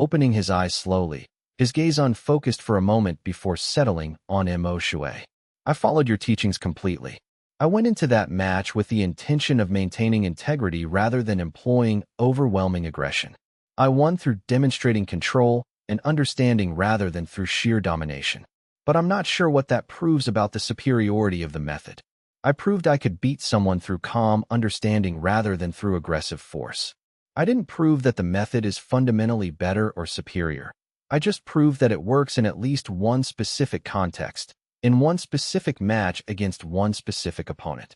opening his eyes slowly, his gaze unfocused for a moment before settling on Shui. I followed your teachings completely. I went into that match with the intention of maintaining integrity rather than employing overwhelming aggression. I won through demonstrating control and understanding rather than through sheer domination. But I'm not sure what that proves about the superiority of the method. I proved I could beat someone through calm understanding rather than through aggressive force. I didn't prove that the method is fundamentally better or superior. I just proved that it works in at least one specific context, in one specific match against one specific opponent.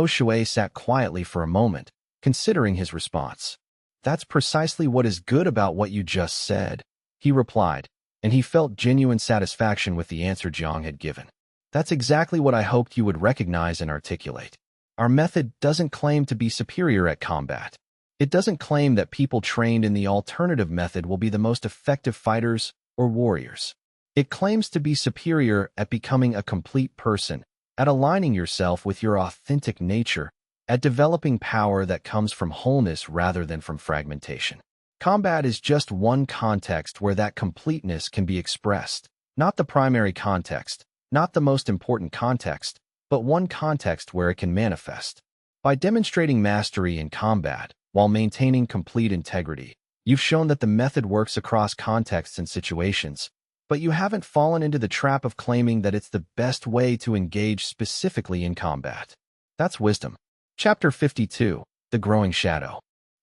Shui sat quietly for a moment, considering his response. That's precisely what is good about what you just said, he replied, and he felt genuine satisfaction with the answer Jiang had given. That's exactly what I hoped you would recognize and articulate. Our method doesn't claim to be superior at combat. It doesn't claim that people trained in the alternative method will be the most effective fighters or warriors. It claims to be superior at becoming a complete person, at aligning yourself with your authentic nature, at developing power that comes from wholeness rather than from fragmentation. Combat is just one context where that completeness can be expressed, not the primary context, not the most important context, but one context where it can manifest. By demonstrating mastery in combat, while maintaining complete integrity, you've shown that the method works across contexts and situations, but you haven't fallen into the trap of claiming that it's the best way to engage specifically in combat. That's wisdom. Chapter 52, The Growing Shadow.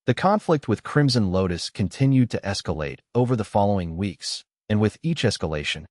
The conflict with Crimson Lotus continued to escalate over the following weeks, and with each escalation,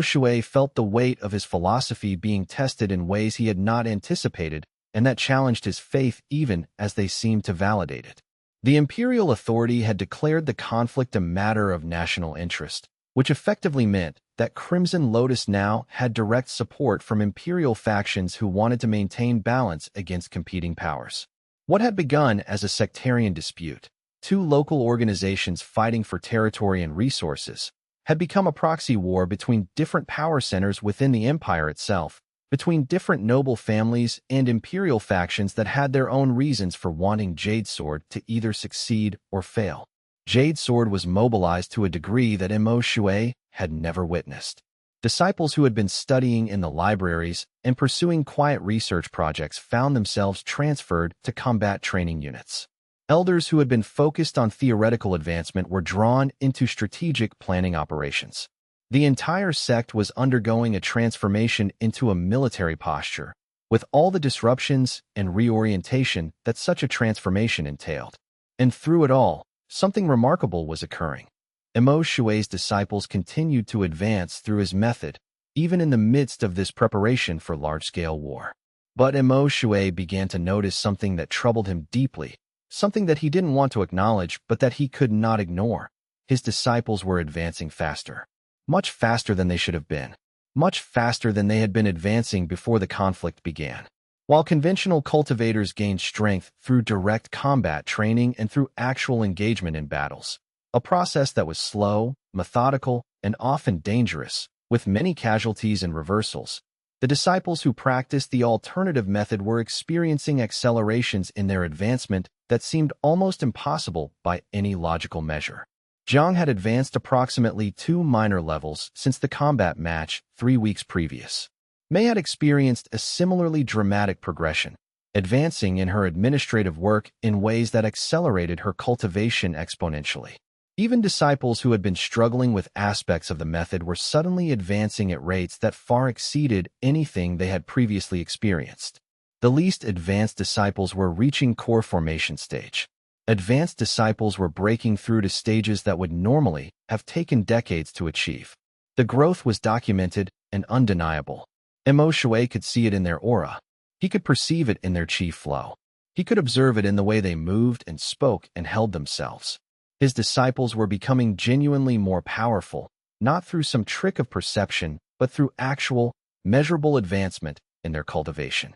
Shui felt the weight of his philosophy being tested in ways he had not anticipated and that challenged his faith even as they seemed to validate it. The imperial authority had declared the conflict a matter of national interest, which effectively meant that Crimson Lotus now had direct support from imperial factions who wanted to maintain balance against competing powers. What had begun as a sectarian dispute, two local organizations fighting for territory and resources, had become a proxy war between different power centers within the empire itself, between different noble families and imperial factions that had their own reasons for wanting Jade Sword to either succeed or fail. Jade Sword was mobilized to a degree that Shui had never witnessed. Disciples who had been studying in the libraries and pursuing quiet research projects found themselves transferred to combat training units. Elders who had been focused on theoretical advancement were drawn into strategic planning operations. The entire sect was undergoing a transformation into a military posture, with all the disruptions and reorientation that such a transformation entailed. And through it all, something remarkable was occurring. Shui's disciples continued to advance through his method, even in the midst of this preparation for large-scale war. But Shui began to notice something that troubled him deeply, something that he didn't want to acknowledge but that he could not ignore. His disciples were advancing faster. Much faster than they should have been. Much faster than they had been advancing before the conflict began. While conventional cultivators gained strength through direct combat training and through actual engagement in battles, a process that was slow, methodical, and often dangerous, with many casualties and reversals, the disciples who practiced the alternative method were experiencing accelerations in their advancement that seemed almost impossible by any logical measure. Jiang had advanced approximately 2 minor levels since the combat match 3 weeks previous. Mei had experienced a similarly dramatic progression, advancing in her administrative work in ways that accelerated her cultivation exponentially. Even disciples who had been struggling with aspects of the method were suddenly advancing at rates that far exceeded anything they had previously experienced. The least advanced disciples were reaching core formation stage. Advanced disciples were breaking through to stages that would normally have taken decades to achieve. The growth was documented and undeniable. Shui could see it in their aura. He could perceive it in their chi flow. He could observe it in the way they moved and spoke and held themselves. His disciples were becoming genuinely more powerful, not through some trick of perception, but through actual, measurable advancement in their cultivation.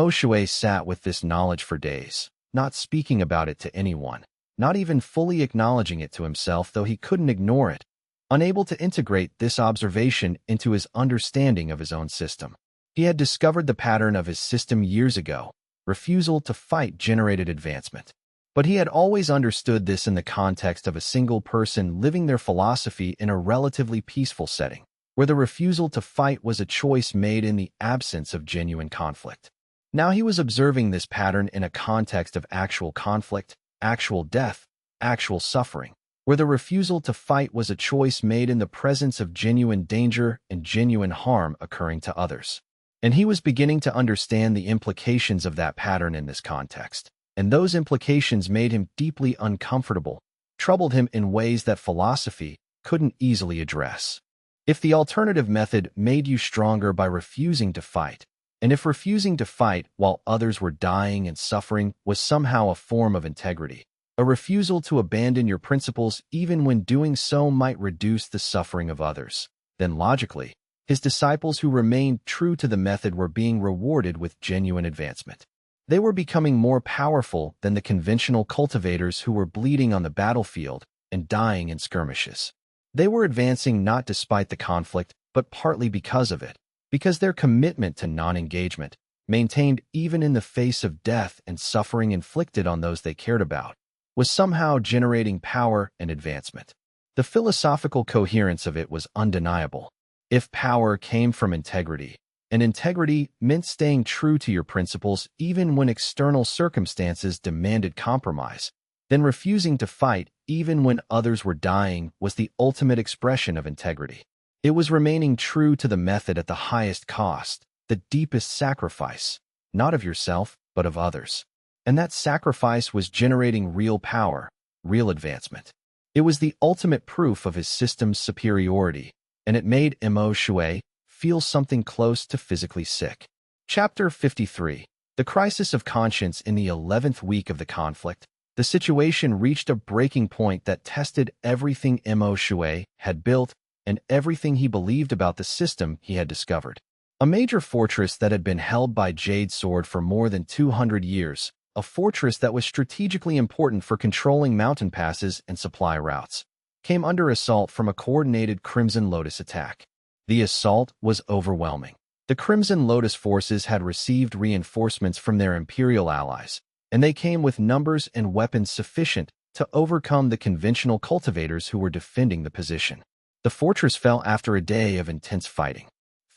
Shui sat with this knowledge for days, not speaking about it to anyone, not even fully acknowledging it to himself, though he couldn't ignore it, unable to integrate this observation into his understanding of his own system. He had discovered the pattern of his system years ago. Refusal to fight generated advancement. But he had always understood this in the context of a single person living their philosophy in a relatively peaceful setting, where the refusal to fight was a choice made in the absence of genuine conflict. Now he was observing this pattern in a context of actual conflict, actual death, actual suffering, where the refusal to fight was a choice made in the presence of genuine danger and genuine harm occurring to others. And he was beginning to understand the implications of that pattern in this context. And those implications made him deeply uncomfortable, troubled him in ways that philosophy couldn't easily address. If the alternative method made you stronger by refusing to fight, and if refusing to fight while others were dying and suffering was somehow a form of integrity, a refusal to abandon your principles even when doing so might reduce the suffering of others, then logically, his disciples who remained true to the method were being rewarded with genuine advancement. They were becoming more powerful than the conventional cultivators who were bleeding on the battlefield and dying in skirmishes. They were advancing not despite the conflict, but partly because of it, because their commitment to non-engagement, maintained even in the face of death and suffering inflicted on those they cared about, was somehow generating power and advancement. The philosophical coherence of it was undeniable. If power came from integrity, and integrity meant staying true to your principles even when external circumstances demanded compromise, then refusing to fight even when others were dying was the ultimate expression of integrity. It was remaining true to the method at the highest cost, the deepest sacrifice, not of yourself, but of others. And that sacrifice was generating real power, real advancement. It was the ultimate proof of his system's superiority, and it made Mo Shui feel something close to physically sick. Chapter 53. The Crisis of Conscience. In the 11th week of the conflict, the situation reached a breaking point that tested everything Mo Shui had built and everything he believed about the system he had discovered. A major fortress that had been held by Jade Sword for more than 200 years, a fortress that was strategically important for controlling mountain passes and supply routes, came under assault from a coordinated Crimson Lotus attack. The assault was overwhelming. The Crimson Lotus forces had received reinforcements from their Imperial allies, and they came with numbers and weapons sufficient to overcome the conventional cultivators who were defending the position. The fortress fell after a day of intense fighting.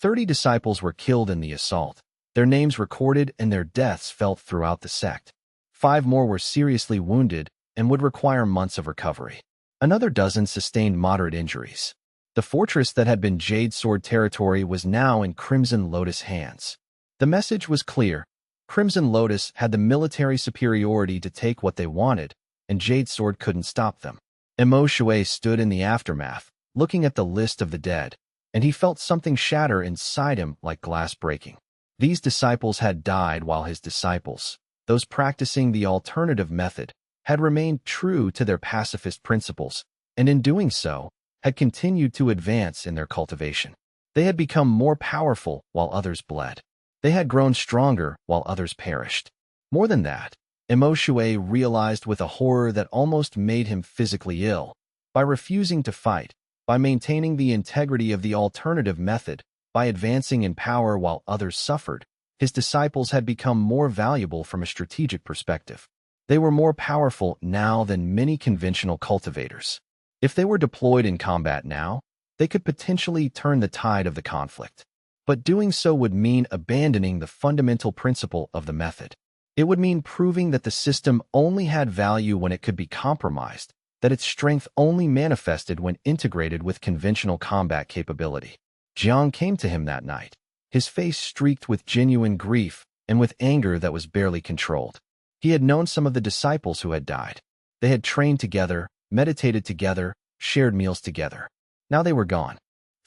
30 disciples were killed in the assault, their names recorded and their deaths felt throughout the sect. 5 more were seriously wounded and would require months of recovery. Another dozen sustained moderate injuries. The fortress that had been Jade Sword territory was now in Crimson Lotus hands. The message was clear. Crimson Lotus had the military superiority to take what they wanted, and Jade Sword couldn't stop them. Mo Shui stood in the aftermath, looking at the list of the dead, and he felt something shatter inside him like glass breaking. These disciples had died while his disciples, those practicing the alternative method, had remained true to their pacifist principles, and in doing so, had continued to advance in their cultivation. They had become more powerful while others bled. They had grown stronger while others perished. More than that, Mo Shui realized with a horror that almost made him physically ill. By refusing to fight, by maintaining the integrity of the alternative method, by advancing in power while others suffered, his disciples had become more valuable from a strategic perspective. They were more powerful now than many conventional cultivators. If they were deployed in combat now, they could potentially turn the tide of the conflict. But doing so would mean abandoning the fundamental principle of the method. It would mean proving that the system only had value when it could be compromised, that its strength only manifested when integrated with conventional combat capability. Jiang came to him that night, his face streaked with genuine grief and with anger that was barely controlled. He had known some of the disciples who had died. They had trained together, meditated together, shared meals together. Now they were gone.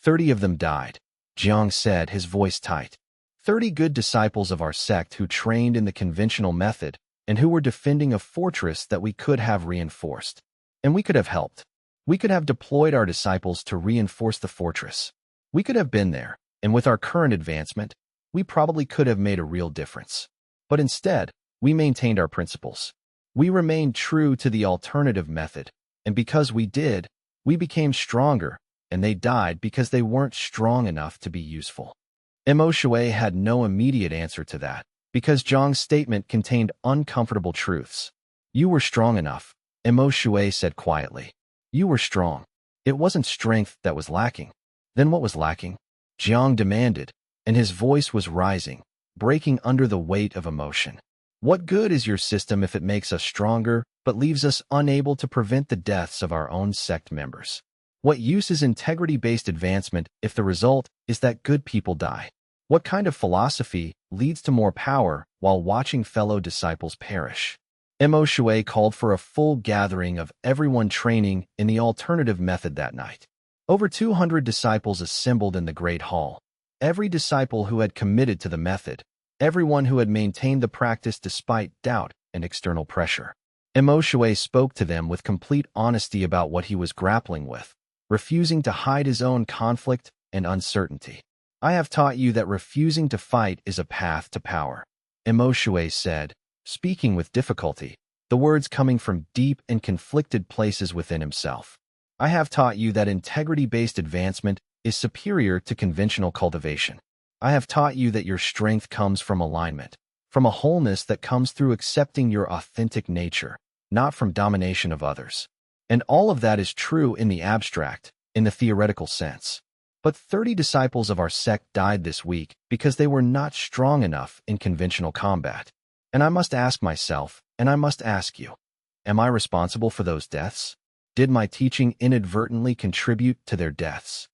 30 of them died, Jiang said, his voice tight. 30 good disciples of our sect who trained in the conventional method and who were defending a fortress that we could have reinforced. And we could have helped. We could have deployed our disciples to reinforce the fortress. We could have been there, and with our current advancement, we probably could have made a real difference. But instead, we maintained our principles. We remained true to the alternative method, and because we did, we became stronger, and they died because they weren't strong enough to be useful. Mo Shui had no immediate answer to that, because Zhang's statement contained uncomfortable truths. You were strong enough, Emo Shui said quietly. You were strong. It wasn't strength that was lacking. Then what was lacking? Jiang demanded, and his voice was rising, breaking under the weight of emotion. What good is your system if it makes us stronger, but leaves us unable to prevent the deaths of our own sect members? What use is integrity-based advancement if the result is that good people die? What kind of philosophy leads to more power while watching fellow disciples perish? Mo Shui called for a full gathering of everyone training in the alternative method that night. Over 200 disciples assembled in the Great Hall. Every disciple who had committed to the method, everyone who had maintained the practice despite doubt and external pressure. Mo Shui spoke to them with complete honesty about what he was grappling with, refusing to hide his own conflict and uncertainty. I have taught you that refusing to fight is a path to power, Mo Shui said, speaking with difficulty, the words coming from deep and conflicted places within himself. I have taught you that integrity-based advancement is superior to conventional cultivation. I have taught you that your strength comes from alignment, from a wholeness that comes through accepting your authentic nature, not from domination of others. And all of that is true in the abstract, in the theoretical sense. But 30 disciples of our sect died this week because they were not strong enough in conventional combat. And I must ask myself, and I must ask you, am I responsible for those deaths? Did my teaching inadvertently contribute to their deaths?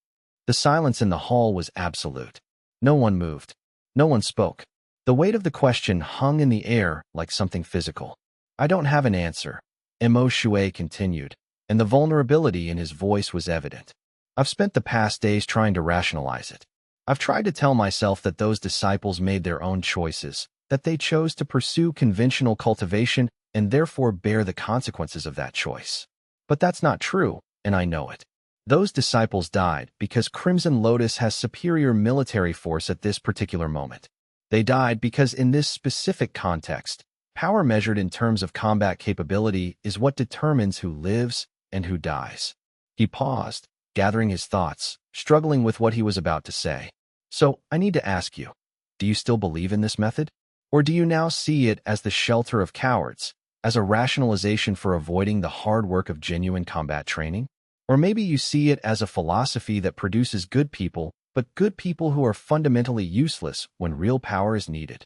The silence in the hall was absolute. No one moved. No one spoke. The weight of the question hung in the air like something physical. I don't have an answer, Mo Shui continued, and the vulnerability in his voice was evident. I've spent the past days trying to rationalize it. I've tried to tell myself that those disciples made their own choices, that they chose to pursue conventional cultivation and therefore bear the consequences of that choice. But that's not true, and I know it. Those disciples died because Crimson Lotus has superior military force at this particular moment. They died because in this specific context, power measured in terms of combat capability is what determines who lives and who dies. He paused, gathering his thoughts, struggling with what he was about to say. So, I need to ask you, do you still believe in this method? Or do you now see it as the shelter of cowards, as a rationalization for avoiding the hard work of genuine combat training? Or maybe you see it as a philosophy that produces good people, but good people who are fundamentally useless when real power is needed.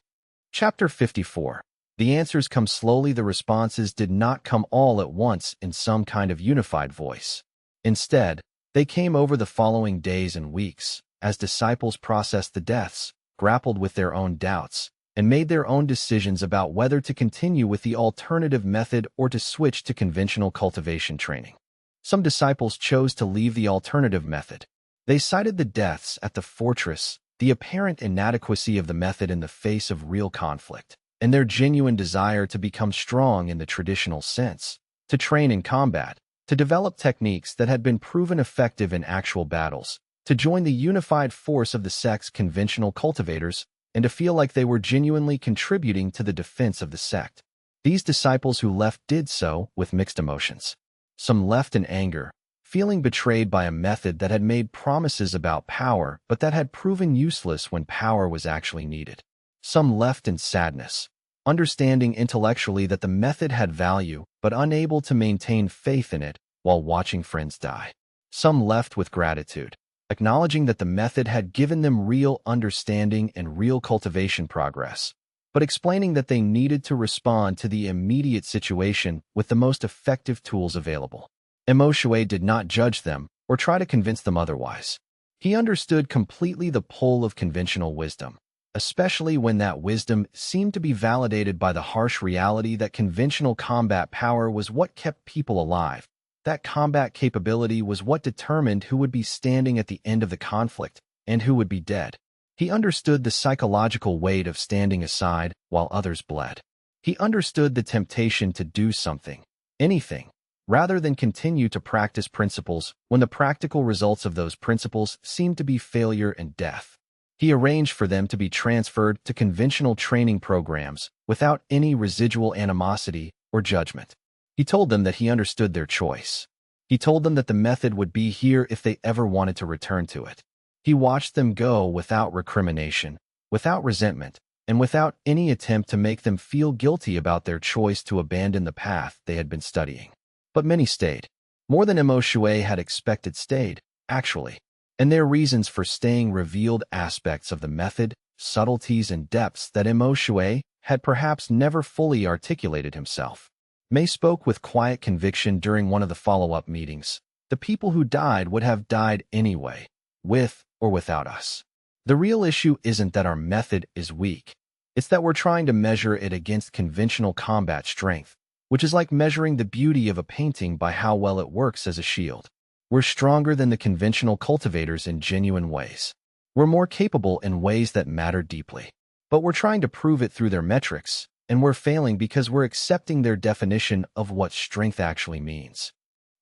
Chapter 54. The answers come slowly. The responses did not come all at once in some kind of unified voice. Instead, they came over the following days and weeks, as disciples processed the deaths, grappled with their own doubts, and made their own decisions about whether to continue with the alternative method or to switch to conventional cultivation training. Some disciples chose to leave the alternative method. They cited the deaths at the fortress, the apparent inadequacy of the method in the face of real conflict, and their genuine desire to become strong in the traditional sense, to train in combat, to develop techniques that had been proven effective in actual battles, to join the unified force of the sect's conventional cultivators, and to feel like they were genuinely contributing to the defense of the sect. These disciples who left did so with mixed emotions. Some left in anger, feeling betrayed by a method that had made promises about power but that had proven useless when power was actually needed. Some left in sadness, understanding intellectually that the method had value but unable to maintain faith in it while watching friends die. Some left with gratitude, acknowledging that the method had given them real understanding and real cultivation progress, but explaining that they needed to respond to the immediate situation with the most effective tools available. Mo Shui did not judge them or try to convince them otherwise. He understood completely the pull of conventional wisdom, especially when that wisdom seemed to be validated by the harsh reality that conventional combat power was what kept people alive. That combat capability was what determined who would be standing at the end of the conflict and who would be dead. He understood the psychological weight of standing aside while others bled. He understood the temptation to do something, anything, rather than continue to practice principles when the practical results of those principles seemed to be failure and death. He arranged for them to be transferred to conventional training programs without any residual animosity or judgment. He told them that he understood their choice. He told them that the method would be here if they ever wanted to return to it. He watched them go without recrimination, without resentment, and without any attempt to make them feel guilty about their choice to abandon the path they had been studying. But many stayed. More than Mo Shui had expected stayed, actually, and their reasons for staying revealed aspects of the method, subtleties, and depths that Mo Shui had perhaps never fully articulated himself. May spoke with quiet conviction during one of the follow-up meetings. The people who died would have died anyway, with or without us. The real issue isn't that our method is weak. It's that we're trying to measure it against conventional combat strength, which is like measuring the beauty of a painting by how well it works as a shield. We're stronger than the conventional cultivators in genuine ways. We're more capable in ways that matter deeply. But we're trying to prove it through their metrics, and we're failing because we're accepting their definition of what strength actually means.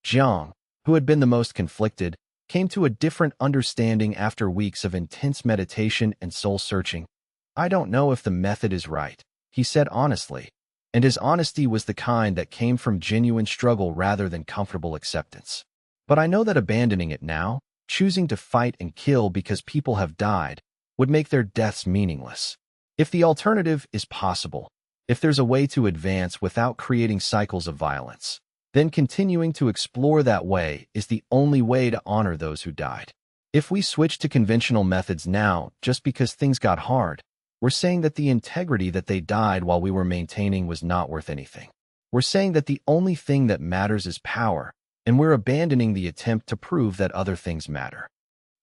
Jiang, who had been the most conflicted, came to a different understanding after weeks of intense meditation and soul-searching. I don't know if the method is right, he said honestly, and his honesty was the kind that came from genuine struggle rather than comfortable acceptance. But I know that abandoning it now, choosing to fight and kill because people have died, would make their deaths meaningless. If the alternative is possible, if there's a way to advance without creating cycles of violence, then continuing to explore that way is the only way to honor those who died. If we switch to conventional methods now just because things got hard, we're saying that the integrity that they died while we were maintaining was not worth anything. We're saying that the only thing that matters is power, and we're abandoning the attempt to prove that other things matter.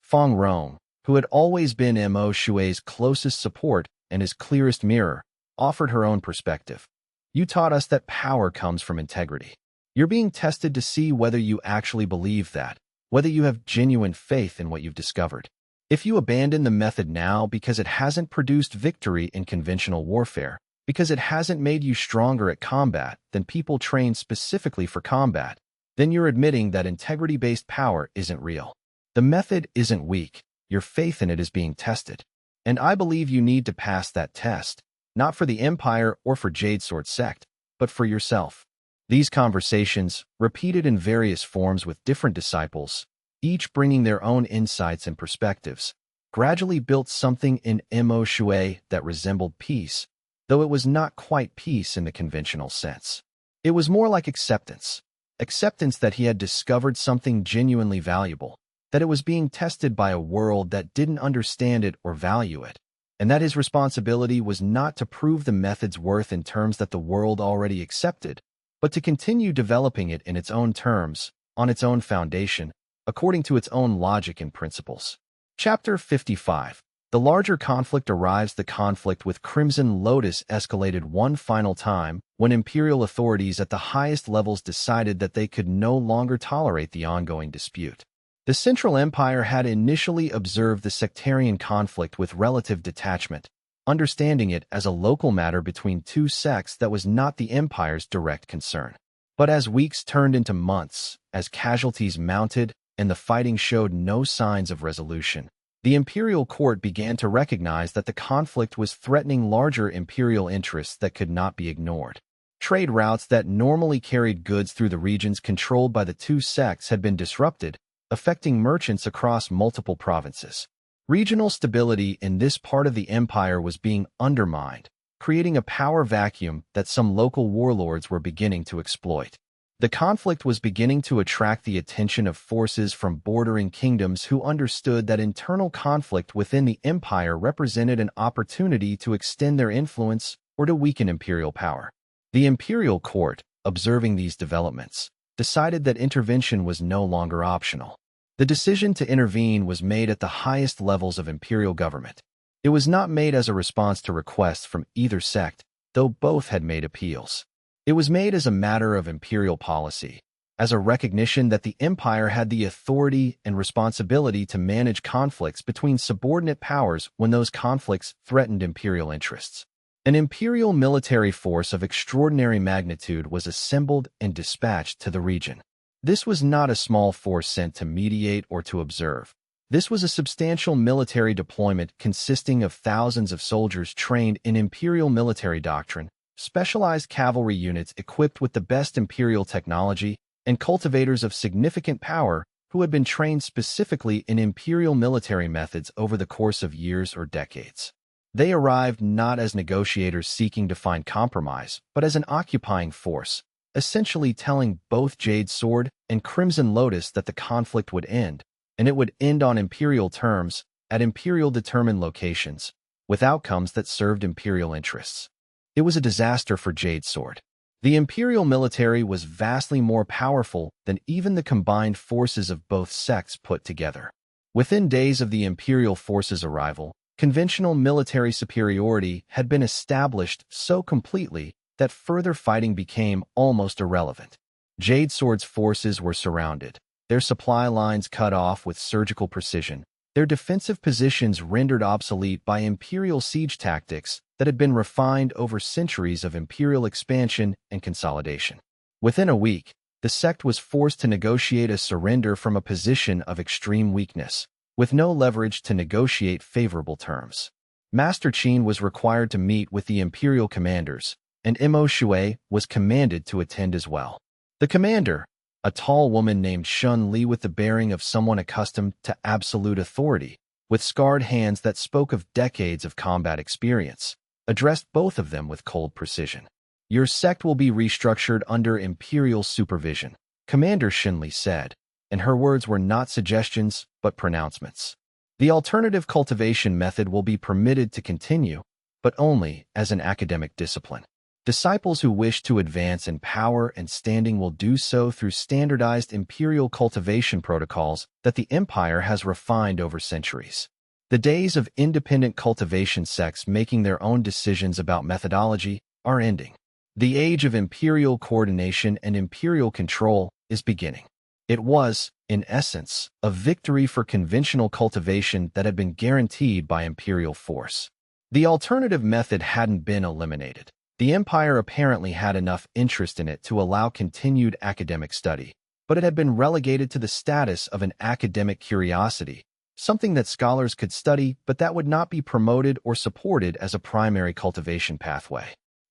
Feng Rong, who had always been Mo Shui's closest support and his clearest mirror, offered her own perspective. You taught us that power comes from integrity. You're being tested to see whether you actually believe that, whether you have genuine faith in what you've discovered. If you abandon the method now because it hasn't produced victory in conventional warfare, because it hasn't made you stronger at combat than people trained specifically for combat, then you're admitting that integrity-based power isn't real. The method isn't weak. Your faith in it is being tested. And I believe you need to pass that test, not for the Empire or for Jade Sword Sect, but for yourself. These conversations, repeated in various forms with different disciples, each bringing their own insights and perspectives, gradually built something in Mo Shui that resembled peace, though it was not quite peace in the conventional sense. It was more like acceptance. Acceptance that he had discovered something genuinely valuable, that it was being tested by a world that didn't understand it or value it, and that his responsibility was not to prove the method's worth in terms that the world already accepted, but to continue developing it in its own terms, on its own foundation, according to its own logic and principles. Chapter 55. The larger conflict arrives. The conflict with Crimson Lotus escalated one final time when imperial authorities at the highest levels decided that they could no longer tolerate the ongoing dispute. The Central Empire had initially observed the sectarian conflict with relative detachment, understanding it as a local matter between two sects that was not the Empire's direct concern. But as weeks turned into months, as casualties mounted, and the fighting showed no signs of resolution, the imperial court began to recognize that the conflict was threatening larger imperial interests that could not be ignored. Trade routes that normally carried goods through the regions controlled by the two sects had been disrupted, affecting merchants across multiple provinces. Regional stability in this part of the empire was being undermined, creating a power vacuum that some local warlords were beginning to exploit. The conflict was beginning to attract the attention of forces from bordering kingdoms who understood that internal conflict within the empire represented an opportunity to extend their influence or to weaken imperial power. The imperial court, observing these developments, decided that intervention was no longer optional. The decision to intervene was made at the highest levels of imperial government. It was not made as a response to requests from either sect, though both had made appeals. It was made as a matter of imperial policy, as a recognition that the empire had the authority and responsibility to manage conflicts between subordinate powers when those conflicts threatened imperial interests. An imperial military force of extraordinary magnitude was assembled and dispatched to the region. This was not a small force sent to mediate or to observe. This was a substantial military deployment consisting of thousands of soldiers trained in imperial military doctrine, specialized cavalry units equipped with the best imperial technology, and cultivators of significant power who had been trained specifically in imperial military methods over the course of years or decades. They arrived not as negotiators seeking to find compromise, but as an occupying force, essentially telling both Jade Sword and Crimson Lotus that the conflict would end, and it would end on imperial terms, at imperial-determined locations, with outcomes that served imperial interests. It was a disaster for Jade Sword. The imperial military was vastly more powerful than even the combined forces of both sects put together. Within days of the imperial forces' arrival, conventional military superiority had been established so completely that further fighting became almost irrelevant. Jade Sword's forces were surrounded, their supply lines cut off with surgical precision, their defensive positions rendered obsolete by imperial siege tactics that had been refined over centuries of imperial expansion and consolidation. Within a week, the sect was forced to negotiate a surrender from a position of extreme weakness, with no leverage to negotiate favorable terms. Master Qin was required to meet with the imperial commanders, and Mo Shui was commanded to attend as well. The commander, a tall woman named Shun Li with the bearing of someone accustomed to absolute authority, with scarred hands that spoke of decades of combat experience, addressed both of them with cold precision. Your sect will be restructured under imperial supervision, Commander Shun Li said, and her words were not suggestions but pronouncements. The alternative cultivation method will be permitted to continue, but only as an academic discipline. Disciples who wish to advance in power and standing will do so through standardized imperial cultivation protocols that the empire has refined over centuries. The days of independent cultivation sects making their own decisions about methodology are ending. The age of imperial coordination and imperial control is beginning. It was, in essence, a victory for conventional cultivation that had been guaranteed by imperial force. The alternative method hadn't been eliminated. The empire apparently had enough interest in it to allow continued academic study, but it had been relegated to the status of an academic curiosity, something that scholars could study but that would not be promoted or supported as a primary cultivation pathway.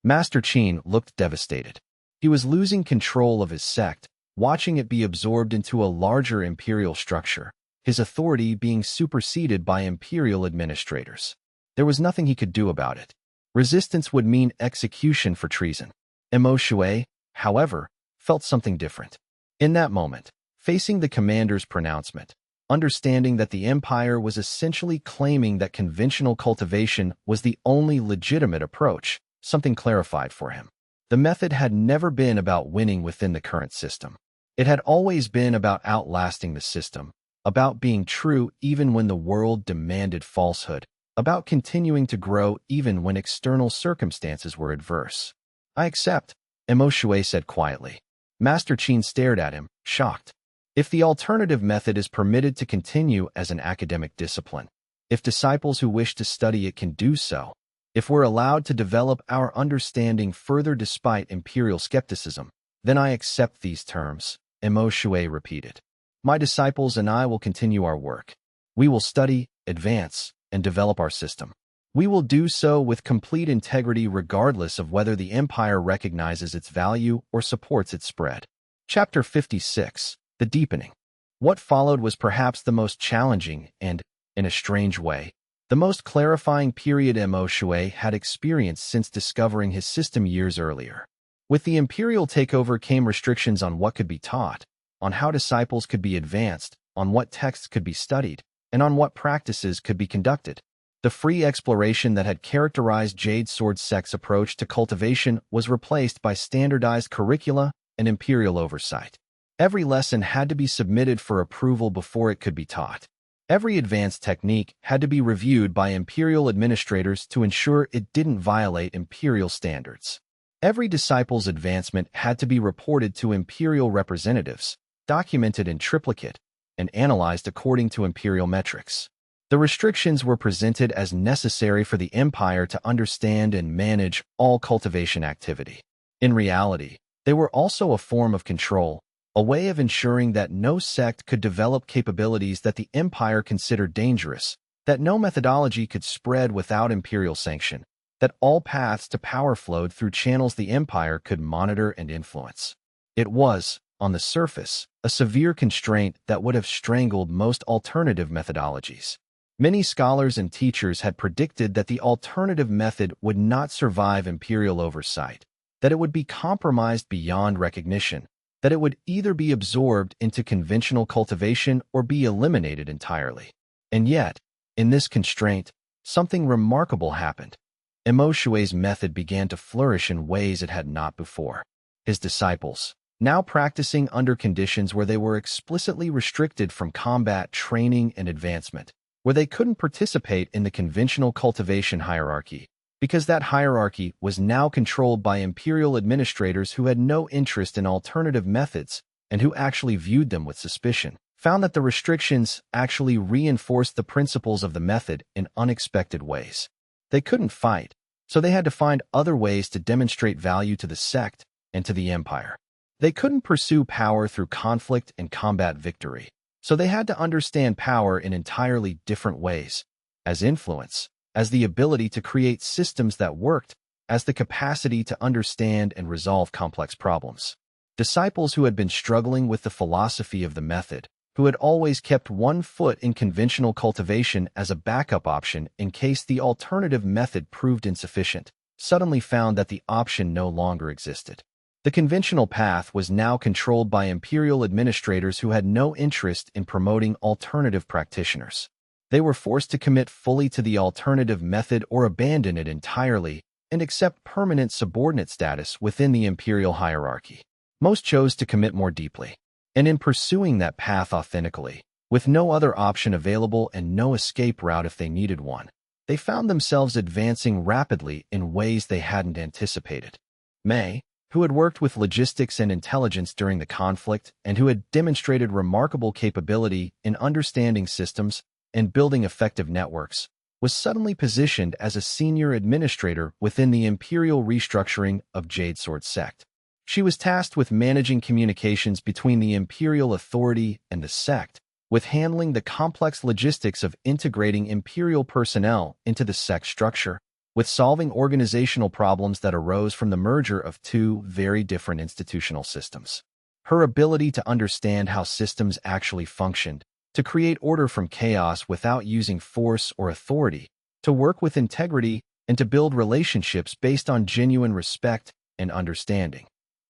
Master Qin looked devastated. He was losing control of his sect, watching it be absorbed into a larger imperial structure, his authority being superseded by imperial administrators. There was nothing he could do about it. Resistance would mean execution for treason. Mo Shui, however, felt something different. In that moment, facing the commander's pronouncement, understanding that the empire was essentially claiming that conventional cultivation was the only legitimate approach, something clarified for him. The method had never been about winning within the current system. It had always been about outlasting the system, about being true even when the world demanded falsehood, about continuing to grow even when external circumstances were adverse. I accept, Mo Shui said quietly. Master Qin stared at him, shocked. If the alternative method is permitted to continue as an academic discipline, if disciples who wish to study it can do so, if we're allowed to develop our understanding further despite imperial skepticism, then I accept these terms, Mo Shui repeated. My disciples and I will continue our work. We will study, advance, and develop our system. We will do so with complete integrity regardless of whether the empire recognizes its value or supports its spread. Chapter 56. The Deepening. What followed was perhaps the most challenging and, in a strange way, the most clarifying period Mo Shui had experienced since discovering his system years earlier. With the imperial takeover came restrictions on what could be taught, on how disciples could be advanced, on what texts could be studied, and on what practices could be conducted. The free exploration that had characterized Jade Sword sect's approach to cultivation was replaced by standardized curricula and imperial oversight. Every lesson had to be submitted for approval before it could be taught. Every advanced technique had to be reviewed by imperial administrators to ensure it didn't violate imperial standards. Every disciple's advancement had to be reported to imperial representatives, documented in triplicate, and analyzed according to imperial metrics. The restrictions were presented as necessary for the empire to understand and manage all cultivation activity. In reality, they were also a form of control, a way of ensuring that no sect could develop capabilities that the empire considered dangerous, that no methodology could spread without imperial sanction, that all paths to power flowed through channels the empire could monitor and influence. It was, on the surface, a severe constraint that would have strangled most alternative methodologies. Many scholars and teachers had predicted that the alternative method would not survive imperial oversight, that it would be compromised beyond recognition, that it would either be absorbed into conventional cultivation or be eliminated entirely. And yet, in this constraint, something remarkable happened. Emoshue's method began to flourish in ways it had not before. His disciples, now practicing under conditions where they were explicitly restricted from combat training and advancement, where they couldn't participate in the conventional cultivation hierarchy, because that hierarchy was now controlled by imperial administrators who had no interest in alternative methods and who actually viewed them with suspicion, found that the restrictions actually reinforced the principles of the method in unexpected ways. They couldn't fight, so they had to find other ways to demonstrate value to the sect and to the empire. They couldn't pursue power through conflict and combat victory, so they had to understand power in entirely different ways, as influence, as the ability to create systems that worked, as the capacity to understand and resolve complex problems. Disciples who had been struggling with the philosophy of the method, who had always kept one foot in conventional cultivation as a backup option in case the alternative method proved insufficient, suddenly found that the option no longer existed. The conventional path was now controlled by imperial administrators who had no interest in promoting alternative practitioners. They were forced to commit fully to the alternative method or abandon it entirely and accept permanent subordinate status within the imperial hierarchy. Most chose to commit more deeply. And in pursuing that path authentically, with no other option available and no escape route if they needed one, they found themselves advancing rapidly in ways they hadn't anticipated. May, who had worked with logistics and intelligence during the conflict and who had demonstrated remarkable capability in understanding systems and building effective networks, was suddenly positioned as a senior administrator within the imperial restructuring of Jade Sword sect. She was tasked with managing communications between the imperial authority and the sect, with handling the complex logistics of integrating imperial personnel into the sect structure, with solving organizational problems that arose from the merger of two very different institutional systems. Her ability to understand how systems actually functioned, to create order from chaos without using force or authority, to work with integrity, and to build relationships based on genuine respect and understanding.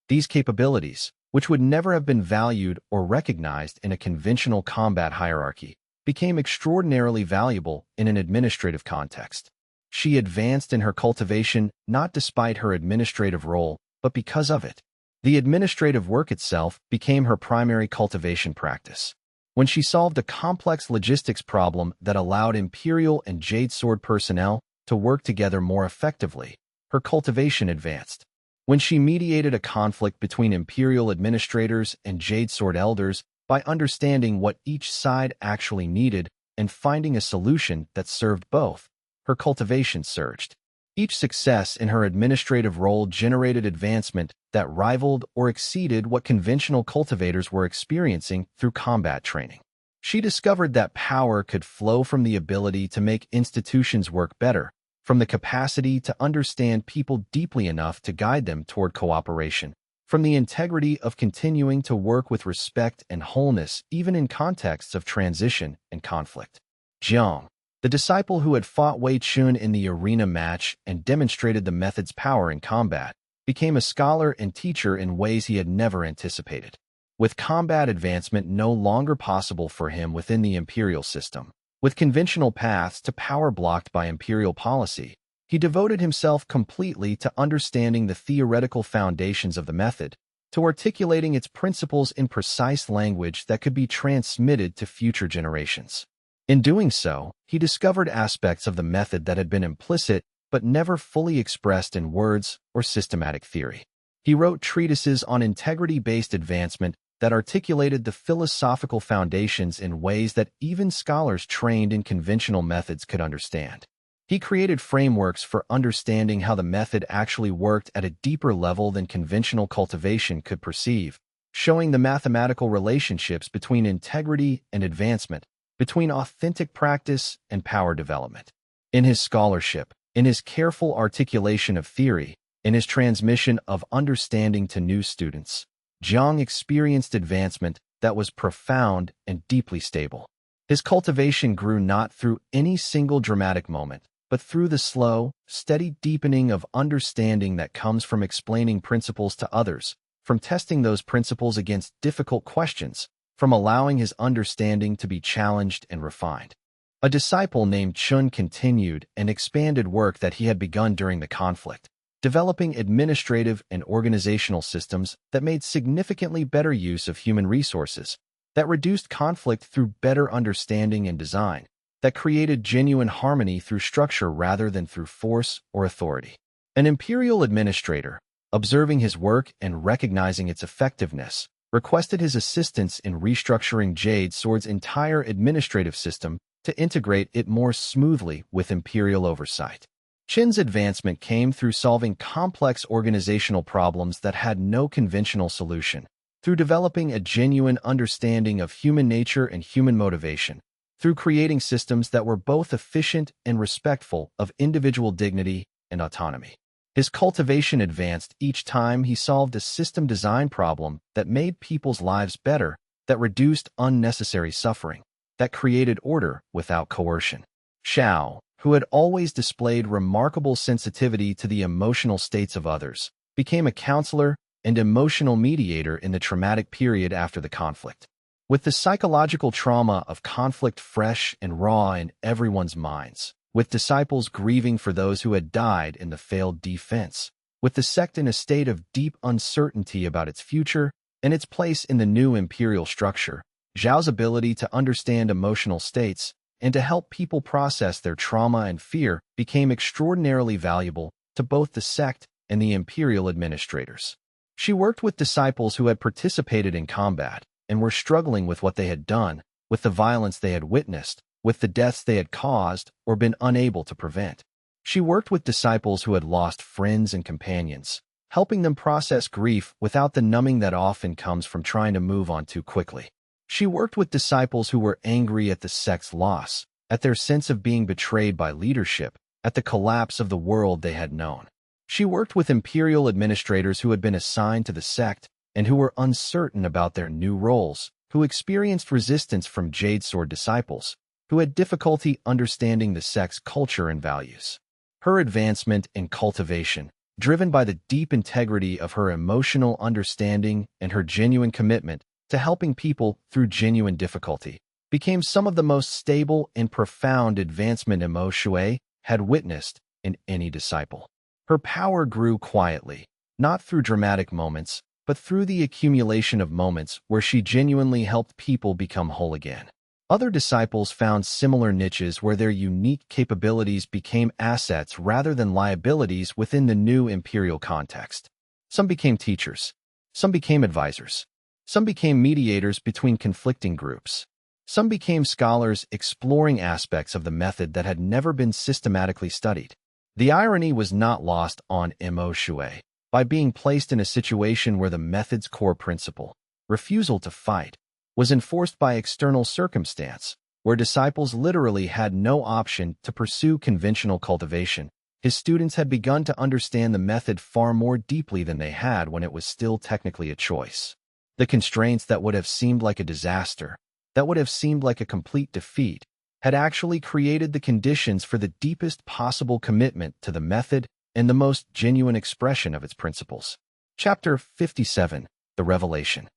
These capabilities, which would never have been valued or recognized in a conventional combat hierarchy, became extraordinarily valuable in an administrative context. She advanced in her cultivation not despite her administrative role, but because of it. The administrative work itself became her primary cultivation practice. When she solved a complex logistics problem that allowed Imperial and Jade Sword personnel to work together more effectively, her cultivation advanced. When she mediated a conflict between Imperial administrators and Jade Sword elders by understanding what each side actually needed and finding a solution that served both, her cultivation surged. Each success in her administrative role generated advancement that rivaled or exceeded what conventional cultivators were experiencing through combat training. She discovered that power could flow from the ability to make institutions work better, from the capacity to understand people deeply enough to guide them toward cooperation, from the integrity of continuing to work with respect and wholeness even in contexts of transition and conflict. Jiang, the disciple who had fought Wei Chun in the arena match and demonstrated the method's power in combat, became a scholar and teacher in ways he had never anticipated. With combat advancement no longer possible for him within the imperial system, with conventional paths to power blocked by imperial policy, he devoted himself completely to understanding the theoretical foundations of the method, to articulating its principles in precise language that could be transmitted to future generations. In doing so, he discovered aspects of the method that had been implicit but never fully expressed in words or systematic theory. He wrote treatises on integrity-based advancement that articulated the philosophical foundations in ways that even scholars trained in conventional methods could understand. He created frameworks for understanding how the method actually worked at a deeper level than conventional cultivation could perceive, showing the mathematical relationships between integrity and advancement, between authentic practice and power development. In his scholarship, in his careful articulation of theory, in his transmission of understanding to new students, Jiang experienced advancement that was profound and deeply stable. His cultivation grew not through any single dramatic moment, but through the slow, steady deepening of understanding that comes from explaining principles to others, from testing those principles against difficult questions, from allowing his understanding to be challenged and refined. A disciple named Chun continued and expanded work that he had begun during the conflict, developing administrative and organizational systems that made significantly better use of human resources, that reduced conflict through better understanding and design, that created genuine harmony through structure rather than through force or authority. An imperial administrator, observing his work and recognizing its effectiveness, requested his assistance in restructuring Jade Sword's entire administrative system to integrate it more smoothly with imperial oversight. Qin's advancement came through solving complex organizational problems that had no conventional solution, through developing a genuine understanding of human nature and human motivation, through creating systems that were both efficient and respectful of individual dignity and autonomy. His cultivation advanced each time he solved a system design problem that made people's lives better, that reduced unnecessary suffering, that created order without coercion. Xiao, who had always displayed remarkable sensitivity to the emotional states of others, became a counselor and emotional mediator in the traumatic period after the conflict. With the psychological trauma of conflict fresh and raw in everyone's minds, with disciples grieving for those who had died in the failed defense, with the sect in a state of deep uncertainty about its future and its place in the new imperial structure, Zhao's ability to understand emotional states and to help people process their trauma and fear became extraordinarily valuable to both the sect and the imperial administrators. She worked with disciples who had participated in combat and were struggling with what they had done, with the violence they had witnessed, with the deaths they had caused or been unable to prevent. She worked with disciples who had lost friends and companions, helping them process grief without the numbing that often comes from trying to move on too quickly. She worked with disciples who were angry at the sect's loss, at their sense of being betrayed by leadership, at the collapse of the world they had known. She worked with imperial administrators who had been assigned to the sect and who were uncertain about their new roles, who experienced resistance from Jade Sword disciples, who had difficulty understanding the sect's culture and values. Her advancement in cultivation, driven by the deep integrity of her emotional understanding and her genuine commitment to helping people through genuine difficulty, became some of the most stable and profound advancement Mo Shui had witnessed in any disciple. Her power grew quietly, not through dramatic moments, but through the accumulation of moments where she genuinely helped people become whole again. Other disciples found similar niches where their unique capabilities became assets rather than liabilities within the new imperial context. Some became teachers. Some became advisors. Some became mediators between conflicting groups. Some became scholars exploring aspects of the method that had never been systematically studied. The irony was not lost on Mo Shui. By being placed in a situation where the method's core principle, refusal to fight, was enforced by external circumstance, where disciples literally had no option to pursue conventional cultivation, his students had begun to understand the method far more deeply than they had when it was still technically a choice. The constraints that would have seemed like a disaster, that would have seemed like a complete defeat, had actually created the conditions for the deepest possible commitment to the method and the most genuine expression of its principles. Chapter 57, The Revelation.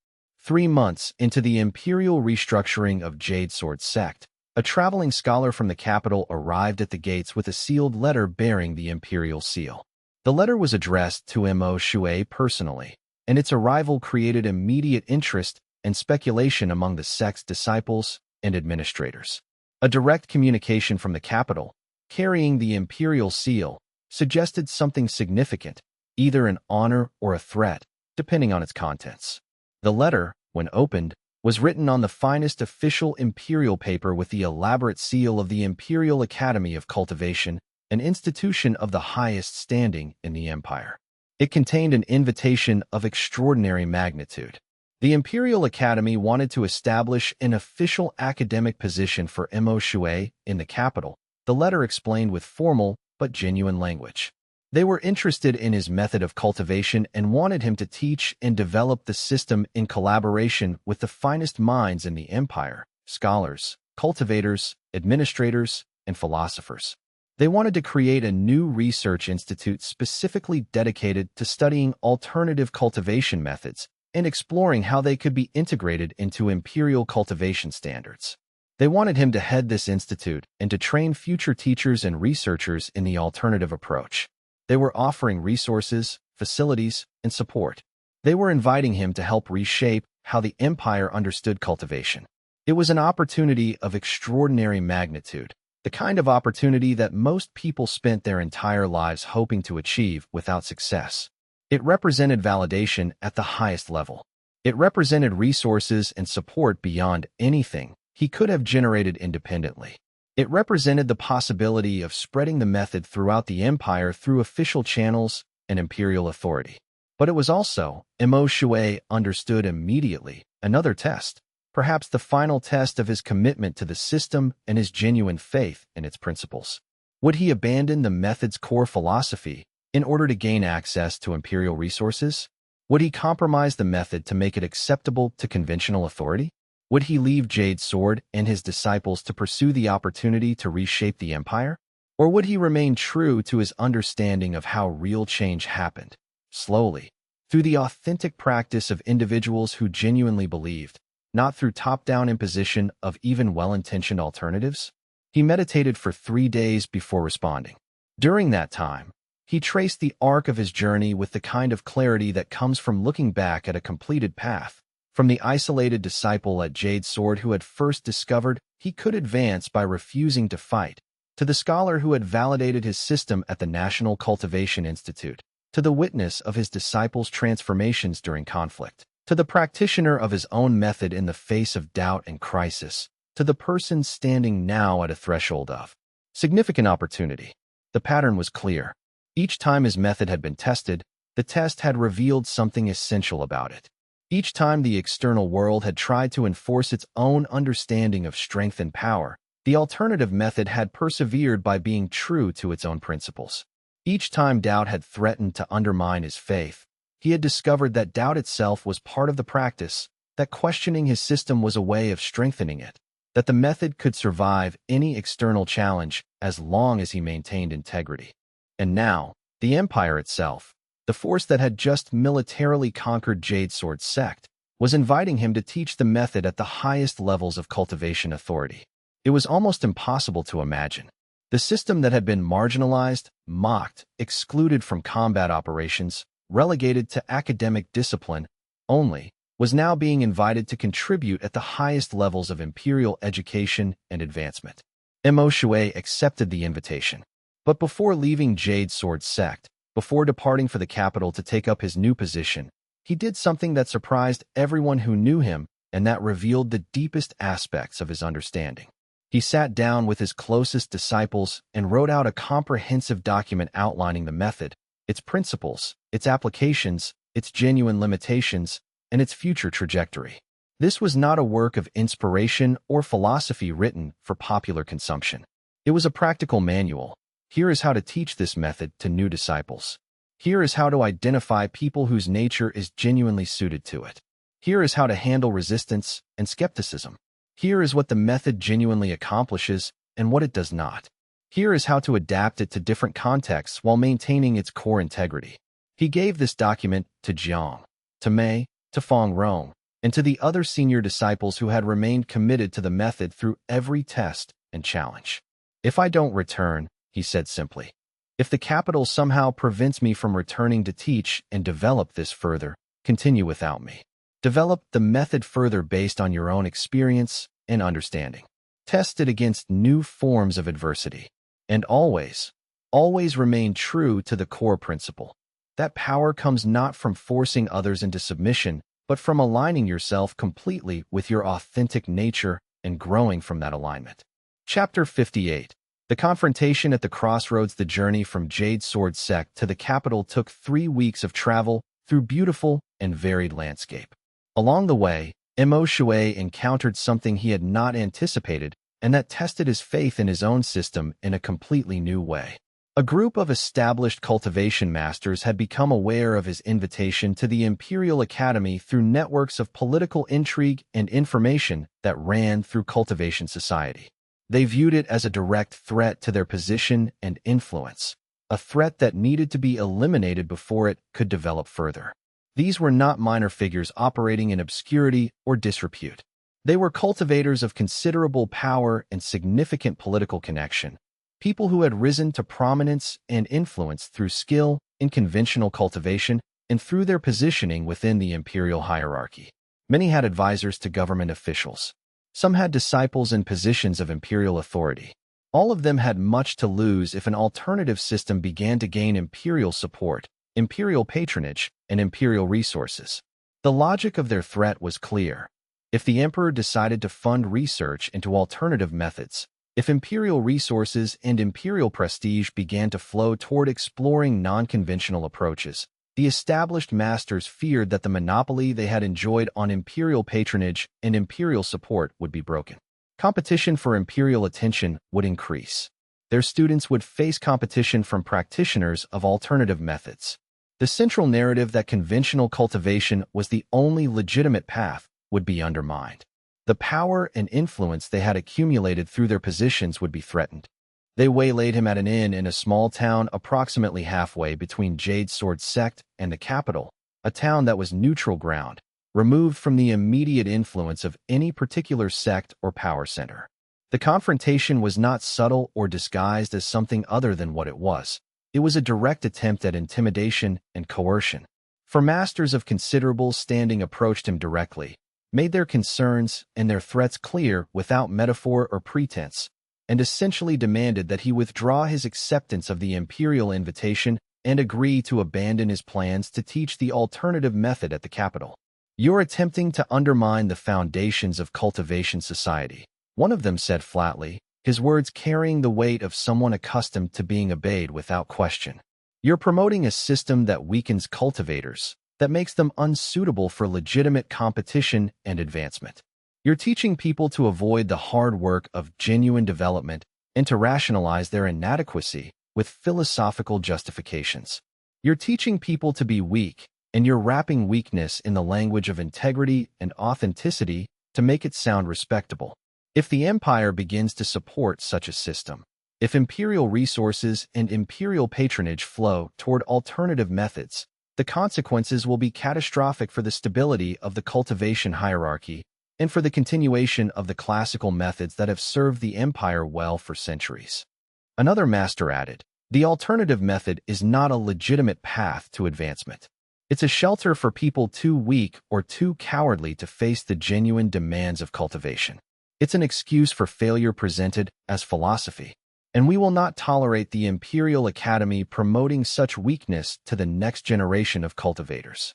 3 months into the imperial restructuring of Jade Sword sect, a traveling scholar from the capital arrived at the gates with a sealed letter bearing the imperial seal. The letter was addressed to Mo Shui personally, and its arrival created immediate interest and speculation among the sect's disciples and administrators. A direct communication from the capital, carrying the imperial seal, suggested something significant, either an honor or a threat, depending on its contents. The letter, when opened, was written on the finest official imperial paper with the elaborate seal of the Imperial Academy of Cultivation, an institution of the highest standing in the empire. It contained an invitation of extraordinary magnitude. The Imperial Academy wanted to establish an official academic position for Mo Shui in the capital, the letter explained with formal but genuine language. They were interested in his method of cultivation and wanted him to teach and develop the system in collaboration with the finest minds in the empire, scholars, cultivators, administrators, and philosophers. They wanted to create a new research institute specifically dedicated to studying alternative cultivation methods and exploring how they could be integrated into imperial cultivation standards. They wanted him to head this institute and to train future teachers and researchers in the alternative approach. They were offering resources, facilities, and support. They were inviting him to help reshape how the empire understood cultivation. It was an opportunity of extraordinary magnitude, the kind of opportunity that most people spent their entire lives hoping to achieve without success. It represented validation at the highest level. It represented resources and support beyond anything he could have generated independently. It represented the possibility of spreading the method throughout the empire through official channels and imperial authority. But it was also, Mo Shui understood immediately, another test, perhaps the final test of his commitment to the system and his genuine faith in its principles. Would he abandon the method's core philosophy in order to gain access to imperial resources? Would he compromise the method to make it acceptable to conventional authority? Would he leave Jade Sword and his disciples to pursue the opportunity to reshape the empire? Or would he remain true to his understanding of how real change happened, slowly, through the authentic practice of individuals who genuinely believed, not through top-down imposition of even well-intentioned alternatives? He meditated for 3 days before responding. During that time, he traced the arc of his journey with the kind of clarity that comes from looking back at a completed path, from the isolated disciple at Jade Sword who had first discovered he could advance by refusing to fight, to the scholar who had validated his system at the National Cultivation Institute, to the witness of his disciples' transformations during conflict, to the practitioner of his own method in the face of doubt and crisis, to the person standing now at a threshold of significant opportunity. The pattern was clear. Each time his method had been tested, the test had revealed something essential about it. Each time the external world had tried to enforce its own understanding of strength and power, the alternative method had persevered by being true to its own principles. Each time doubt had threatened to undermine his faith, he had discovered that doubt itself was part of the practice, that questioning his system was a way of strengthening it, that the method could survive any external challenge as long as he maintained integrity. And now, the empire itself, the force that had just militarily conquered Jade Sword's sect, was inviting him to teach the method at the highest levels of cultivation authority. It was almost impossible to imagine. The system that had been marginalized, mocked, excluded from combat operations, relegated to academic discipline only, was now being invited to contribute at the highest levels of imperial education and advancement. Mo Shui accepted the invitation. But before leaving Jade Sword's sect, before departing for the capital to take up his new position, he did something that surprised everyone who knew him and that revealed the deepest aspects of his understanding. He sat down with his closest disciples and wrote out a comprehensive document outlining the method, its principles, its applications, its genuine limitations, and its future trajectory. This was not a work of inspiration or philosophy written for popular consumption. It was a practical manual. Here is how to teach this method to new disciples. Here is how to identify people whose nature is genuinely suited to it. Here is how to handle resistance and skepticism. Here is what the method genuinely accomplishes and what it does not. Here is how to adapt it to different contexts while maintaining its core integrity. He gave this document to Jiang, to Mei, to Feng Rong, and to the other senior disciples who had remained committed to the method through every test and challenge. If I don't return, he said simply, if the capital somehow prevents me from returning to teach and develop this further, continue without me. Develop the method further based on your own experience and understanding. Test it against new forms of adversity. And always remain true to the core principle. That power comes not from forcing others into submission, but from aligning yourself completely with your authentic nature and growing from that alignment. Chapter 58. The confrontation at the crossroads. The journey from Jade Sword sect to the capital took 3 weeks of travel through beautiful and varied landscape. Along the way, Mo Shui encountered something he had not anticipated and that tested his faith in his own system in a completely new way. A group of established cultivation masters had become aware of his invitation to the Imperial Academy through networks of political intrigue and information that ran through cultivation society. They viewed it as a direct threat to their position and influence, a threat that needed to be eliminated before it could develop further. These were not minor figures operating in obscurity or disrepute. They were cultivators of considerable power and significant political connection, people who had risen to prominence and influence through skill in conventional cultivation and through their positioning within the imperial hierarchy. Many had advisors to government officials. Some had disciples in positions of imperial authority. All of them had much to lose if an alternative system began to gain imperial support, imperial patronage, and imperial resources. The logic of their threat was clear. If the emperor decided to fund research into alternative methods, if imperial resources and imperial prestige began to flow toward exploring non-conventional approaches, the established masters feared that the monopoly they had enjoyed on imperial patronage and imperial support would be broken. Competition for imperial attention would increase. Their students would face competition from practitioners of alternative methods. The central narrative that conventional cultivation was the only legitimate path would be undermined. The power and influence they had accumulated through their positions would be threatened. They waylaid him at an inn in a small town approximately halfway between Jade Sword sect and the capital, a town that was neutral ground, removed from the immediate influence of any particular sect or power center. The confrontation was not subtle or disguised as something other than what it was. It was a direct attempt at intimidation and coercion. For masters of considerable standing approached him directly, made their concerns and their threats clear without metaphor or pretense, and essentially demanded that he withdraw his acceptance of the imperial invitation and agree to abandon his plans to teach the alternative method at the capital. "You're attempting to undermine the foundations of cultivation society," one of them said flatly, his words carrying the weight of someone accustomed to being obeyed without question. "You're promoting a system that weakens cultivators, that makes them unsuitable for legitimate competition and advancement. You're teaching people to avoid the hard work of genuine development and to rationalize their inadequacy with philosophical justifications. You're teaching people to be weak, and you're wrapping weakness in the language of integrity and authenticity to make it sound respectable. If the empire begins to support such a system, if imperial resources and imperial patronage flow toward alternative methods, the consequences will be catastrophic for the stability of the cultivation hierarchy and for the continuation of the classical methods that have served the empire well for centuries." Another master added, "The alternative method is not a legitimate path to advancement. It's a shelter for people too weak or too cowardly to face the genuine demands of cultivation. It's an excuse for failure presented as philosophy. And we will not tolerate the Imperial Academy promoting such weakness to the next generation of cultivators."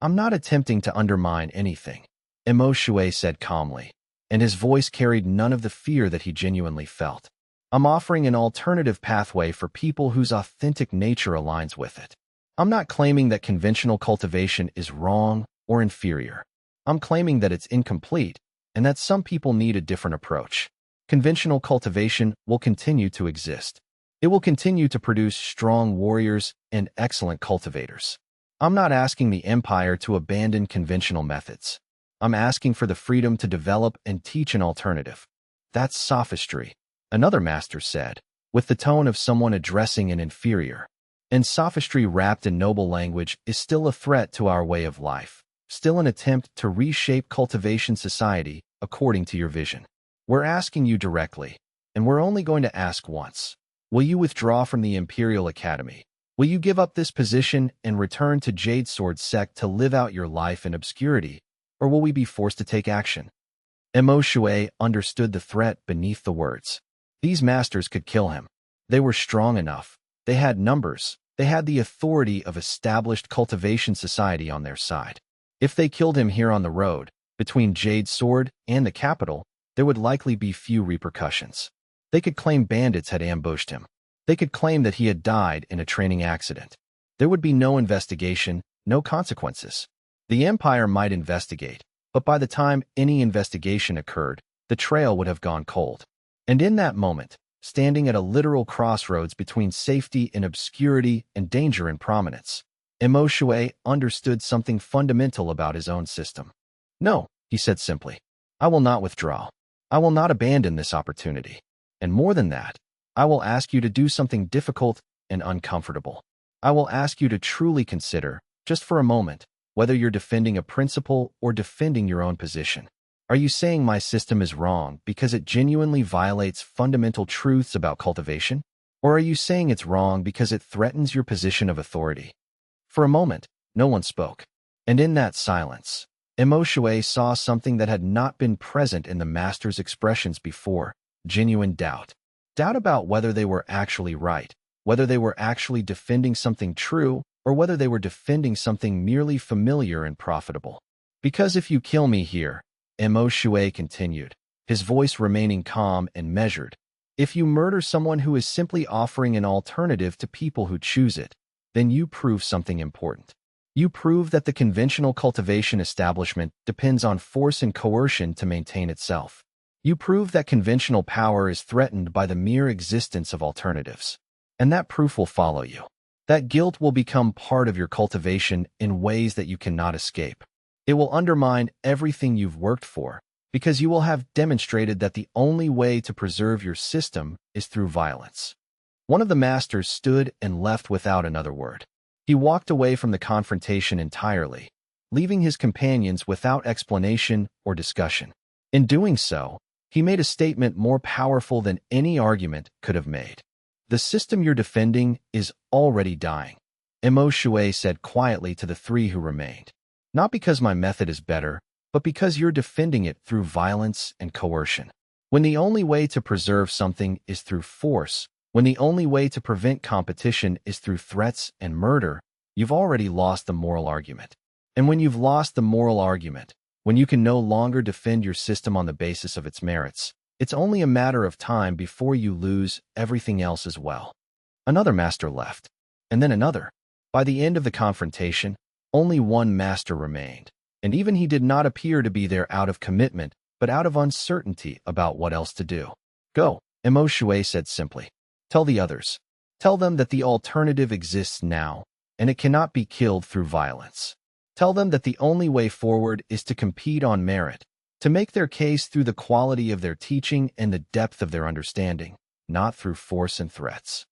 "I'm not attempting to undermine anything," Emoshue said calmly, and his voice carried none of the fear that he genuinely felt. "I'm offering an alternative pathway for people whose authentic nature aligns with it. I'm not claiming that conventional cultivation is wrong or inferior. I'm claiming that it's incomplete and that some people need a different approach. Conventional cultivation will continue to exist. It will continue to produce strong warriors and excellent cultivators. I'm not asking the empire to abandon conventional methods. I'm asking for the freedom to develop and teach an alternative." "That's sophistry," another master said, with the tone of someone addressing an inferior. "And sophistry wrapped in noble language is still a threat to our way of life, still an attempt to reshape cultivation society according to your vision. We're asking you directly, and we're only going to ask once. Will you withdraw from the Imperial Academy? Will you give up this position and return to Jade Sword sect to live out your life in obscurity, or will we be forced to take action?" Emoshue understood the threat beneath the words. These masters could kill him. They were strong enough. They had numbers. They had the authority of established cultivation society on their side. If they killed him here on the road, between Jade Sword and the capital, there would likely be few repercussions. They could claim bandits had ambushed him. They could claim that he had died in a training accident. There would be no investigation, no consequences. The empire might investigate, but by the time any investigation occurred, the trail would have gone cold. And in that moment, standing at a literal crossroads between safety in obscurity and danger in prominence. Emoshue understood something fundamental about his own system. "No," he said simply. "I will not withdraw. I will not abandon this opportunity. And more than that, I will ask you to do something difficult and uncomfortable. I will ask you to truly consider, just for a moment, whether you're defending a principle or defending your own position. Are you saying my system is wrong because it genuinely violates fundamental truths about cultivation? Or are you saying it's wrong because it threatens your position of authority?" For a moment, no one spoke. And in that silence, Emoshue saw something that had not been present in the master's expressions before: genuine doubt. Doubt about whether they were actually right, whether they were actually defending something true, or whether they were defending something merely familiar and profitable. "Because if you kill me here," Emoshue continued, his voice remaining calm and measured, "if you murder someone who is simply offering an alternative to people who choose it, then you prove something important. You prove that the conventional cultivation establishment depends on force and coercion to maintain itself. You prove that conventional power is threatened by the mere existence of alternatives. And that proof will follow you. That guilt will become part of your cultivation in ways that you cannot escape. It will undermine everything you've worked for, because you will have demonstrated that the only way to preserve your system is through violence." One of the masters stood and left without another word. He walked away from the confrontation entirely, leaving his companions without explanation or discussion. In doing so, he made a statement more powerful than any argument could have made. "The system you're defending is already dying," Emoshue said quietly to the three who remained. "Not because my method is better, but because you're defending it through violence and coercion. When the only way to preserve something is through force, when the only way to prevent competition is through threats and murder, you've already lost the moral argument. And when you've lost the moral argument, when you can no longer defend your system on the basis of its merits, it's only a matter of time before you lose everything else as well." Another master left, and then another. By the end of the confrontation, only one master remained, and even he did not appear to be there out of commitment, but out of uncertainty about what else to do. "Go," Emoshue said simply. "Tell the others. Tell them that the alternative exists now, and it cannot be killed through violence. Tell them that the only way forward is to compete on merit, to make their case through the quality of their teaching and the depth of their understanding, not through force and threats."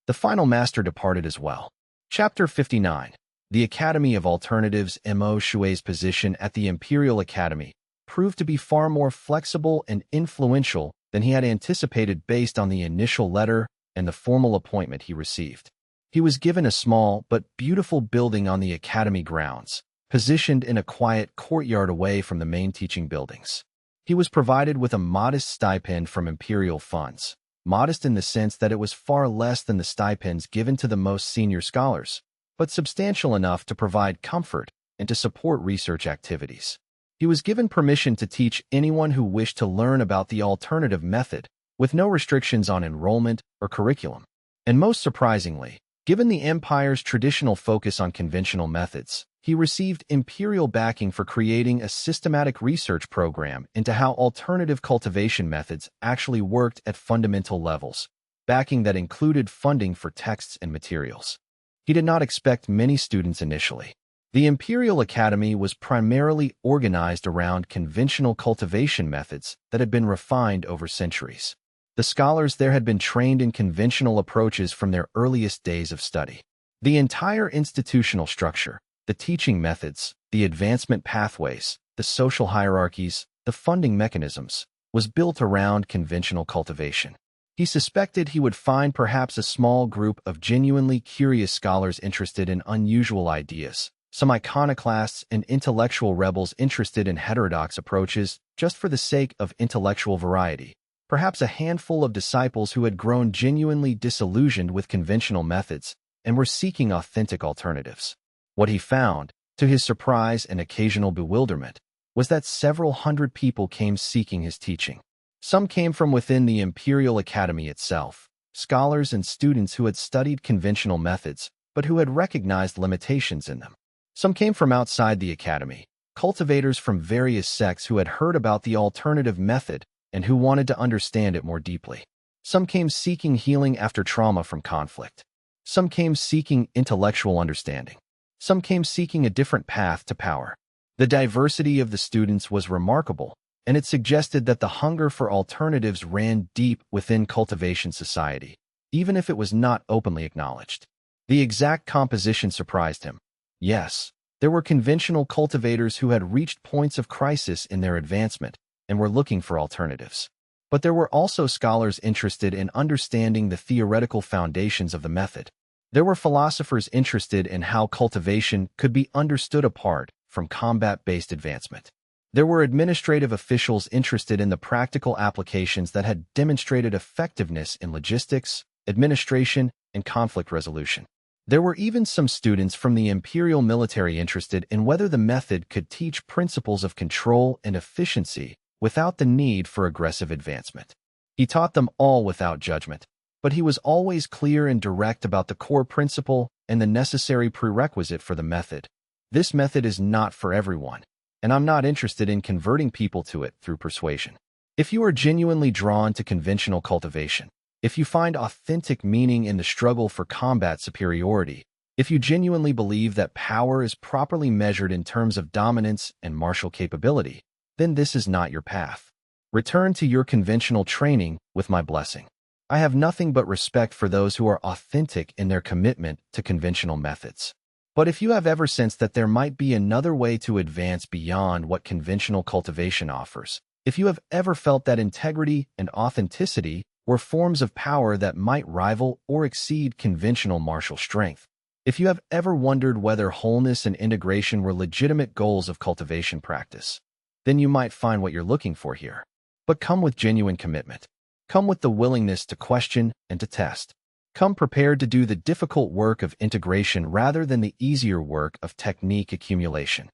The final master departed as well. Chapter 59. The Academy of Alternatives. Emoshue's position at the Imperial Academy proved to be far more flexible and influential than he had anticipated based on the initial letter and the formal appointment he received. He was given a small but beautiful building on the academy grounds, positioned in a quiet courtyard away from the main teaching buildings. He was provided with a modest stipend from imperial funds, modest in the sense that it was far less than the stipends given to the most senior scholars, but substantial enough to provide comfort and to support research activities. He was given permission to teach anyone who wished to learn about the alternative method, with no restrictions on enrollment or curriculum. And most surprisingly, given the empire's traditional focus on conventional methods, he received imperial backing for creating a systematic research program into how alternative cultivation methods actually worked at fundamental levels, backing that included funding for texts and materials. He did not expect many students initially. The Imperial Academy was primarily organized around conventional cultivation methods that had been refined over centuries. The scholars there had been trained in conventional approaches from their earliest days of study. The entire institutional structure, the teaching methods, the advancement pathways, the social hierarchies, the funding mechanisms, was built around conventional cultivation. He suspected he would find perhaps a small group of genuinely curious scholars interested in unusual ideas, some iconoclasts and intellectual rebels interested in heterodox approaches just for the sake of intellectual variety, perhaps a handful of disciples who had grown genuinely disillusioned with conventional methods and were seeking authentic alternatives. What he found, to his surprise and occasional bewilderment, was that several hundred people came seeking his teaching. Some came from within the Imperial Academy itself, scholars and students who had studied conventional methods, but who had recognized limitations in them. Some came from outside the academy, cultivators from various sects who had heard about the alternative method and who wanted to understand it more deeply. Some came seeking healing after trauma from conflict. Some came seeking intellectual understanding. Some came seeking a different path to power. The diversity of the students was remarkable, and it suggested that the hunger for alternatives ran deep within Cultivation society, even if it was not openly acknowledged. The exact composition surprised him. Yes, there were conventional cultivators who had reached points of crisis in their advancement and were looking for alternatives. But there were also scholars interested in understanding the theoretical foundations of the method. There were philosophers interested in how cultivation could be understood apart from combat-based advancement. There were administrative officials interested in the practical applications that had demonstrated effectiveness in logistics, administration, and conflict resolution. There were even some students from the imperial military interested in whether the method could teach principles of control and efficiency without the need for aggressive advancement. He taught them all without judgment, but he was always clear and direct about the core principle and the necessary prerequisite for the method. This method is not for everyone, and I'm not interested in converting people to it through persuasion. If you are genuinely drawn to conventional cultivation, if you find authentic meaning in the struggle for combat superiority, if you genuinely believe that power is properly measured in terms of dominance and martial capability, then this is not your path. Return to your conventional training with my blessing. I have nothing but respect for those who are authentic in their commitment to conventional methods. But if you have ever sensed that there might be another way to advance beyond what conventional cultivation offers, if you have ever felt that integrity and authenticity were forms of power that might rival or exceed conventional martial strength, if you have ever wondered whether wholeness and integration were legitimate goals of cultivation practice, then you might find what you're looking for here. But come with genuine commitment. Come with the willingness to question and to test. Come prepared to do the difficult work of integration rather than the easier work of technique accumulation.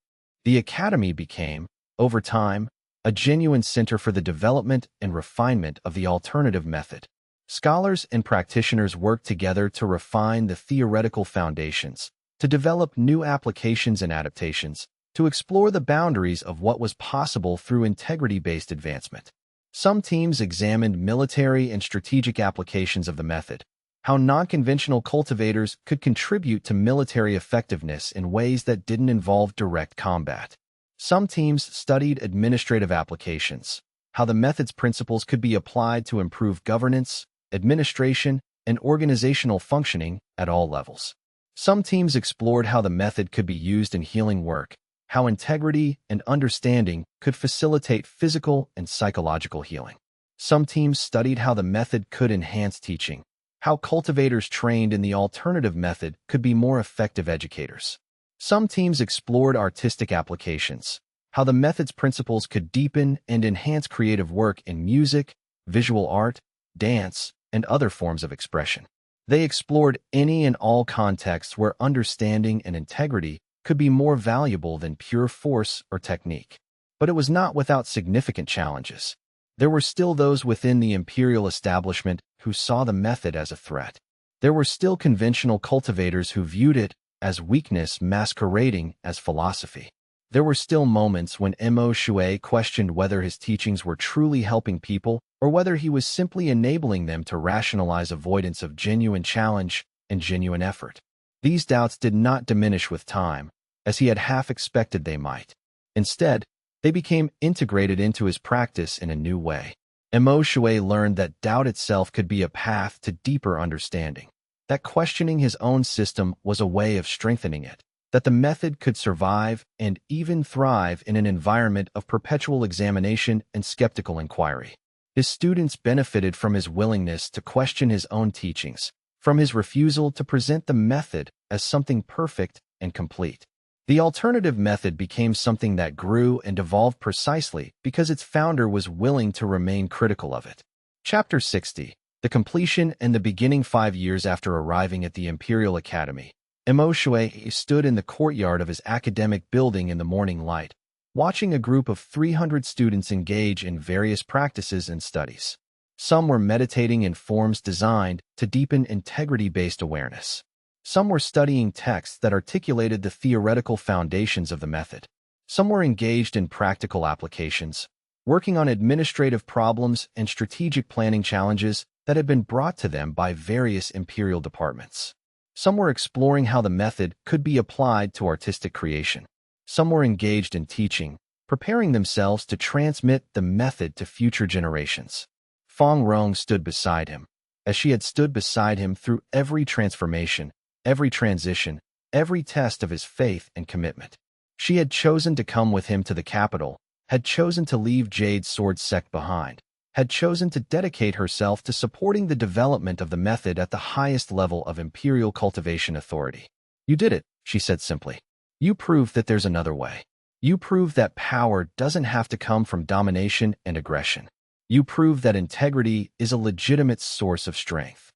The Academy became, over time, a genuine center for the development and refinement of the alternative method. Scholars and practitioners worked together to refine the theoretical foundations, to develop new applications and adaptations, to explore the boundaries of what was possible through integrity-based advancement. Some teams examined military and strategic applications of the method, how non-conventional cultivators could contribute to military effectiveness in ways that didn't involve direct combat. Some teams studied administrative applications, how the method's principles could be applied to improve governance, administration, and organizational functioning at all levels. Some teams explored how the method could be used in healing work, how integrity and understanding could facilitate physical and psychological healing. Some teams studied how the method could enhance teaching, how cultivators trained in the alternative method could be more effective educators. Some teams explored artistic applications, how the method's principles could deepen and enhance creative work in music, visual art, dance, and other forms of expression. They explored any and all contexts where understanding and integrity could be more valuable than pure force or technique. But it was not without significant challenges. There were still those within the imperial establishment who saw the method as a threat. There were still conventional cultivators who viewed it as weakness masquerading as philosophy. There were still moments when Mo Shui questioned whether his teachings were truly helping people or whether he was simply enabling them to rationalize avoidance of genuine challenge and genuine effort. These doubts did not diminish with time, as he had half expected they might. Instead, they became integrated into his practice in a new way. Mo Shui learned that doubt itself could be a path to deeper understanding, that questioning his own system was a way of strengthening it, that the method could survive and even thrive in an environment of perpetual examination and skeptical inquiry. His students benefited from his willingness to question his own teachings, from his refusal to present the method as something perfect and complete. The alternative method became something that grew and evolved precisely because its founder was willing to remain critical of it. Chapter 60. The completion and the beginning. 5 years after arriving at the Imperial Academy, Mo Shui stood in the courtyard of his academic building in the morning light, watching a group of 300 students engage in various practices and studies. Some were meditating in forms designed to deepen integrity-based awareness. Some were studying texts that articulated the theoretical foundations of the method. Some were engaged in practical applications, working on administrative problems and strategic planning challenges that had been brought to them by various imperial departments. Some were exploring how the method could be applied to artistic creation. Some were engaged in teaching, preparing themselves to transmit the method to future generations. Fong Rong stood beside him, as she had stood beside him through every transformation, every transition, every test of his faith and commitment. She had chosen to come with him to the capital, had chosen to leave Jade Sword Sect behind, had chosen to dedicate herself to supporting the development of the method at the highest level of imperial cultivation authority. "You did it," she said simply. "You proved that there's another way. You proved that power doesn't have to come from domination and aggression. You proved that integrity is a legitimate source of strength."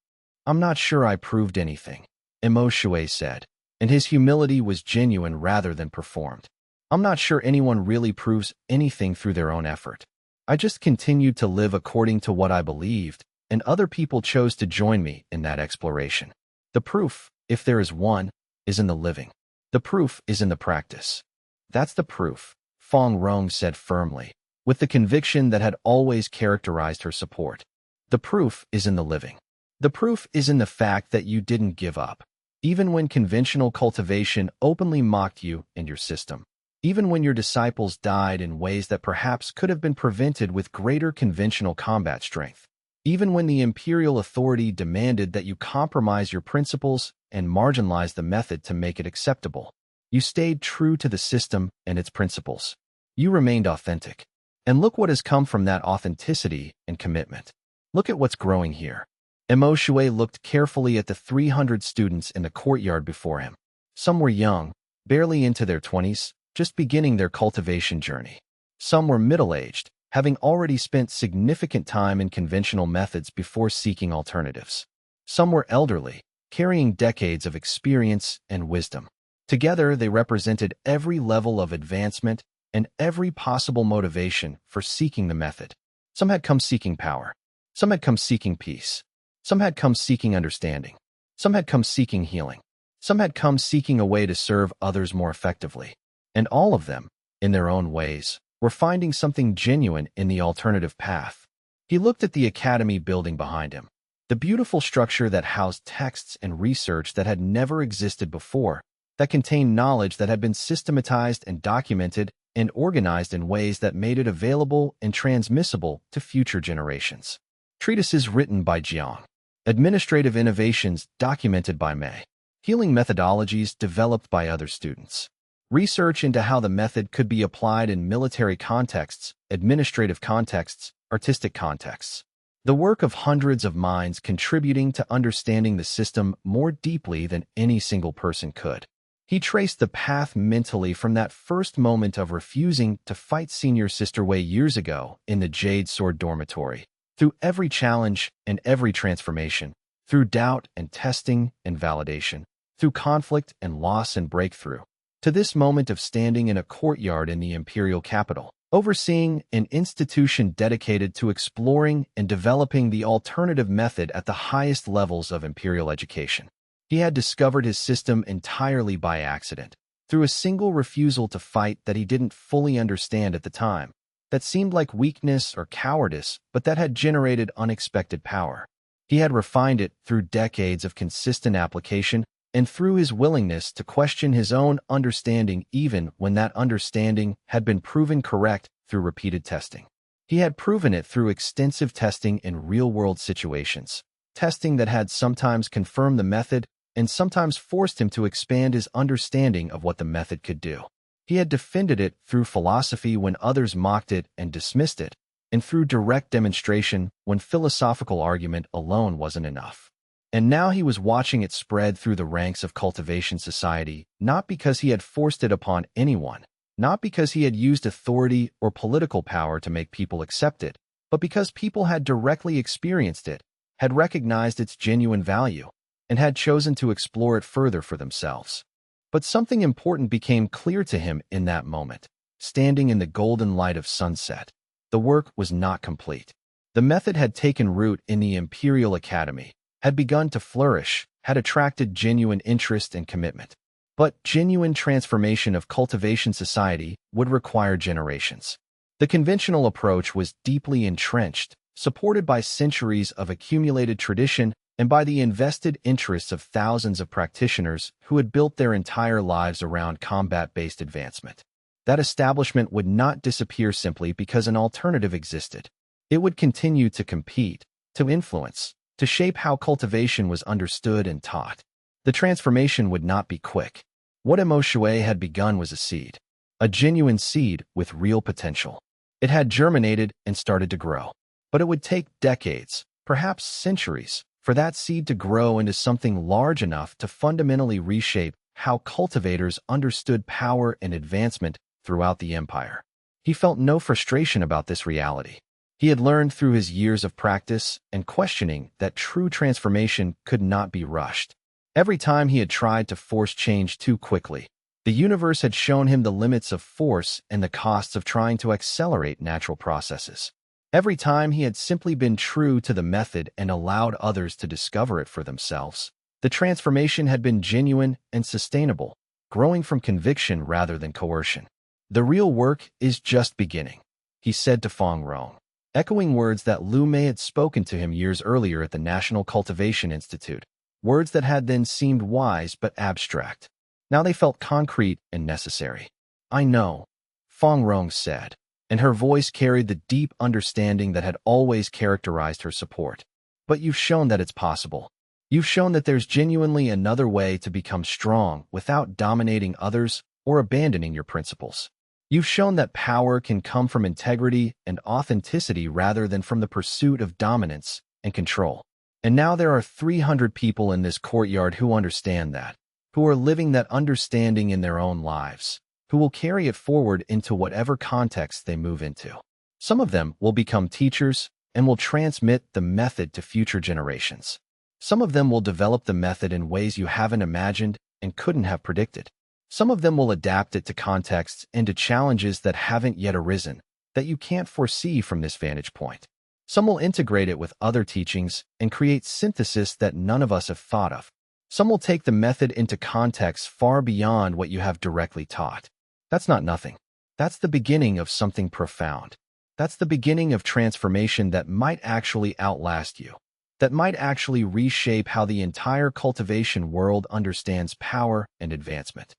"I'm not sure I proved anything," Imo Shui said, and his humility was genuine rather than performed. "I'm not sure anyone really proves anything through their own effort. I just continued to live according to what I believed, and other people chose to join me in that exploration. The proof, if there is one, is in the living. The proof is in the practice." "That's the proof," Fong Rong said firmly, with the conviction that had always characterized her support. "The proof is in the living. The proof is in the fact that you didn't give up, even when conventional cultivation openly mocked you and your system. Even when your disciples died in ways that perhaps could have been prevented with greater conventional combat strength. Even when the imperial authority demanded that you compromise your principles and marginalize the method to make it acceptable. You stayed true to the system and its principles. You remained authentic. And look what has come from that authenticity and commitment. Look at what's growing here." Imo Shui looked carefully at the 300 students in the courtyard before him. Some were young, barely into their 20s, just beginning their cultivation journey. Some were middle-aged, having already spent significant time in conventional methods before seeking alternatives. Some were elderly, carrying decades of experience and wisdom. Together, they represented every level of advancement and every possible motivation for seeking the method. Some had come seeking power. Some had come seeking peace. Some had come seeking understanding. Some had come seeking healing. Some had come seeking a way to serve others more effectively. And all of them, in their own ways, were finding something genuine in the alternative path. He looked at the academy building behind him, the beautiful structure that housed texts and research that had never existed before, that contained knowledge that had been systematized and documented and organized in ways that made it available and transmissible to future generations. Treatises written by Jiang. Administrative innovations documented by Mei. Healing methodologies developed by other students. Research into how the method could be applied in military contexts, administrative contexts, artistic contexts. The work of hundreds of minds contributing to understanding the system more deeply than any single person could. He traced the path mentally from that first moment of refusing to fight Senior Sister Wei years ago in the Jade Sword dormitory, through every challenge and every transformation, through doubt and testing and validation, through conflict and loss and breakthrough, to this moment of standing in a courtyard in the imperial capital, overseeing an institution dedicated to exploring and developing the alternative method at the highest levels of imperial education. He had discovered his system entirely by accident, through a single refusal to fight that he didn't fully understand at the time, that seemed like weakness or cowardice, but that had generated unexpected power. He had refined it through decades of consistent application and through his willingness to question his own understanding even when that understanding had been proven correct through repeated testing. He had proven it through extensive testing in real-world situations, testing that had sometimes confirmed the method and sometimes forced him to expand his understanding of what the method could do. He had defended it through philosophy when others mocked it and dismissed it, and through direct demonstration when philosophical argument alone wasn't enough. And now he was watching it spread through the ranks of cultivation society, not because he had forced it upon anyone, not because he had used authority or political power to make people accept it, but because people had directly experienced it, had recognized its genuine value, and had chosen to explore it further for themselves. But something important became clear to him in that moment. Standing in the golden light of sunset, the work was not complete. The method had taken root in the Imperial Academy, had begun to flourish, had attracted genuine interest and commitment. But genuine transformation of cultivation society would require generations. The conventional approach was deeply entrenched, supported by centuries of accumulated tradition and by the invested interests of thousands of practitioners who had built their entire lives around combat-based advancement. That establishment would not disappear simply because an alternative existed. It would continue to compete, to influence, to shape how cultivation was understood and taught. The transformation would not be quick. What Imo had begun was a seed, a genuine seed with real potential. It had germinated and started to grow. But it would take decades, perhaps centuries, for that seed to grow into something large enough to fundamentally reshape how cultivators understood power and advancement throughout the empire. He felt no frustration about this reality. He had learned through his years of practice and questioning that true transformation could not be rushed. Every time he had tried to force change too quickly, the universe had shown him the limits of force and the costs of trying to accelerate natural processes. Every time he had simply been true to the method and allowed others to discover it for themselves, the transformation had been genuine and sustainable, growing from conviction rather than coercion. The real work is just beginning, he said to Fong Rong, echoing words that Lu Mei had spoken to him years earlier at the National Cultivation Institute, words that had then seemed wise but abstract. Now they felt concrete and necessary. I know, Fong Rong said, and her voice carried the deep understanding that had always characterized her support. But you've shown that it's possible. You've shown that there's genuinely another way to become strong without dominating others or abandoning your principles. You've shown that power can come from integrity and authenticity rather than from the pursuit of dominance and control. And now there are 300 people in this courtyard who understand that, who are living that understanding in their own lives, who will carry it forward into whatever context they move into. Some of them will become teachers and will transmit the method to future generations. Some of them will develop the method in ways you haven't imagined and couldn't have predicted. Some of them will adapt it to contexts and to challenges that haven't yet arisen, that you can't foresee from this vantage point. Some will integrate it with other teachings and create synthesis that none of us have thought of. Some will take the method into contexts far beyond what you have directly taught. That's not nothing. That's the beginning of something profound. That's the beginning of transformation that might actually outlast you, that might actually reshape how the entire cultivation world understands power and advancement.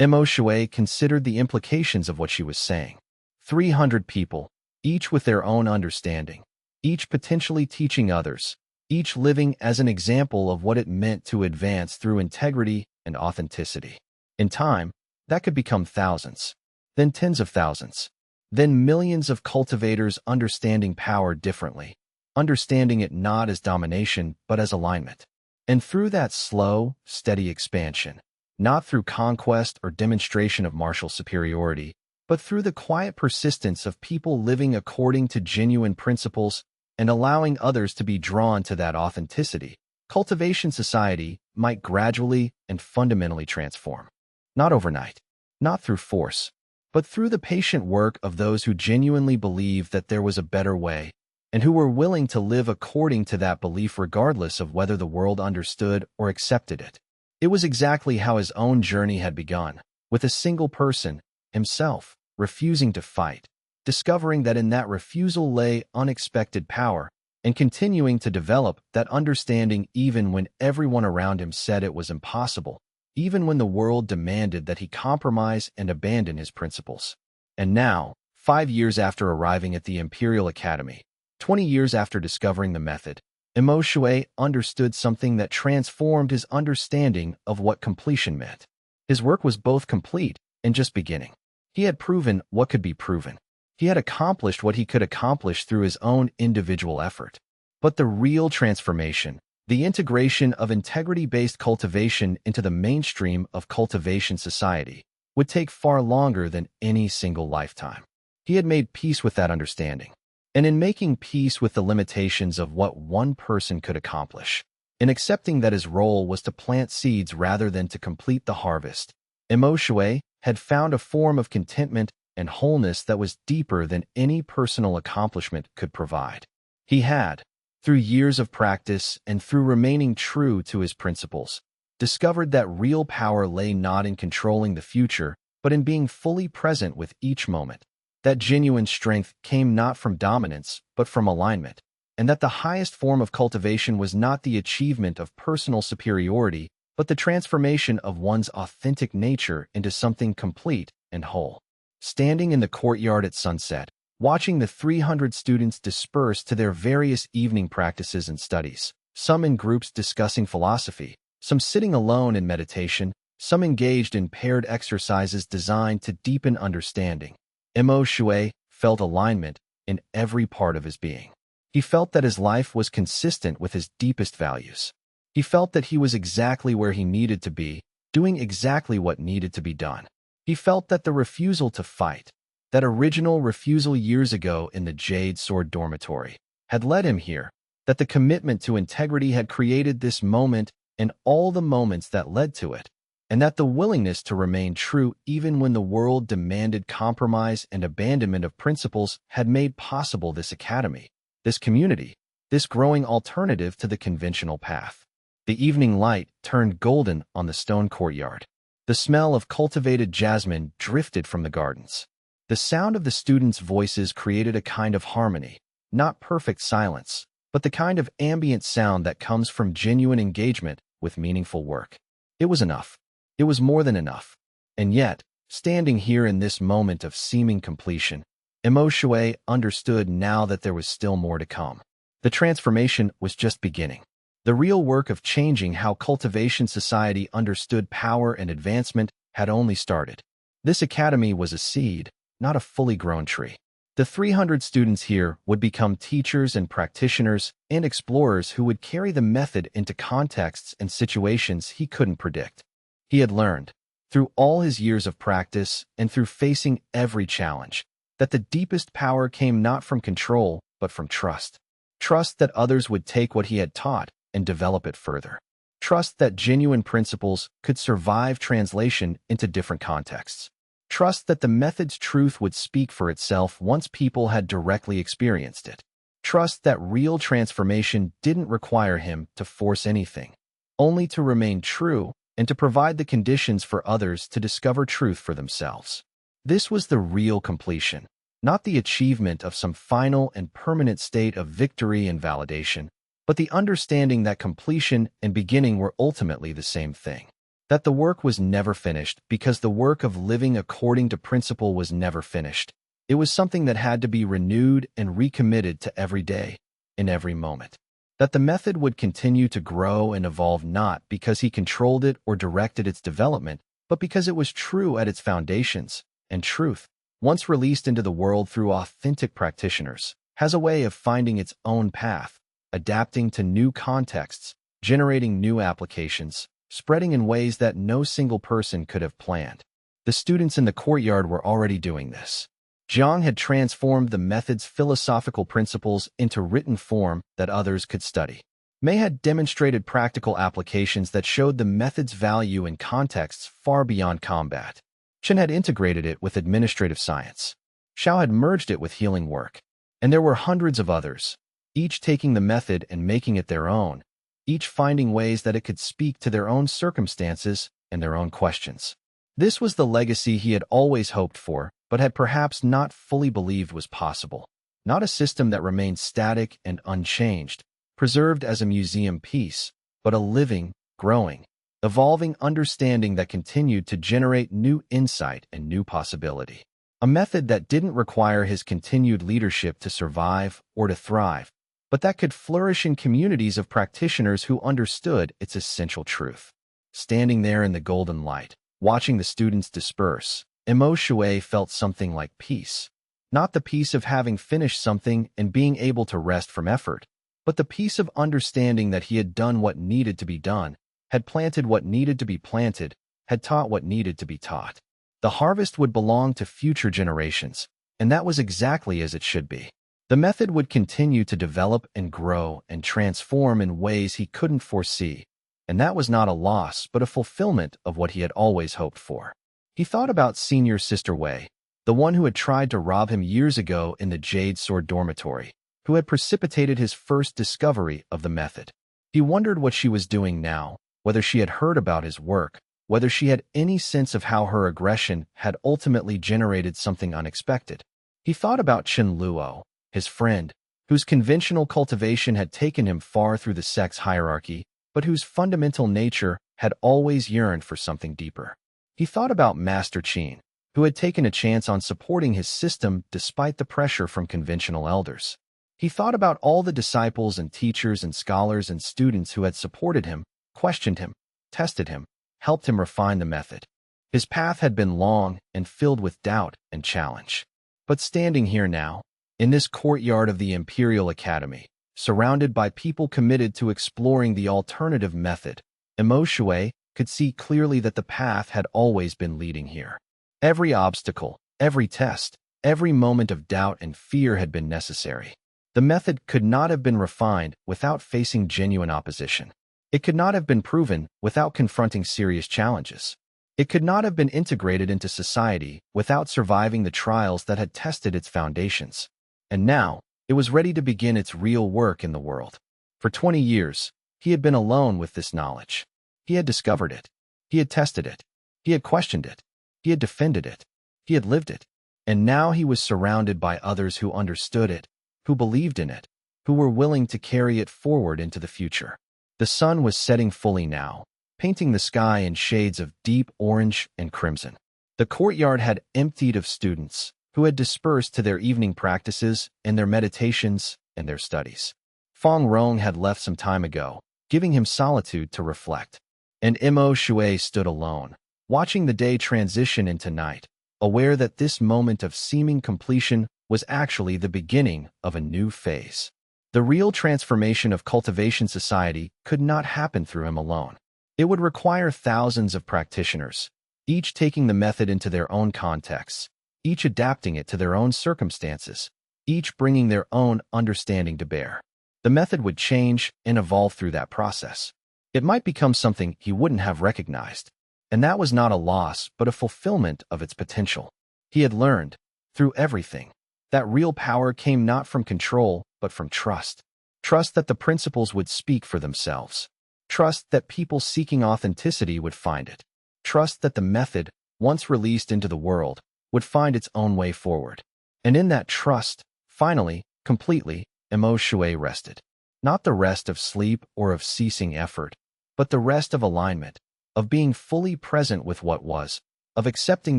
Imo Shui considered the implications of what she was saying. 300 people, each with their own understanding, each potentially teaching others, each living as an example of what it meant to advance through integrity and authenticity. In time, that could become thousands, then tens of thousands, then millions of cultivators understanding power differently, understanding it not as domination but as alignment. And through that slow, steady expansion, not through conquest or demonstration of martial superiority, but through the quiet persistence of people living according to genuine principles and allowing others to be drawn to that authenticity, cultivation society might gradually and fundamentally transform. Not overnight, not through force, but through the patient work of those who genuinely believed that there was a better way and who were willing to live according to that belief regardless of whether the world understood or accepted it. It was exactly how his own journey had begun, with a single person, himself, refusing to fight, discovering that in that refusal lay unexpected power, and continuing to develop that understanding even when everyone around him said it was impossible, even when the world demanded that he compromise and abandon his principles. And now, 5 years after arriving at the Imperial Academy, 20 years after discovering the method, Imo Shui understood something that transformed his understanding of what completion meant. His work was both complete and just beginning. He had proven what could be proven. He had accomplished what he could accomplish through his own individual effort. But the real transformation, the integration of integrity-based cultivation into the mainstream of cultivation society, would take far longer than any single lifetime. He had made peace with that understanding. And in making peace with the limitations of what one person could accomplish, in accepting that his role was to plant seeds rather than to complete the harvest, Imo Shui had found a form of contentment and wholeness that was deeper than any personal accomplishment could provide. He had, through years of practice and through remaining true to his principles, discovered that real power lay not in controlling the future, but in being fully present with each moment. That genuine strength came not from dominance, but from alignment. and that the highest form of cultivation was not the achievement of personal superiority, but the transformation of one's authentic nature into something complete and whole. Standing in the courtyard at sunset, watching the 300 students disperse to their various evening practices and studies, some in groups discussing philosophy, some sitting alone in meditation, some engaged in paired exercises designed to deepen understanding, Mo Shui felt alignment in every part of his being. He felt that his life was consistent with his deepest values. He felt that he was exactly where he needed to be, doing exactly what needed to be done. He felt that the refusal to fight, that original refusal years ago in the Jade Sword dormitory, had led him here, that the commitment to integrity had created this moment and all the moments that led to it, and that the willingness to remain true even when the world demanded compromise and abandonment of principles had made possible this academy, this community, this growing alternative to the conventional path. The evening light turned golden on the stone courtyard. The smell of cultivated jasmine drifted from the gardens. The sound of the students' voices created a kind of harmony, not perfect silence, but the kind of ambient sound that comes from genuine engagement with meaningful work. It was enough. It was more than enough. And yet, standing here in this moment of seeming completion, Mo Shui understood now that there was still more to come. The transformation was just beginning. The real work of changing how cultivation society understood power and advancement had only started. This academy was a seed, not a fully grown tree. The 300 students here would become teachers and practitioners and explorers who would carry the method into contexts and situations he couldn't predict. He had learned, through all his years of practice and through facing every challenge, that the deepest power came not from control, but from trust. Trust that others would take what he had taught and develop it further. Trust that genuine principles could survive translation into different contexts. Trust that the method's truth would speak for itself once people had directly experienced it. Trust that real transformation didn't require him to force anything, only to remain true and to provide the conditions for others to discover truth for themselves. This was the real completion, not the achievement of some final and permanent state of victory and validation, but the understanding that completion and beginning were ultimately the same thing. That the work was never finished because the work of living according to principle was never finished. It was something that had to be renewed and recommitted to every day, in every moment. That the method would continue to grow and evolve not because he controlled it or directed its development, but because it was true at its foundations, and truth, once released into the world through authentic practitioners, has a way of finding its own path, adapting to new contexts, generating new applications, spreading in ways that no single person could have planned. The students in the courtyard were already doing this. Jiang had transformed the method's philosophical principles into written form that others could study. Mei had demonstrated practical applications that showed the method's value in contexts far beyond combat. Chen had integrated it with administrative science. Xiao had merged it with healing work. And there were hundreds of others, each taking the method and making it their own, each finding ways that it could speak to their own circumstances and their own questions. This was the legacy he had always hoped for, but had perhaps not fully believed was possible. Not a system that remained static and unchanged, preserved as a museum piece, but a living, growing, evolving understanding that continued to generate new insight and new possibility. A method that didn't require his continued leadership to survive or to thrive, but that could flourish in communities of practitioners who understood its essential truth. Standing there in the golden light, watching the students disperse, Mo Shui felt something like peace. Not the peace of having finished something and being able to rest from effort, but the peace of understanding that he had done what needed to be done, had planted what needed to be planted, had taught what needed to be taught. The harvest would belong to future generations, and that was exactly as it should be. The method would continue to develop and grow and transform in ways he couldn't foresee, and that was not a loss but a fulfillment of what he had always hoped for. He thought about senior Sister Wei, the one who had tried to rob him years ago in the Jade Sword dormitory, who had precipitated his first discovery of the method. He wondered what she was doing now, whether she had heard about his work, whether she had any sense of how her aggression had ultimately generated something unexpected. He thought about Chen Luo, his friend, whose conventional cultivation had taken him far through the sect's hierarchy, but whose fundamental nature had always yearned for something deeper. He thought about Master Qin, who had taken a chance on supporting his system despite the pressure from conventional elders. He thought about all the disciples and teachers and scholars and students who had supported him, questioned him, tested him, helped him refine the method. His path had been long and filled with doubt and challenge. But standing here now, in this courtyard of the Imperial Academy, surrounded by people committed to exploring the alternative method, Imo Shui could see clearly that the path had always been leading here. Every obstacle, every test, every moment of doubt and fear had been necessary. The method could not have been refined without facing genuine opposition. It could not have been proven without confronting serious challenges. It could not have been integrated into society without surviving the trials that had tested its foundations. And now, it was ready to begin its real work in the world. For 20 years, he had been alone with this knowledge. He had discovered it. He had tested it. He had questioned it. He had defended it. He had lived it. And now he was surrounded by others who understood it, who believed in it, who were willing to carry it forward into the future. The sun was setting fully now, painting the sky in shades of deep orange and crimson. The courtyard had emptied of students, who had dispersed to their evening practices and their meditations and their studies. Feng Rong had left some time ago, giving him solitude to reflect. And Imo Shui stood alone, watching the day transition into night, aware that this moment of seeming completion was actually the beginning of a new phase. The real transformation of cultivation society could not happen through him alone. It would require thousands of practitioners, each taking the method into their own contexts, each adapting it to their own circumstances, each bringing their own understanding to bear. The method would change and evolve through that process. It might become something he wouldn't have recognized, and that was not a loss but a fulfillment of its potential. He had learned, through everything, that real power came not from control, but from trust. Trust that the principles would speak for themselves. Trust that people seeking authenticity would find it. Trust that the method, once released into the world, would find its own way forward. And in that trust, finally, completely, Imo Shui rested. Not the rest of sleep or of ceasing effort, but the rest of alignment, of being fully present with what was, of accepting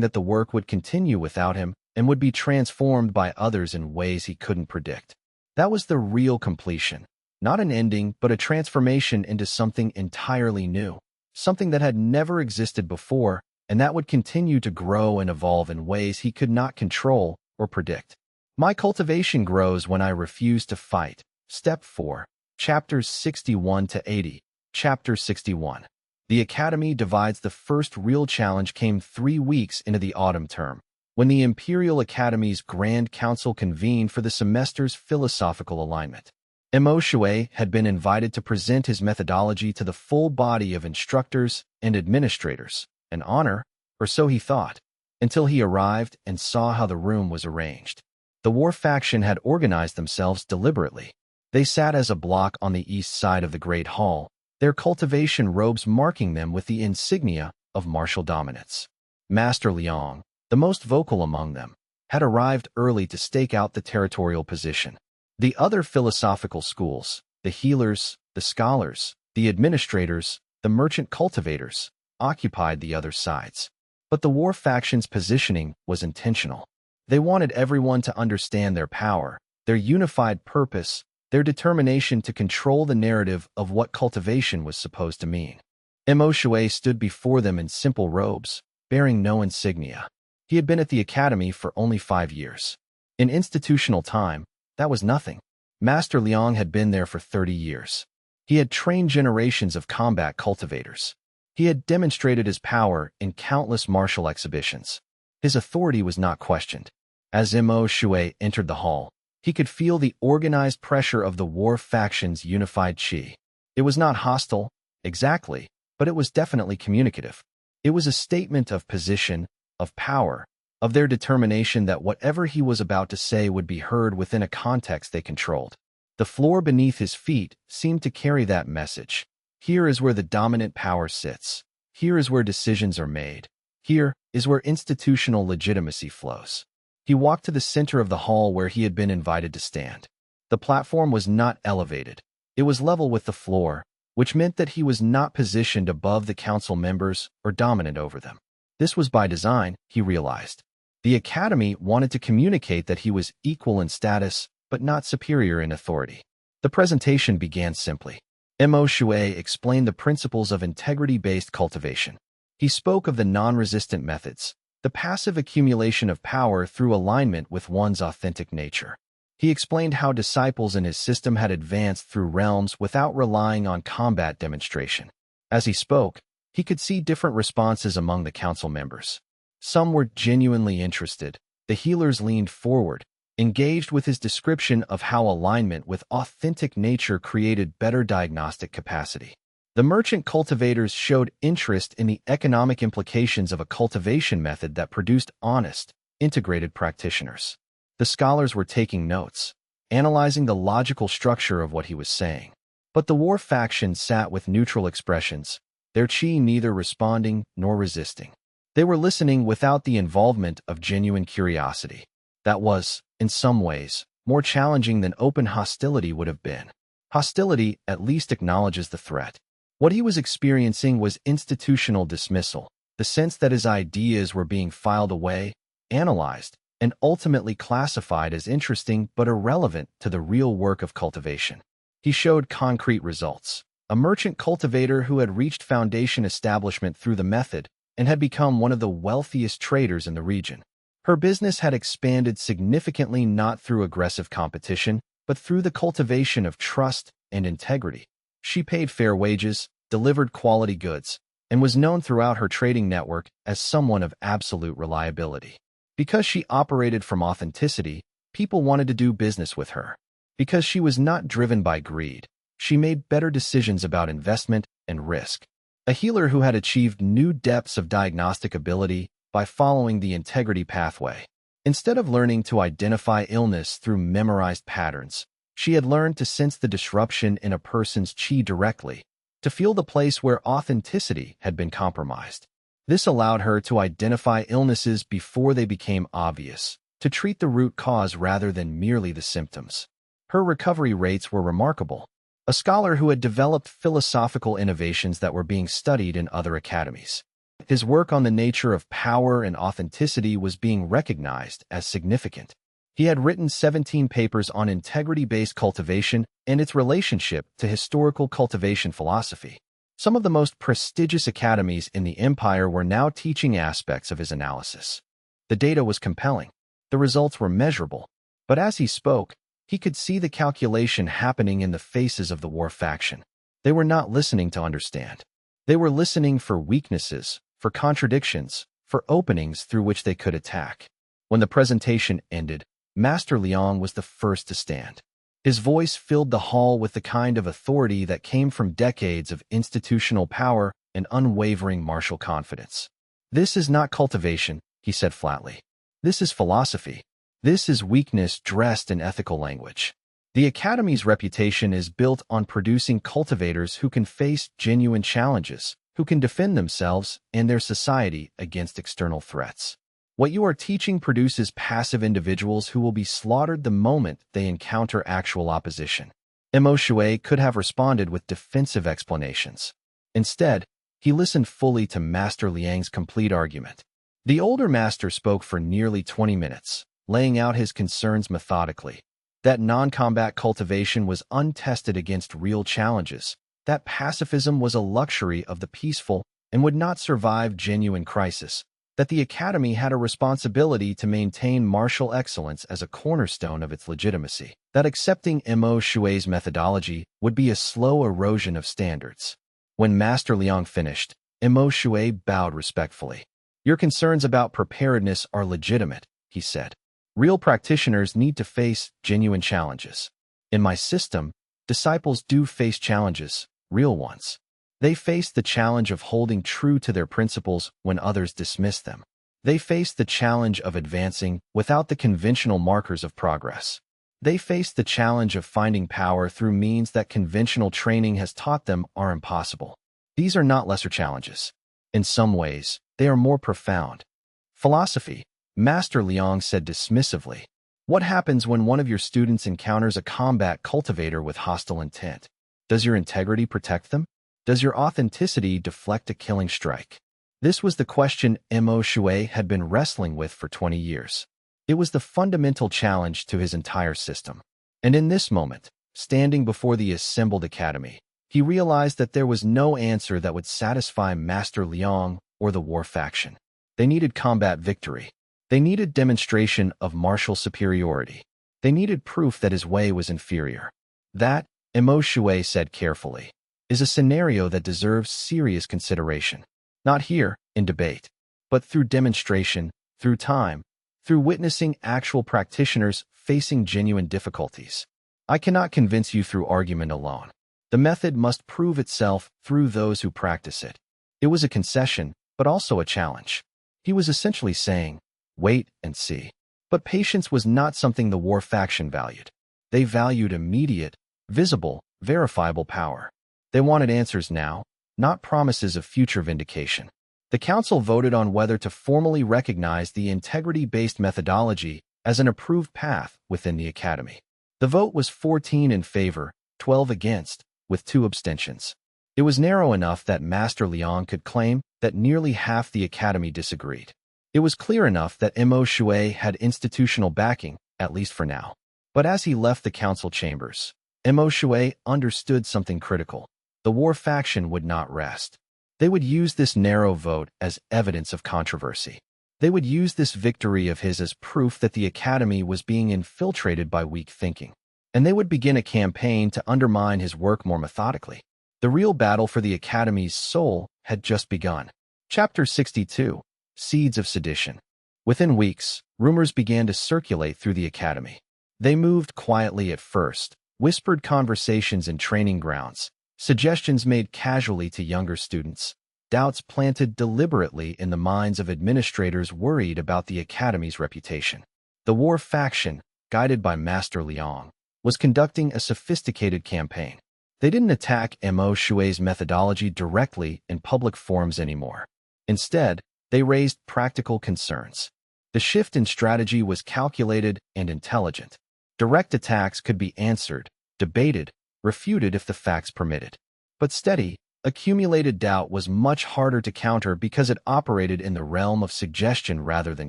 that the work would continue without him and would be transformed by others in ways he couldn't predict. That was the real completion, not an ending, but a transformation into something entirely new, something that had never existed before, and that would continue to grow and evolve in ways he could not control or predict. My cultivation grows when I refuse to fight. Step 4, Chapters 61 to 80. Chapter 61. The Academy divides. The first real challenge came 3 weeks into the autumn term, when the Imperial Academy's Grand Council convened for the semester's philosophical alignment. Imo Shui had been invited to present his methodology to the full body of instructors and administrators, an honor, or so he thought, until he arrived and saw how the room was arranged. The war faction had organized themselves deliberately. They sat as a block on the east side of the Great Hall, their cultivation robes marking them with the insignia of martial dominance. Master Liang, the most vocal among them, had arrived early to stake out the territorial position. The other philosophical schools, the healers, the scholars, the administrators, the merchant cultivators, occupied the other sides. But the war faction's positioning was intentional. They wanted everyone to understand their power, their unified purpose, their determination to control the narrative of what cultivation was supposed to mean. Imo Shui stood before them in simple robes, bearing no insignia. He had been at the academy for only 5 years. In institutional time, that was nothing. Master Liang had been there for 30 years. He had trained generations of combat cultivators. He had demonstrated his power in countless martial exhibitions. His authority was not questioned. As Imo Shui entered the hall, he could feel the organized pressure of the war faction's unified qi. It was not hostile, exactly, but it was definitely communicative. It was a statement of position, of power, of their determination that whatever he was about to say would be heard within a context they controlled. The floor beneath his feet seemed to carry that message. Here is where the dominant power sits. Here is where decisions are made. Here is where institutional legitimacy flows. He walked to the center of the hall where he had been invited to stand. The platform was not elevated. It was level with the floor, which meant that he was not positioned above the council members or dominant over them. This was by design, he realized. The Academy wanted to communicate that he was equal in status, but not superior in authority. The presentation began simply. Mo Shui explained the principles of integrity-based cultivation. He spoke of the non-resistant methods, the passive accumulation of power through alignment with one's authentic nature. He explained how disciples in his system had advanced through realms without relying on combat demonstration. As he spoke, he could see different responses among the council members. Some were genuinely interested. The healers leaned forward, engaged with his description of how alignment with authentic nature created better diagnostic capacity. The merchant cultivators showed interest in the economic implications of a cultivation method that produced honest, integrated practitioners. The scholars were taking notes, analyzing the logical structure of what he was saying. But the war faction sat with neutral expressions, their chi neither responding nor resisting. They were listening without the involvement of genuine curiosity. That was, in some ways, more challenging than open hostility would have been. Hostility at least acknowledges the threat. What he was experiencing was institutional dismissal, the sense that his ideas were being filed away, analyzed, and ultimately classified as interesting but irrelevant to the real work of cultivation. He showed concrete results. A merchant cultivator who had reached foundation establishment through the method and had become one of the wealthiest traders in the region. Her business had expanded significantly not through aggressive competition, but through the cultivation of trust and integrity. She paid fair wages, delivered quality goods, and was known throughout her trading network as someone of absolute reliability. Because she operated from authenticity, people wanted to do business with her. Because she was not driven by greed, she made better decisions about investment and risk. A healer who had achieved new depths of diagnostic ability by following the integrity pathway. Instead of learning to identify illness through memorized patterns, she had learned to sense the disruption in a person's chi directly, to feel the place where authenticity had been compromised. This allowed her to identify illnesses before they became obvious, to treat the root cause rather than merely the symptoms. Her recovery rates were remarkable. A scholar who had developed philosophical innovations that were being studied in other academies. His work on the nature of power and authenticity was being recognized as significant. He had written 17 papers on integrity-based cultivation and its relationship to historical cultivation philosophy. Some of the most prestigious academies in the empire were now teaching aspects of his analysis. The data was compelling. The results were measurable. But as he spoke, he could see the calculation happening in the faces of the war faction. They were not listening to understand. They were listening for weaknesses, for contradictions, for openings through which they could attack. When the presentation ended, Master Liang was the first to stand. His voice filled the hall with the kind of authority that came from decades of institutional power and unwavering martial confidence. "This is not cultivation," he said flatly. "This is philosophy. This is weakness dressed in ethical language." The Academy's reputation is built on producing cultivators who can face genuine challenges, who can defend themselves and their society against external threats. What you are teaching produces passive individuals who will be slaughtered the moment they encounter actual opposition. Mo Shui could have responded with defensive explanations. Instead, he listened fully to Master Liang's complete argument. The older master spoke for nearly 20 minutes, laying out his concerns methodically. That non-combat cultivation was untested against real challenges, that pacifism was a luxury of the peaceful and would not survive genuine crisis, that the Academy had a responsibility to maintain martial excellence as a cornerstone of its legitimacy, that accepting Mo Shui's methodology would be a slow erosion of standards. When Master Liang finished, Mo Shui bowed respectfully. "Your concerns about preparedness are legitimate," he said. "Real practitioners need to face genuine challenges. In my system, disciples do face challenges, real ones. They face the challenge of holding true to their principles when others dismiss them. They face the challenge of advancing without the conventional markers of progress. They face the challenge of finding power through means that conventional training has taught them are impossible. These are not lesser challenges. In some ways, they are more profound." "Philosophy," Master Liang said dismissively. What happens when one of your students encounters a combat cultivator with hostile intent? Does your integrity protect them? Does your authenticity deflect a killing strike? This was the question Mo Shui had been wrestling with for 20 years. It was the fundamental challenge to his entire system. And in this moment, standing before the assembled academy, he realized that there was no answer that would satisfy Master Liang or the war faction. They needed combat victory. They needed demonstration of martial superiority. They needed proof that his way was inferior. That, Mo Shui said carefully, is a scenario that deserves serious consideration. Not here, in debate, but through demonstration, through time, through witnessing actual practitioners facing genuine difficulties. I cannot convince you through argument alone. The method must prove itself through those who practice it. It was a concession, but also a challenge. He was essentially saying, wait and see. But patience was not something the war faction valued. They valued immediate, visible, verifiable power. They wanted answers now, not promises of future vindication. The council voted on whether to formally recognize the integrity-based methodology as an approved path within the academy. The vote was 14 in favor, 12 against, with 2 abstentions. It was narrow enough that Master Liang could claim that nearly half the academy disagreed. It was clear enough that Mo Shui had institutional backing, at least for now. But as he left the council chambers, Mo Shui understood something critical. The war faction would not rest. They would use this narrow vote as evidence of controversy. They would use this victory of his as proof that the academy was being infiltrated by weak thinking. And they would begin a campaign to undermine his work more methodically. The real battle for the academy's soul had just begun. Chapter 62. Seeds of Sedition. Within weeks, rumors began to circulate through the academy. They moved quietly at first, whispered conversations in training grounds, suggestions made casually to younger students, doubts planted deliberately in the minds of administrators worried about the academy's reputation. The war faction, guided by Master Liang, was conducting a sophisticated campaign. They didn't attack Mo Shui's methodology directly in public forums anymore. Instead, they raised practical concerns. The shift in strategy was calculated and intelligent. Direct attacks could be answered, debated, refuted if the facts permitted. But steady, accumulated doubt was much harder to counter because it operated in the realm of suggestion rather than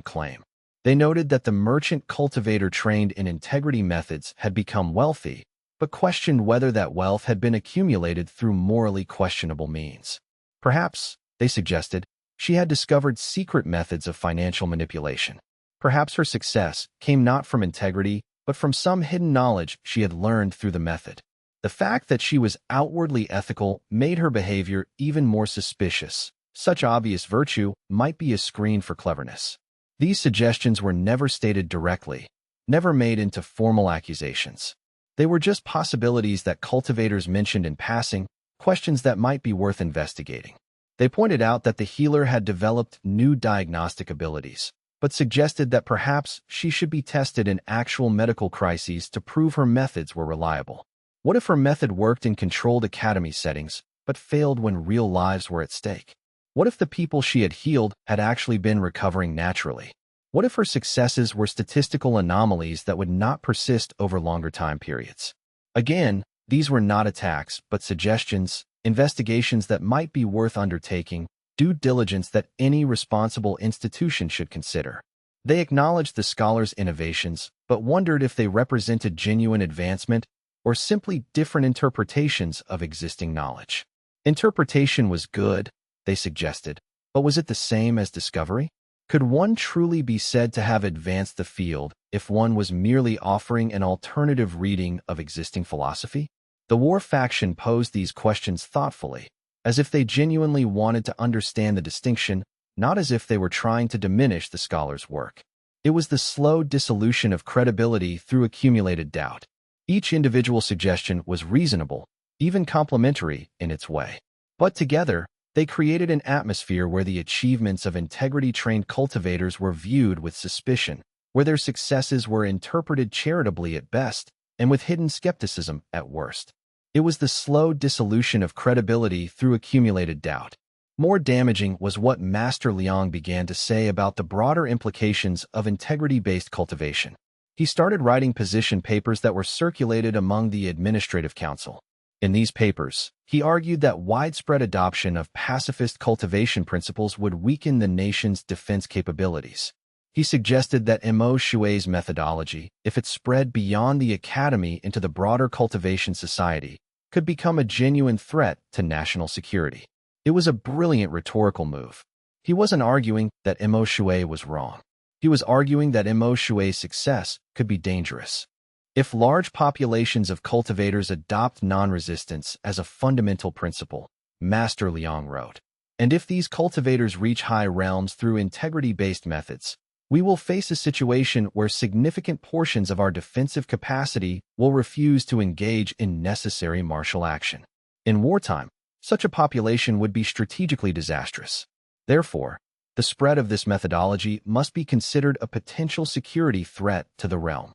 claim. They noted that the merchant cultivator trained in integrity methods had become wealthy, but questioned whether that wealth had been accumulated through morally questionable means. Perhaps, they suggested, she had discovered secret methods of financial manipulation. Perhaps her success came not from integrity, but from some hidden knowledge she had learned through the method. The fact that she was outwardly ethical made her behavior even more suspicious. Such obvious virtue might be a screen for cleverness. These suggestions were never stated directly, never made into formal accusations. They were just possibilities that cultivators mentioned in passing, questions that might be worth investigating. They pointed out that the healer had developed new diagnostic abilities, but suggested that perhaps she should be tested in actual medical crises to prove her methods were reliable. What if her method worked in controlled academy settings, but failed when real lives were at stake? What if the people she had healed had actually been recovering naturally? What if her successes were statistical anomalies that would not persist over longer time periods? Again, these were not attacks, but suggestions, investigations that might be worth undertaking, due diligence that any responsible institution should consider. They acknowledged the scholars' innovations, but wondered if they represented genuine advancement or simply different interpretations of existing knowledge. Interpretation was good, they suggested, but was it the same as discovery? Could one truly be said to have advanced the field if one was merely offering an alternative reading of existing philosophy? The war faction posed these questions thoughtfully, as if they genuinely wanted to understand the distinction, not as if they were trying to diminish the scholar's work. It was the slow dissolution of credibility through accumulated doubt. Each individual suggestion was reasonable, even complimentary in its way. But together, they created an atmosphere where the achievements of integrity-trained cultivators were viewed with suspicion, where their successes were interpreted charitably at best and with hidden skepticism at worst. It was the slow dissolution of credibility through accumulated doubt. More damaging was what Master Liang began to say about the broader implications of integrity-based cultivation. He started writing position papers that were circulated among the administrative council. In these papers, he argued that widespread adoption of pacifist cultivation principles would weaken the nation's defense capabilities. He suggested that Mo Shui's methodology, if it spread beyond the academy into the broader cultivation society, could become a genuine threat to national security. It was a brilliant rhetorical move. He wasn't arguing that Mo Shui was wrong. He was arguing that Mo Shui's success could be dangerous. If large populations of cultivators adopt non-resistance as a fundamental principle, Master Liang wrote, and if these cultivators reach high realms through integrity-based methods, we will face a situation where significant portions of our defensive capacity will refuse to engage in necessary martial action. In wartime, such a population would be strategically disastrous. Therefore, the spread of this methodology must be considered a potential security threat to the realm.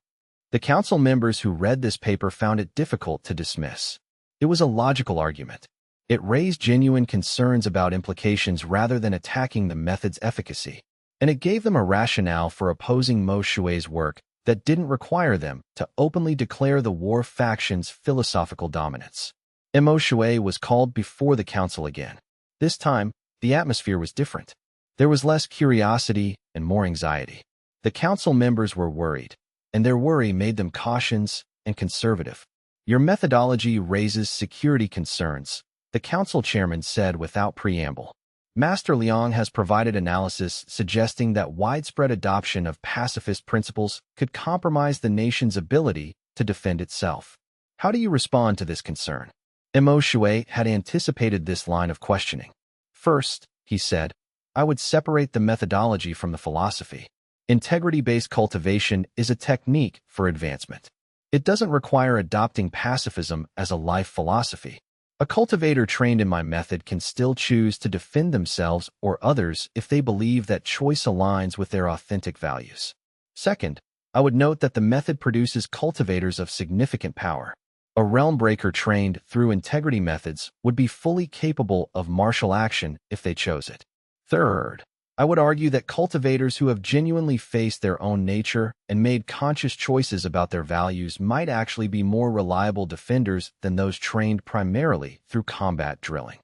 The council members who read this paper found it difficult to dismiss. It was a logical argument. It raised genuine concerns about implications rather than attacking the method's efficacy, and it gave them a rationale for opposing Mo Shui's work that didn't require them to openly declare the war faction's philosophical dominance. Mo Shui was called before the council again. This time, the atmosphere was different. There was less curiosity and more anxiety. The council members were worried, and their worry made them cautious and conservative. Your methodology raises security concerns, the council chairman said without preamble. Master Liang has provided analysis suggesting that widespread adoption of pacifist principles could compromise the nation's ability to defend itself. How do you respond to this concern? Mo Shui had anticipated this line of questioning. First, he said, I would separate the methodology from the philosophy. Integrity-based cultivation is a technique for advancement. It doesn't require adopting pacifism as a life philosophy. A cultivator trained in my method can still choose to defend themselves or others if they believe that choice aligns with their authentic values. Second, I would note that the method produces cultivators of significant power. A realm breaker trained through integrity methods would be fully capable of martial action if they chose it. Third, I would argue that cultivators who have genuinely faced their own nature and made conscious choices about their values might actually be more reliable defenders than those trained primarily through combat drilling.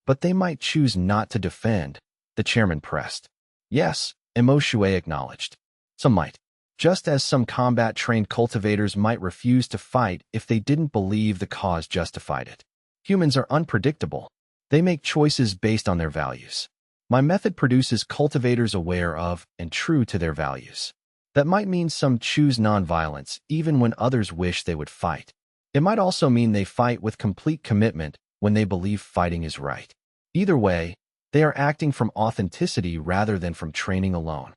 But they might choose not to defend, the chairman pressed. Yes, Mo Shui acknowledged. Some might. Just as some combat-trained cultivators might refuse to fight if they didn't believe the cause justified it. Humans are unpredictable. They make choices based on their values. My method produces cultivators aware of and true to their values. That might mean some choose nonviolence even when others wish they would fight. It might also mean they fight with complete commitment when they believe fighting is right. Either way, they are acting from authenticity rather than from training alone.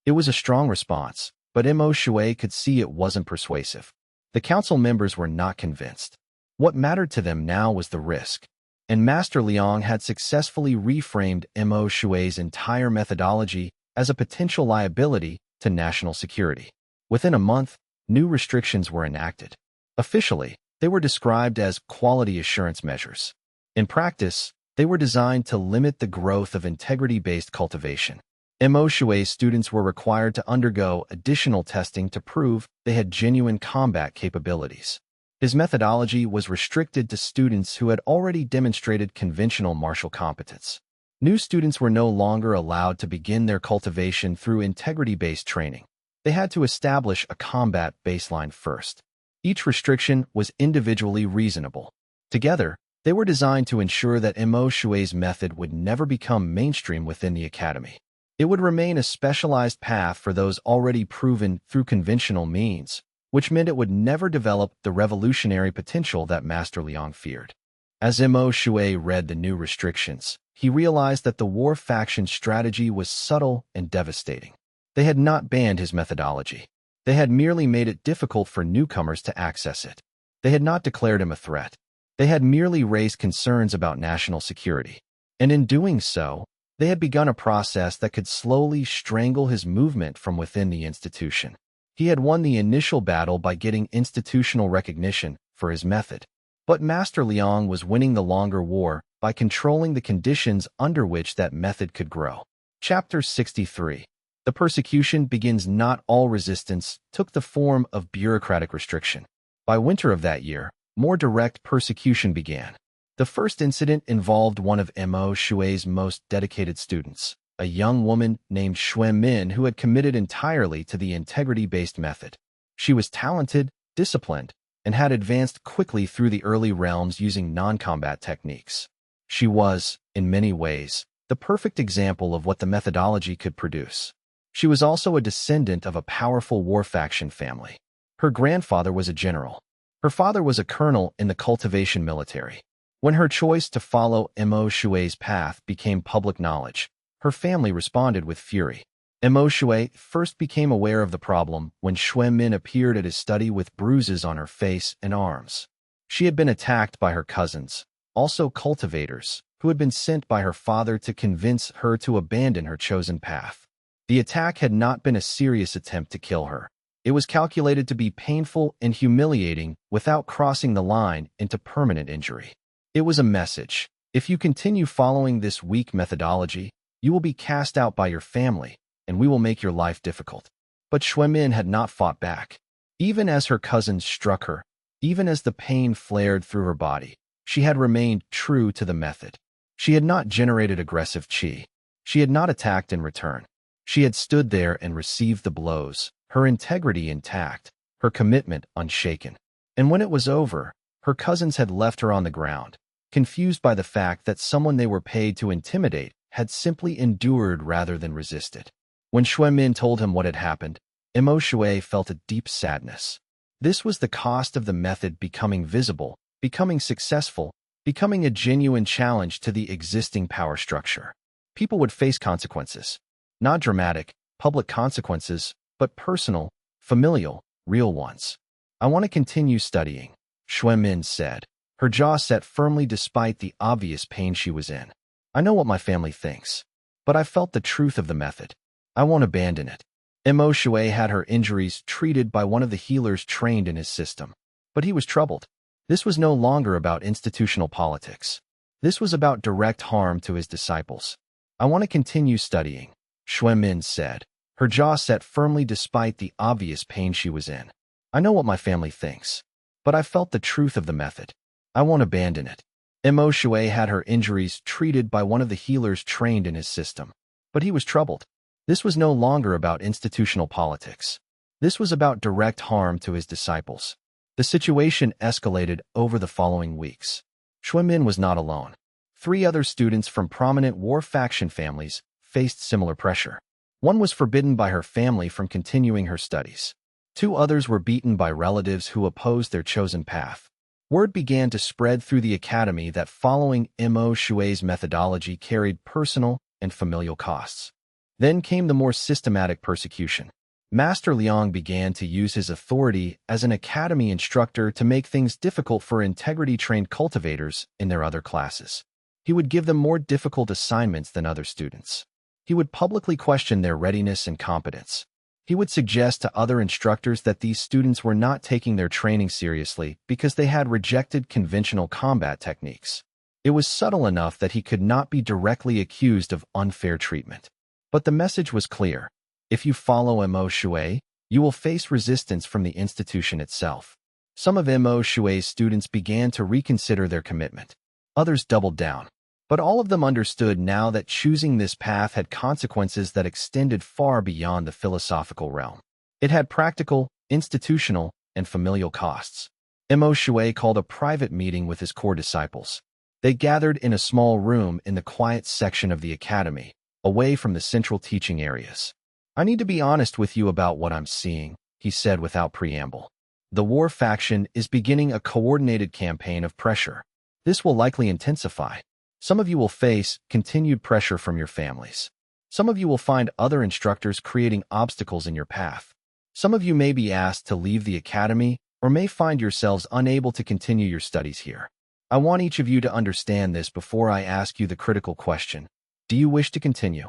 It was a strong response, but Mo Shui could see it wasn't persuasive. The council members were not convinced. What mattered to them now was the risk. And Master Liang had successfully reframed Mo Shui's entire methodology as a potential liability to national security. Within a month, new restrictions were enacted. Officially, they were described as quality assurance measures. In practice, they were designed to limit the growth of integrity-based cultivation. Mo Shui's students were required to undergo additional testing to prove they had genuine combat capabilities. His methodology was restricted to students who had already demonstrated conventional martial competence. New students were no longer allowed to begin their cultivation through integrity-based training. They had to establish a combat baseline first. Each restriction was individually reasonable. Together, they were designed to ensure that Mo Shui's method would never become mainstream within the academy. It would remain a specialized path for those already proven through conventional means, which meant it would never develop the revolutionary potential that Master Liang feared. As Mo Shui read the new restrictions, he realized that the war faction's strategy was subtle and devastating. They had not banned his methodology. They had merely made it difficult for newcomers to access it. They had not declared him a threat. They had merely raised concerns about national security. And in doing so, they had begun a process that could slowly strangle his movement from within the institution. He had won the initial battle by getting institutional recognition for his method. But Master Liang was winning the longer war by controlling the conditions under which that method could grow. Chapter 63. The persecution begins. Not all resistance took the form of bureaucratic restriction. By winter of that year, more direct persecution began. The first incident involved one of Mo Shui's most dedicated students, a young woman named Shui Min who had committed entirely to the integrity-based method. She was talented, disciplined, and had advanced quickly through the early realms using non-combat techniques. She was, in many ways, the perfect example of what the methodology could produce. She was also a descendant of a powerful war faction family. Her grandfather was a general. Her father was a colonel in the Cultivation military. When her choice to follow Mo Shui's path became public knowledge, her family responded with fury. Mo Shui first became aware of the problem when Shui Min appeared at his study with bruises on her face and arms. She had been attacked by her cousins, also cultivators, who had been sent by her father to convince her to abandon her chosen path. The attack had not been a serious attempt to kill her. It was calculated to be painful and humiliating without crossing the line into permanent injury. It was a message. If you continue following this weak methodology, you will be cast out by your family, and we will make your life difficult. But Shui Min had not fought back. Even as her cousins struck her, even as the pain flared through her body, she had remained true to the method. She had not generated aggressive qi. She had not attacked in return. She had stood there and received the blows, her integrity intact, her commitment unshaken. And when it was over, her cousins had left her on the ground, confused by the fact that someone they were paid to intimidate had simply endured rather than resisted. When Shui Min told him what had happened, Mo Shui felt a deep sadness. This was the cost of the method becoming visible, becoming successful, becoming a genuine challenge to the existing power structure. People would face consequences. Not dramatic, public consequences, but personal, familial, real ones. I want to continue studying, Shui Min said, her jaw set firmly despite the obvious pain she was in. I know what my family thinks, but I felt the truth of the method. I won't abandon it. Mo Shui had her injuries treated by one of the healers trained in his system. But he was troubled. This was no longer about institutional politics. This was about direct harm to his disciples. I want to continue studying, Shui Min said, her jaw set firmly despite the obvious pain she was in. I know what my family thinks, but I felt the truth of the method. I won't abandon it. Mo Shui had her injuries treated by one of the healers trained in his system. But he was troubled. This was no longer about institutional politics. This was about direct harm to his disciples. The situation escalated over the following weeks. Shui Min was not alone. 3 other students from prominent war faction families faced similar pressure. One was forbidden by her family from continuing her studies. 2 others were beaten by relatives who opposed their chosen path. Word began to spread through the academy that following Mo Shui's methodology carried personal and familial costs. Then came the more systematic persecution. Master Liang began to use his authority as an academy instructor to make things difficult for integrity-trained cultivators in their other classes. He would give them more difficult assignments than other students. He would publicly question their readiness and competence. He would suggest to other instructors that these students were not taking their training seriously because they had rejected conventional combat techniques. It was subtle enough that he could not be directly accused of unfair treatment. But the message was clear. If you follow Mo Shui, you will face resistance from the institution itself. Some of Mo Shui's students began to reconsider their commitment. Others doubled down. But all of them understood now that choosing this path had consequences that extended far beyond the philosophical realm. It had practical, institutional, and familial costs. Mo Shui called a private meeting with his core disciples. They gathered in a small room in the quiet section of the academy, away from the central teaching areas. I need to be honest with you about what I'm seeing, he said without preamble. The war faction is beginning a coordinated campaign of pressure. This will likely intensify. Some of you will face continued pressure from your families. Some of you will find other instructors creating obstacles in your path. Some of you may be asked to leave the academy or may find yourselves unable to continue your studies here. I want each of you to understand this before I ask you the critical question. Do you wish to continue?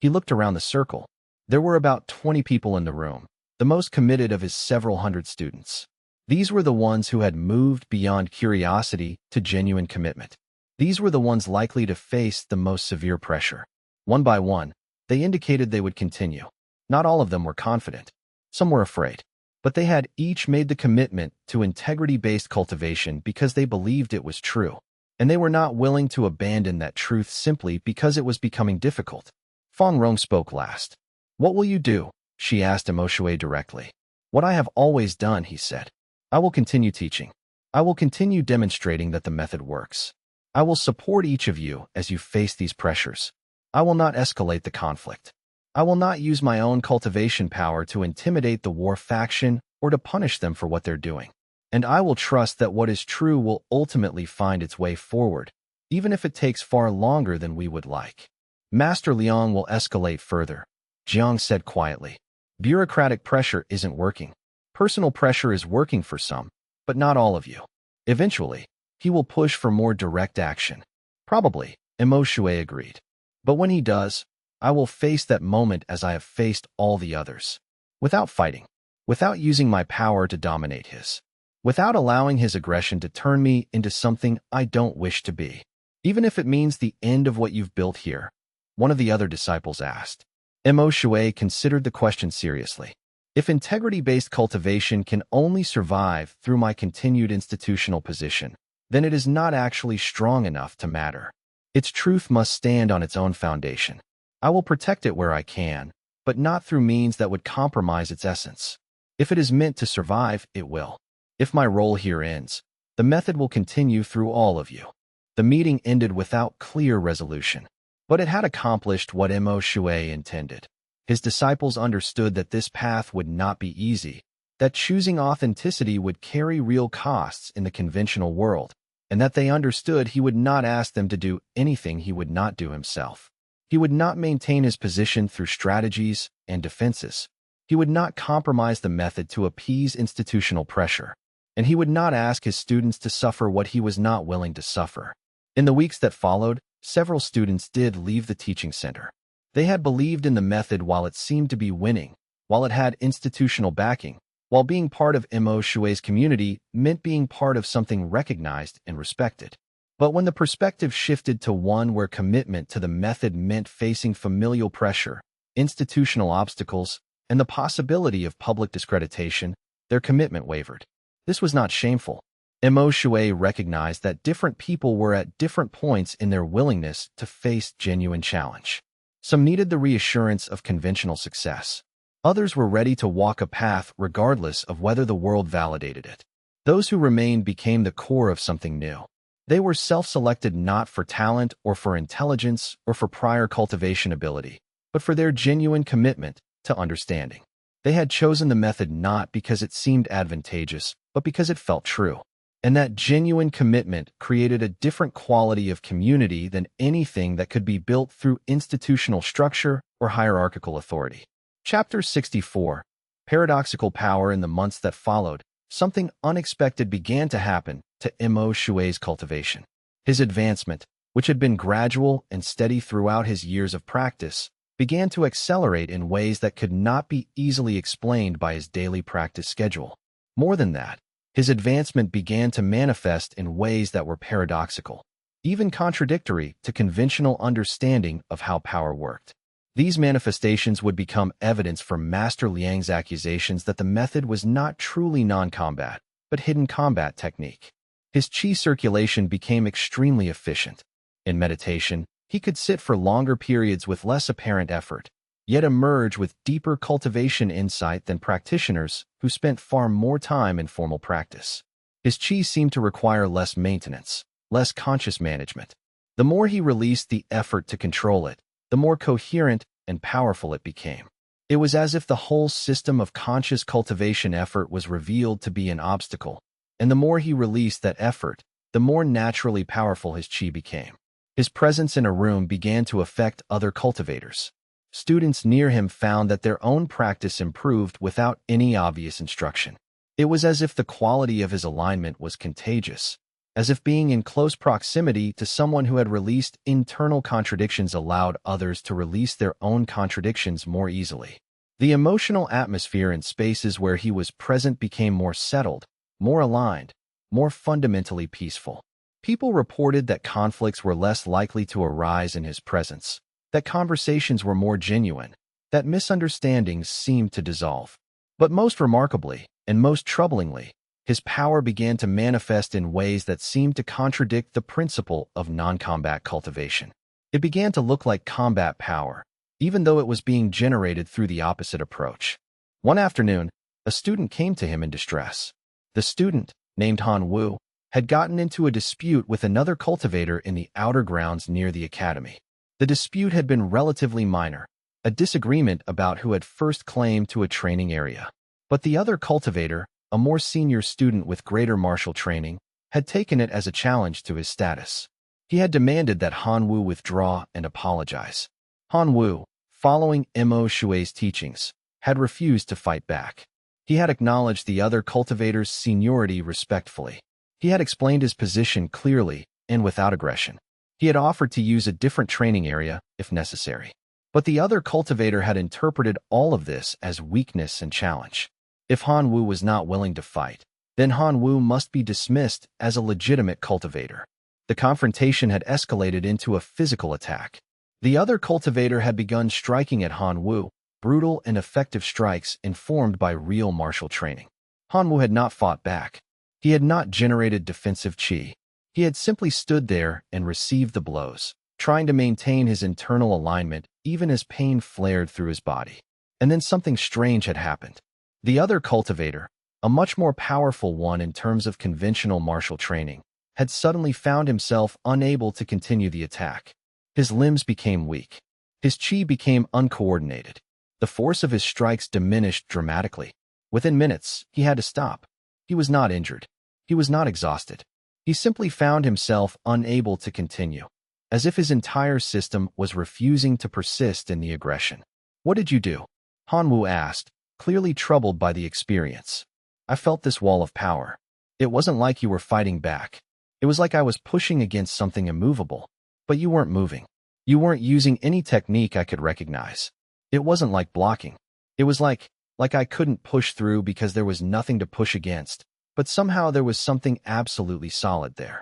He looked around the circle. There were about 20 people in the room, the most committed of his several hundred students. These were the ones who had moved beyond curiosity to genuine commitment. These were the ones likely to face the most severe pressure. One by one, they indicated they would continue. Not all of them were confident. Some were afraid. But they had each made the commitment to integrity-based cultivation because they believed it was true. And they were not willing to abandon that truth simply because it was becoming difficult. Feng Rong spoke last. "What will you do?" she asked Emoshue directly. "What I have always done," he said. "I will continue teaching. I will continue demonstrating that the method works. I will support each of you as you face these pressures. I will not escalate the conflict. I will not use my own cultivation power to intimidate the war faction or to punish them for what they're doing. And I will trust that what is true will ultimately find its way forward, even if it takes far longer than we would like." "Master Liang will escalate further," Jiang said quietly. "Bureaucratic pressure isn't working. Personal pressure is working for some, but not all of you. Eventually, he will push for more direct action." "Probably," Emoshue agreed. "But when he does, I will face that moment as I have faced all the others. Without fighting. Without using my power to dominate his. Without allowing his aggression to turn me into something I don't wish to be. Even if it means the end of what you've built here," one of the other disciples asked. Emoshue considered the question seriously. "If integrity-based cultivation can only survive through my continued institutional position, then it is not actually strong enough to matter. Its truth must stand on its own foundation. I will protect it where I can, but not through means that would compromise its essence. If it is meant to survive, it will. If my role here ends, the method will continue through all of you." The meeting ended without clear resolution, but it had accomplished what Emoshue intended. His disciples understood that this path would not be easy, that choosing authenticity would carry real costs in the conventional world, and that they understood he would not ask them to do anything he would not do himself. He would not maintain his position through strategies and defenses. He would not compromise the method to appease institutional pressure, and he would not ask his students to suffer what he was not willing to suffer. In the weeks that followed, several students did leave the teaching center. They had believed in the method while it seemed to be winning, while it had institutional backing, while being part of Emoshue's community meant being part of something recognized and respected. But when the perspective shifted to one where commitment to the method meant facing familial pressure, institutional obstacles, and the possibility of public discreditation, their commitment wavered. This was not shameful. Emoshue recognized that different people were at different points in their willingness to face genuine challenge. Some needed the reassurance of conventional success. Others were ready to walk a path regardless of whether the world validated it. Those who remained became the core of something new. They were self-selected not for talent or for intelligence or for prior cultivation ability, but for their genuine commitment to understanding. They had chosen the method not because it seemed advantageous, but because it felt true. And that genuine commitment created a different quality of community than anything that could be built through institutional structure or hierarchical authority. Chapter 64. Paradoxical Power. In the months that followed, something unexpected began to happen to Emoshue's cultivation. His advancement, which had been gradual and steady throughout his years of practice, began to accelerate in ways that could not be easily explained by his daily practice schedule. More than that, his advancement began to manifest in ways that were paradoxical, even contradictory to conventional understanding of how power worked. These manifestations would become evidence for Master Liang's accusations that the method was not truly non-combat, but hidden combat technique. His qi circulation became extremely efficient. In meditation, he could sit for longer periods with less apparent effort, yet emerge with deeper cultivation insight than practitioners who spent far more time in formal practice. His qi seemed to require less maintenance, less conscious management. The more he released the effort to control it, the more coherent and powerful it became. It was as if the whole system of conscious cultivation effort was revealed to be an obstacle, and the more he released that effort, the more naturally powerful his qi became. His presence in a room began to affect other cultivators. Students near him found that their own practice improved without any obvious instruction. It was as if the quality of his alignment was contagious, as if being in close proximity to someone who had released internal contradictions allowed others to release their own contradictions more easily. The emotional atmosphere in spaces where he was present became more settled, more aligned, more fundamentally peaceful. People reported that conflicts were less likely to arise in his presence, that conversations were more genuine, that misunderstandings seemed to dissolve. But most remarkably, and most troublingly, his power began to manifest in ways that seemed to contradict the principle of non-combat cultivation. It began to look like combat power, even though it was being generated through the opposite approach. One afternoon, a student came to him in distress. The student, named Han Wu, had gotten into a dispute with another cultivator in the outer grounds near the academy. The dispute had been relatively minor, a disagreement about who had first claim to a training area. But the other cultivator, a more senior student with greater martial training, had taken it as a challenge to his status. He had demanded that Han Wu withdraw and apologize. Han Wu, following Mo Shui's teachings, had refused to fight back. He had acknowledged the other cultivator's seniority respectfully. He had explained his position clearly and without aggression. He had offered to use a different training area if necessary. But the other cultivator had interpreted all of this as weakness and challenge. If Han Wu was not willing to fight, then Han Wu must be dismissed as a legitimate cultivator. The confrontation had escalated into a physical attack. The other cultivator had begun striking at Han Wu, brutal and effective strikes informed by real martial training. Han Wu had not fought back. He had not generated defensive chi. He had simply stood there and received the blows, trying to maintain his internal alignment even as pain flared through his body. And then something strange had happened. The other cultivator, a much more powerful one in terms of conventional martial training, had suddenly found himself unable to continue the attack. His limbs became weak. His chi became uncoordinated. The force of his strikes diminished dramatically. Within minutes, he had to stop. He was not injured. He was not exhausted. He simply found himself unable to continue, as if his entire system was refusing to persist in the aggression. "What did you do?" Han Wu asked, clearly troubled by the experience. "I felt this wall of power. It wasn't like you were fighting back. It was like I was pushing against something immovable. But you weren't moving. You weren't using any technique I could recognize. It wasn't like blocking. It was like I couldn't push through because there was nothing to push against, but somehow there was something absolutely solid there."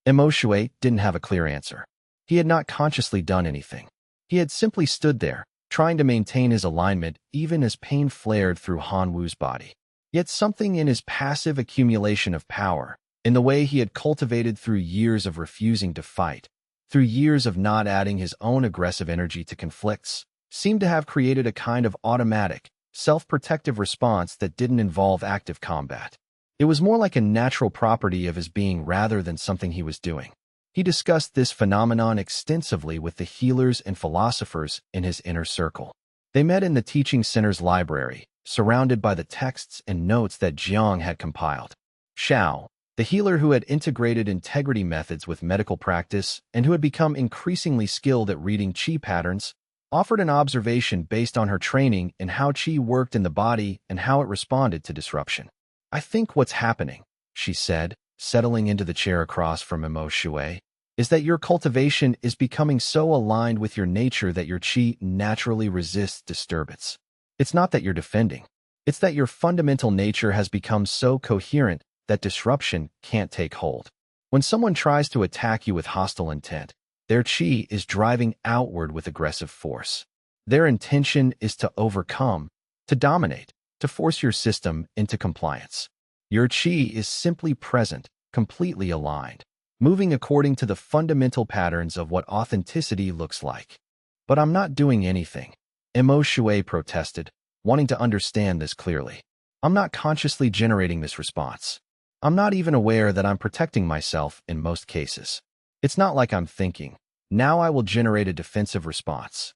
Mo Shui didn't have a clear answer. He had not consciously done anything. He had simply stood there, trying to maintain his alignment even as pain flared through Han Wu's body. Yet something in his passive accumulation of power, in the way he had cultivated through years of refusing to fight, through years of not adding his own aggressive energy to conflicts, seemed to have created a kind of automatic, self-protective response that didn't involve active combat. It was more like a natural property of his being rather than something he was doing. He discussed this phenomenon extensively with the healers and philosophers in his inner circle. They met in the teaching center's library, surrounded by the texts and notes that Jiang had compiled. Xiao, the healer who had integrated integrity methods with medical practice and who had become increasingly skilled at reading qi patterns, offered an observation based on her training in how qi worked in the body and how it responded to disruption. "I think what's happening," she said, settling into the chair across from Mo Shui, "is that your cultivation is becoming so aligned with your nature that your qi naturally resists disturbance. It's not that you're defending. It's that your fundamental nature has become so coherent that disruption can't take hold. When someone tries to attack you with hostile intent, their qi is driving outward with aggressive force. Their intention is to overcome, to dominate, to force your system into compliance. Your qi is simply present, completely aligned, moving according to the fundamental patterns of what authenticity looks like." "But I'm not doing anything," Mo Shui protested, wanting to understand this clearly. "I'm not consciously generating this response. I'm not even aware that I'm protecting myself in most cases. It's not like I'm thinking, now I will generate a defensive response.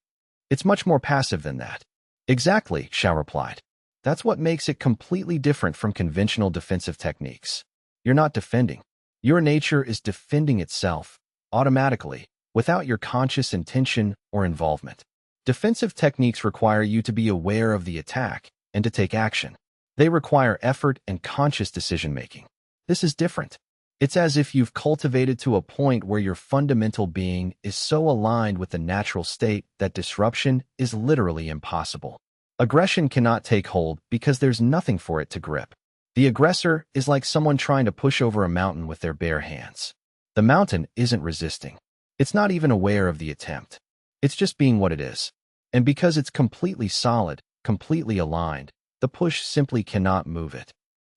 It's much more passive than that." "Exactly," Xiao replied. "That's what makes it completely different from conventional defensive techniques. You're not defending. Your nature is defending itself, automatically, without your conscious intention or involvement. Defensive techniques require you to be aware of the attack and to take action. They require effort and conscious decision-making. This is different. It's as if you've cultivated to a point where your fundamental being is so aligned with the natural state that disruption is literally impossible. Aggression cannot take hold because there's nothing for it to grip. The aggressor is like someone trying to push over a mountain with their bare hands. The mountain isn't resisting. It's not even aware of the attempt. It's just being what it is. And because it's completely solid, completely aligned, the push simply cannot move it.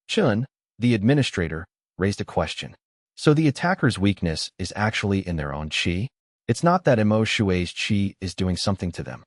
Chun, the administrator, raised a question. So the attacker's weakness is actually in their own qi? It's not that Mo Shui's qi is doing something to them.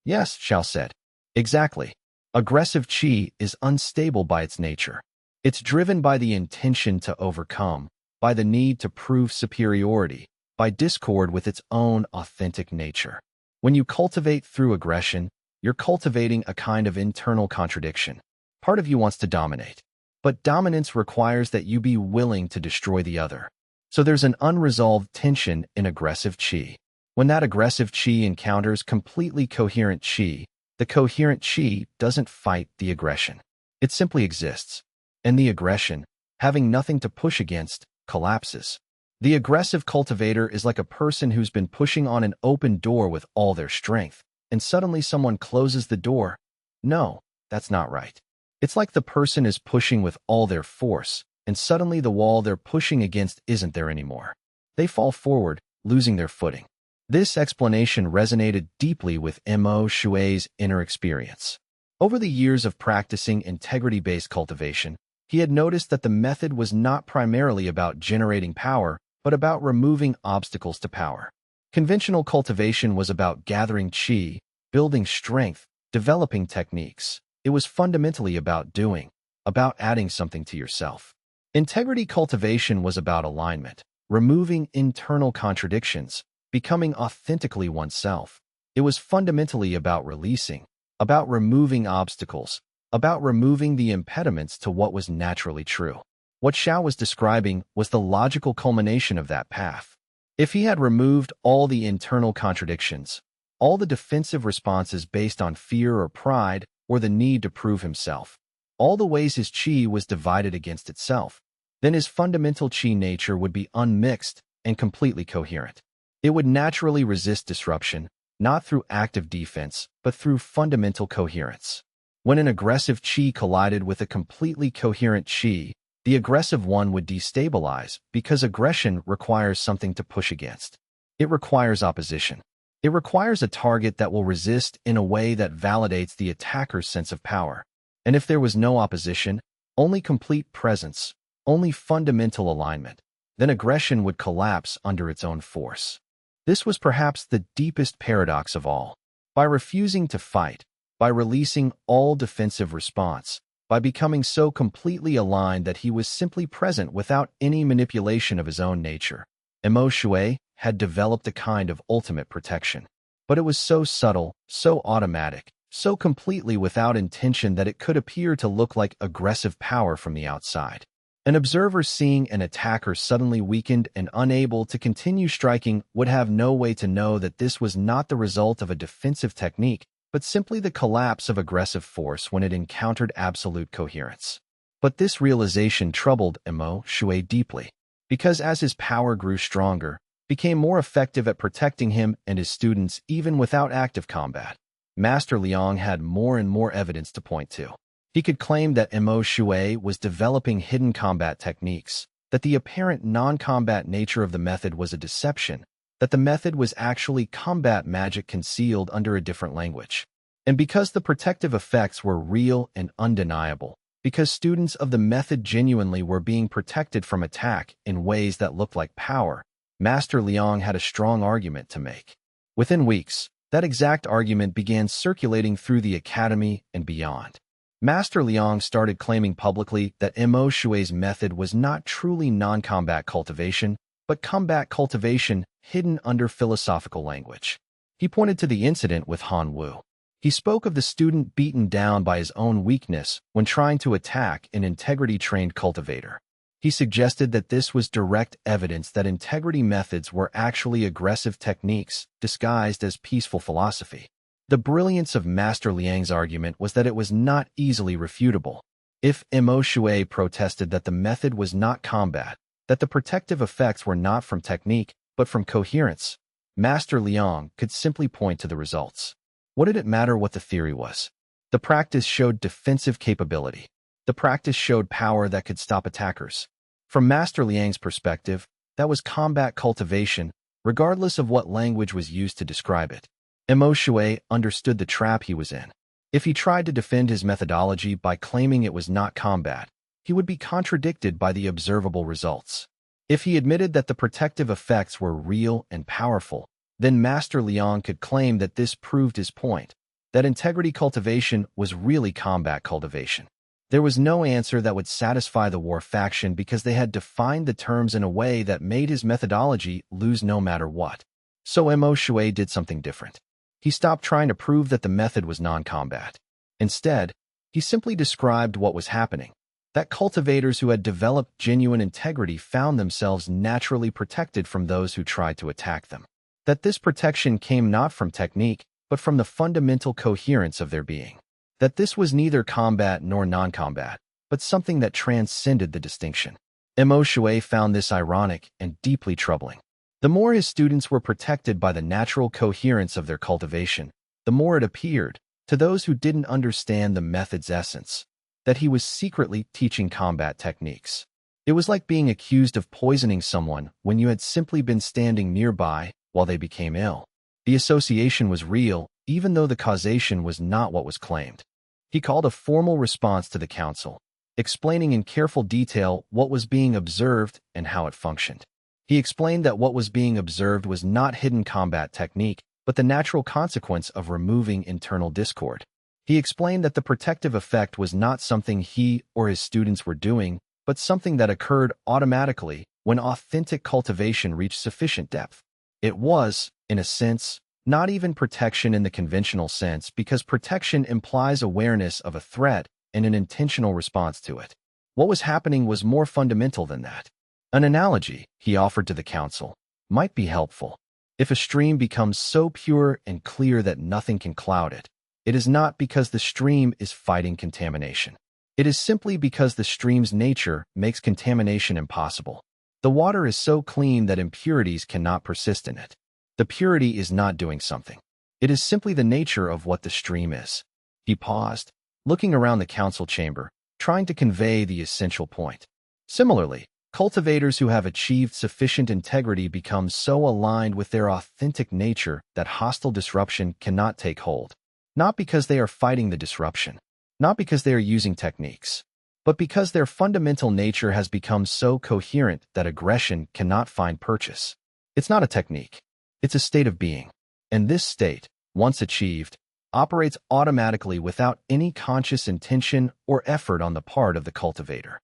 Yes, Xiao said. Exactly. Aggressive qi is unstable by its nature. It's driven by the intention to overcome, by the need to prove superiority, by discord with its own authentic nature. When you cultivate through aggression, you're cultivating a kind of internal contradiction. Part of you wants to dominate, but dominance requires that you be willing to destroy the other. So there's an unresolved tension in aggressive qi. When that aggressive qi encounters completely coherent qi, the coherent qi doesn't fight the aggression. It simply exists. And the aggression, having nothing to push against, collapses. The aggressive cultivator is like a person who's been pushing on an open door with all their strength, and suddenly someone closes the door. No, that's not right. It's like the person is pushing with all their force, and suddenly the wall they're pushing against isn't there anymore. They fall forward, losing their footing. This explanation resonated deeply with Mo Shui's inner experience. Over the years of practicing integrity-based cultivation, he had noticed that the method was not primarily about generating power, but about removing obstacles to power. Conventional cultivation was about gathering qi, building strength, developing techniques. It was fundamentally about doing, about adding something to yourself. Integrity cultivation was about alignment, removing internal contradictions, becoming authentically oneself. It was fundamentally about releasing, about removing obstacles, about removing the impediments to what was naturally true. What Xiao was describing was the logical culmination of that path. If he had removed all the internal contradictions, all the defensive responses based on fear or pride or the need to prove himself, all the ways his qi was divided against itself, then his fundamental qi nature would be unmixed and completely coherent. It would naturally resist disruption, not through active defense, but through fundamental coherence. When an aggressive qi collided with a completely coherent qi, the aggressive one would destabilize because aggression requires something to push against. It requires opposition. It requires a target that will resist in a way that validates the attacker's sense of power. And if there was no opposition, only complete presence, only fundamental alignment, then aggression would collapse under its own force. This was perhaps the deepest paradox of all. By refusing to fight, by releasing all defensive response, by becoming so completely aligned that he was simply present without any manipulation of his own nature, Mo Shui had developed a kind of ultimate protection. But it was so subtle, so automatic, so completely without intention that it could appear to look like aggressive power from the outside. An observer seeing an attacker suddenly weakened and unable to continue striking would have no way to know that this was not the result of a defensive technique, but simply the collapse of aggressive force when it encountered absolute coherence. But this realization troubled Mo Shui deeply, because as his power grew stronger, became more effective at protecting him and his students even without active combat, Master Liang had more and more evidence to point to. He could claim that Mo Shui was developing hidden combat techniques, that the apparent non-combat nature of the method was a deception, that the method was actually combat magic concealed under a different language. And because the protective effects were real and undeniable, because students of the method genuinely were being protected from attack in ways that looked like power, Master Liang had a strong argument to make. Within weeks, that exact argument began circulating through the academy and beyond. Master Liang started claiming publicly that Mo Shui's method was not truly non-combat cultivation, but combat cultivation hidden under philosophical language. He pointed to the incident with Han Wu. He spoke of the student beaten down by his own weakness when trying to attack an integrity-trained cultivator. He suggested that this was direct evidence that integrity methods were actually aggressive techniques disguised as peaceful philosophy. The brilliance of Master Liang's argument was that it was not easily refutable. If Mo Shui protested that the method was not combat, that the protective effects were not from technique, but from coherence, Master Liang could simply point to the results. What did it matter what the theory was? The practice showed defensive capability. The practice showed power that could stop attackers. From Master Liang's perspective, that was combat cultivation, regardless of what language was used to describe it. Mo Shui understood the trap he was in. If he tried to defend his methodology by claiming it was not combat, he would be contradicted by the observable results. If he admitted that the protective effects were real and powerful, then Master Liang could claim that this proved his point, that integrity cultivation was really combat cultivation. There was no answer that would satisfy the war faction because they had defined the terms in a way that made his methodology lose no matter what. So Mo Shui did something different. He stopped trying to prove that the method was non-combat. Instead, he simply described what was happening, that cultivators who had developed genuine integrity found themselves naturally protected from those who tried to attack them, that this protection came not from technique, but from the fundamental coherence of their being, that this was neither combat nor non-combat, but something that transcended the distinction. Mo Shui found this ironic and deeply troubling. The more his students were protected by the natural coherence of their cultivation, the more it appeared, to those who didn't understand the method's essence, that he was secretly teaching combat techniques. It was like being accused of poisoning someone when you had simply been standing nearby while they became ill. The association was real, even though the causation was not what was claimed. He called a formal response to the council, explaining in careful detail what was being observed and how it functioned. He explained that what was being observed was not hidden combat technique, but the natural consequence of removing internal discord. He explained that the protective effect was not something he or his students were doing, but something that occurred automatically when authentic cultivation reached sufficient depth. It was, in a sense, not even protection in the conventional sense because protection implies awareness of a threat and an intentional response to it. What was happening was more fundamental than that. An analogy, he offered to the council, might be helpful. If a stream becomes so pure and clear that nothing can cloud it, it is not because the stream is fighting contamination. It is simply because the stream's nature makes contamination impossible. The water is so clean that impurities cannot persist in it. The purity is not doing something. It is simply the nature of what the stream is. He paused, looking around the council chamber, trying to convey the essential point. Similarly, cultivators who have achieved sufficient integrity become so aligned with their authentic nature that hostile disruption cannot take hold. Not because they are fighting the disruption, not because they are using techniques, but because their fundamental nature has become so coherent that aggression cannot find purchase. It's not a technique. It's a state of being. And this state, once achieved, operates automatically without any conscious intention or effort on the part of the cultivator.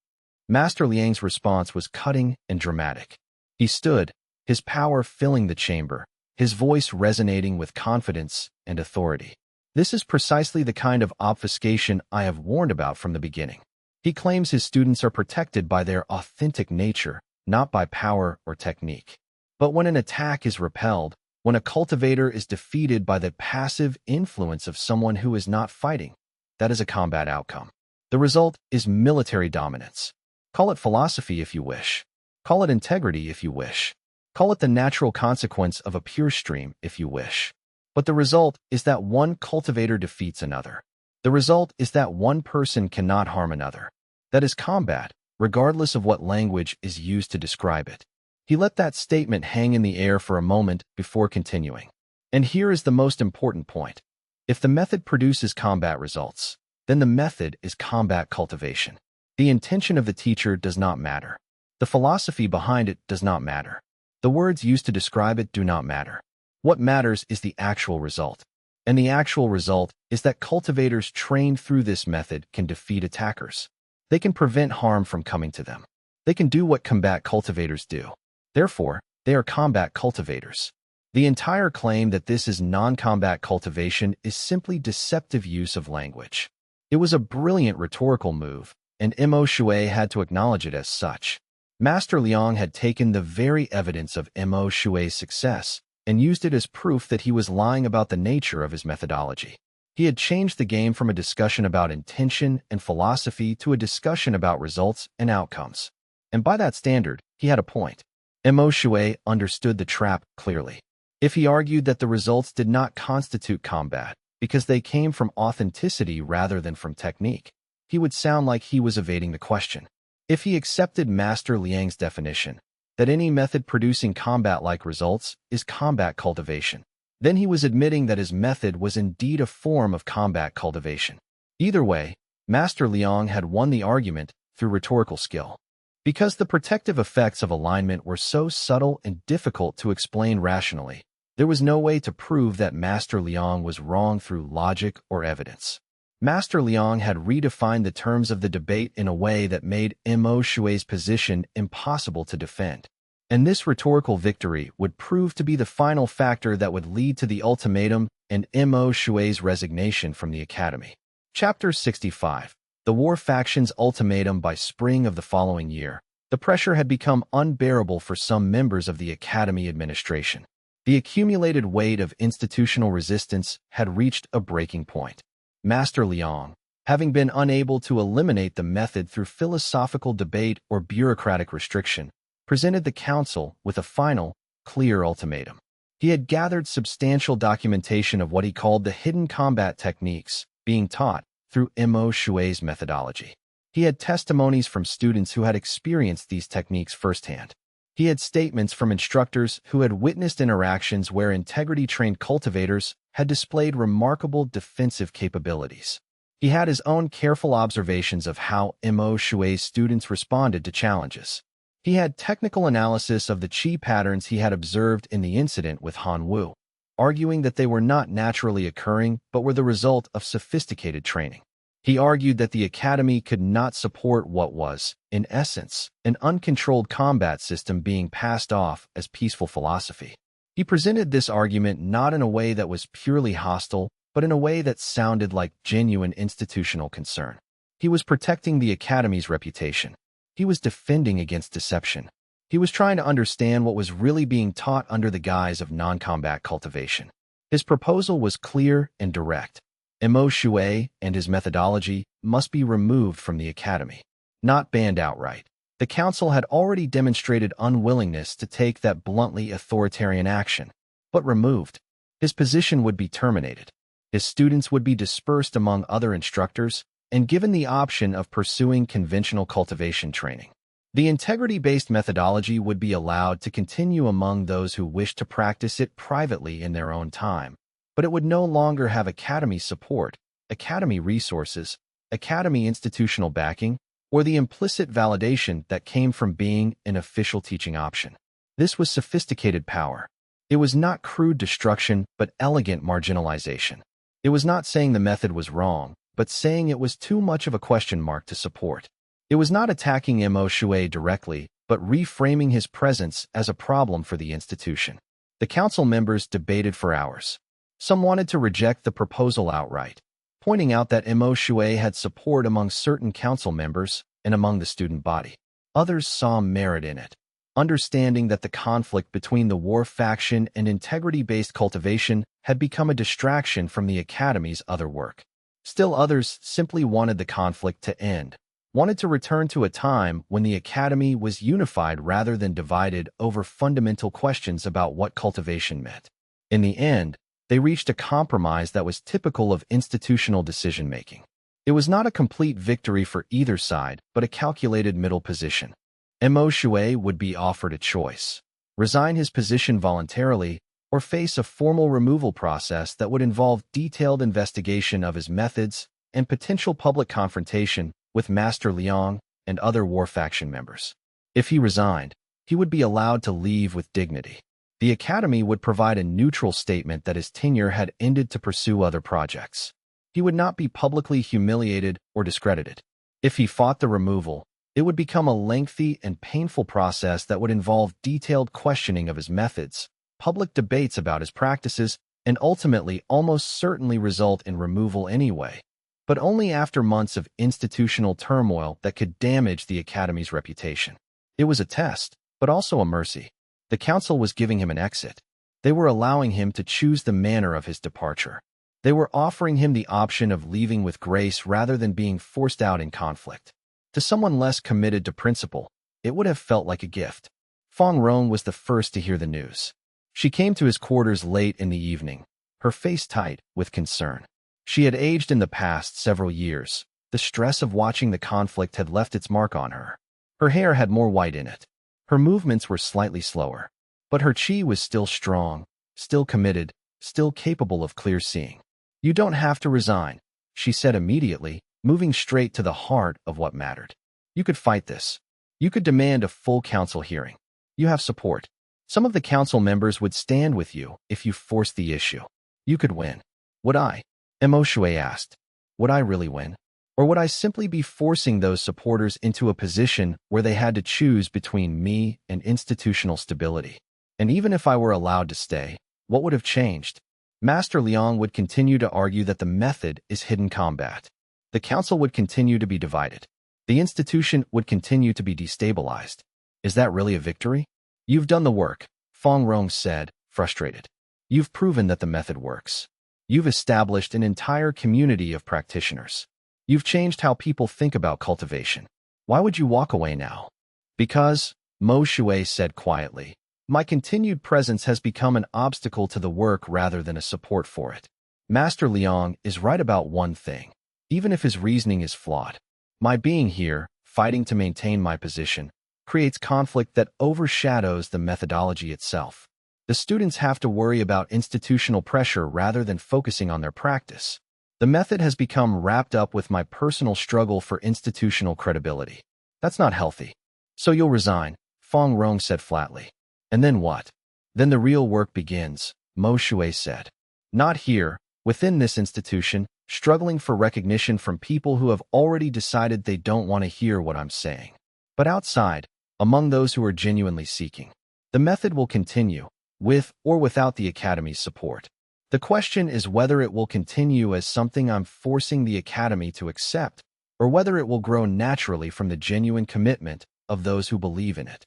Master Liang's response was cutting and dramatic. He stood, his power filling the chamber, his voice resonating with confidence and authority. This is precisely the kind of obfuscation I have warned about from the beginning. He claims his students are protected by their authentic nature, not by power or technique. But when an attack is repelled, when a cultivator is defeated by the passive influence of someone who is not fighting, that is a combat outcome. The result is military dominance. Call it philosophy if you wish. Call it integrity if you wish. Call it the natural consequence of a pure stream if you wish. But the result is that one cultivator defeats another. The result is that one person cannot harm another. That is combat, regardless of what language is used to describe it. He let that statement hang in the air for a moment before continuing. And here is the most important point. If the method produces combat results, then the method is combat cultivation. The intention of the teacher does not matter. The philosophy behind it does not matter. The words used to describe it do not matter. What matters is the actual result. And the actual result is that cultivators trained through this method can defeat attackers. They can prevent harm from coming to them. They can do what combat cultivators do. Therefore, they are combat cultivators. The entire claim that this is non-combat cultivation is simply deceptive use of language. It was a brilliant rhetorical move, and Mo Shui had to acknowledge it as such. Master Liang had taken the very evidence of Mo Shui's success and used it as proof that he was lying about the nature of his methodology. He had changed the game from a discussion about intention and philosophy to a discussion about results and outcomes. And by that standard, he had a point. Mo Shui understood the trap clearly. If he argued that the results did not constitute combat because they came from authenticity rather than from technique, he would sound like he was evading the question. If he accepted Master Liang's definition, that any method producing combat-like results is combat cultivation, then he was admitting that his method was indeed a form of combat cultivation. Either way, Master Liang had won the argument through rhetorical skill. Because the protective effects of alignment were so subtle and difficult to explain rationally, there was no way to prove that Master Liang was wrong through logic or evidence. Master Liang had redefined the terms of the debate in a way that made Mo Xue's position impossible to defend. And this rhetorical victory would prove to be the final factor that would lead to the ultimatum and Mo Xue's resignation from the academy. Chapter 65. The War Faction's Ultimatum. By spring of the following year, the pressure had become unbearable for some members of the academy administration. The accumulated weight of institutional resistance had reached a breaking point. Master Liang, having been unable to eliminate the method through philosophical debate or bureaucratic restriction, presented the council with a final, clear ultimatum. He had gathered substantial documentation of what he called the hidden combat techniques being taught through Mo Xue's methodology. He had testimonies from students who had experienced these techniques firsthand. He had statements from instructors who had witnessed interactions where integrity-trained cultivators had displayed remarkable defensive capabilities. He had his own careful observations of how Mo Xue's students responded to challenges. He had technical analysis of the chi patterns he had observed in the incident with Han Wu, arguing that they were not naturally occurring but were the result of sophisticated training. He argued that the academy could not support what was, in essence, an uncontrolled combat system being passed off as peaceful philosophy. He presented this argument not in a way that was purely hostile, but in a way that sounded like genuine institutional concern. He was protecting the academy's reputation. He was defending against deception. He was trying to understand what was really being taught under the guise of non-combat cultivation. His proposal was clear and direct. Mo Xue and his methodology must be removed from the academy, not banned outright. The council had already demonstrated unwillingness to take that bluntly authoritarian action, but removed. His position would be terminated. His students would be dispersed among other instructors and given the option of pursuing conventional cultivation training. The integrity-based methodology would be allowed to continue among those who wished to practice it privately in their own time, but it would no longer have academy support, academy resources, academy institutional backing, or the implicit validation that came from being an official teaching option. This was sophisticated power. It was not crude destruction, but elegant marginalization. It was not saying the method was wrong, but saying it was too much of a question mark to support. It was not attacking Mo Xue directly, but reframing his presence as a problem for the institution. The council members debated for hours. Some wanted to reject the proposal outright, pointing out that Mo Xue had support among certain council members and among the student body. Others saw merit in it, understanding that the conflict between the war faction and integrity-based cultivation had become a distraction from the academy's other work. Still others simply wanted the conflict to end, wanted to return to a time when the academy was unified rather than divided over fundamental questions about what cultivation meant. In the end, they reached a compromise that was typical of institutional decision-making. It was not a complete victory for either side, but a calculated middle position. Mo Xue would be offered a choice: resign his position voluntarily or face a formal removal process that would involve detailed investigation of his methods and potential public confrontation with Master Liang and other war faction members. If he resigned, he would be allowed to leave with dignity. The academy would provide a neutral statement that his tenure had ended to pursue other projects. He would not be publicly humiliated or discredited. If he fought the removal, it would become a lengthy and painful process that would involve detailed questioning of his methods, public debates about his practices, and ultimately almost certainly result in removal anyway, but only after months of institutional turmoil that could damage the academy's reputation. It was a test, but also a mercy. The council was giving him an exit. They were allowing him to choose the manner of his departure. They were offering him the option of leaving with grace rather than being forced out in conflict. To someone less committed to principle, it would have felt like a gift. Fong Rong was the first to hear the news. She came to his quarters late in the evening, her face tight with concern. She had aged in the past several years. The stress of watching the conflict had left its mark on her. Her hair had more white in it. Her movements were slightly slower, but her chi was still strong, still committed, still capable of clear seeing. You don't have to resign, she said immediately, moving straight to the heart of what mattered. You could fight this. You could demand a full council hearing. You have support. Some of the council members would stand with you if you forced the issue. You could win. Would I? Emoshue asked. Would I really win? Or would I simply be forcing those supporters into a position where they had to choose between me and institutional stability? And even if I were allowed to stay, what would have changed? Master Liang would continue to argue that the method is hidden combat. The council would continue to be divided. The institution would continue to be destabilized. Is that really a victory? You've done the work, Fong Rong said, frustrated. You've proven that the method works. You've established an entire community of practitioners. You've changed how people think about cultivation. Why would you walk away now? Because, Mo Shui said quietly, my continued presence has become an obstacle to the work rather than a support for it. Master Liang is right about one thing, even if his reasoning is flawed. My being here, fighting to maintain my position, creates conflict that overshadows the methodology itself. The students have to worry about institutional pressure rather than focusing on their practice. The method has become wrapped up with my personal struggle for institutional credibility. That's not healthy. So you'll resign, Fong Rong said flatly. And then what? Then the real work begins, Mo Shui said. Not here, within this institution, struggling for recognition from people who have already decided they don't want to hear what I'm saying. But outside, among those who are genuinely seeking, the method will continue, with or without the Academy's support. The question is whether it will continue as something I'm forcing the Academy to accept, or whether it will grow naturally from the genuine commitment of those who believe in it.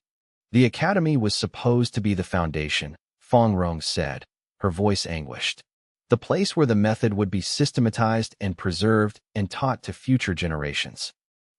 The Academy was supposed to be the foundation, Fong Rong said, her voice anguished. The place where the method would be systematized and preserved and taught to future generations.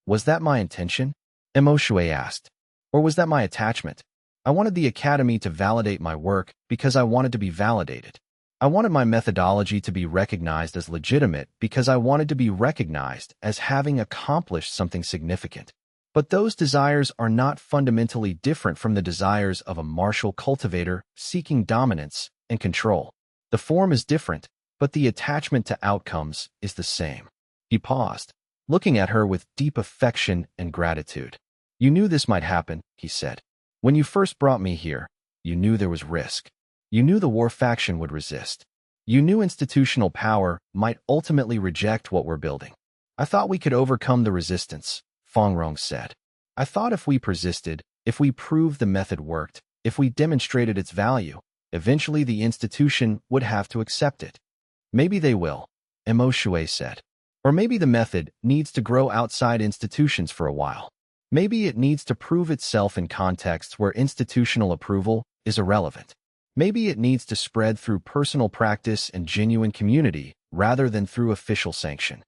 Was that my intention? Mo Shui asked. Or was that my attachment? I wanted the Academy to validate my work because I wanted to be validated. I wanted my methodology to be recognized as legitimate because I wanted to be recognized as having accomplished something significant. But those desires are not fundamentally different from the desires of a martial cultivator seeking dominance and control. The form is different, but the attachment to outcomes is the same. He paused, looking at her with deep affection and gratitude. You knew this might happen, he said. When you first brought me here, you knew there was risk. You knew the war faction would resist. You knew institutional power might ultimately reject what we're building. I thought we could overcome the resistance, Fong Rong said. I thought if we persisted, if we proved the method worked, if we demonstrated its value, eventually the institution would have to accept it. Maybe they will, Mo Shui said. Or maybe the method needs to grow outside institutions for a while. Maybe it needs to prove itself in contexts where institutional approval is irrelevant. Maybe it needs to spread through personal practice and genuine community rather than through official sanction.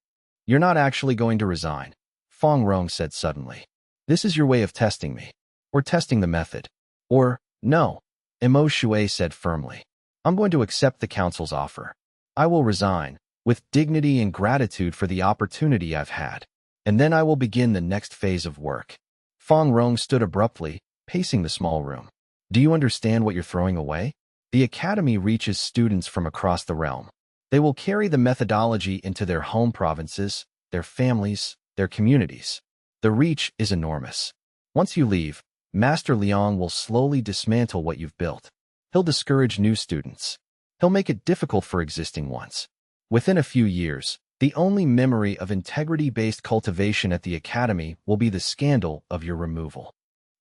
You're not actually going to resign, Fong Rong said suddenly. This is your way of testing me. Or testing the method. Or, no, Mo Shui said firmly. I'm going to accept the council's offer. I will resign, with dignity and gratitude for the opportunity I've had. And then I will begin the next phase of work. Fong Rong stood abruptly, pacing the small room. Do you understand what you're throwing away? The Academy reaches students from across the realm. They will carry the methodology into their home provinces, their families, their communities. The reach is enormous. Once you leave, Master Liang will slowly dismantle what you've built. He'll discourage new students. He'll make it difficult for existing ones. Within a few years, the only memory of integrity-based cultivation at the Academy will be the scandal of your removal.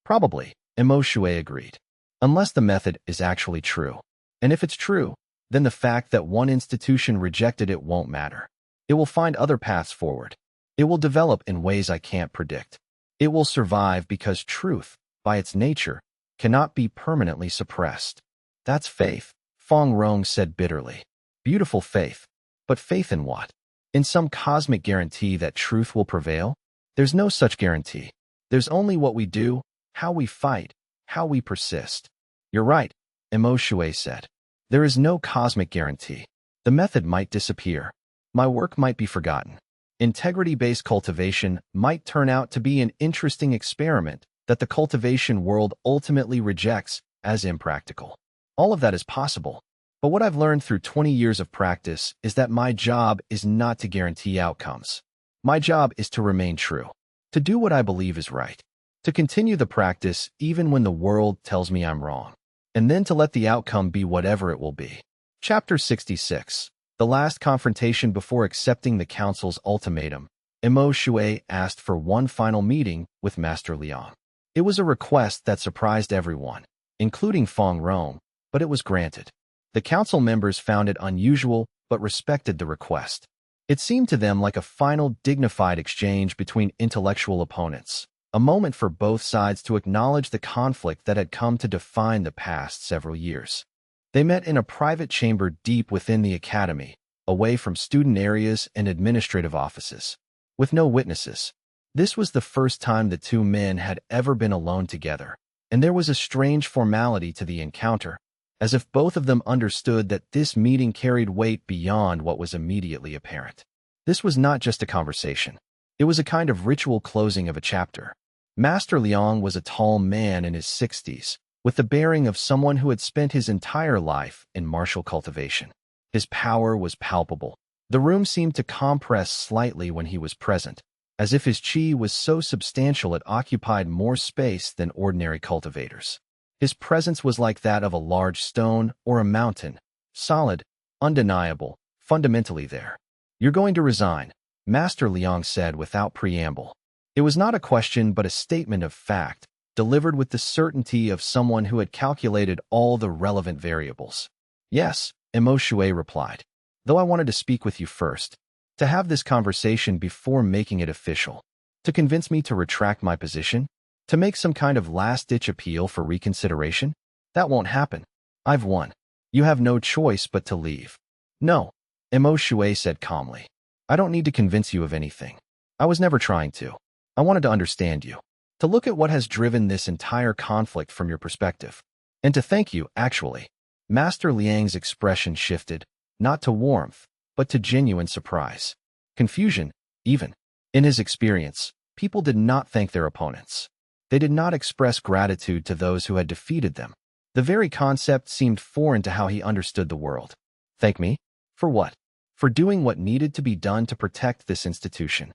Probably, Mo Shui agreed. Unless the method is actually true. And if it's true, then the fact that one institution rejected it won't matter. It will find other paths forward. It will develop in ways I can't predict. It will survive because truth, by its nature, cannot be permanently suppressed. That's faith, Fong Rong said bitterly. Beautiful faith. But faith in what? In some cosmic guarantee that truth will prevail? There's no such guarantee. There's only what we do, how we fight, how we persist. You're right, Mo Shui said. There is no cosmic guarantee. The method might disappear. My work might be forgotten. Integrity-based cultivation might turn out to be an interesting experiment that the cultivation world ultimately rejects as impractical. All of that is possible. But what I've learned through 20 years of practice is that my job is not to guarantee outcomes. My job is to remain true, to do what I believe is right, to continue the practice even when the world tells me I'm wrong, and then to let the outcome be whatever it will be. Chapter 66. The last confrontation before accepting the council's ultimatum. Emo Shui asked for one final meeting with Master Liang. It was a request that surprised everyone, including Feng Rong, but it was granted. The council members found it unusual but respected the request. It seemed to them like a final dignified exchange between intellectual opponents, a moment for both sides to acknowledge the conflict that had come to define the past several years. They met in a private chamber deep within the academy, away from student areas and administrative offices, with no witnesses. This was the first time the two men had ever been alone together, and there was a strange formality to the encounter, as if both of them understood that this meeting carried weight beyond what was immediately apparent. This was not just a conversation. It was a kind of ritual closing of a chapter. Master Liang was a tall man in his 60s, with the bearing of someone who had spent his entire life in martial cultivation. His power was palpable. The room seemed to compress slightly when he was present, as if his qi was so substantial it occupied more space than ordinary cultivators. His presence was like that of a large stone or a mountain, solid, undeniable, fundamentally there. "You're going to resign," Master Liang said without preamble. It was not a question but a statement of fact, delivered with the certainty of someone who had calculated all the relevant variables. "Yes," Emo Shui replied, "though I wanted to speak with you first, to have this conversation before making it official, to convince me to retract my position, to make some kind of last-ditch appeal for reconsideration. That won't happen. I've won. You have no choice but to leave." "No," Emo Shui said calmly. "I don't need to convince you of anything. I was never trying to. I wanted to understand you, to look at what has driven this entire conflict from your perspective, and to thank you, actually." Master Liang's expression shifted, not to warmth, but to genuine surprise. Confusion, even. In his experience, people did not thank their opponents. They did not express gratitude to those who had defeated them. The very concept seemed foreign to how he understood the world. "Thank me? For what?" "For doing what needed to be done to protect this institution."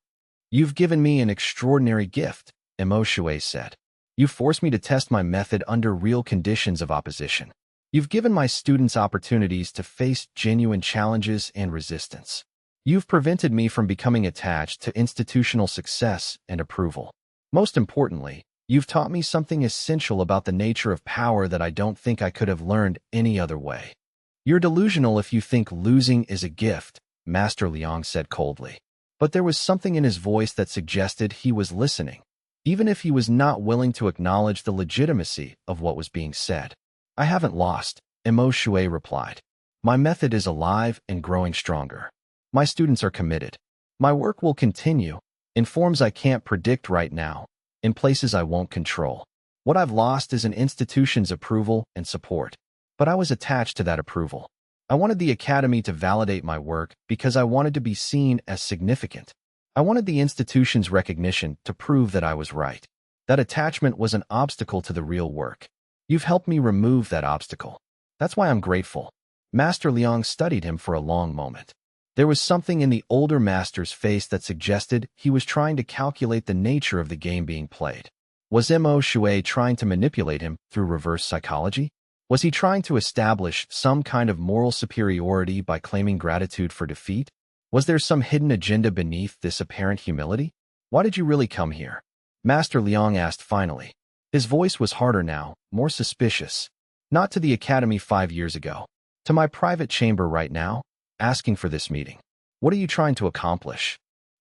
"You've given me an extraordinary gift," Emo Shui said. "You forced me to test my method under real conditions of opposition. You've given my students opportunities to face genuine challenges and resistance. You've prevented me from becoming attached to institutional success and approval. Most importantly, you've taught me something essential about the nature of power that I don't think I could have learned any other way." "You're delusional if you think losing is a gift," Master Liang said coldly. But there was something in his voice that suggested he was listening, even if he was not willing to acknowledge the legitimacy of what was being said. "I haven't lost," Emo Shui replied. "My method is alive and growing stronger. My students are committed. My work will continue, in forms I can't predict right now, in places I won't control. What I've lost is an institution's approval and support, but I was attached to that approval. I wanted the academy to validate my work because I wanted to be seen as significant. I wanted the institution's recognition to prove that I was right. That attachment was an obstacle to the real work. You've helped me remove that obstacle. That's why I'm grateful." Master Liang studied him for a long moment. There was something in the older master's face that suggested he was trying to calculate the nature of the game being played. Was Emo Shui trying to manipulate him through reverse psychology? Was he trying to establish some kind of moral superiority by claiming gratitude for defeat? Was there some hidden agenda beneath this apparent humility? "Why did you really come here?" Master Liang asked finally. His voice was harder now, more suspicious. "Not to the academy 5 years ago. To my private chamber right now, asking for this meeting. What are you trying to accomplish?"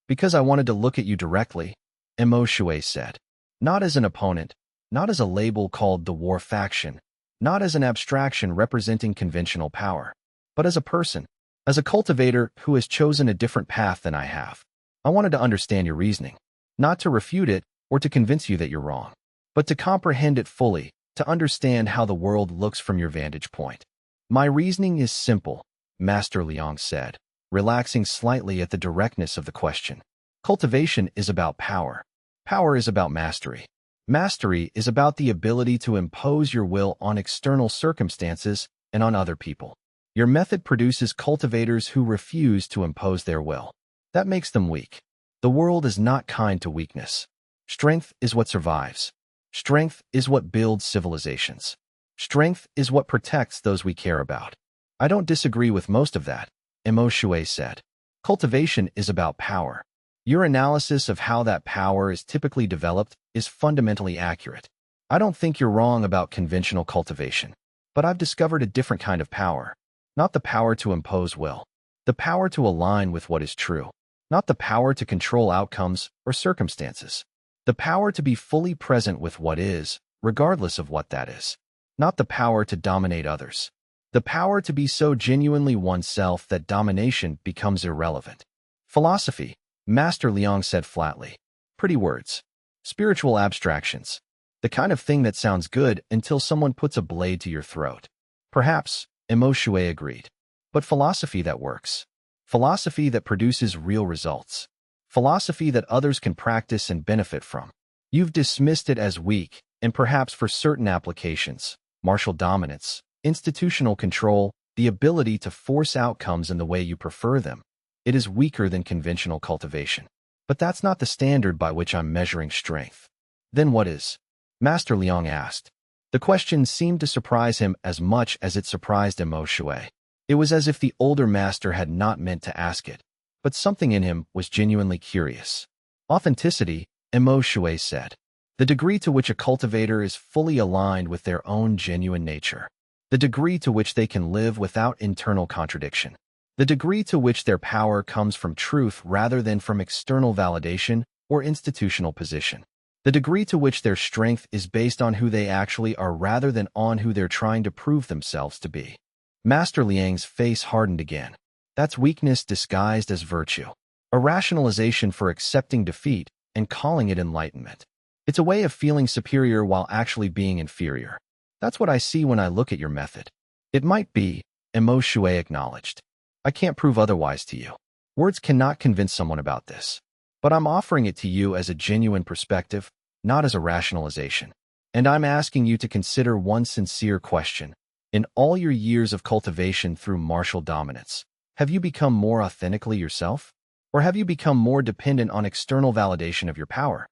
"Because I wanted to look at you directly," Emo Shui said. "Not as an opponent, not as a label called the war faction, not as an abstraction representing conventional power, but as a person, as a cultivator who has chosen a different path than I have. I wanted to understand your reasoning, not to refute it or to convince you that you're wrong, but to comprehend it fully, to understand how the world looks from your vantage point." "My reasoning is simple," Master Liang said, relaxing slightly at the directness of the question. "Cultivation is about power. Power is about mastery. Mastery is about the ability to impose your will on external circumstances and on other people. Your method produces cultivators who refuse to impose their will. That makes them weak. The world is not kind to weakness. Strength is what survives. Strength is what builds civilizations. Strength is what protects those we care about. I don't disagree with most of that, Emo Shui said. Cultivation is about power. Your analysis of how that power is typically developed is fundamentally accurate. I don't think you're wrong about conventional cultivation, but I've discovered a different kind of power. Not the power to impose will. The power to align with what is true. Not the power to control outcomes or circumstances. The power to be fully present with what is, regardless of what that is. Not the power to dominate others. The power to be so genuinely oneself that domination becomes irrelevant. Philosophy, Master Liang said flatly. Pretty words. Spiritual abstractions. The kind of thing that sounds good until someone puts a blade to your throat. Perhaps, Emo Shui agreed. But philosophy that works. Philosophy that produces real results. Philosophy that others can practice and benefit from. You've dismissed it as weak, and perhaps for certain applications, martial dominance, institutional control, the ability to force outcomes in the way you prefer them. It is weaker than conventional cultivation. But that's not the standard by which I'm measuring strength. Then what is? Master Liang asked. The question seemed to surprise him as much as it surprised Emo Shui. It was as if the older master had not meant to ask it, but something in him was genuinely curious. Authenticity, Emo Shui said. The degree to which a cultivator is fully aligned with their own genuine nature. The degree to which they can live without internal contradiction. The degree to which their power comes from truth rather than from external validation or institutional position. The degree to which their strength is based on who they actually are rather than on who they're trying to prove themselves to be. Master Liang's face hardened again. That's weakness disguised as virtue. A rationalization for accepting defeat and calling it enlightenment. It's a way of feeling superior while actually being inferior. That's what I see when I look at your method. It might be, Emo Shui acknowledged. I can't prove otherwise to you. Words cannot convince someone about this. But I'm offering it to you as a genuine perspective, not as a rationalization. And I'm asking you to consider one sincere question. In all your years of cultivation through martial dominance, have you become more authentically yourself? Or have you become more dependent on external validation of your power?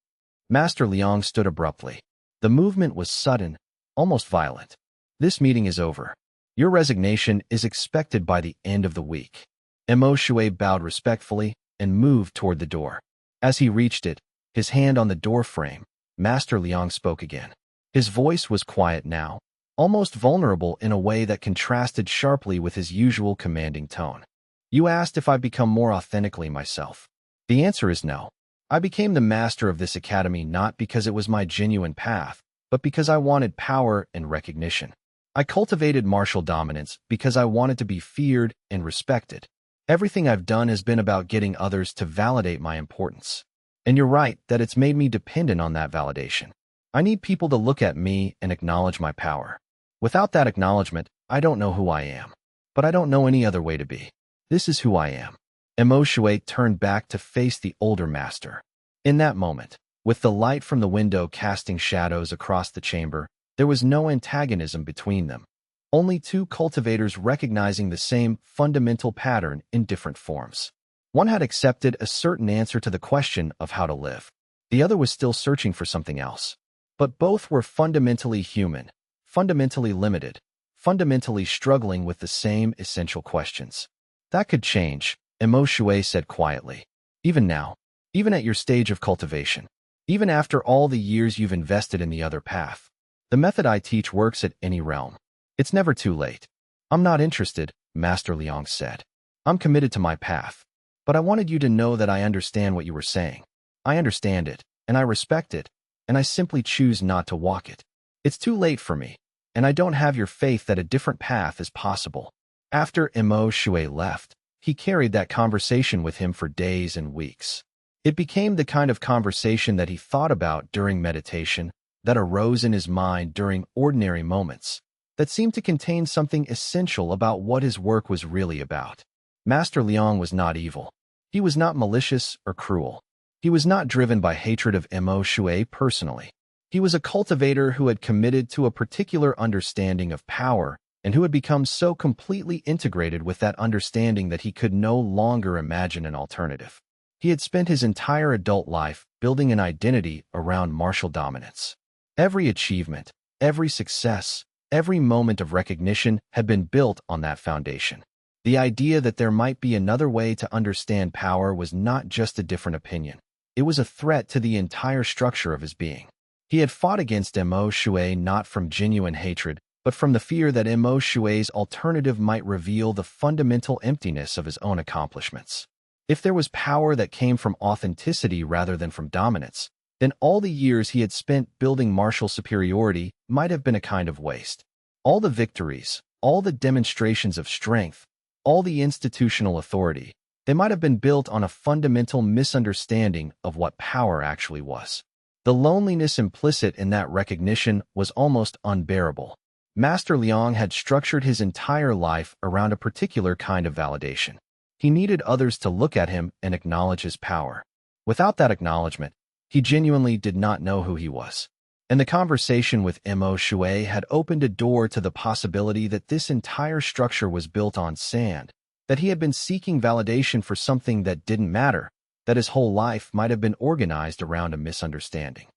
Master Liang stood abruptly. The movement was sudden, almost violent. This meeting is over. Your resignation is expected by the end of the week. Emo Shui bowed respectfully and moved toward the door. As he reached it, his hand on the door frame, Master Liang spoke again. His voice was quiet now, almost vulnerable in a way that contrasted sharply with his usual commanding tone. You asked if I've become more authentically myself. The answer is no. I became the master of this academy not because it was my genuine path, but because I wanted power and recognition. I cultivated martial dominance because I wanted to be feared and respected. Everything I've done has been about getting others to validate my importance. And you're right that it's made me dependent on that validation. I need people to look at me and acknowledge my power. Without that acknowledgement, I don't know who I am. But I don't know any other way to be. This is who I am. Emo Shui turned back to face the older master. In that moment, with the light from the window casting shadows across the chamber, there was no antagonism between them. Only two cultivators recognizing the same fundamental pattern in different forms. One had accepted a certain answer to the question of how to live. The other was still searching for something else. But both were fundamentally human, fundamentally limited, fundamentally struggling with the same essential questions. That could change, Emo Shui said quietly. Even now, even at your stage of cultivation, even after all the years you've invested in the other path. The method I teach works at any realm. It's never too late. I'm not interested, Master Liang said. I'm committed to my path. But I wanted you to know that I understand what you were saying. I understand it, and I respect it, and I simply choose not to walk it. It's too late for me, and I don't have your faith that a different path is possible. After Emo Shui left, he carried that conversation with him for days and weeks. It became the kind of conversation that he thought about during meditation, that arose in his mind during ordinary moments, that seemed to contain something essential about what his work was really about. Master Liang was not evil. He was not malicious or cruel. He was not driven by hatred of Emo Shui personally. He was a cultivator who had committed to a particular understanding of power and who had become so completely integrated with that understanding that he could no longer imagine an alternative. He had spent his entire adult life building an identity around martial dominance. Every achievement, every success, every moment of recognition had been built on that foundation. The idea that there might be another way to understand power was not just a different opinion. It was a threat to the entire structure of his being. He had fought against Mo Shui not from genuine hatred, but from the fear that Mo Shui's alternative might reveal the fundamental emptiness of his own accomplishments. If there was power that came from authenticity rather than from dominance, then all the years he had spent building martial superiority might have been a kind of waste. All the victories, all the demonstrations of strength, all the institutional authority, they might have been built on a fundamental misunderstanding of what power actually was. The loneliness implicit in that recognition was almost unbearable. Master Liang had structured his entire life around a particular kind of validation. He needed others to look at him and acknowledge his power. Without that acknowledgement, he genuinely did not know who he was. And the conversation with Mo Shui had opened a door to the possibility that this entire structure was built on sand, that he had been seeking validation for something that didn't matter, that his whole life might have been organized around a misunderstanding.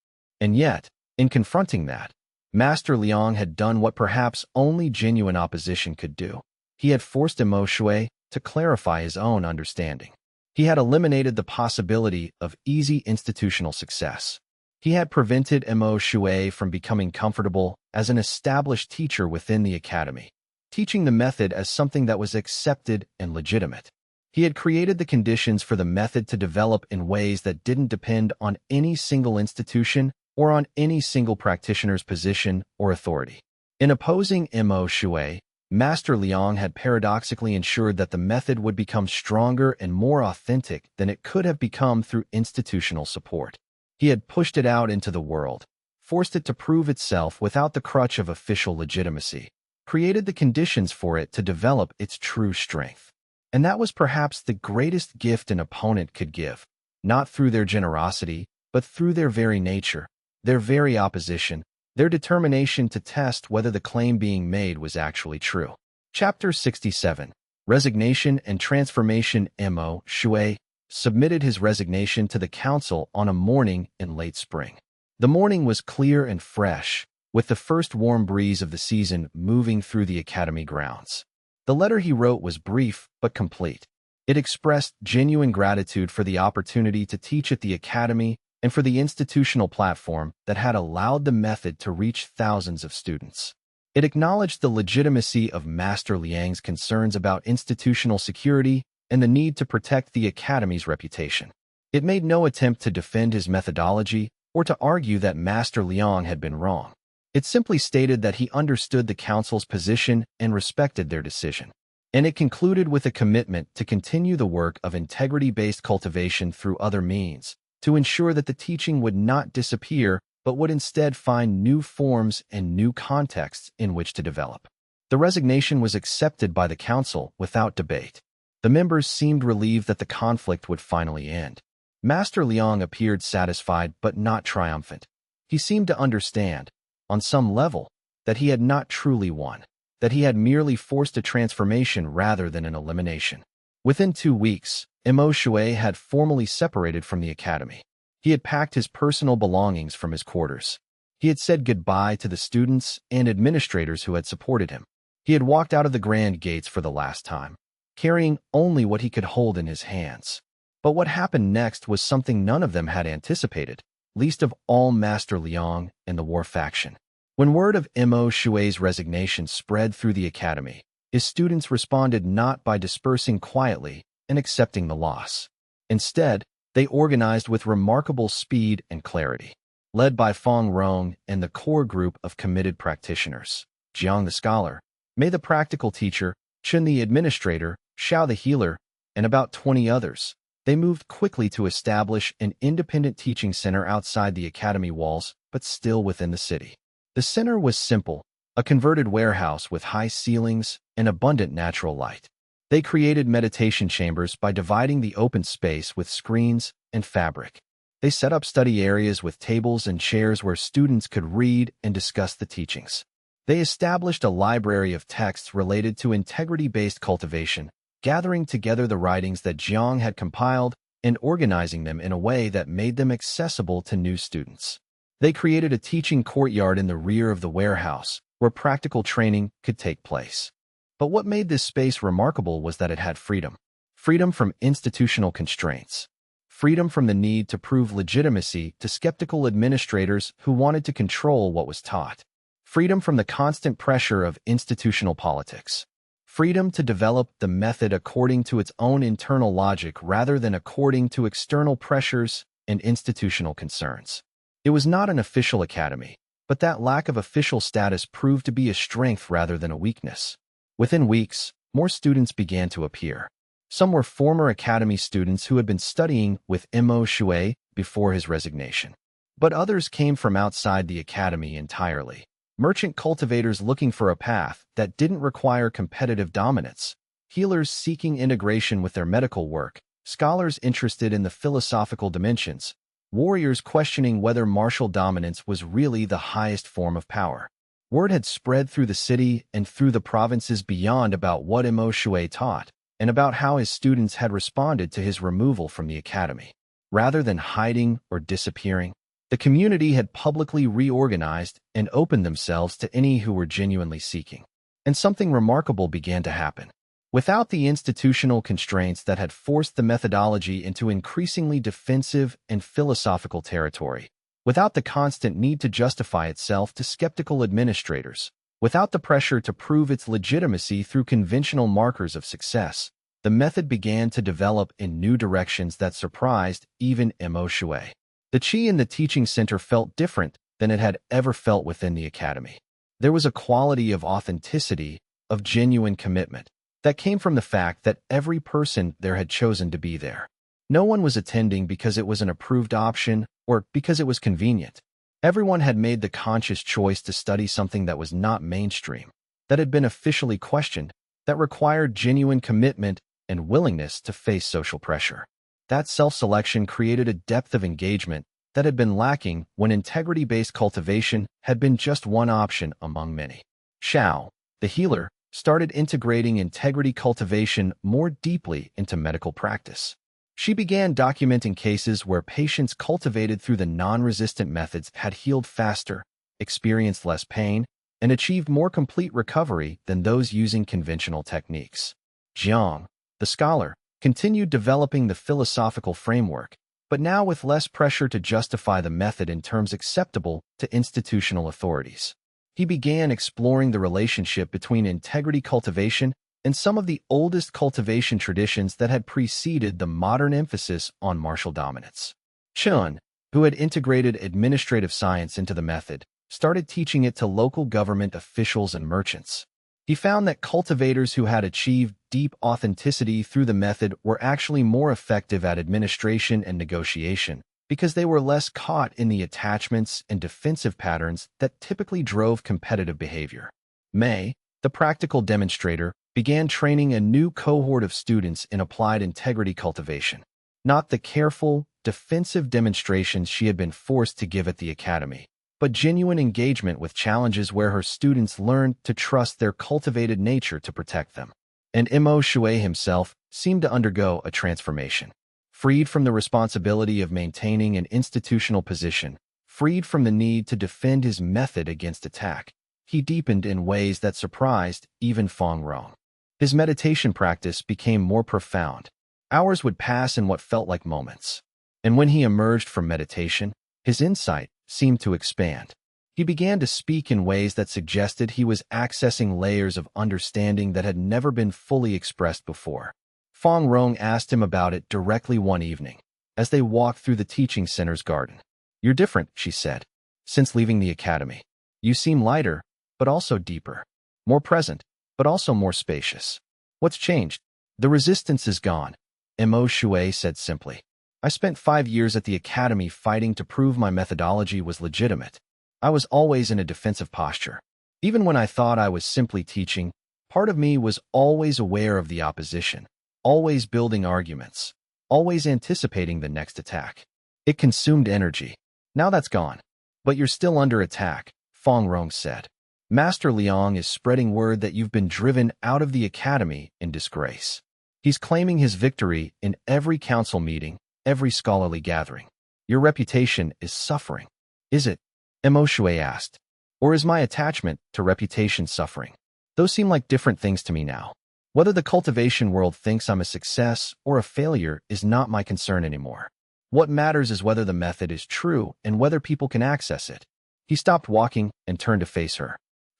And yet, in confronting that, Master Liang had done what perhaps only genuine opposition could do. He had forced Mo Shui to clarify his own understanding. He had eliminated the possibility of easy institutional success. He had prevented Mo Shui from becoming comfortable as an established teacher within the academy, teaching the method as something that was accepted and legitimate. He had created the conditions for the method to develop in ways that didn't depend on any single institution or on any single practitioner's position or authority. In opposing Mo Shui, Master Liang had paradoxically ensured that the method would become stronger and more authentic than it could have become through institutional support. He had pushed it out into the world, forced it to prove itself without the crutch of official legitimacy, created the conditions for it to develop its true strength. And that was perhaps the greatest gift an opponent could give, not through their generosity, but through their very nature, their very opposition, their determination to test whether the claim being made was actually true. Chapter 67. Resignation and Transformation. Mo Shui submitted his resignation to the council on a morning in late spring. The morning was clear and fresh, with the first warm breeze of the season moving through the academy grounds. The letter he wrote was brief but complete. It expressed genuine gratitude for the opportunity to teach at the academy and for the institutional platform that had allowed the method to reach thousands of students. It acknowledged the legitimacy of Master Liang's concerns about institutional security and the need to protect the academy's reputation. It made no attempt to defend his methodology or to argue that Master Liang had been wrong. It simply stated that he understood the council's position and respected their decision. And it concluded with a commitment to continue the work of integrity-based cultivation through other means, to ensure that the teaching would not disappear but would instead find new forms and new contexts in which to develop. The resignation was accepted by the council without debate. The members seemed relieved that the conflict would finally end. Master Liang appeared satisfied but not triumphant. He seemed to understand, on some level, that he had not truly won, that he had merely forced a transformation rather than an elimination. Within 2 weeks, Mo Shui had formally separated from the academy. He had packed his personal belongings from his quarters. He had said goodbye to the students and administrators who had supported him. He had walked out of the grand gates for the last time, carrying only what he could hold in his hands. But what happened next was something none of them had anticipated, least of all Master Liang and the war faction. When word of Mo Shui's resignation spread through the academy, his students responded not by dispersing quietly and accepting the loss. Instead, they organized with remarkable speed and clarity. Led by Fong Rong and the core group of committed practitioners, Jiang the scholar, Mei the practical teacher, Chen the administrator, Xiao the healer, and about 20 others, they moved quickly to establish an independent teaching center outside the academy walls, but still within the city. The center was simple, a converted warehouse with high ceilings and abundant natural light. They created meditation chambers by dividing the open space with screens and fabric. They set up study areas with tables and chairs where students could read and discuss the teachings. They established a library of texts related to integrity-based cultivation, gathering together the writings that Jiang had compiled and organizing them in a way that made them accessible to new students. They created a teaching courtyard in the rear of the warehouse, where practical training could take place. But what made this space remarkable was that it had freedom. Freedom from institutional constraints. Freedom from the need to prove legitimacy to skeptical administrators who wanted to control what was taught. Freedom from the constant pressure of institutional politics. Freedom to develop the method according to its own internal logic rather than according to external pressures and institutional concerns. It was not an official academy, but that lack of official status proved to be a strength rather than a weakness. Within weeks, more students began to appear. Some were former academy students who had been studying with Mo Shui before his resignation. But others came from outside the academy entirely. Merchant cultivators looking for a path that didn't require competitive dominance, healers seeking integration with their medical work, scholars interested in the philosophical dimensions, warriors questioning whether martial dominance was really the highest form of power. Word had spread through the city and through the provinces beyond about what Mo Shui taught, and about how his students had responded to his removal from the academy. Rather than hiding or disappearing, the community had publicly reorganized and opened themselves to any who were genuinely seeking. And something remarkable began to happen. Without the institutional constraints that had forced the methodology into increasingly defensive and philosophical territory, without the constant need to justify itself to skeptical administrators, without the pressure to prove its legitimacy through conventional markers of success, the method began to develop in new directions that surprised even Mo Shui. The chi in the teaching center felt different than it had ever felt within the academy. There was a quality of authenticity, of genuine commitment, that came from the fact that every person there had chosen to be there. No one was attending because it was an approved option or because it was convenient. Everyone had made the conscious choice to study something that was not mainstream, that had been officially questioned, that required genuine commitment and willingness to face social pressure. That self-selection created a depth of engagement that had been lacking when integrity-based cultivation had been just one option among many. Xiao, the healer, started integrating integrity cultivation more deeply into medical practice. She began documenting cases where patients cultivated through the non-resistant methods had healed faster, experienced less pain, and achieved more complete recovery than those using conventional techniques. Jiang, the scholar, continued developing the philosophical framework, but now with less pressure to justify the method in terms acceptable to institutional authorities. He began exploring the relationship between integrity cultivation and some of the oldest cultivation traditions that had preceded the modern emphasis on martial dominance. Chun, who had integrated administrative science into the method, started teaching it to local government officials and merchants. He found that cultivators who had achieved deep authenticity through the method were actually more effective at administration and negotiation because they were less caught in the attachments and defensive patterns that typically drove competitive behavior. Mei, the practical demonstrator, began training a new cohort of students in applied integrity cultivation, not the careful, defensive demonstrations she had been forced to give at the academy, but genuine engagement with challenges where her students learned to trust their cultivated nature to protect them. And Mo Shui himself seemed to undergo a transformation. Freed from the responsibility of maintaining an institutional position, freed from the need to defend his method against attack, he deepened in ways that surprised even Fong Rong. His meditation practice became more profound. Hours would pass in what felt like moments. And when he emerged from meditation, his insight seemed to expand. He began to speak in ways that suggested he was accessing layers of understanding that had never been fully expressed before. Fong Rong asked him about it directly one evening, as they walked through the teaching center's garden. "You're different," she said, "since leaving the academy. You seem lighter, but also deeper. More present, but also more spacious. What's changed?" "The resistance is gone," Mo Shui said simply. "I spent 5 years at the academy fighting to prove my methodology was legitimate. I was always in a defensive posture. Even when I thought I was simply teaching, part of me was always aware of the opposition, always building arguments, always anticipating the next attack. It consumed energy. Now that's gone. But you're still under attack," Fong Rong said. Master Liang is spreading word that you've been driven out of the academy in disgrace. He's claiming his victory in every council meeting, every scholarly gathering. Your reputation is suffering. Is it? Mo Shui asked. Or is my attachment to reputation suffering? Those seem like different things to me now. Whether the cultivation world thinks I'm a success or a failure is not my concern anymore. What matters is whether the method is true and whether people can access it. He stopped walking and turned to face her.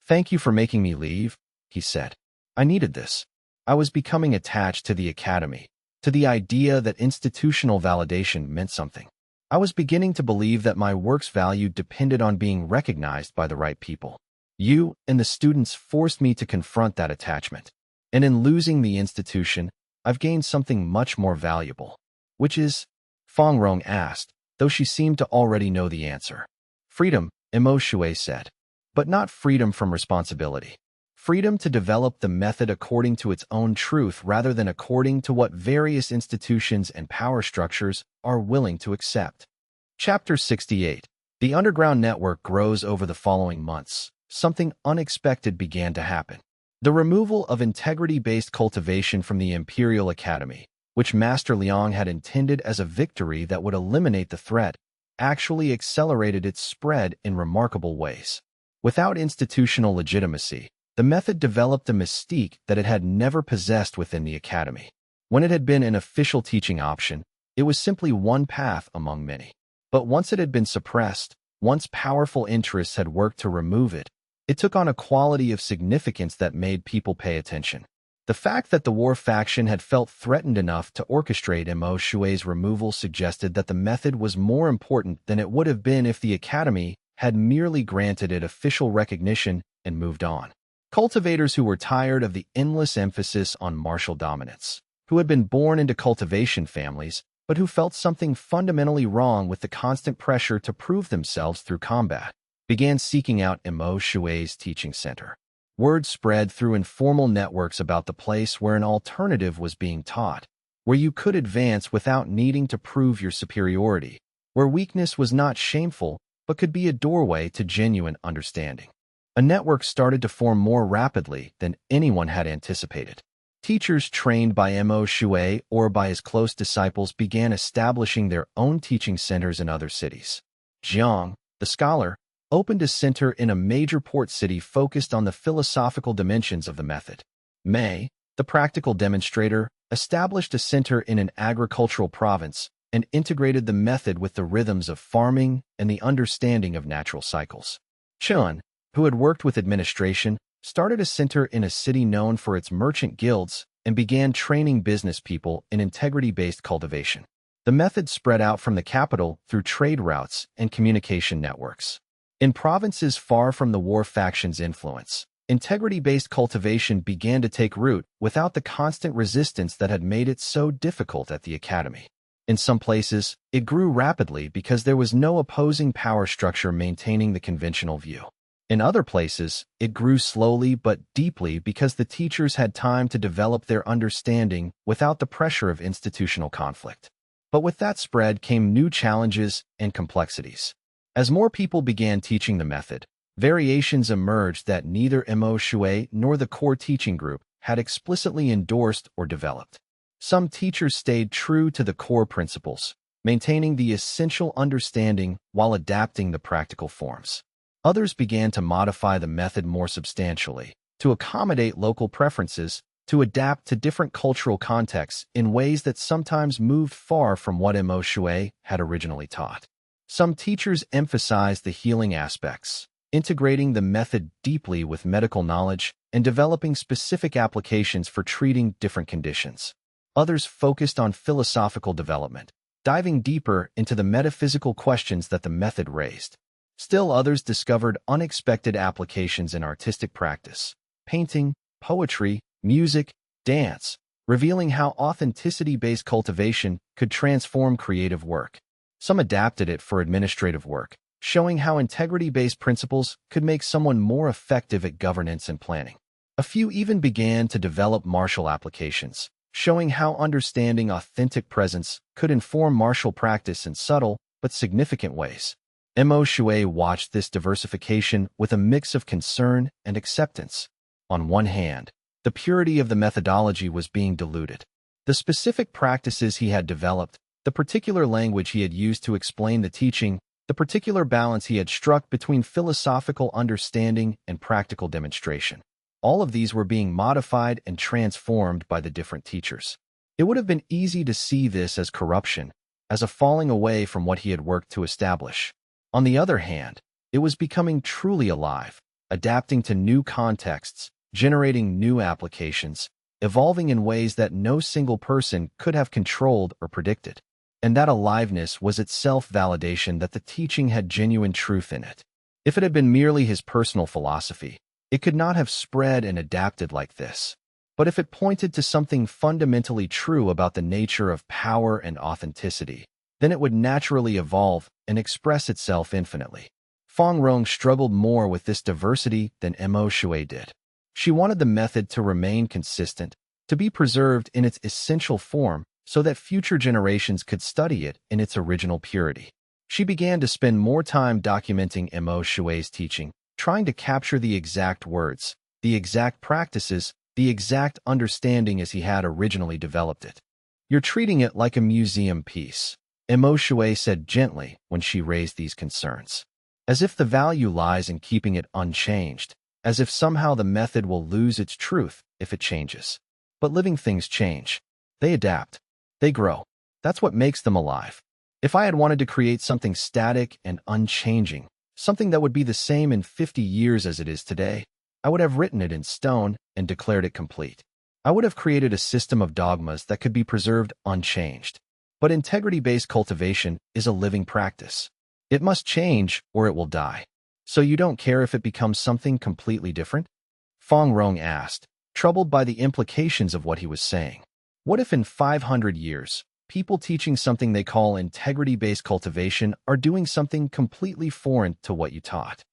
Thank you for making me leave, he said. I needed this. I was becoming attached to the academy, to the idea that institutional validation meant something. I was beginning to believe that my work's value depended on being recognized by the right people. You and the students forced me to confront that attachment. And in losing the institution, I've gained something much more valuable. Which is? Fang Rong asked, though she seemed to already know the answer. Freedom, Mo Shui said. But not freedom from responsibility. Freedom to develop the method according to its own truth rather than according to what various institutions and power structures are willing to accept. Chapter 68. The underground network grows over the following months. Something unexpected began to happen. The removal of integrity-based cultivation from the Imperial Academy, which Master Liang had intended as a victory that would eliminate the threat, actually accelerated its spread in remarkable ways. Without institutional legitimacy, the method developed a mystique that it had never possessed within the academy. When it had been an official teaching option, it was simply one path among many. But once it had been suppressed, once powerful interests had worked to remove it, it took on a quality of significance that made people pay attention. The fact that the war faction had felt threatened enough to orchestrate Mo Shui's removal suggested that the method was more important than it would have been if the academy had merely granted it official recognition and moved on. Cultivators who were tired of the endless emphasis on martial dominance, who had been born into cultivation families, but who felt something fundamentally wrong with the constant pressure to prove themselves through combat, began seeking out Mo Shui's teaching center. Word spread through informal networks about the place where an alternative was being taught, where you could advance without needing to prove your superiority, where weakness was not shameful but could be a doorway to genuine understanding. A network started to form more rapidly than anyone had anticipated. Teachers trained by Mo Shui or by his close disciples began establishing their own teaching centers in other cities. Jiang, the scholar, opened a center in a major port city focused on the philosophical dimensions of the method. Mei, the practical demonstrator, established a center in an agricultural province and integrated the method with the rhythms of farming and the understanding of natural cycles. Chun, who had worked with administration, started a center in a city known for its merchant guilds and began training business people in integrity-based cultivation. The method spread out from the capital through trade routes and communication networks. In provinces far from the war faction's influence, integrity-based cultivation began to take root without the constant resistance that had made it so difficult at the academy. In some places, it grew rapidly because there was no opposing power structure maintaining the conventional view. In other places, it grew slowly but deeply because the teachers had time to develop their understanding without the pressure of institutional conflict. But with that spread came new challenges and complexities. As more people began teaching the method, variations emerged that neither Mo Shui nor the core teaching group had explicitly endorsed or developed. Some teachers stayed true to the core principles, maintaining the essential understanding while adapting the practical forms. Others began to modify the method more substantially, to accommodate local preferences, to adapt to different cultural contexts in ways that sometimes moved far from what Mo Shui had originally taught. Some teachers emphasized the healing aspects, integrating the method deeply with medical knowledge and developing specific applications for treating different conditions. Others focused on philosophical development, diving deeper into the metaphysical questions that the method raised. Still others discovered unexpected applications in artistic practice, painting, poetry, music, dance, revealing how authenticity-based cultivation could transform creative work. Some adapted it for administrative work, showing how integrity-based principles could make someone more effective at governance and planning. A few even began to develop martial applications, showing how understanding authentic presence could inform martial practice in subtle but significant ways. Mo Shui watched this diversification with a mix of concern and acceptance. On one hand, the purity of the methodology was being diluted. The specific practices he had developed, the particular language he had used to explain the teaching, the particular balance he had struck between philosophical understanding and practical demonstration. All of these were being modified and transformed by the different teachers. It would have been easy to see this as corruption, as a falling away from what he had worked to establish. On the other hand, it was becoming truly alive, adapting to new contexts, generating new applications, evolving in ways that no single person could have controlled or predicted. And that aliveness was itself validation that the teaching had genuine truth in it. If it had been merely his personal philosophy, it could not have spread and adapted like this. But if it pointed to something fundamentally true about the nature of power and authenticity, then it would naturally evolve and express itself infinitely. Fang Rong struggled more with this diversity than Mo Shui did. She wanted the method to remain consistent, to be preserved in its essential form so that future generations could study it in its original purity. She began to spend more time documenting Mo Shui's teaching, trying to capture the exact words, the exact practices, the exact understanding as he had originally developed it. "You're treating it like a museum piece," Mo Shui said gently when she raised these concerns. "As if the value lies in keeping it unchanged, as if somehow the method will lose its truth if it changes. But living things change. They adapt. They grow. That's what makes them alive. If I had wanted to create something static and unchanging, something that would be the same in 50 years as it is today, I would have written it in stone and declared it complete. I would have created a system of dogmas that could be preserved unchanged. But integrity-based cultivation is a living practice. It must change or it will die. So you don't care if it becomes something completely different?" Fang Rong asked, troubled by the implications of what he was saying. What if in 500 years, people teaching something they call integrity-based cultivation are doing something completely foreign to what you taught?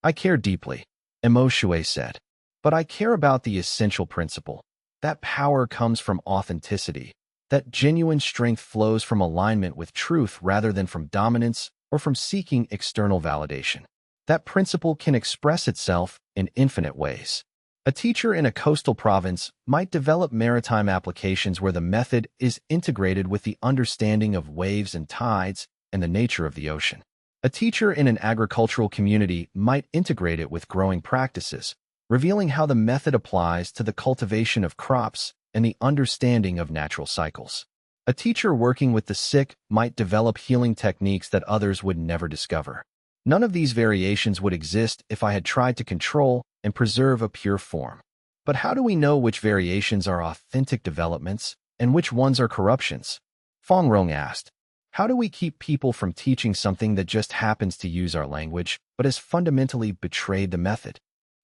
"I care deeply," Mo Shui said. "But I care about the essential principle. That power comes from authenticity. That genuine strength flows from alignment with truth rather than from dominance or from seeking external validation. That principle can express itself in infinite ways. A teacher in a coastal province might develop maritime applications where the method is integrated with the understanding of waves and tides and the nature of the ocean. A teacher in an agricultural community might integrate it with growing practices, revealing how the method applies to the cultivation of crops and the understanding of natural cycles. A teacher working with the sick might develop healing techniques that others would never discover. None of these variations would exist if I had tried to control and preserve a pure form. But how do we know which variations are authentic developments and which ones are corruptions? Fang Rong asked. How do we keep people from teaching something that just happens to use our language but has fundamentally betrayed the method?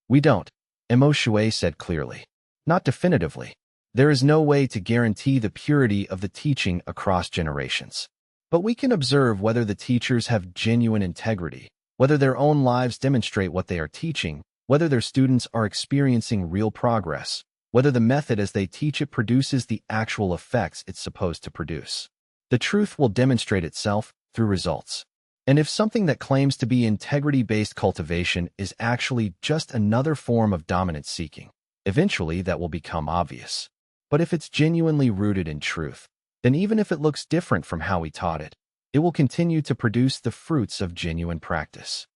We don't, Mo Shui said clearly. Not definitively. There is no way to guarantee the purity of the teaching across generations. But we can observe whether the teachers have genuine integrity, whether their own lives demonstrate what they are teaching, whether their students are experiencing real progress, whether the method as they teach it produces the actual effects it's supposed to produce. The truth will demonstrate itself through results. And if something that claims to be integrity-based cultivation is actually just another form of dominance seeking, eventually that will become obvious. But if it's genuinely rooted in truth, then even if it looks different from how we taught it, it will continue to produce the fruits of genuine practice.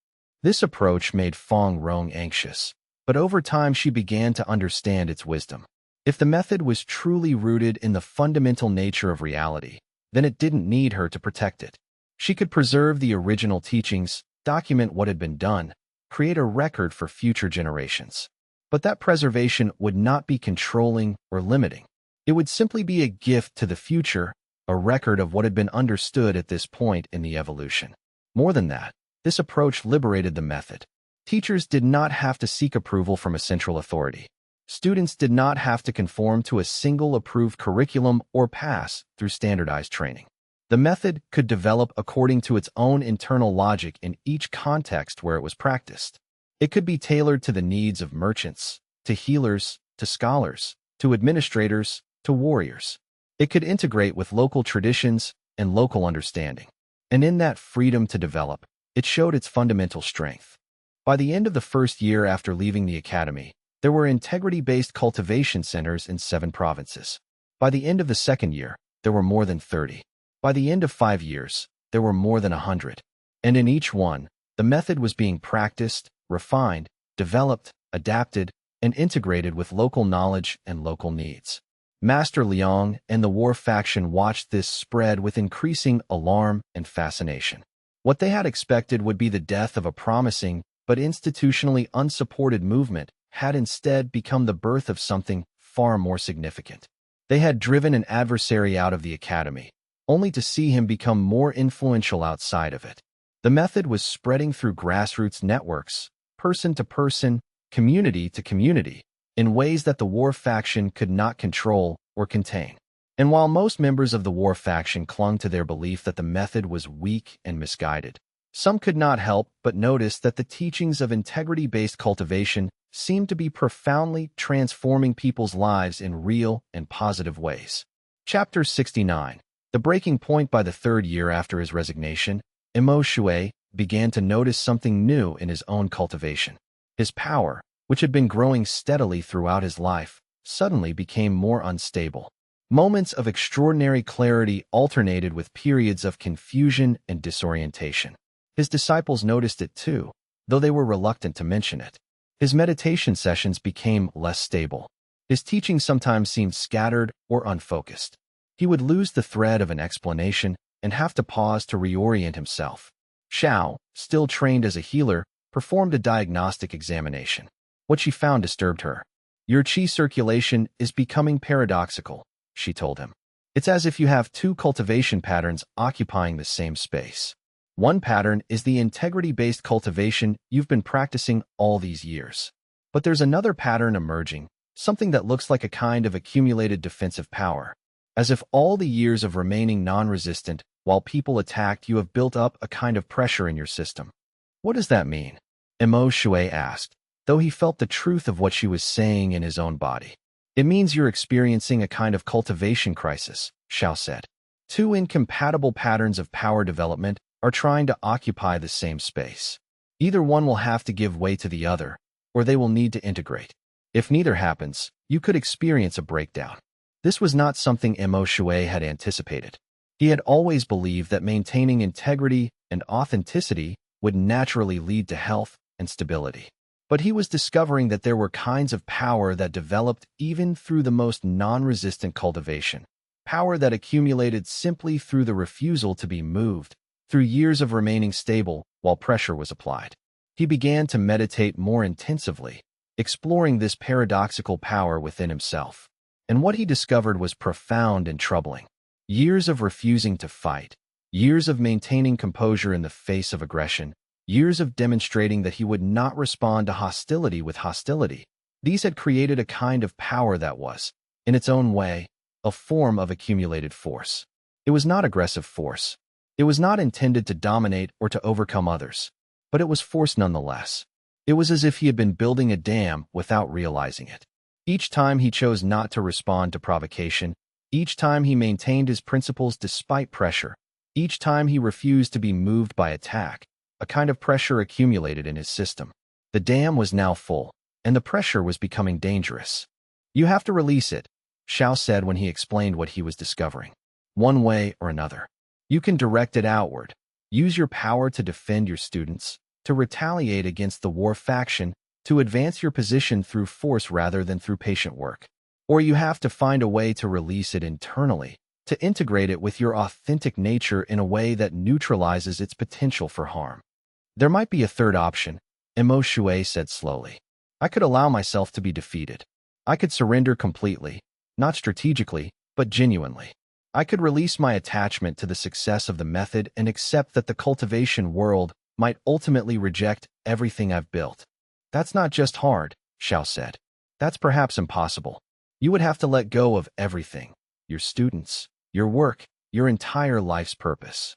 This approach made Fang Rong anxious, but over time she began to understand its wisdom. If the method was truly rooted in the fundamental nature of reality, then it didn't need her to protect it. She could preserve the original teachings, document what had been done, create a record for future generations. But that preservation would not be controlling or limiting. It would simply be a gift to the future, a record of what had been understood at this point in the evolution. More than that, this approach liberated the method. Teachers did not have to seek approval from a central authority. Students did not have to conform to a single approved curriculum or pass through standardized training. The method could develop according to its own internal logic in each context where it was practiced. It could be tailored to the needs of merchants, to healers, to scholars, to administrators, to warriors. It could integrate with local traditions and local understanding. And in that freedom to develop, it showed its fundamental strength. By the end of the first year after leaving the academy, there were integrity-based cultivation centers in 7 provinces. By the end of the second year, there were more than 30. By the end of 5 years, there were more than 100. And in each one, the method was being practiced, refined, developed, adapted, and integrated with local knowledge and local needs. Master Liang and the war faction watched this spread with increasing alarm and fascination. What they had expected would be the death of a promising but institutionally unsupported movement had instead become the birth of something far more significant. They had driven an adversary out of the academy, only to see him become more influential outside of it. The method was spreading through grassroots networks, person to person, community to community, in ways that the war faction could not control or contain. And while most members of the war faction clung to their belief that the method was weak and misguided, some could not help but notice that the teachings of integrity-based cultivation seemed to be profoundly transforming people's lives in real and positive ways. Chapter 69. The breaking point. By the 3rd year after his resignation, Imo Shui began to notice something new in his own cultivation. His power, which had been growing steadily throughout his life, suddenly became more unstable. Moments of extraordinary clarity alternated with periods of confusion and disorientation. His disciples noticed it too, though they were reluctant to mention it. His meditation sessions became less stable. His teaching sometimes seemed scattered or unfocused. He would lose the thread of an explanation and have to pause to reorient himself. Xiao, still trained as a healer, performed a diagnostic examination. What she found disturbed her. "Your qi circulation is becoming paradoxical," she told him. "It's as if you have 2 cultivation patterns occupying the same space. One pattern is the integrity-based cultivation you've been practicing all these years. But there's another pattern emerging, something that looks like a kind of accumulated defensive power. As if all the years of remaining non-resistant while people attacked you have built up a kind of pressure in your system." "What does that mean?" Imo Shui asked, though he felt the truth of what she was saying in his own body. "It means you're experiencing a kind of cultivation crisis," Xiao said. 2 incompatible patterns of power development are trying to occupy the same space. Either one will have to give way to the other, or they will need to integrate. If neither happens, you could experience a breakdown. This was not something Imo Shui had anticipated. He had always believed that maintaining integrity and authenticity would naturally lead to health and stability. But he was discovering that there were kinds of power that developed even through the most non-resistant cultivation. Power that accumulated simply through the refusal to be moved, through years of remaining stable while pressure was applied. He began to meditate more intensively, exploring this paradoxical power within himself. And what he discovered was profound and troubling. Years of refusing to fight, years of maintaining composure in the face of aggression, years of demonstrating that he would not respond to hostility with hostility. These had created a kind of power that was, in its own way, a form of accumulated force. It was not aggressive force. It was not intended to dominate or to overcome others, but it was force nonetheless. It was as if he had been building a dam without realizing it. Each time he chose not to respond to provocation, each time he maintained his principles despite pressure, each time he refused to be moved by attack, a kind of pressure accumulated in his system. The dam was now full, and the pressure was becoming dangerous. "You have to release it," Xiao said when he explained what he was discovering. "One way or another. You can direct it outward, use your power to defend your students, to retaliate against the war faction, to advance your position through force rather than through patient work. Or you have to find a way to release it internally, to integrate it with your authentic nature in a way that neutralizes its potential for harm. There might be a third option," Imo Shui said slowly. "I could allow myself to be defeated. I could surrender completely, not strategically, but genuinely. I could release my attachment to the success of the method and accept that the cultivation world might ultimately reject everything I've built." "That's not just hard," Xiao said. "That's perhaps impossible. You would have to let go of everything, your students, your work, your entire life's purpose."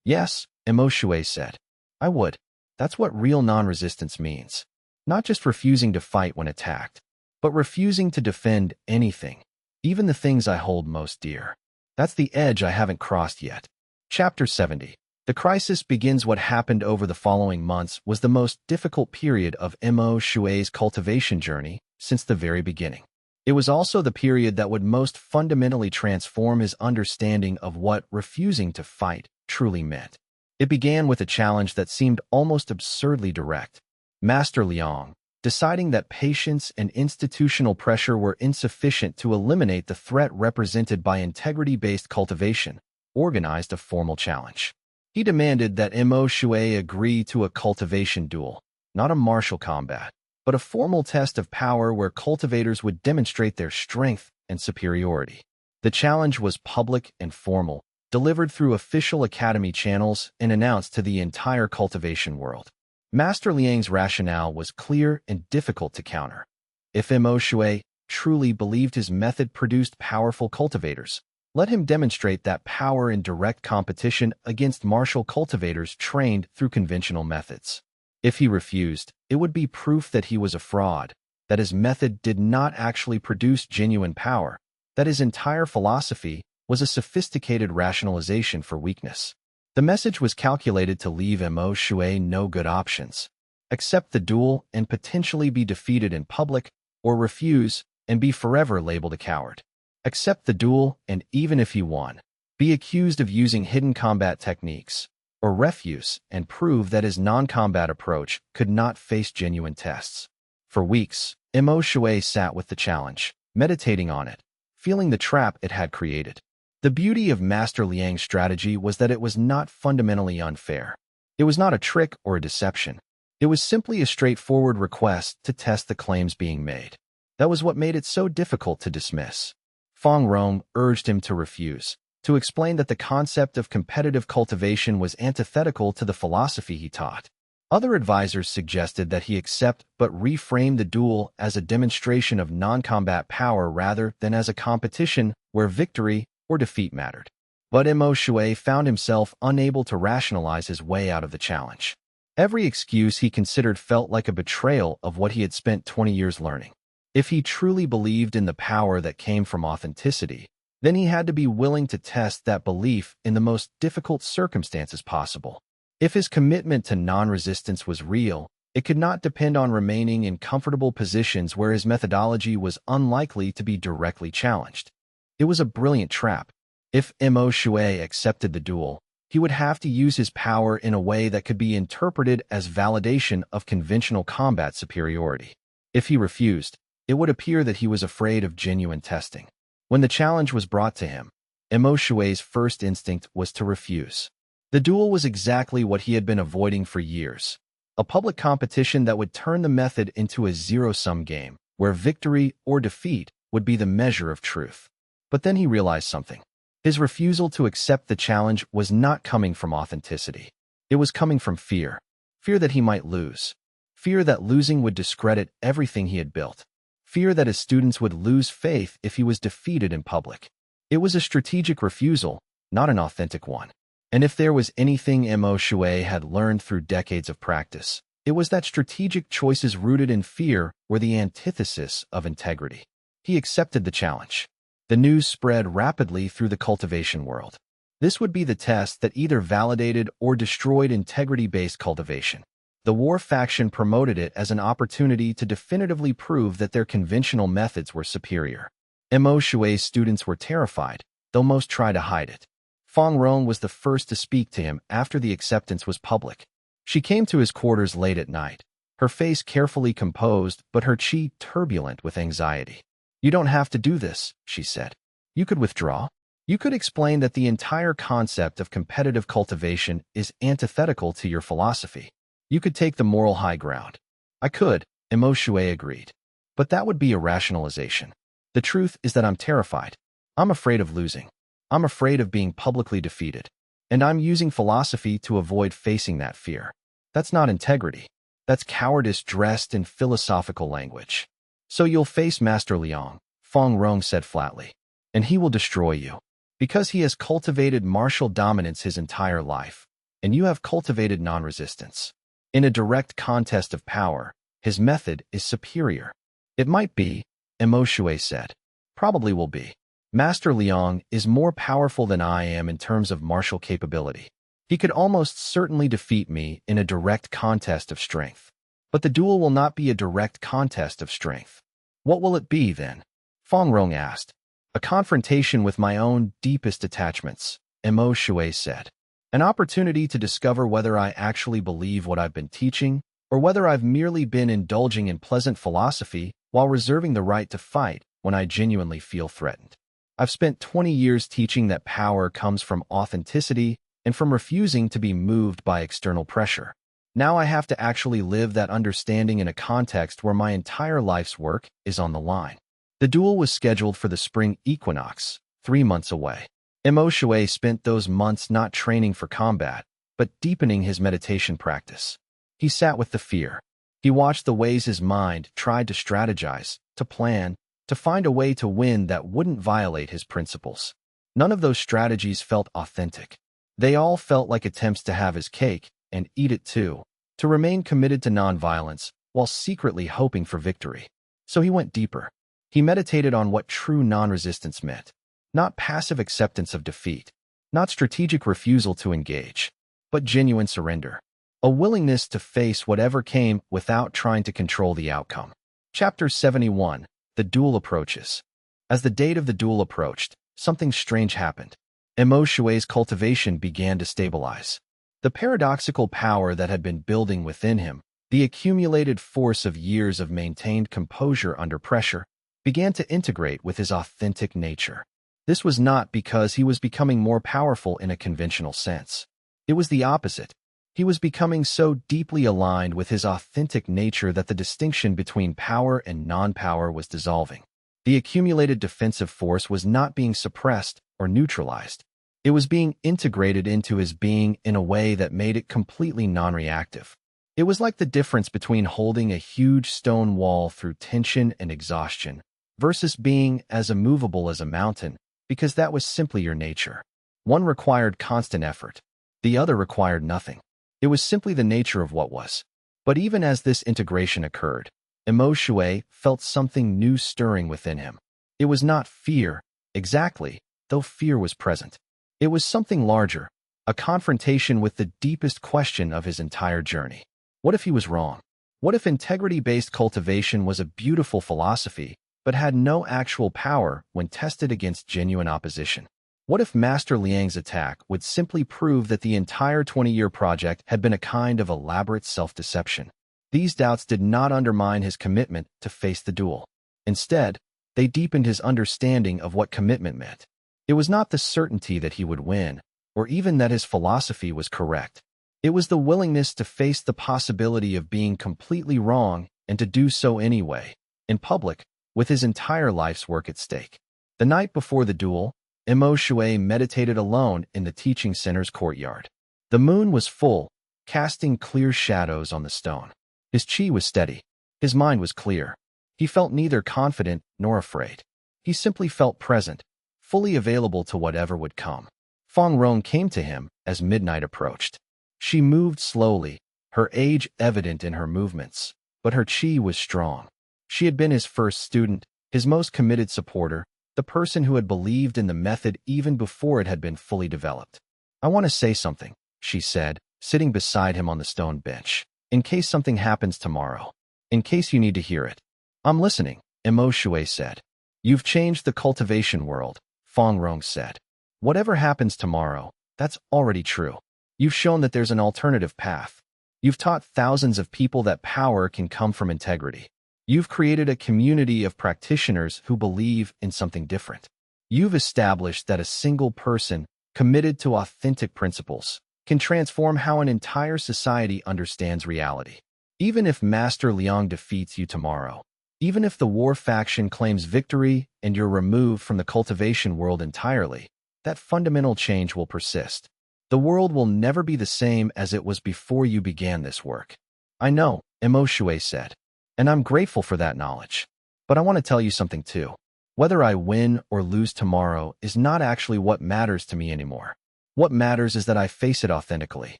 "Yes," Imo Shui said. "I would. That's what real non-resistance means. Not just refusing to fight when attacked, but refusing to defend anything, even the things I hold most dear. That's the edge I haven't crossed yet." Chapter 70. The crisis begins. What happened over the following months was the most difficult period of Mo Shui's cultivation journey since the very beginning. It was also the period that would most fundamentally transform his understanding of what refusing to fight truly meant. It began with a challenge that seemed almost absurdly direct. Master Liang, deciding that patience and institutional pressure were insufficient to eliminate the threat represented by integrity-based cultivation, organized a formal challenge. He demanded that Mo Shui agree to a cultivation duel, not a martial combat, but a formal test of power where cultivators would demonstrate their strength and superiority. The challenge was public and formal, delivered through official academy channels and announced to the entire cultivation world. Master Liang's rationale was clear and difficult to counter. If Mo Shui truly believed his method produced powerful cultivators, let him demonstrate that power in direct competition against martial cultivators trained through conventional methods. If he refused, it would be proof that he was a fraud, that his method did not actually produce genuine power, that his entire philosophy was a sophisticated rationalization for weakness. The message was calculated to leave Mo Shui no good options. Accept the duel and potentially be defeated in public, or refuse and be forever labeled a coward. Accept the duel and, even if you won, be accused of using hidden combat techniques, or refuse and prove that his non-combat approach could not face genuine tests. For weeks, Mo Shui sat with the challenge, meditating on it, feeling the trap it had created. The beauty of Master Liang's strategy was that it was not fundamentally unfair. It was not a trick or a deception. It was simply a straightforward request to test the claims being made. That was what made it so difficult to dismiss. Fang Rong urged him to refuse, to explain that the concept of competitive cultivation was antithetical to the philosophy he taught. Other advisors suggested that he accept but reframe the duel as a demonstration of non-combat power rather than as a competition where victory or defeat mattered. But Mo Shui found himself unable to rationalize his way out of the challenge. Every excuse he considered felt like a betrayal of what he had spent 20 years learning. If he truly believed in the power that came from authenticity, then he had to be willing to test that belief in the most difficult circumstances possible. If his commitment to non-resistance was real, it could not depend on remaining in comfortable positions where his methodology was unlikely to be directly challenged. It was a brilliant trap. If Mo Shui accepted the duel, he would have to use his power in a way that could be interpreted as validation of conventional combat superiority. If he refused, it would appear that he was afraid of genuine testing. When the challenge was brought to him, Mo Shui's first instinct was to refuse. The duel was exactly what he had been avoiding for years. A public competition that would turn the method into a zero-sum game, where victory or defeat would be the measure of truth. But then he realized something. His refusal to accept the challenge was not coming from authenticity. It was coming from fear. Fear that he might lose. Fear that losing would discredit everything he had built. Fear that his students would lose faith if he was defeated in public. It was a strategic refusal, not an authentic one. And if there was anything Mo Shui had learned through decades of practice, it was that strategic choices rooted in fear were the antithesis of integrity. He accepted the challenge. The news spread rapidly through the cultivation world. This would be the test that either validated or destroyed integrity-based cultivation. The war faction promoted it as an opportunity to definitively prove that their conventional methods were superior. Mo Shui's students were terrified, though most tried to hide it. Fang Rong was the first to speak to him after the acceptance was public. She came to his quarters late at night, her face carefully composed but her chi turbulent with anxiety. "You don't have to do this," she said. "You could withdraw. You could explain that the entire concept of competitive cultivation is antithetical to your philosophy. You could take the moral high ground." "I could," Mo Shui agreed. "But that would be a rationalization. The truth is that I'm terrified. I'm afraid of losing. I'm afraid of being publicly defeated. And I'm using philosophy to avoid facing that fear. That's not integrity. That's cowardice dressed in philosophical language." "So you'll face Master Liang," Fang Rong said flatly. "And he will destroy you. Because he has cultivated martial dominance his entire life. And you have cultivated non-resistance. In a direct contest of power, his method is superior." "It might be," Mo Shui said. "Probably will be. Master Liang is more powerful than I am in terms of martial capability. He could almost certainly defeat me in a direct contest of strength. But the duel will not be a direct contest of strength. What will it be, then? Feng Rong asked. A confrontation with my own deepest attachments, Mo Shui said. An opportunity to discover whether I actually believe what I've been teaching, or whether I've merely been indulging in pleasant philosophy while reserving the right to fight when I genuinely feel threatened. I've spent 20 years teaching that power comes from authenticity and from refusing to be moved by external pressure. Now I have to actually live that understanding in a context where my entire life's work is on the line. The duel was scheduled for the spring equinox, 3 months away. Mo Shui spent those months not training for combat, but deepening his meditation practice. He sat with the fear. He watched the ways his mind tried to strategize, to plan, to find a way to win that wouldn't violate his principles. None of those strategies felt authentic. They all felt like attempts to have his cake and eat it too, to remain committed to nonviolence while secretly hoping for victory. So he went deeper. He meditated on what true non-resistance meant. Not passive acceptance of defeat, not strategic refusal to engage, but genuine surrender. A willingness to face whatever came without trying to control the outcome. Chapter 71. The Duel Approaches. As the date of the duel approached, something strange happened. Mo Shui's cultivation began to stabilize. The paradoxical power that had been building within him, the accumulated force of years of maintained composure under pressure, began to integrate with his authentic nature. This was not because he was becoming more powerful in a conventional sense. It was the opposite. He was becoming so deeply aligned with his authentic nature that the distinction between power and non-power was dissolving. The accumulated defensive force was not being suppressed or neutralized. It was being integrated into his being in a way that made it completely non-reactive. It was like the difference between holding a huge stone wall through tension and exhaustion versus being as immovable as a mountain, because that was simply your nature. One required constant effort. The other required nothing. It was simply the nature of what was. But even as this integration occurred, Mo Shui felt something new stirring within him. It was not fear, exactly, though fear was present. It was something larger, a confrontation with the deepest question of his entire journey. What if he was wrong? What if integrity-based cultivation was a beautiful philosophy, but had no actual power when tested against genuine opposition? What if Master Liang's attack would simply prove that the entire 20-year project had been a kind of elaborate self-deception? These doubts did not undermine his commitment to face the duel. Instead, they deepened his understanding of what commitment meant. It was not the certainty that he would win, or even that his philosophy was correct. It was the willingness to face the possibility of being completely wrong and to do so anyway, in public, with his entire life's work at stake. The night before the duel, Mo Shui meditated alone in the teaching center's courtyard. The moon was full, casting clear shadows on the stone. His qi was steady. His mind was clear. He felt neither confident nor afraid. He simply felt present, fully available to whatever would come. Feng Rong came to him as midnight approached. She moved slowly, her age evident in her movements, but her qi was strong. She had been his first student, his most committed supporter, the person who had believed in the method even before it had been fully developed. "I want to say something," she said, sitting beside him on the stone bench. "In case something happens tomorrow. In case you need to hear it." "I'm listening," Mo Shui said. "You've changed the cultivation world," Feng Rong said. "Whatever happens tomorrow, that's already true. You've shown that there's an alternative path. You've taught thousands of people that power can come from integrity. You've created a community of practitioners who believe in something different. You've established that a single person, committed to authentic principles, can transform how an entire society understands reality. Even if Master Liang defeats you tomorrow, even if the war faction claims victory and you're removed from the cultivation world entirely, that fundamental change will persist. The world will never be the same as it was before you began this work." "I know," Mo Shui said, "and I'm grateful for that knowledge. But I want to tell you something too. Whether I win or lose tomorrow is not actually what matters to me anymore. What matters is that I face it authentically,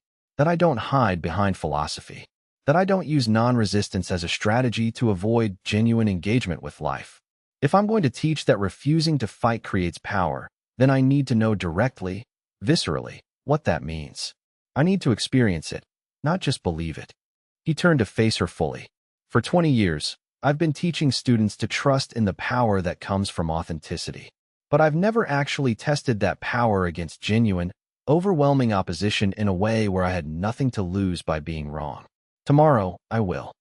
that I don't hide behind philosophy, that I don't use non-resistance as a strategy to avoid genuine engagement with life. If I'm going to teach that refusing to fight creates power, then I need to know directly, viscerally, what that means. I need to experience it, not just believe it. He turned to face her fully. For 20 years, I've been teaching students to trust in the power that comes from authenticity. But I've never actually tested that power against genuine, overwhelming opposition in a way where I had nothing to lose by being wrong. Tomorrow, I will.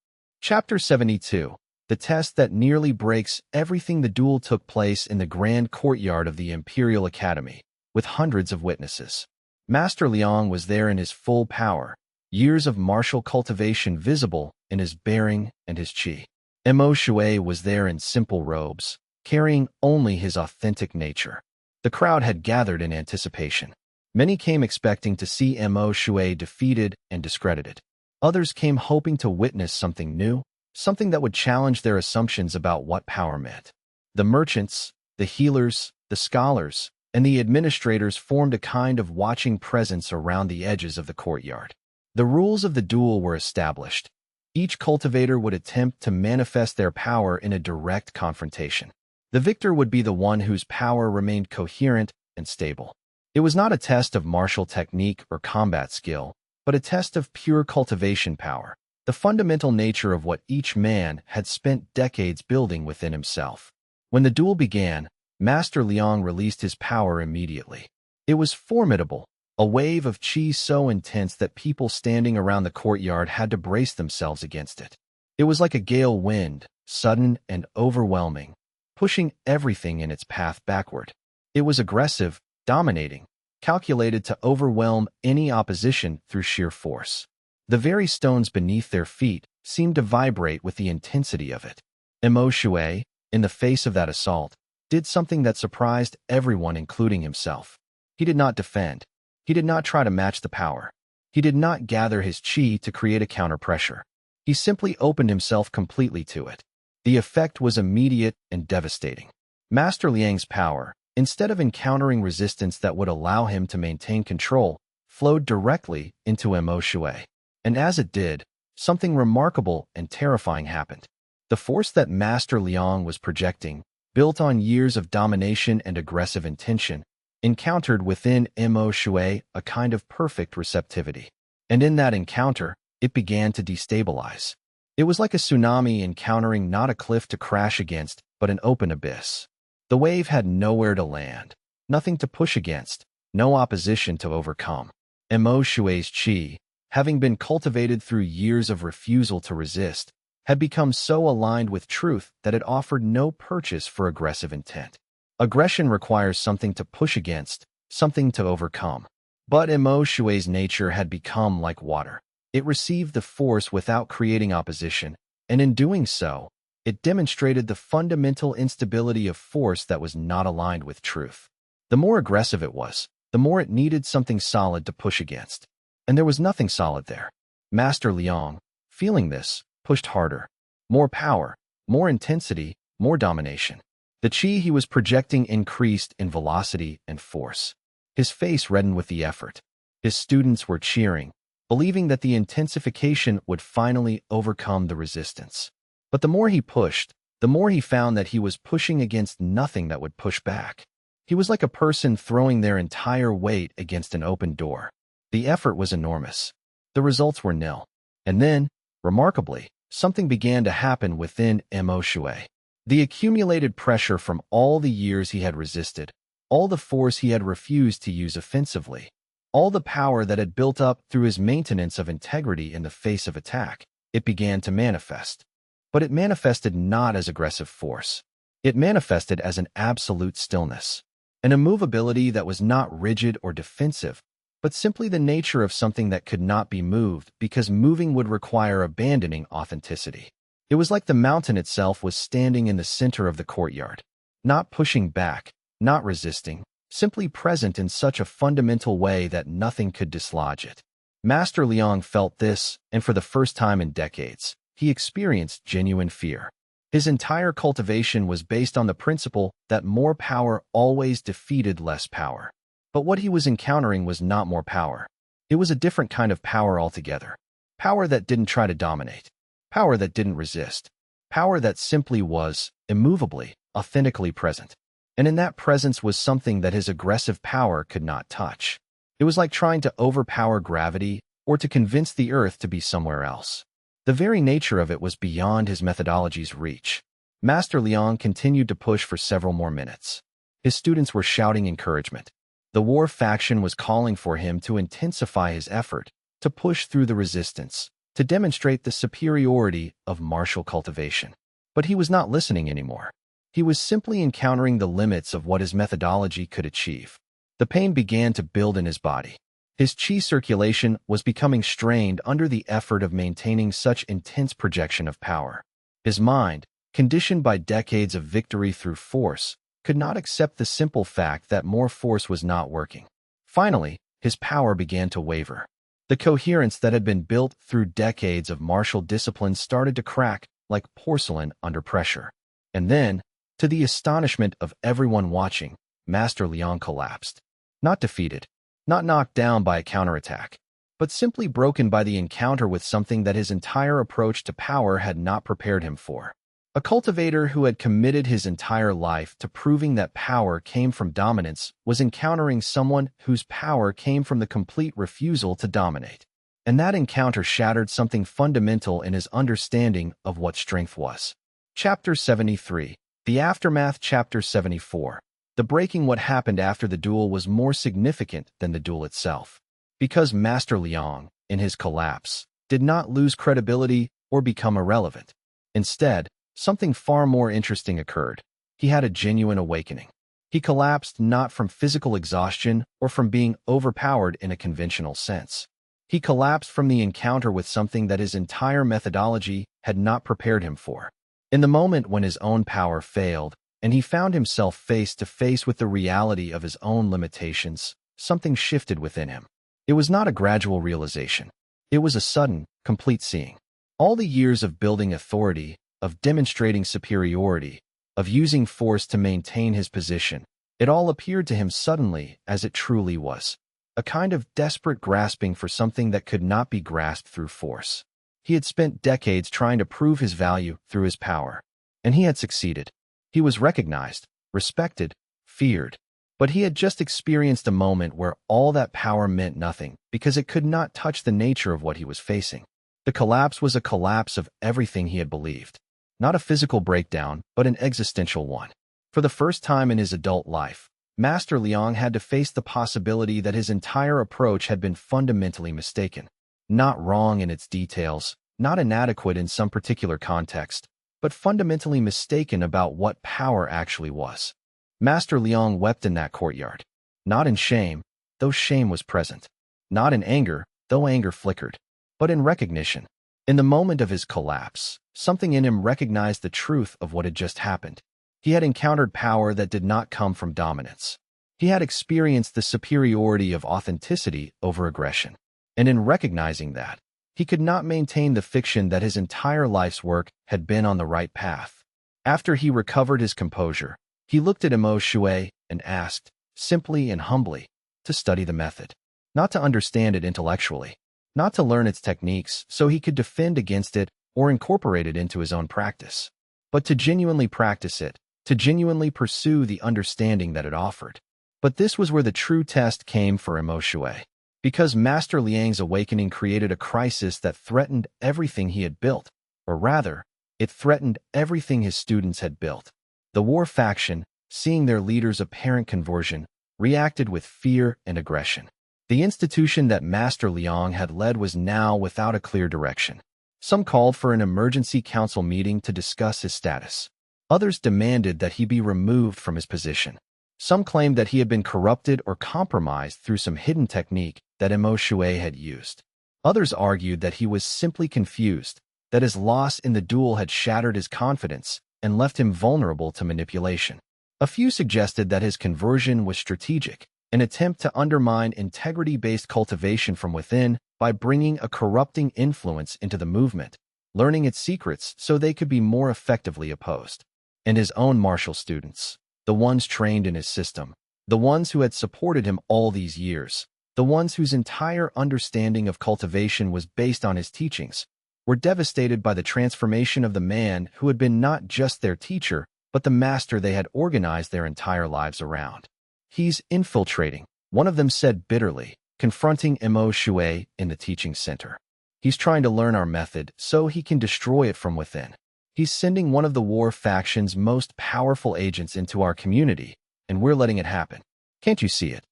Chapter 72. The test that nearly breaks everything. The duel took place in the grand courtyard of the Imperial Academy, with hundreds of witnesses. Master Liang was there in his full power, years of martial cultivation visible in his bearing and his qi. Mo Shui was there in simple robes, carrying only his authentic nature. The crowd had gathered in anticipation. Many came expecting to see Mo Shui defeated and discredited. Others came hoping to witness something new, something that would challenge their assumptions about what power meant. The merchants, the healers, the scholars, and the administrators formed a kind of watching presence around the edges of the courtyard. The rules of the duel were established. Each cultivator would attempt to manifest their power in a direct confrontation. The victor would be the one whose power remained coherent and stable. It was not a test of martial technique or combat skill, but a test of pure cultivation power, the fundamental nature of what each man had spent decades building within himself. When the duel began, Master Liang released his power immediately. It was formidable, a wave of qi so intense that people standing around the courtyard had to brace themselves against it. It was like a gale wind, sudden and overwhelming, pushing everything in its path backward. It was aggressive, dominating, calculated to overwhelm any opposition through sheer force. The very stones beneath their feet seemed to vibrate with the intensity of it. Mo Shui, in the face of that assault, did something that surprised everyone, including himself. He did not defend. He did not try to match the power. He did not gather his qi to create a counter-pressure. He simply opened himself completely to it. The effect was immediate and devastating. Master Liang's power, instead of encountering resistance that would allow him to maintain control, flowed directly into Mo Shui. And as it did, something remarkable and terrifying happened. The force that Master Liang was projecting, built on years of domination and aggressive intention, encountered within Mo Shui a kind of perfect receptivity. And in that encounter, it began to destabilize. It was like a tsunami encountering not a cliff to crash against, but an open abyss. The wave had nowhere to land, nothing to push against, no opposition to overcome. Mo Shui's qi, having been cultivated through years of refusal to resist, had become so aligned with truth that it offered no purchase for aggressive intent. Aggression requires something to push against, something to overcome. But Mo Shui's nature had become like water. It received the force without creating opposition, and in doing so, it demonstrated the fundamental instability of force that was not aligned with truth. The more aggressive it was, the more it needed something solid to push against. And there was nothing solid there. Master Liang, feeling this, pushed harder. More power, more intensity, more domination. The qi he was projecting increased in velocity and force. His face reddened with the effort. His students were cheering, believing that the intensification would finally overcome the resistance. But the more he pushed, the more he found that he was pushing against nothing that would push back. He was like a person throwing their entire weight against an open door. The effort was enormous. The results were nil. And then, remarkably, something began to happen within Mo Shui. The accumulated pressure from all the years he had resisted, all the force he had refused to use offensively, all the power that had built up through his maintenance of integrity in the face of attack, it began to manifest. But it manifested not as aggressive force. It manifested as an absolute stillness, an immovability that was not rigid or defensive, but simply the nature of something that could not be moved because moving would require abandoning authenticity. It was like the mountain itself was standing in the center of the courtyard, not pushing back, not resisting, simply present in such a fundamental way that nothing could dislodge it. Master Liang felt this, and for the first time in decades, he experienced genuine fear. His entire cultivation was based on the principle that more power always defeated less power. But what he was encountering was not more power. It was a different kind of power altogether. Power that didn't try to dominate. Power that didn't resist. Power that simply was, immovably, authentically present. And in that presence was something that his aggressive power could not touch. It was like trying to overpower gravity or to convince the earth to be somewhere else. The very nature of it was beyond his methodology's reach. Master Liang continued to push for several more minutes. His students were shouting encouragement. The war faction was calling for him to intensify his effort, to push through the resistance, to demonstrate the superiority of martial cultivation. But he was not listening anymore. He was simply encountering the limits of what his methodology could achieve. The pain began to build in his body. His qi circulation was becoming strained under the effort of maintaining such intense projection of power. His mind, conditioned by decades of victory through force, could not accept the simple fact that more force was not working. Finally, his power began to waver. The coherence that had been built through decades of martial discipline started to crack like porcelain under pressure. And then, to the astonishment of everyone watching, Master Liang collapsed. Not defeated, not knocked down by a counterattack, but simply broken by the encounter with something that his entire approach to power had not prepared him for. A cultivator who had committed his entire life to proving that power came from dominance was encountering someone whose power came from the complete refusal to dominate. And that encounter shattered something fundamental in his understanding of what strength was. Chapter 73. The Aftermath. Chapter 74. The breaking. What happened after the duel was more significant than the duel itself. Because Master Liang, in his collapse, did not lose credibility or become irrelevant. Instead, something far more interesting occurred. He had a genuine awakening. He collapsed not from physical exhaustion or from being overpowered in a conventional sense. He collapsed from the encounter with something that his entire methodology had not prepared him for. In the moment when his own power failed, and he found himself face to face with the reality of his own limitations, something shifted within him. It was not a gradual realization. It was a sudden, complete seeing. All the years of building authority, of demonstrating superiority, of using force to maintain his position, it all appeared to him suddenly as it truly was. A kind of desperate grasping for something that could not be grasped through force. He had spent decades trying to prove his value through his power, and he had succeeded. He was recognized, respected, feared, but he had just experienced a moment where all that power meant nothing because it could not touch the nature of what he was facing. The collapse was a collapse of everything he had believed. Not a physical breakdown, but an existential one. For the first time in his adult life, Master Liang had to face the possibility that his entire approach had been fundamentally mistaken. Not wrong in its details, not inadequate in some particular context, but fundamentally mistaken about what power actually was. Master Liang wept in that courtyard. Not in shame, though shame was present. Not in anger, though anger flickered. But in recognition. In the moment of his collapse, something in him recognized the truth of what had just happened. He had encountered power that did not come from dominance. He had experienced the superiority of authenticity over aggression. And in recognizing that, he could not maintain the fiction that his entire life's work had been on the right path. After he recovered his composure, he looked at Imo Shui and asked, simply and humbly, to study the method. Not to understand it intellectually, not to learn its techniques so he could defend against it or incorporate it into his own practice, but to genuinely practice it, to genuinely pursue the understanding that it offered. But this was where the true test came for Imo Shui. Because Master Liang's awakening created a crisis that threatened everything he had built, or rather, it threatened everything his students had built. The war faction, seeing their leader's apparent conversion, reacted with fear and aggression. The institution that Master Liang had led was now without a clear direction. Some called for an emergency council meeting to discuss his status. Others demanded that he be removed from his position. Some claimed that he had been corrupted or compromised through some hidden technique that Imo Shui had used. Others argued that he was simply confused, that his loss in the duel had shattered his confidence and left him vulnerable to manipulation. A few suggested that his conversion was strategic, an attempt to undermine integrity-based cultivation from within by bringing a corrupting influence into the movement, learning its secrets so they could be more effectively opposed. And his own martial students, the ones trained in his system, the ones who had supported him all these years, the ones whose entire understanding of cultivation was based on his teachings, were devastated by the transformation of the man who had been not just their teacher, but the master they had organized their entire lives around. He's infiltrating, one of them said bitterly, confronting Mo Shui in the teaching center. He's trying to learn our method so he can destroy it from within. He's sending one of the war faction's most powerful agents into our community, and we're letting it happen. Can't you see it?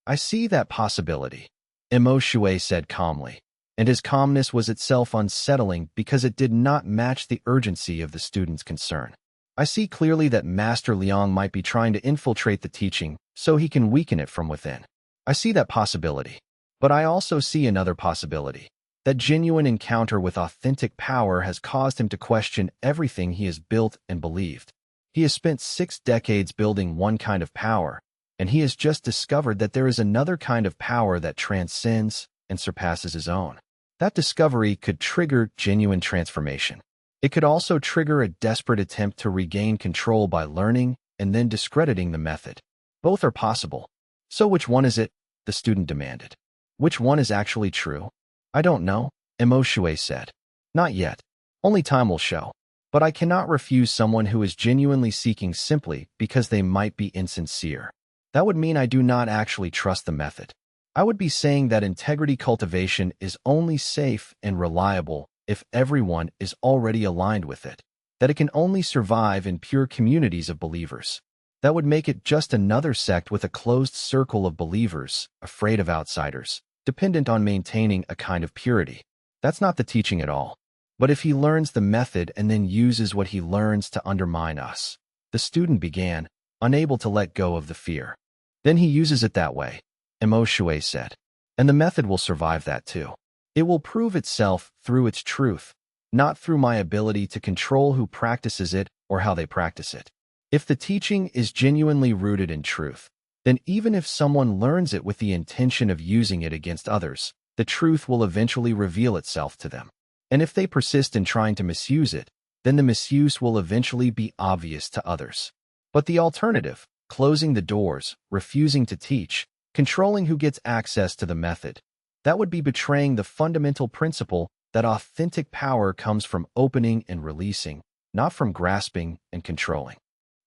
I see that possibility, Mo Shui said calmly, and his calmness was itself unsettling because it did not match the urgency of the student's concern. I see clearly that Master Liang might be trying to infiltrate the teaching so he can weaken it from within. I see that possibility. But I also see another possibility. That genuine encounter with authentic power has caused him to question everything he has built and believed. He has spent 6 decades building one kind of power, and he has just discovered that there is another kind of power that transcends and surpasses his own. That discovery could trigger genuine transformation. It could also trigger a desperate attempt to regain control by learning and then discrediting the method. Both are possible. So which one is it? The student demanded. Which one is actually true? I don't know, Mo Shui said. Not yet. Only time will show. But I cannot refuse someone who is genuinely seeking simply because they might be insincere. That would mean I do not actually trust the method. I would be saying that integrity cultivation is only safe and reliable if everyone is already aligned with it, that it can only survive in pure communities of believers. That would make it just another sect with a closed circle of believers, afraid of outsiders, dependent on maintaining a kind of purity. That's not the teaching at all. But if he learns the method and then uses what he learns to undermine us, the student began, unable to let go of the fear. Then he uses it that way, Mo Shui said. And the method will survive that too. It will prove itself through its truth, not through my ability to control who practices it or how they practice it. If the teaching is genuinely rooted in truth, then even if someone learns it with the intention of using it against others, the truth will eventually reveal itself to them. And if they persist in trying to misuse it, then the misuse will eventually be obvious to others. But the alternative, closing the doors, refusing to teach, controlling who gets access to the method, that would be betraying the fundamental principle that authentic power comes from opening and releasing, not from grasping and controlling.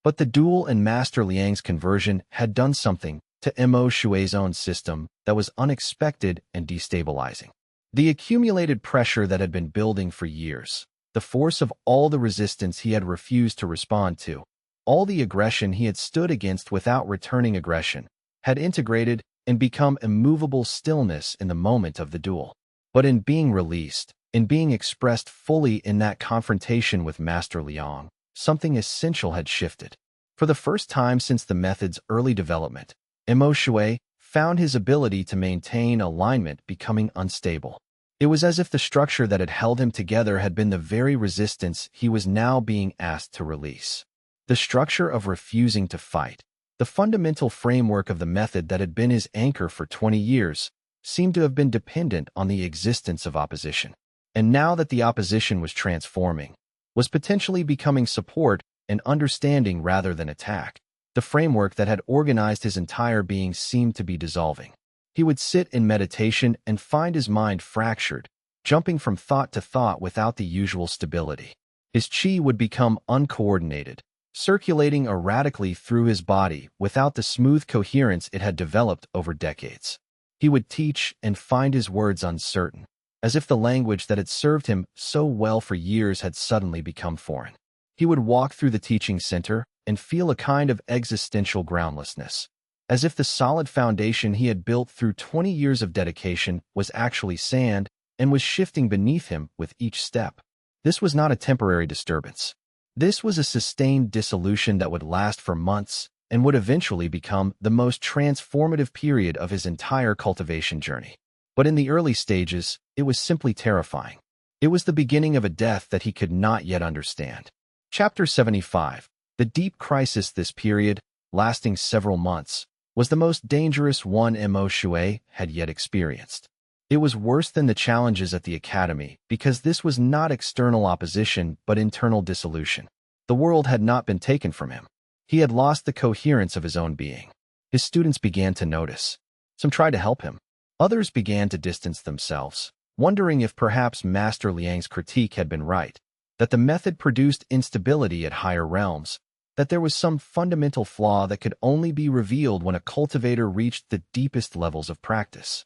But the duel and Master Liang's conversion had done something to Mo Shui's own system that was unexpected and destabilizing. The accumulated pressure that had been building for years, the force of all the resistance he had refused to respond to, all the aggression he had stood against without returning aggression, had integrated and become immovable stillness in the moment of the duel. But in being released, in being expressed fully in that confrontation with Master Liang, something essential had shifted. For the first time since the method's early development, Mo Shui found his ability to maintain alignment becoming unstable. It was as if the structure that had held him together had been the very resistance he was now being asked to release. The structure of refusing to fight, the fundamental framework of the method that had been his anchor for 20 years, seemed to have been dependent on the existence of opposition. And now that the opposition was transforming, was potentially becoming support and understanding rather than attack, the framework that had organized his entire being seemed to be dissolving. He would sit in meditation and find his mind fractured, jumping from thought to thought without the usual stability. His qi would become uncoordinated, circulating erratically through his body without the smooth coherence it had developed over decades. He would teach and find his words uncertain, as if the language that had served him so well for years had suddenly become foreign. He would walk through the teaching center and feel a kind of existential groundlessness, as if the solid foundation he had built through 20 years of dedication was actually sand and was shifting beneath him with each step. This was not a temporary disturbance. This was a sustained dissolution that would last for months and would eventually become the most transformative period of his entire cultivation journey. But in the early stages, it was simply terrifying. It was the beginning of a death that he could not yet understand. Chapter 75. The deep crisis. This period, lasting several months, was the most dangerous one Mo Shui had yet experienced. It was worse than the challenges at the academy because this was not external opposition but internal dissolution. The world had not been taken from him. He had lost the coherence of his own being. His students began to notice. Some tried to help him. Others began to distance themselves, wondering if perhaps Master Liang's critique had been right, that the method produced instability at higher realms, that there was some fundamental flaw that could only be revealed when a cultivator reached the deepest levels of practice.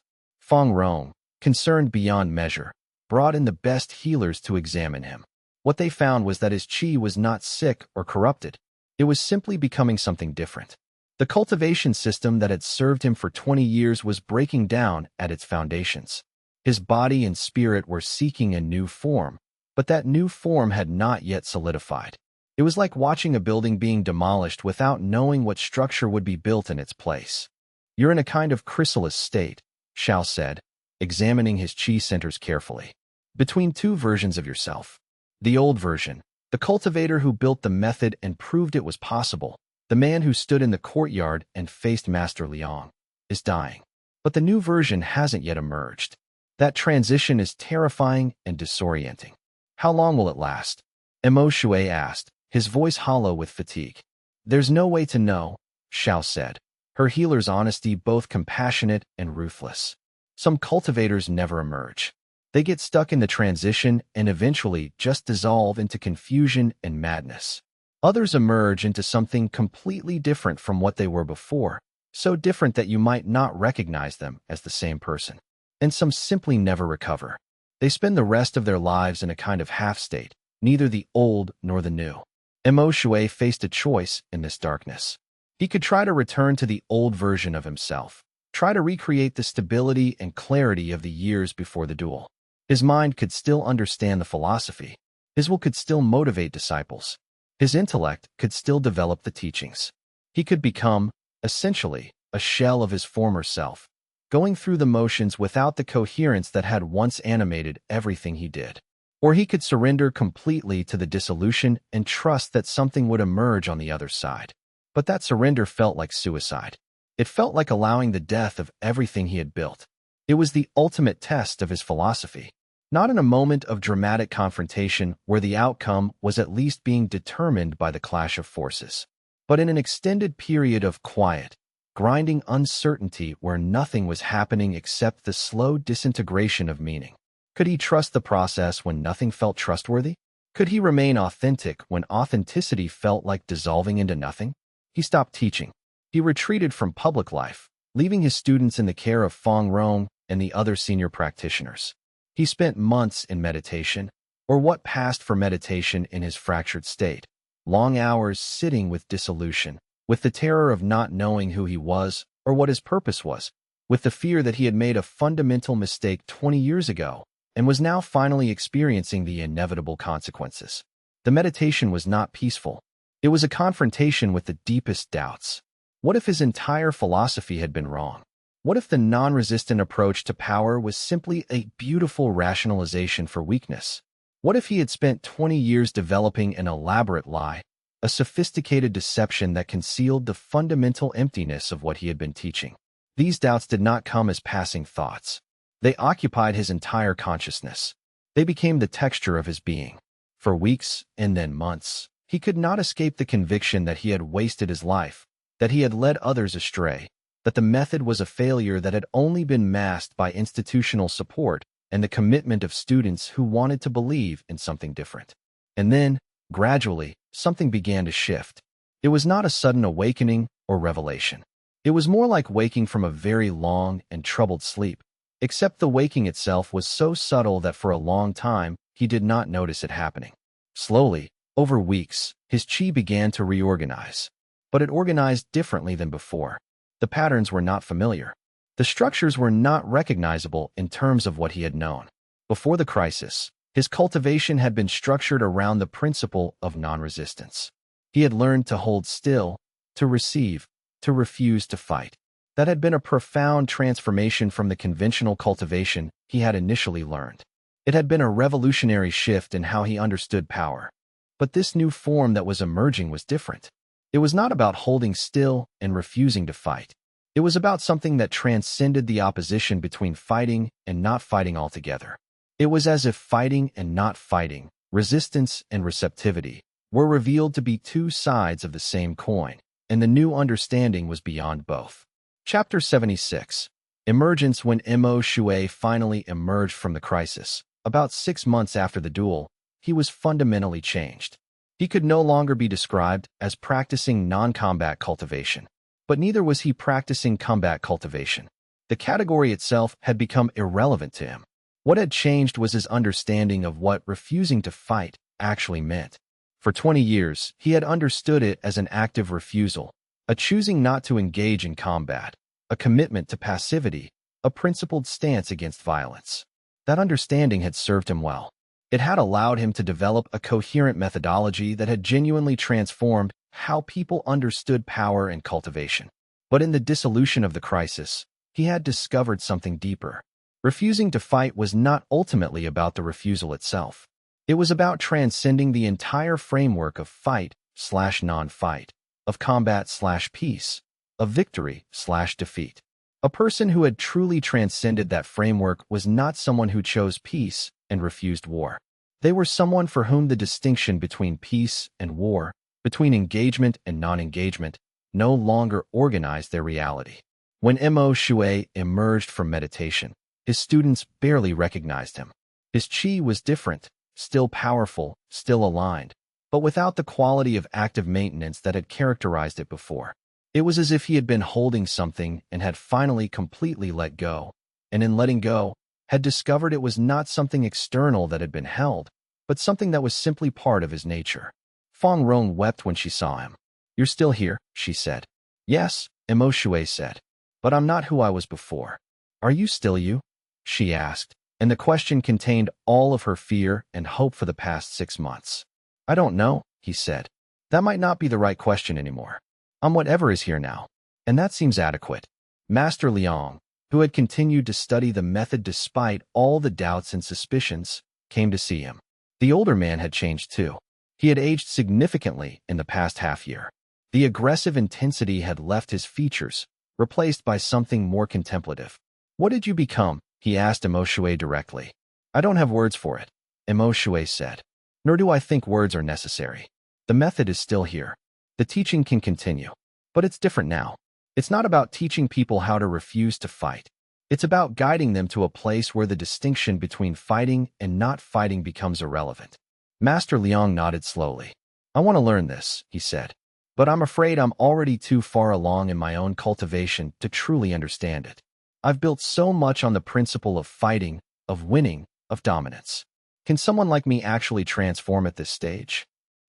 Feng Rong, concerned beyond measure, brought in the best healers to examine him. What they found was that his qi was not sick or corrupted. It was simply becoming something different. The cultivation system that had served him for 20 years was breaking down at its foundations. His body and spirit were seeking a new form, but that new form had not yet solidified. It was like watching a building being demolished without knowing what structure would be built in its place. "You're in a kind of chrysalis state," Xiao said, examining his qi centers carefully. "Between two versions of yourself. The old version, the cultivator who built the method and proved it was possible, the man who stood in the courtyard and faced Master Liang, is dying. But the new version hasn't yet emerged. That transition is terrifying and disorienting. How long will it last?" Mo Shui asked, his voice hollow with fatigue. "There's no way to know," Xiao said, her healer's honesty both compassionate and ruthless. "Some cultivators never emerge. They get stuck in the transition and eventually just dissolve into confusion and madness. Others emerge into something completely different from what they were before, so different that you might not recognize them as the same person. And some simply never recover. They spend the rest of their lives in a kind of half-state, neither the old nor the new." Mo Shui faced a choice in this darkness. He could try to return to the old version of himself, try to recreate the stability and clarity of the years before the duel. His mind could still understand the philosophy. His will could still motivate disciples. His intellect could still develop the teachings. He could become, essentially, a shell of his former self, going through the motions without the coherence that had once animated everything he did. Or he could surrender completely to the dissolution and trust that something would emerge on the other side. But that surrender felt like suicide. It felt like allowing the death of everything he had built. It was the ultimate test of his philosophy. Not in a moment of dramatic confrontation where the outcome was at least being determined by the clash of forces, but in an extended period of quiet, grinding uncertainty where nothing was happening except the slow disintegration of meaning. Could he trust the process when nothing felt trustworthy? Could he remain authentic when authenticity felt like dissolving into nothing? He stopped teaching. He retreated from public life, leaving his students in the care of Feng Rong and the other senior practitioners. He spent months in meditation, or what passed for meditation in his fractured state, long hours sitting with dissolution, with the terror of not knowing who he was or what his purpose was, with the fear that he had made a fundamental mistake 20 years ago and was now finally experiencing the inevitable consequences. The meditation was not peaceful. It was a confrontation with the deepest doubts. What if his entire philosophy had been wrong? What if the non-resistant approach to power was simply a beautiful rationalization for weakness? What if he had spent 20 years developing an elaborate lie, a sophisticated deception that concealed the fundamental emptiness of what he had been teaching? These doubts did not come as passing thoughts. They occupied his entire consciousness. They became the texture of his being. For weeks, and then months, he could not escape the conviction that he had wasted his life, that he had led others astray, that the method was a failure that had only been masked by institutional support and the commitment of students who wanted to believe in something different. And then, gradually, something began to shift. It was not a sudden awakening or revelation. It was more like waking from a very long and troubled sleep, except the waking itself was so subtle that for a long time he did not notice it happening. Slowly, over weeks, his qi began to reorganize. But it organized differently than before. The patterns were not familiar. The structures were not recognizable in terms of what he had known. Before the crisis, his cultivation had been structured around the principle of non-resistance. He had learned to hold still, to receive, to refuse to fight. That had been a profound transformation from the conventional cultivation he had initially learned. It had been a revolutionary shift in how he understood power. But this new form that was emerging was different. It was not about holding still and refusing to fight. It was about something that transcended the opposition between fighting and not fighting altogether. It was as if fighting and not fighting, resistance and receptivity, were revealed to be two sides of the same coin, and the new understanding was beyond both. Chapter 76. Emergence. When Mo Shui finally emerged from the crisis, about 6 months after the duel, he was fundamentally changed. He could no longer be described as practicing non-combat cultivation, but neither was he practicing combat cultivation. The category itself had become irrelevant to him. What had changed was his understanding of what refusing to fight actually meant. For 20 years, he had understood it as an active refusal, a choosing not to engage in combat, a commitment to passivity, a principled stance against violence. That understanding had served him well. It had allowed him to develop a coherent methodology that had genuinely transformed how people understood power and cultivation. But in the dissolution of the crisis, he had discovered something deeper. Refusing to fight was not ultimately about the refusal itself. It was about transcending the entire framework of fight/non-fight, of combat/peace, of victory/defeat. A person who had truly transcended that framework was not someone who chose peace and refused war. They were someone for whom the distinction between peace and war, between engagement and non-engagement, no longer organized their reality. When Mo Shui emerged from meditation, his students barely recognized him. His chi was different, still powerful, still aligned, but without the quality of active maintenance that had characterized it before. It was as if he had been holding something and had finally completely let go, and in letting go, had discovered it was not something external that had been held, but something that was simply part of his nature. Fong Rong wept when she saw him. "You're still here," she said. "Yes," Mo Shui said. "But I'm not who I was before." "Are you still you?" she asked, and the question contained all of her fear and hope for the past 6 months. "I don't know," he said. "That might not be the right question anymore. I'm whatever is here now, and that seems adequate." Master Liang, who had continued to study the method despite all the doubts and suspicions, came to see him. The older man had changed too. He had aged significantly in the past half-year. The aggressive intensity had left his features, replaced by something more contemplative. "What did you become?" he asked Mo Shui directly. "I don't have words for it," Mo Shui said. "Nor do I think words are necessary. The method is still here. The teaching can continue. But it's different now. It's not about teaching people how to refuse to fight. It's about guiding them to a place where the distinction between fighting and not fighting becomes irrelevant." Master Liang nodded slowly. "I want to learn this," he said. "But I'm afraid I'm already too far along in my own cultivation to truly understand it. I've built so much on the principle of fighting, of winning, of dominance. Can someone like me actually transform at this stage?"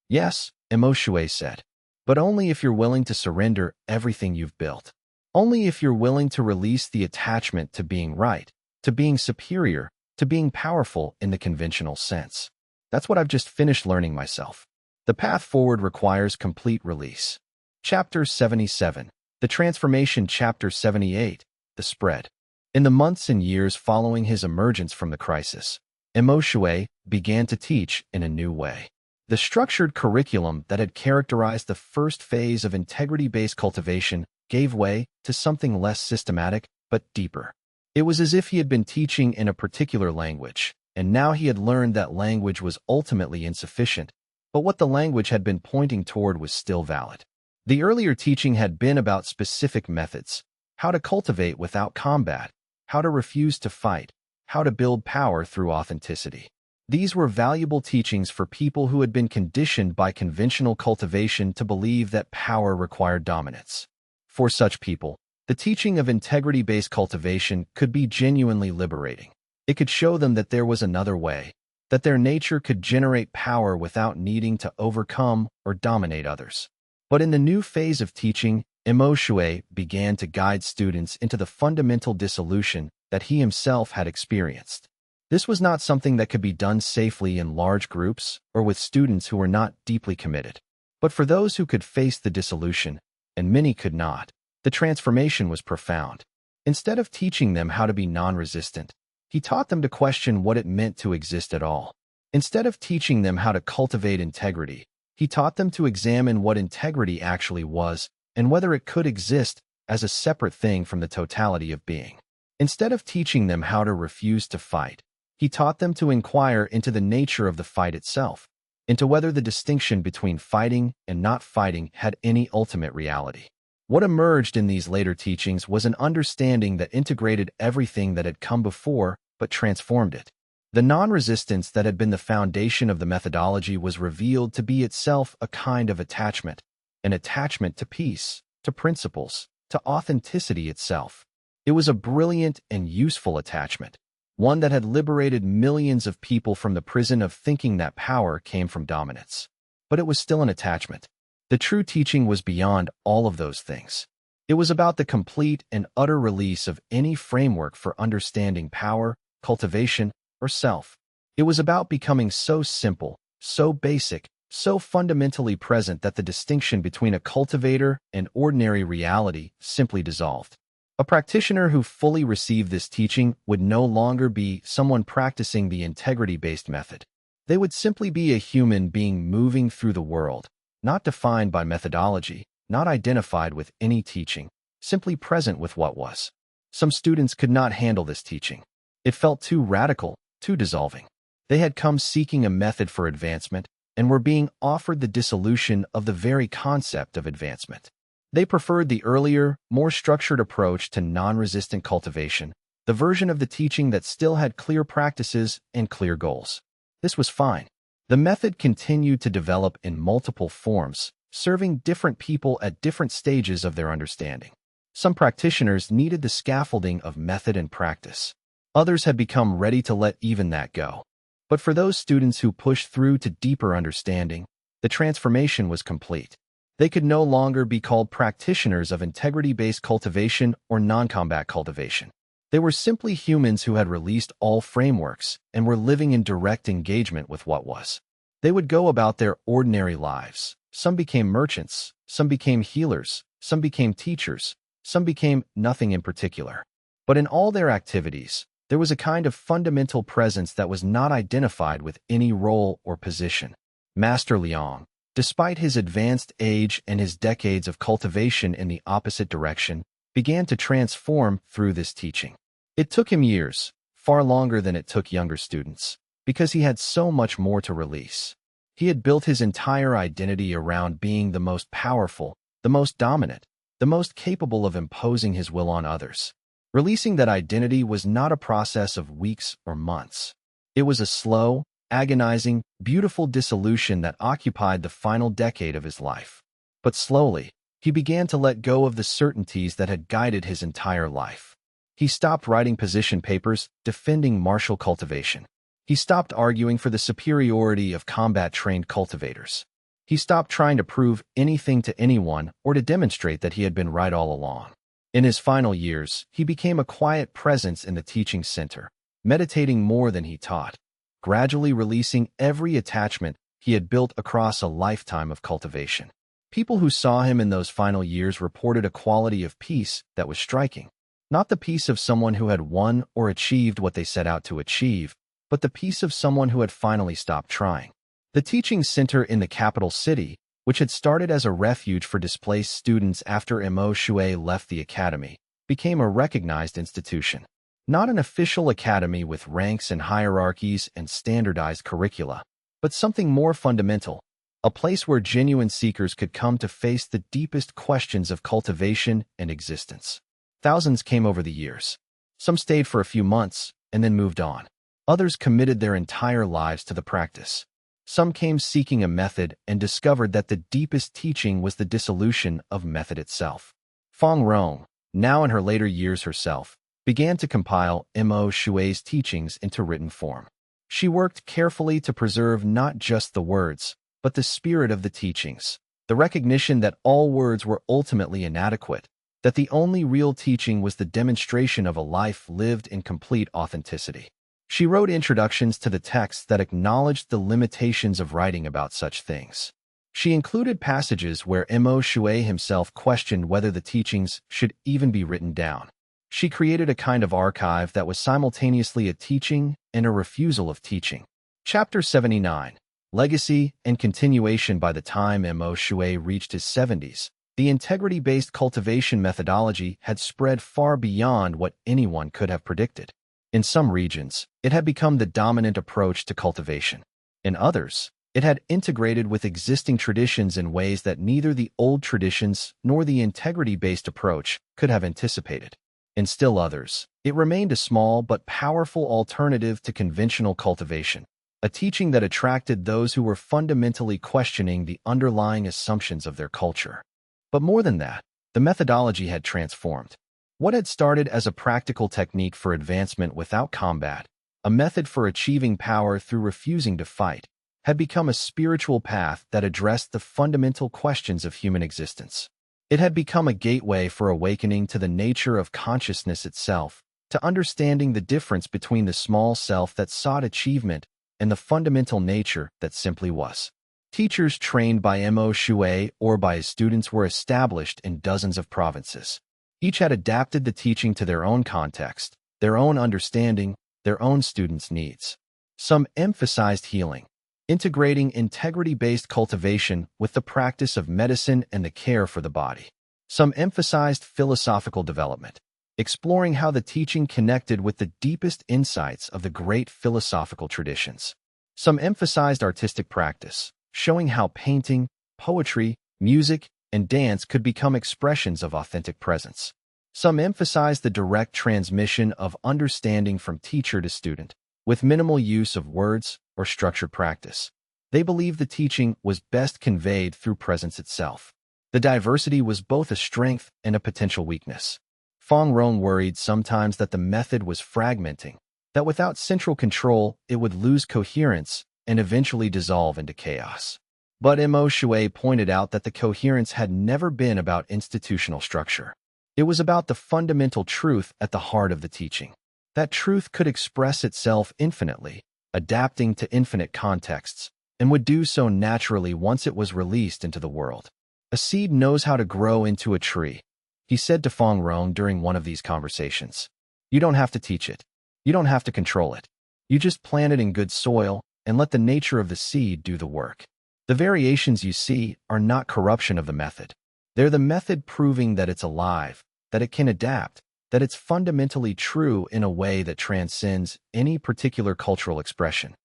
"Yes," Mo Shui said. "But only if you're willing to surrender everything you've built. Only if you're willing to release the attachment to being right, to being superior, to being powerful in the conventional sense. That's what I've just finished learning myself. The path forward requires complete release." Chapter 77. The Transformation. Chapter 78. The Spread. In the months and years following his emergence from the crisis, Mo Shui began to teach in a new way. The structured curriculum that had characterized the first phase of integrity-based cultivation gave way to something less systematic but deeper. It was as if he had been teaching in a particular language, and now he had learned that language was ultimately insufficient, but what the language had been pointing toward was still valid. The earlier teaching had been about specific methods, how to cultivate without combat, how to refuse to fight, how to build power through authenticity. These were valuable teachings for people who had been conditioned by conventional cultivation to believe that power required dominance. For such people, the teaching of integrity-based cultivation could be genuinely liberating. It could show them that there was another way, that their nature could generate power without needing to overcome or dominate others. But in the new phase of teaching, Mo Shui began to guide students into the fundamental dissolution that he himself had experienced. This was not something that could be done safely in large groups or with students who were not deeply committed. But for those who could face the dissolution, and many could not, the transformation was profound. Instead of teaching them how to be non-resistant, he taught them to question what it meant to exist at all. Instead of teaching them how to cultivate integrity, he taught them to examine what integrity actually was and whether it could exist as a separate thing from the totality of being. Instead of teaching them how to refuse to fight, he taught them to inquire into the nature of the fight itself, into whether the distinction between fighting and not fighting had any ultimate reality. What emerged in these later teachings was an understanding that integrated everything that had come before but transformed it. The non-resistance that had been the foundation of the methodology was revealed to be itself a kind of attachment, an attachment to peace, to principles, to authenticity itself. It was a brilliant and useful attachment, one that had liberated millions of people from the prison of thinking that power came from dominance. But it was still an attachment. The true teaching was beyond all of those things. It was about the complete and utter release of any framework for understanding power, cultivation, or self. It was about becoming so simple, so basic, so fundamentally present that the distinction between a cultivator and ordinary reality simply dissolved. A practitioner who fully received this teaching would no longer be someone practicing the integrity-based method. They would simply be a human being moving through the world, not defined by methodology, not identified with any teaching, simply present with what was. Some students could not handle this teaching. It felt too radical, too dissolving. They had come seeking a method for advancement and were being offered the dissolution of the very concept of advancement. They preferred the earlier, more structured approach to non-resistant cultivation, the version of the teaching that still had clear practices and clear goals. This was fine. The method continued to develop in multiple forms, serving different people at different stages of their understanding. Some practitioners needed the scaffolding of method and practice. Others had become ready to let even that go. But for those students who pushed through to deeper understanding, the transformation was complete. They could no longer be called practitioners of integrity-based cultivation or non-combat cultivation. They were simply humans who had released all frameworks and were living in direct engagement with what was. They would go about their ordinary lives. Some became merchants, some became healers, some became teachers, some became nothing in particular. But in all their activities, there was a kind of fundamental presence that was not identified with any role or position. Master Liang, despite his advanced age and his decades of cultivation in the opposite direction, began to transform through this teaching. It took him years, far longer than it took younger students, because he had so much more to release. He had built his entire identity around being the most powerful, the most dominant, the most capable of imposing his will on others. Releasing that identity was not a process of weeks or months. It was a slow, agonizing, beautiful dissolution that occupied the final decade of his life. But slowly, he began to let go of the certainties that had guided his entire life. He stopped writing position papers defending martial cultivation. He stopped arguing for the superiority of combat-trained cultivators. He stopped trying to prove anything to anyone or to demonstrate that he had been right all along. In his final years, he became a quiet presence in the teaching center, meditating more than he taught, gradually releasing every attachment he had built across a lifetime of cultivation. People who saw him in those final years reported a quality of peace that was striking. Not the peace of someone who had won or achieved what they set out to achieve, but the peace of someone who had finally stopped trying. The teaching center in the capital city, which had started as a refuge for displaced students after Mo Shui left the academy, became a recognized institution. Not an official academy with ranks and hierarchies and standardized curricula, but something more fundamental, a place where genuine seekers could come to face the deepest questions of cultivation and existence. Thousands came over the years. Some stayed for a few months and then moved on. Others committed their entire lives to the practice. Some came seeking a method and discovered that the deepest teaching was the dissolution of method itself. Feng Rong, now in her later years herself, began to compile Mo Shui's teachings into written form. She worked carefully to preserve not just the words, but the spirit of the teachings, the recognition that all words were ultimately inadequate, that the only real teaching was the demonstration of a life lived in complete authenticity. She wrote introductions to the texts that acknowledged the limitations of writing about such things. She included passages where Mo Shui himself questioned whether the teachings should even be written down. She created a kind of archive that was simultaneously a teaching and a refusal of teaching. Chapter 79. Legacy and Continuation. By the time Mo Shui reached his 70s, the integrity-based cultivation methodology had spread far beyond what anyone could have predicted. In some regions, it had become the dominant approach to cultivation. In others, it had integrated with existing traditions in ways that neither the old traditions nor the integrity-based approach could have anticipated. In still others, it remained a small but powerful alternative to conventional cultivation, a teaching that attracted those who were fundamentally questioning the underlying assumptions of their culture. But more than that, the methodology had transformed. What had started as a practical technique for advancement without combat, a method for achieving power through refusing to fight, had become a spiritual path that addressed the fundamental questions of human existence. It had become a gateway for awakening to the nature of consciousness itself, to understanding the difference between the small self that sought achievement and the fundamental nature that simply was. Teachers trained by Mo Shui or by his students were established in dozens of provinces. Each had adapted the teaching to their own context, their own understanding, their own students' needs. Some emphasized healing, integrating integrity-based cultivation with the practice of medicine and the care for the body. Some emphasized philosophical development, exploring how the teaching connected with the deepest insights of the great philosophical traditions. Some emphasized artistic practice, showing how painting, poetry, music, and dance could become expressions of authentic presence. Some emphasized the direct transmission of understanding from teacher to student, with minimal use of words or structured practice. They believed the teaching was best conveyed through presence itself. The diversity was both a strength and a potential weakness. Fong Rong worried sometimes that the method was fragmenting, that without central control it would lose coherence and eventually dissolve into chaos. But Mo Shui pointed out that the coherence had never been about institutional structure. It was about the fundamental truth at the heart of the teaching. That truth could express itself infinitely, adapting to infinite contexts, and would do so naturally once it was released into the world. A seed knows how to grow into a tree, he said to Fong Rong during one of these conversations. You don't have to teach it. You don't have to control it. You just plant it in good soil and let the nature of the seed do the work. The variations you see are not corruption of the method. They're the method proving that it's alive, that it can adapt, that it's fundamentally true in a way that transcends any particular cultural expression.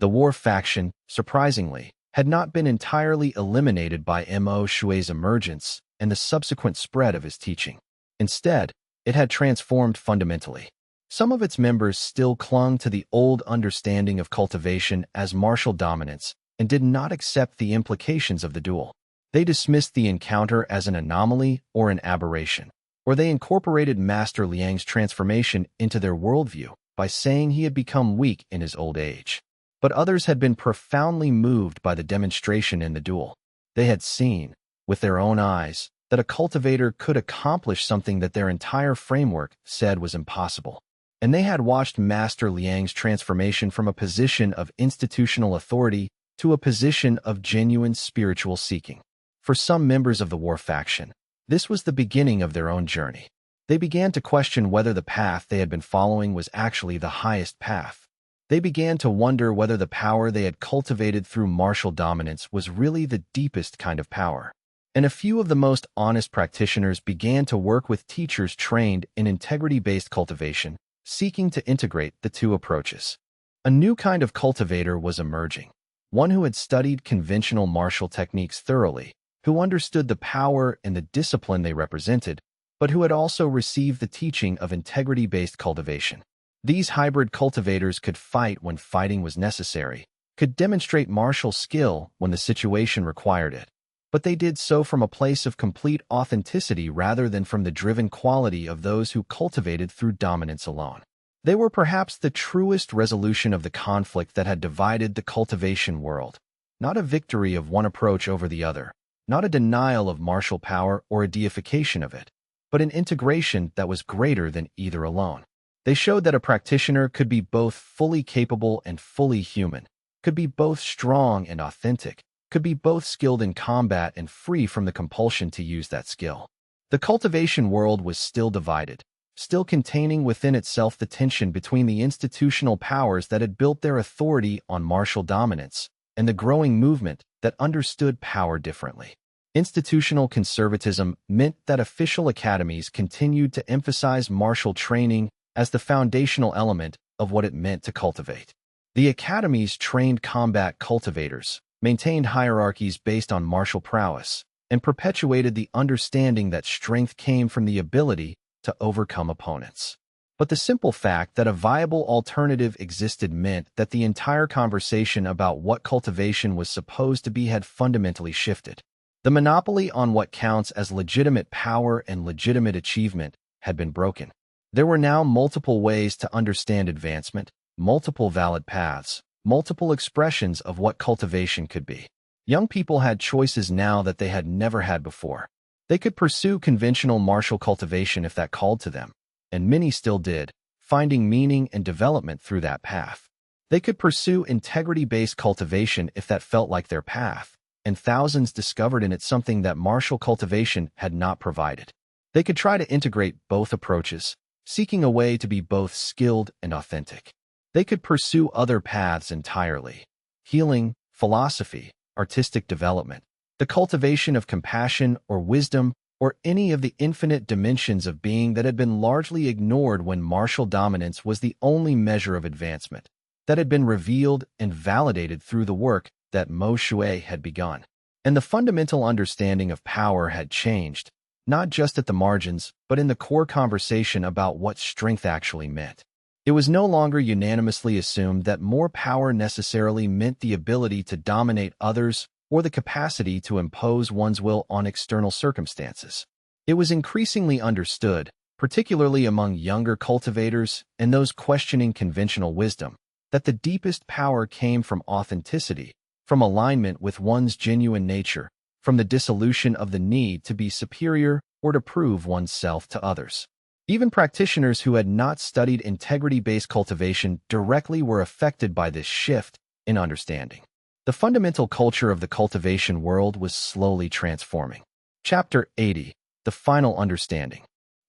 The war faction, surprisingly, had not been entirely eliminated by Mo Shui's emergence and the subsequent spread of his teaching. Instead, it had transformed fundamentally. Some of its members still clung to the old understanding of cultivation as martial dominance and did not accept the implications of the duel. They dismissed the encounter as an anomaly or an aberration, or they incorporated Master Liang's transformation into their worldview by saying he had become weak in his old age. But others had been profoundly moved by the demonstration in the duel. They had seen, with their own eyes, that a cultivator could accomplish something that their entire framework said was impossible. And they had watched Master Liang's transformation from a position of institutional authority to a position of genuine spiritual seeking. For some members of the war faction, this was the beginning of their own journey. They began to question whether the path they had been following was actually the highest path. They began to wonder whether the power they had cultivated through martial dominance was really the deepest kind of power. And a few of the most honest practitioners began to work with teachers trained in integrity-based cultivation, seeking to integrate the two approaches. A new kind of cultivator was emerging, one who had studied conventional martial techniques thoroughly, who understood the power and the discipline they represented, but who had also received the teaching of integrity-based cultivation. These hybrid cultivators could fight when fighting was necessary, could demonstrate martial skill when the situation required it, but they did so from a place of complete authenticity rather than from the driven quality of those who cultivated through dominance alone. They were perhaps the truest resolution of the conflict that had divided the cultivation world, not a victory of one approach over the other, not a denial of martial power or a deification of it, but an integration that was greater than either alone. They showed that a practitioner could be both fully capable and fully human, could be both strong and authentic, could be both skilled in combat and free from the compulsion to use that skill. The cultivation world was still divided, still containing within itself the tension between the institutional powers that had built their authority on martial dominance and the growing movement that understood power differently. Institutional conservatism meant that official academies continued to emphasize martial training as the foundational element of what it meant to cultivate. The academies trained combat cultivators, maintained hierarchies based on martial prowess, and perpetuated the understanding that strength came from the ability to overcome opponents. But the simple fact that a viable alternative existed meant that the entire conversation about what cultivation was supposed to be had fundamentally shifted. The monopoly on what counts as legitimate power and legitimate achievement had been broken. There were now multiple ways to understand advancement, multiple valid paths, multiple expressions of what cultivation could be. Young people had choices now that they had never had before. They could pursue conventional martial cultivation if that called to them, and many still did, finding meaning and development through that path. They could pursue integrity-based cultivation if that felt like their path, and thousands discovered in it something that martial cultivation had not provided. They could try to integrate both approaches, seeking a way to be both skilled and authentic. They could pursue other paths entirely: healing, philosophy, artistic development, the cultivation of compassion or wisdom, or any of the infinite dimensions of being that had been largely ignored when martial dominance was the only measure of advancement, that had been revealed and validated through the work that Mo Shui had begun. And the fundamental understanding of power had changed, not just at the margins, but in the core conversation about what strength actually meant. It was no longer unanimously assumed that more power necessarily meant the ability to dominate others or the capacity to impose one's will on external circumstances. It was increasingly understood, particularly among younger cultivators and those questioning conventional wisdom, that the deepest power came from authenticity, from alignment with one's genuine nature, from the dissolution of the need to be superior or to prove oneself to others. Even practitioners who had not studied integrity-based cultivation directly were affected by this shift in understanding. The fundamental culture of the cultivation world was slowly transforming. Chapter 80, The Final Understanding.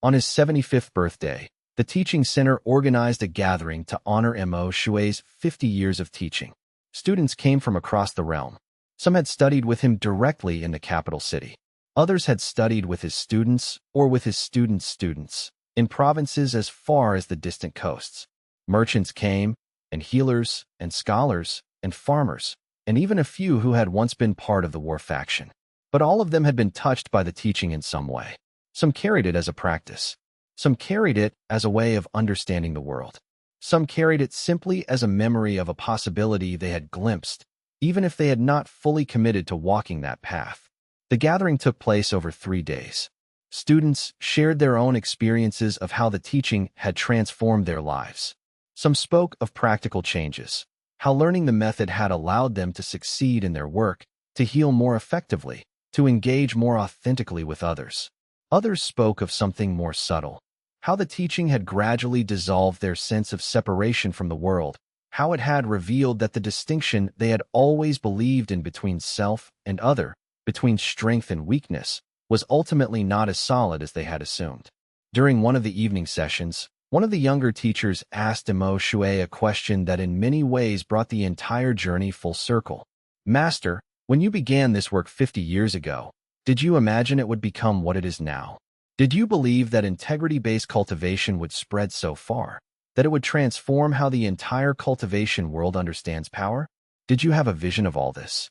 On his 75th birthday, the Teaching Center organized a gathering to honor Mo Shui's 50 years of teaching. Students came from across the realm. Some had studied with him directly in the capital city. Others had studied with his students or with his students' students in provinces as far as the distant coasts. Merchants came, and healers, and scholars, and farmers, and even a few who had once been part of the war faction. But all of them had been touched by the teaching in some way. Some carried it as a practice. Some carried it as a way of understanding the world. Some carried it simply as a memory of a possibility they had glimpsed, even if they had not fully committed to walking that path. The gathering took place over 3 days. Students shared their own experiences of how the teaching had transformed their lives. Some spoke of practical changes, how learning the method had allowed them to succeed in their work, to heal more effectively, to engage more authentically with others. Others spoke of something more subtle, how the teaching had gradually dissolved their sense of separation from the world, how it had revealed that the distinction they had always believed in between self and other, between strength and weakness, was ultimately not as solid as they had assumed. During one of the evening sessions, one of the younger teachers asked Mo Shui a question that in many ways brought the entire journey full circle. Master, when you began this work 50 years ago, did you imagine it would become what it is now? Did you believe that integrity-based cultivation would spread so far, that it would transform how the entire cultivation world understands power? Did you have a vision of all this?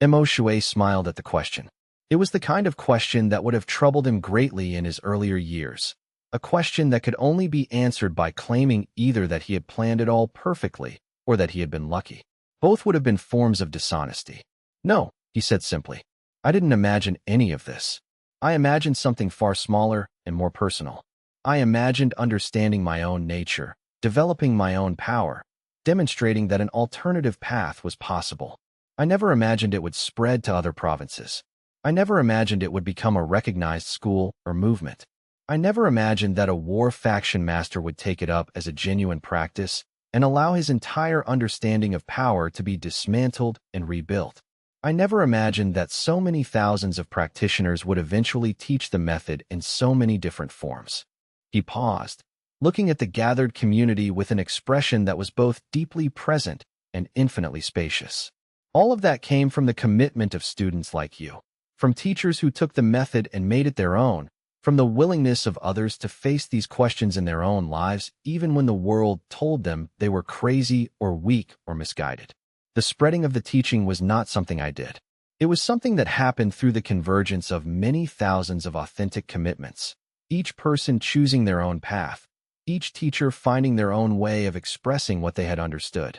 Mo Shui smiled at the question. It was the kind of question that would have troubled him greatly in his earlier years. A question that could only be answered by claiming either that he had planned it all perfectly or that he had been lucky. Both would have been forms of dishonesty. No, he said simply. I didn't imagine any of this. I imagined something far smaller and more personal. I imagined understanding my own nature, developing my own power, demonstrating that an alternative path was possible. I never imagined it would spread to other provinces. I never imagined it would become a recognized school or movement. I never imagined that a war faction master would take it up as a genuine practice and allow his entire understanding of power to be dismantled and rebuilt. I never imagined that so many thousands of practitioners would eventually teach the method in so many different forms. He paused, looking at the gathered community with an expression that was both deeply present and infinitely spacious. All of that came from the commitment of students like you, from teachers who took the method and made it their own, from the willingness of others to face these questions in their own lives even when the world told them they were crazy or weak or misguided. The spreading of the teaching was not something I did. It was something that happened through the convergence of many thousands of authentic commitments, each person choosing their own path, each teacher finding their own way of expressing what they had understood.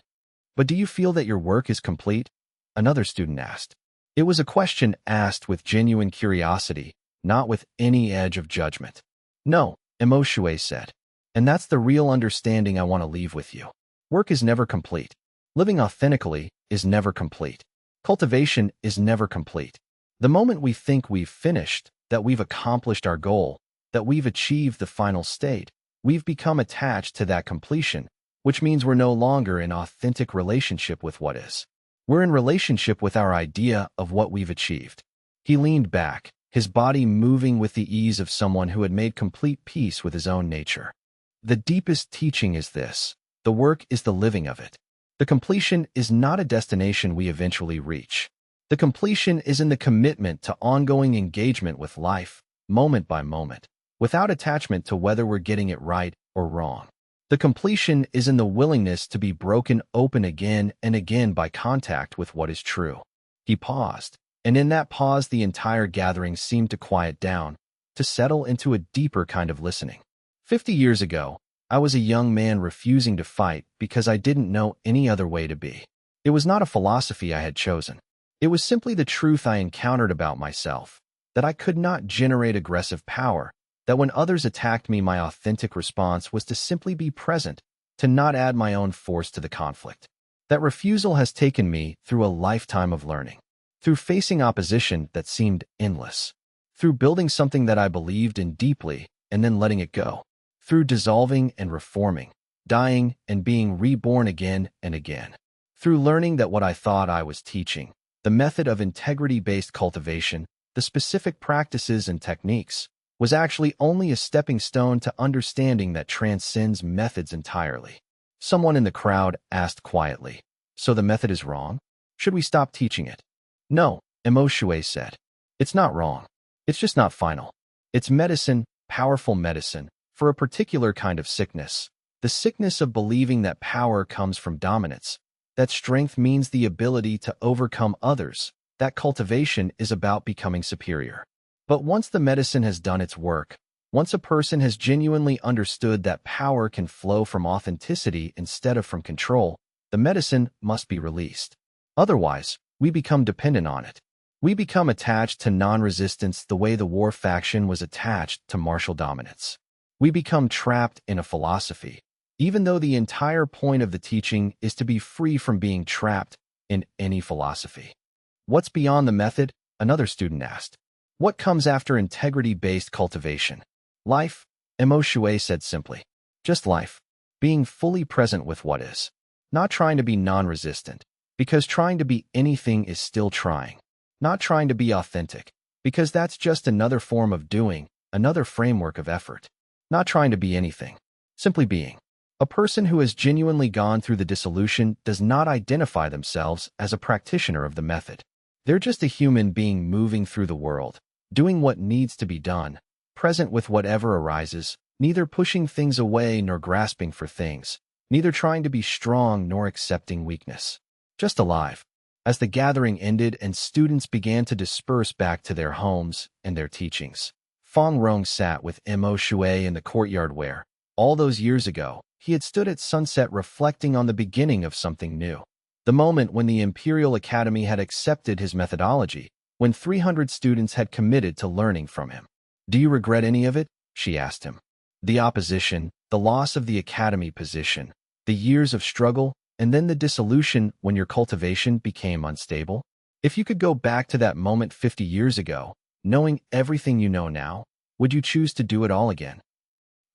But do you feel that your work is complete? Another student asked. It was a question asked with genuine curiosity, not with any edge of judgment. No, Emoshue said. And that's the real understanding I want to leave with you. Work is never complete. Living authentically is never complete. Cultivation is never complete. The moment we think we've finished, that we've accomplished our goal, that we've achieved the final state, we've become attached to that completion, which means we're no longer in authentic relationship with what is. We're in relationship with our idea of what we've achieved. He leaned back, his body moving with the ease of someone who had made complete peace with his own nature. The deepest teaching is this: the work is the living of it. The completion is not a destination we eventually reach. The completion is in the commitment to ongoing engagement with life, moment by moment, without attachment to whether we're getting it right or wrong. The completion is in the willingness to be broken open again and again by contact with what is true. He paused, and in that pause the entire gathering seemed to quiet down, to settle into a deeper kind of listening. 50 years ago, I was a young man refusing to fight because I didn't know any other way to be. It was not a philosophy I had chosen. It was simply the truth I encountered about myself, that I could not generate aggressive power, that when others attacked me, my authentic response was to simply be present, to not add my own force to the conflict. That refusal has taken me through a lifetime of learning, through facing opposition that seemed endless, through building something that I believed in deeply and then letting it go, through dissolving and reforming, dying and being reborn again and again, through learning that what I thought I was teaching, the method of integrity-based cultivation, the specific practices and techniques, was actually only a stepping stone to understanding that transcends methods entirely. Someone in the crowd asked quietly, "So the method is wrong? Should we stop teaching it?" "No," Emoshue said. "It's not wrong. It's just not final. It's medicine, powerful medicine, for a particular kind of sickness. The sickness of believing that power comes from dominance, that strength means the ability to overcome others, that cultivation is about becoming superior. But once the medicine has done its work, once a person has genuinely understood that power can flow from authenticity instead of from control, the medicine must be released. Otherwise, we become dependent on it. We become attached to non-resistance the way the war faction was attached to martial dominance. We become trapped in a philosophy, even though the entire point of the teaching is to be free from being trapped in any philosophy. "What's beyond the method?" another student asked. "What comes after integrity-based cultivation?" "Life," Emoshue said simply. "Just life. Being fully present with what is. Not trying to be non-resistant, because trying to be anything is still trying. Not trying to be authentic, because that's just another form of doing, another framework of effort. Not trying to be anything. Simply being." A person who has genuinely gone through the dissolution does not identify themselves as a practitioner of the method. They're just a human being moving through the world, doing what needs to be done, present with whatever arises, neither pushing things away nor grasping for things, neither trying to be strong nor accepting weakness. Just alive. As the gathering ended and students began to disperse back to their homes and their teachings, Fong Rong sat with Emoshue in the courtyard where, all those years ago, he had stood at sunset reflecting on the beginning of something new. The moment when the Imperial Academy had accepted his methodology, when 300 students had committed to learning from him. "Do you regret any of it?" she asked him. "The opposition, the loss of the Academy position, the years of struggle, and then the dissolution when your cultivation became unstable? If you could go back to that moment 50 years ago, knowing everything you know now, would you choose to do it all again?"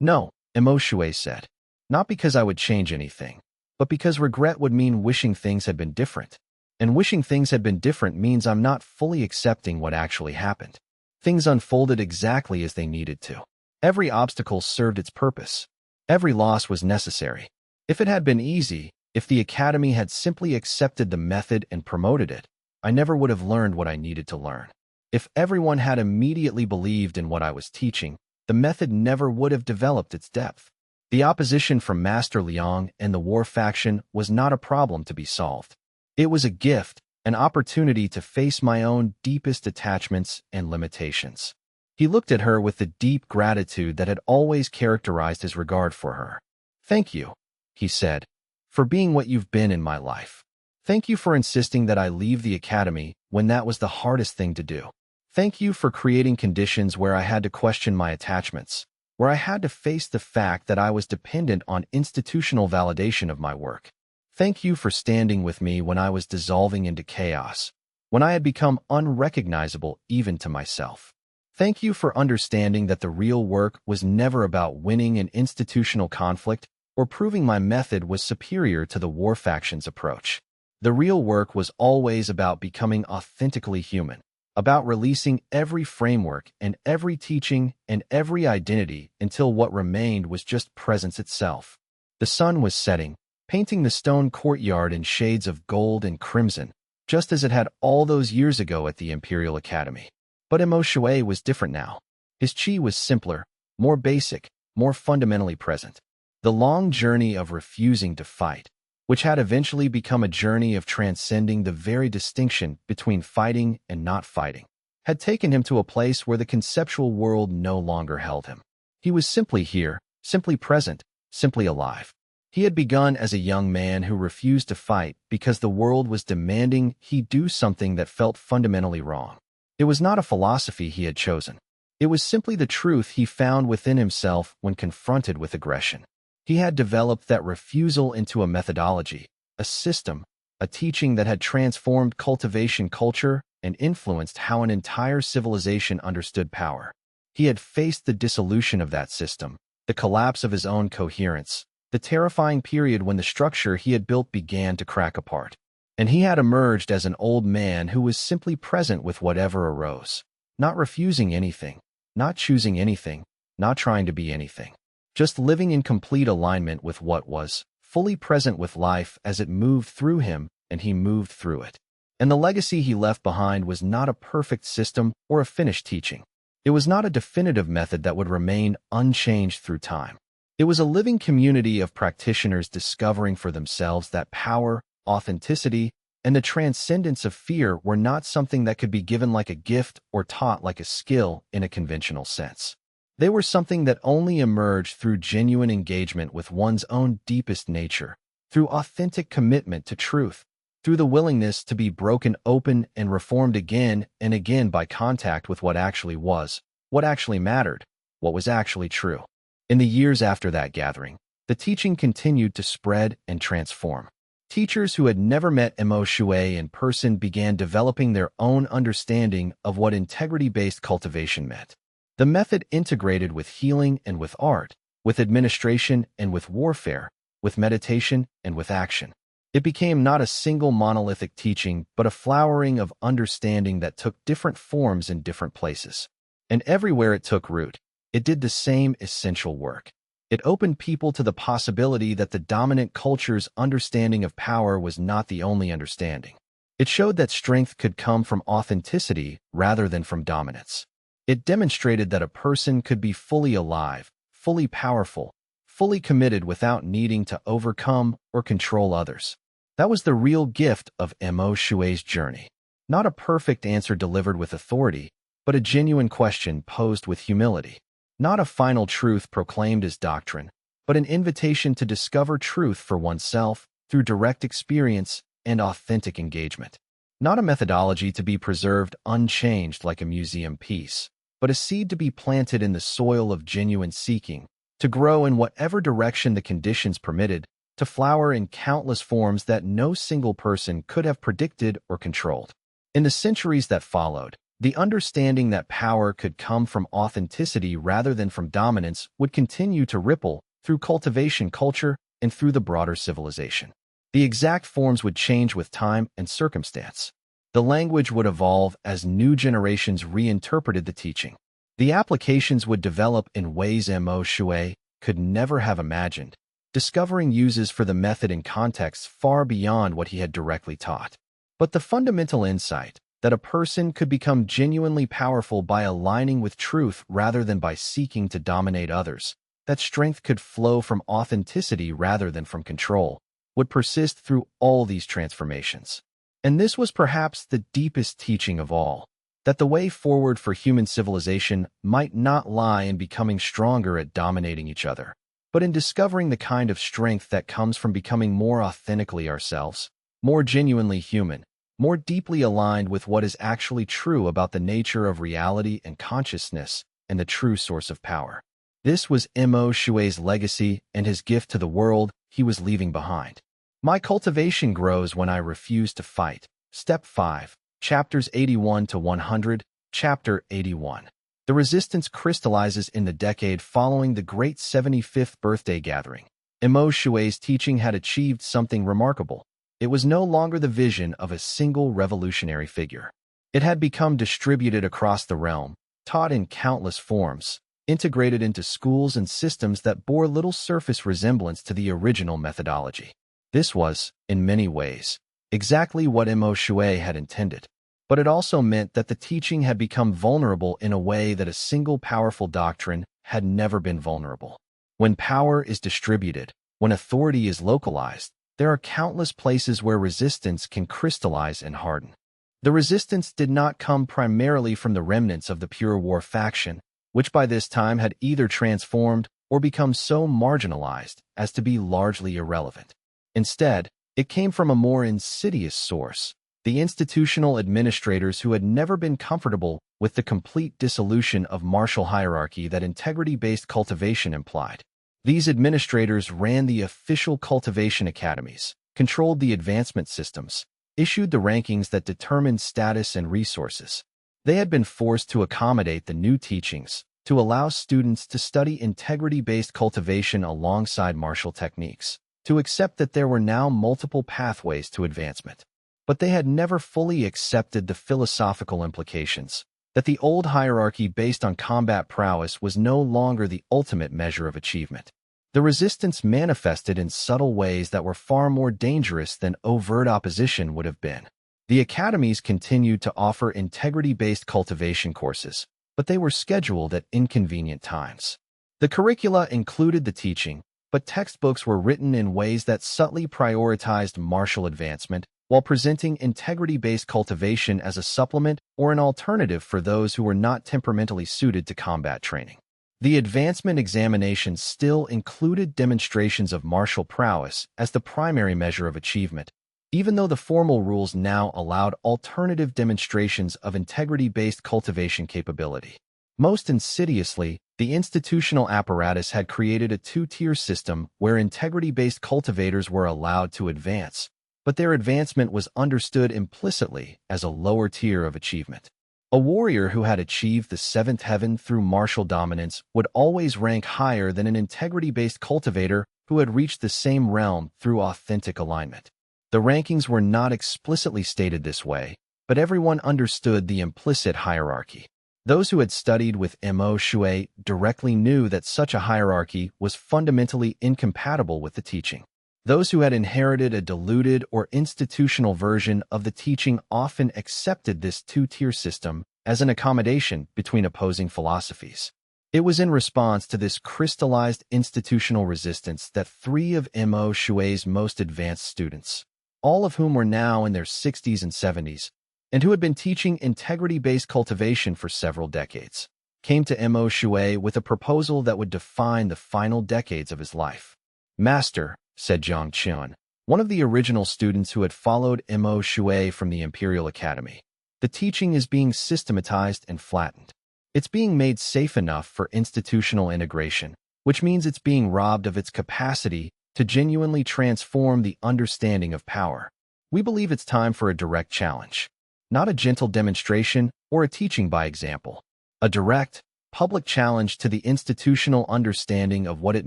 "No," Emoshue said. "Not because I would change anything, but because regret would mean wishing things had been different. And wishing things had been different means I'm not fully accepting what actually happened. Things unfolded exactly as they needed to. Every obstacle served its purpose. Every loss was necessary. If it had been easy, if the Academy had simply accepted the method and promoted it, I never would have learned what I needed to learn. If everyone had immediately believed in what I was teaching, the method never would have developed its depth. The opposition from Master Liang and the war faction was not a problem to be solved. It was a gift, an opportunity to face my own deepest attachments and limitations." He looked at her with the deep gratitude that had always characterized his regard for her. "Thank you," he said, "for being what you've been in my life. Thank you for insisting that I leave the Academy when that was the hardest thing to do. Thank you for creating conditions where I had to question my attachments. where I had to face the fact that I was dependent on institutional validation of my work. Thank you for standing with me when I was dissolving into chaos, when I had become unrecognizable even to myself. Thank you for understanding that the real work was never about winning an institutional conflict or proving my method was superior to the war faction's approach. The real work was always about becoming authentically human, about releasing every framework and every teaching and every identity until what remained was just presence itself. The sun was setting, painting the stone courtyard in shades of gold and crimson, just as it had all those years ago at the Imperial Academy. But Emo Shui was different now. His chi was simpler, more basic, more fundamentally present. The long journey of refusing to fight, which had eventually become a journey of transcending the very distinction between fighting and not fighting, had taken him to a place where the conceptual world no longer held him. He was simply here, simply present, simply alive. He had begun as a young man who refused to fight because the world was demanding he do something that felt fundamentally wrong. It was not a philosophy he had chosen. It was simply the truth he found within himself when confronted with aggression. He had developed that refusal into a methodology, a system, a teaching that had transformed cultivation culture and influenced how an entire civilization understood power. He had faced the dissolution of that system, the collapse of his own coherence, the terrifying period when the structure he had built began to crack apart. And he had emerged as an old man who was simply present with whatever arose, not refusing anything, not choosing anything, not trying to be anything, just living in complete alignment with what was, fully present with life as it moved through him and he moved through it. And the legacy he left behind was not a perfect system or a finished teaching. It was not a definitive method that would remain unchanged through time. It was a living community of practitioners discovering for themselves that power, authenticity, and the transcendence of fear were not something that could be given like a gift or taught like a skill in a conventional sense. They were something that only emerged through genuine engagement with one's own deepest nature, through authentic commitment to truth, through the willingness to be broken open and reformed again and again by contact with what actually was, what actually mattered, what was actually true. In the years after that gathering, the teaching continued to spread and transform. Teachers who had never met Emo Shui in person began developing their own understanding of what integrity-based cultivation meant. The method integrated with healing and with art, with administration and with warfare, with meditation and with action. It became not a single monolithic teaching, but a flowering of understanding that took different forms in different places. And everywhere it took root, it did the same essential work. It opened people to the possibility that the dominant culture's understanding of power was not the only understanding. It showed that strength could come from authenticity rather than from dominance. It demonstrated that a person could be fully alive, fully powerful, fully committed without needing to overcome or control others. That was the real gift of Emo Shui's journey. Not a perfect answer delivered with authority, but a genuine question posed with humility. Not a final truth proclaimed as doctrine, but an invitation to discover truth for oneself through direct experience and authentic engagement. Not a methodology to be preserved unchanged like a museum piece, but a seed to be planted in the soil of genuine seeking, to grow in whatever direction the conditions permitted, to flower in countless forms that no single person could have predicted or controlled. In the centuries that followed, the understanding that power could come from authenticity rather than from dominance would continue to ripple through cultivation culture and through the broader civilization. The exact forms would change with time and circumstance. The language would evolve as new generations reinterpreted the teaching. The applications would develop in ways Emo Shui could never have imagined, discovering uses for the method in contexts far beyond what he had directly taught. But the fundamental insight, that a person could become genuinely powerful by aligning with truth rather than by seeking to dominate others, that strength could flow from authenticity rather than from control, would persist through all these transformations. And this was perhaps the deepest teaching of all, that the way forward for human civilization might not lie in becoming stronger at dominating each other, but in discovering the kind of strength that comes from becoming more authentically ourselves, more genuinely human, more deeply aligned with what is actually true about the nature of reality and consciousness and the true source of power. This was Mo Shui's legacy and his gift to the world he was leaving behind. My cultivation grows when I refuse to fight. Step 5. Chapters 81 to 100. Chapter 81. The resistance crystallizes in the decade following the great 75th birthday gathering. Mo Shui's teaching had achieved something remarkable. It was no longer the vision of a single revolutionary figure. It had become distributed across the realm, taught in countless forms, integrated into schools and systems that bore little surface resemblance to the original methodology. This was, in many ways, exactly what Mo Shui had intended. But it also meant that the teaching had become vulnerable in a way that a single powerful doctrine had never been vulnerable. When power is distributed, when authority is localized, there are countless places where resistance can crystallize and harden. The resistance did not come primarily from the remnants of the pure war faction, which by this time had either transformed or become so marginalized as to be largely irrelevant. Instead, it came from a more insidious source, the institutional administrators who had never been comfortable with the complete dissolution of martial hierarchy that integrity-based cultivation implied. These administrators ran the official cultivation academies, controlled the advancement systems, issued the rankings that determined status and resources. They had been forced to accommodate the new teachings, to allow students to study integrity-based cultivation alongside martial techniques, to accept that there were now multiple pathways to advancement. But they had never fully accepted the philosophical implications, that the old hierarchy based on combat prowess was no longer the ultimate measure of achievement. The resistance manifested in subtle ways that were far more dangerous than overt opposition would have been. The academies continued to offer integrity-based cultivation courses, but they were scheduled at inconvenient times. The curricula included the teaching, but textbooks were written in ways that subtly prioritized martial advancement while presenting integrity-based cultivation as a supplement or an alternative for those who were not temperamentally suited to combat training. The advancement examinations still included demonstrations of martial prowess as the primary measure of achievement, even though the formal rules now allowed alternative demonstrations of integrity-based cultivation capability. Most insidiously, the institutional apparatus had created a two-tier system where integrity-based cultivators were allowed to advance, but their advancement was understood implicitly as a lower tier of achievement. A warrior who had achieved the seventh heaven through martial dominance would always rank higher than an integrity-based cultivator who had reached the same realm through authentic alignment. The rankings were not explicitly stated this way, but everyone understood the implicit hierarchy. Those who had studied with Mo Shui directly knew that such a hierarchy was fundamentally incompatible with the teaching. Those who had inherited a diluted or institutional version of the teaching often accepted this two-tier system as an accommodation between opposing philosophies. It was in response to this crystallized institutional resistance that 3 of Mo Shui's most advanced students, all of whom were now in their 60s and 70s, and who had been teaching integrity-based cultivation for several decades, came to Mo Shui with a proposal that would define the final decades of his life. "Master," said Zhang Qian, one of the original students who had followed Mo Shui from the Imperial Academy, "the teaching is being systematized and flattened. It's being made safe enough for institutional integration, which means it's being robbed of its capacity to genuinely transform the understanding of power. We believe it's time for a direct challenge, not a gentle demonstration or a teaching by example. A direct, public challenge to the institutional understanding of what it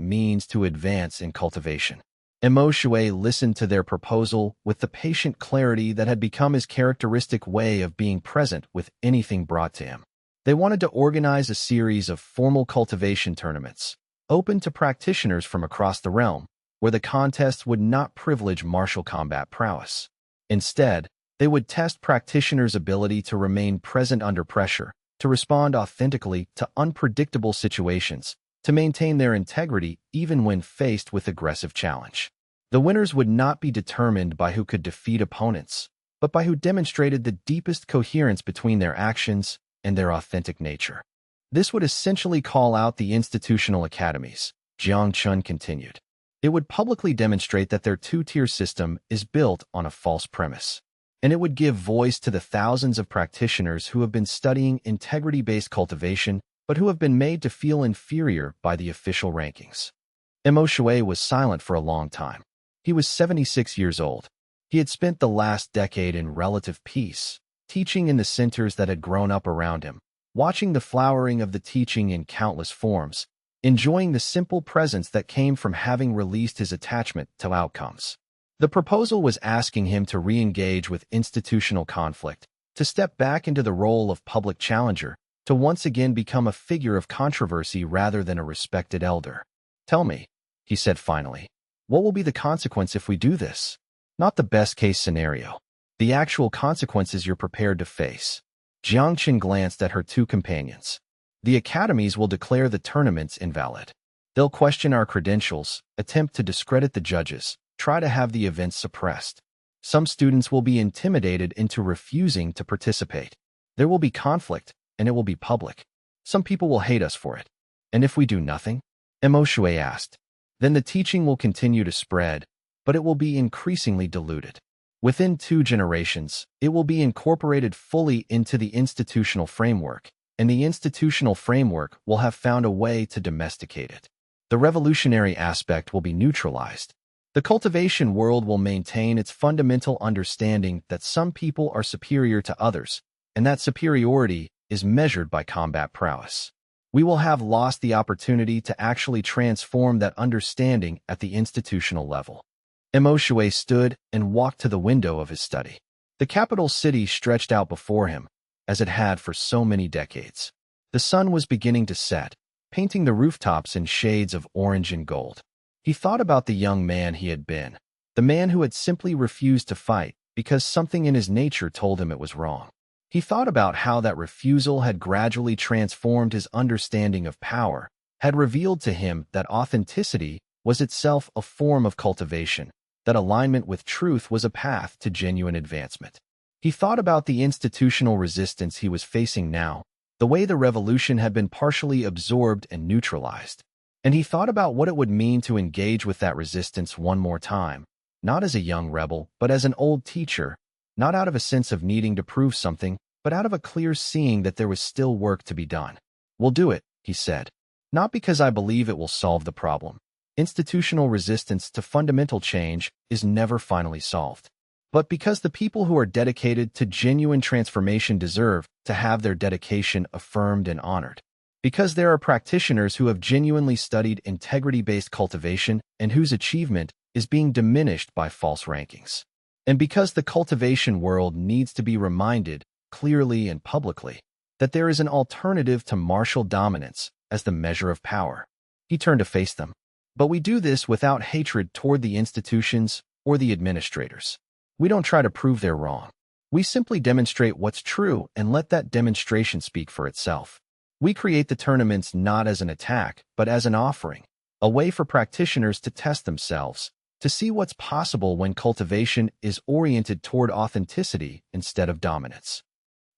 means to advance in cultivation." Mo Shui listened to their proposal with the patient clarity that had become his characteristic way of being present with anything brought to him. They wanted to organize a series of formal cultivation tournaments, open to practitioners from across the realm, where the contests would not privilege martial combat prowess. Instead, they would test practitioners' ability to remain present under pressure, to respond authentically to unpredictable situations, to maintain their integrity even when faced with aggressive challenge. The winners would not be determined by who could defeat opponents, but by who demonstrated the deepest coherence between their actions and their authentic nature. This would essentially call out the institutional academies, Jiang Chun continued. It would publicly demonstrate that their two-tier system is built on a false premise, and it would give voice to the thousands of practitioners who have been studying integrity-based cultivation but who have been made to feel inferior by the official rankings. Mo Shui was silent for a long time. He was 76 years old. He had spent the last decade in relative peace, teaching in the centers that had grown up around him, watching the flowering of the teaching in countless forms, enjoying the simple presence that came from having released his attachment to outcomes. The proposal was asking him to re-engage with institutional conflict, to step back into the role of public challenger, to once again become a figure of controversy rather than a respected elder. "Tell me," he said finally, "what will be the consequence if we do this? Not the best-case scenario. The actual consequences you're prepared to face." Jiang Qin glanced at her two companions. "The academies will declare the tournaments invalid. They'll question our credentials, attempt to discredit the judges, try to have the events suppressed. Some students will be intimidated into refusing to participate. There will be conflict, and it will be public. Some people will hate us for it. And if we do nothing?" Mo Shui asked. "Then the teaching will continue to spread, but it will be increasingly diluted. Within 2 generations, it will be incorporated fully into the institutional framework, and the institutional framework will have found a way to domesticate it. The revolutionary aspect will be neutralized. The cultivation world will maintain its fundamental understanding that some people are superior to others, and that superiority is measured by combat prowess. We will have lost the opportunity to actually transform that understanding at the institutional level." Mo Shui stood and walked to the window of his study. The capital city stretched out before him, as it had for so many decades. The sun was beginning to set, painting the rooftops in shades of orange and gold. He thought about the young man he had been, the man who had simply refused to fight because something in his nature told him it was wrong. He thought about how that refusal had gradually transformed his understanding of power, had revealed to him that authenticity was itself a form of cultivation, that alignment with truth was a path to genuine advancement. He thought about the institutional resistance he was facing now, the way the revolution had been partially absorbed and neutralized. And he thought about what it would mean to engage with that resistance one more time, not as a young rebel, but as an old teacher, not out of a sense of needing to prove something, but out of a clear seeing that there was still work to be done. "We'll do it," he said. "Not because I believe it will solve the problem. Institutional resistance to fundamental change is never finally solved. But because the people who are dedicated to genuine transformation deserve to have their dedication affirmed and honored. Because there are practitioners who have genuinely studied integrity-based cultivation and whose achievement is being diminished by false rankings. And because the cultivation world needs to be reminded, clearly and publicly, that there is an alternative to martial dominance as the measure of power." He turned to face them. "But we do this without hatred toward the institutions or the administrators. We don't try to prove they're wrong. We simply demonstrate what's true and let that demonstration speak for itself. We create the tournaments not as an attack, but as an offering, a way for practitioners to test themselves, to see what's possible when cultivation is oriented toward authenticity instead of dominance."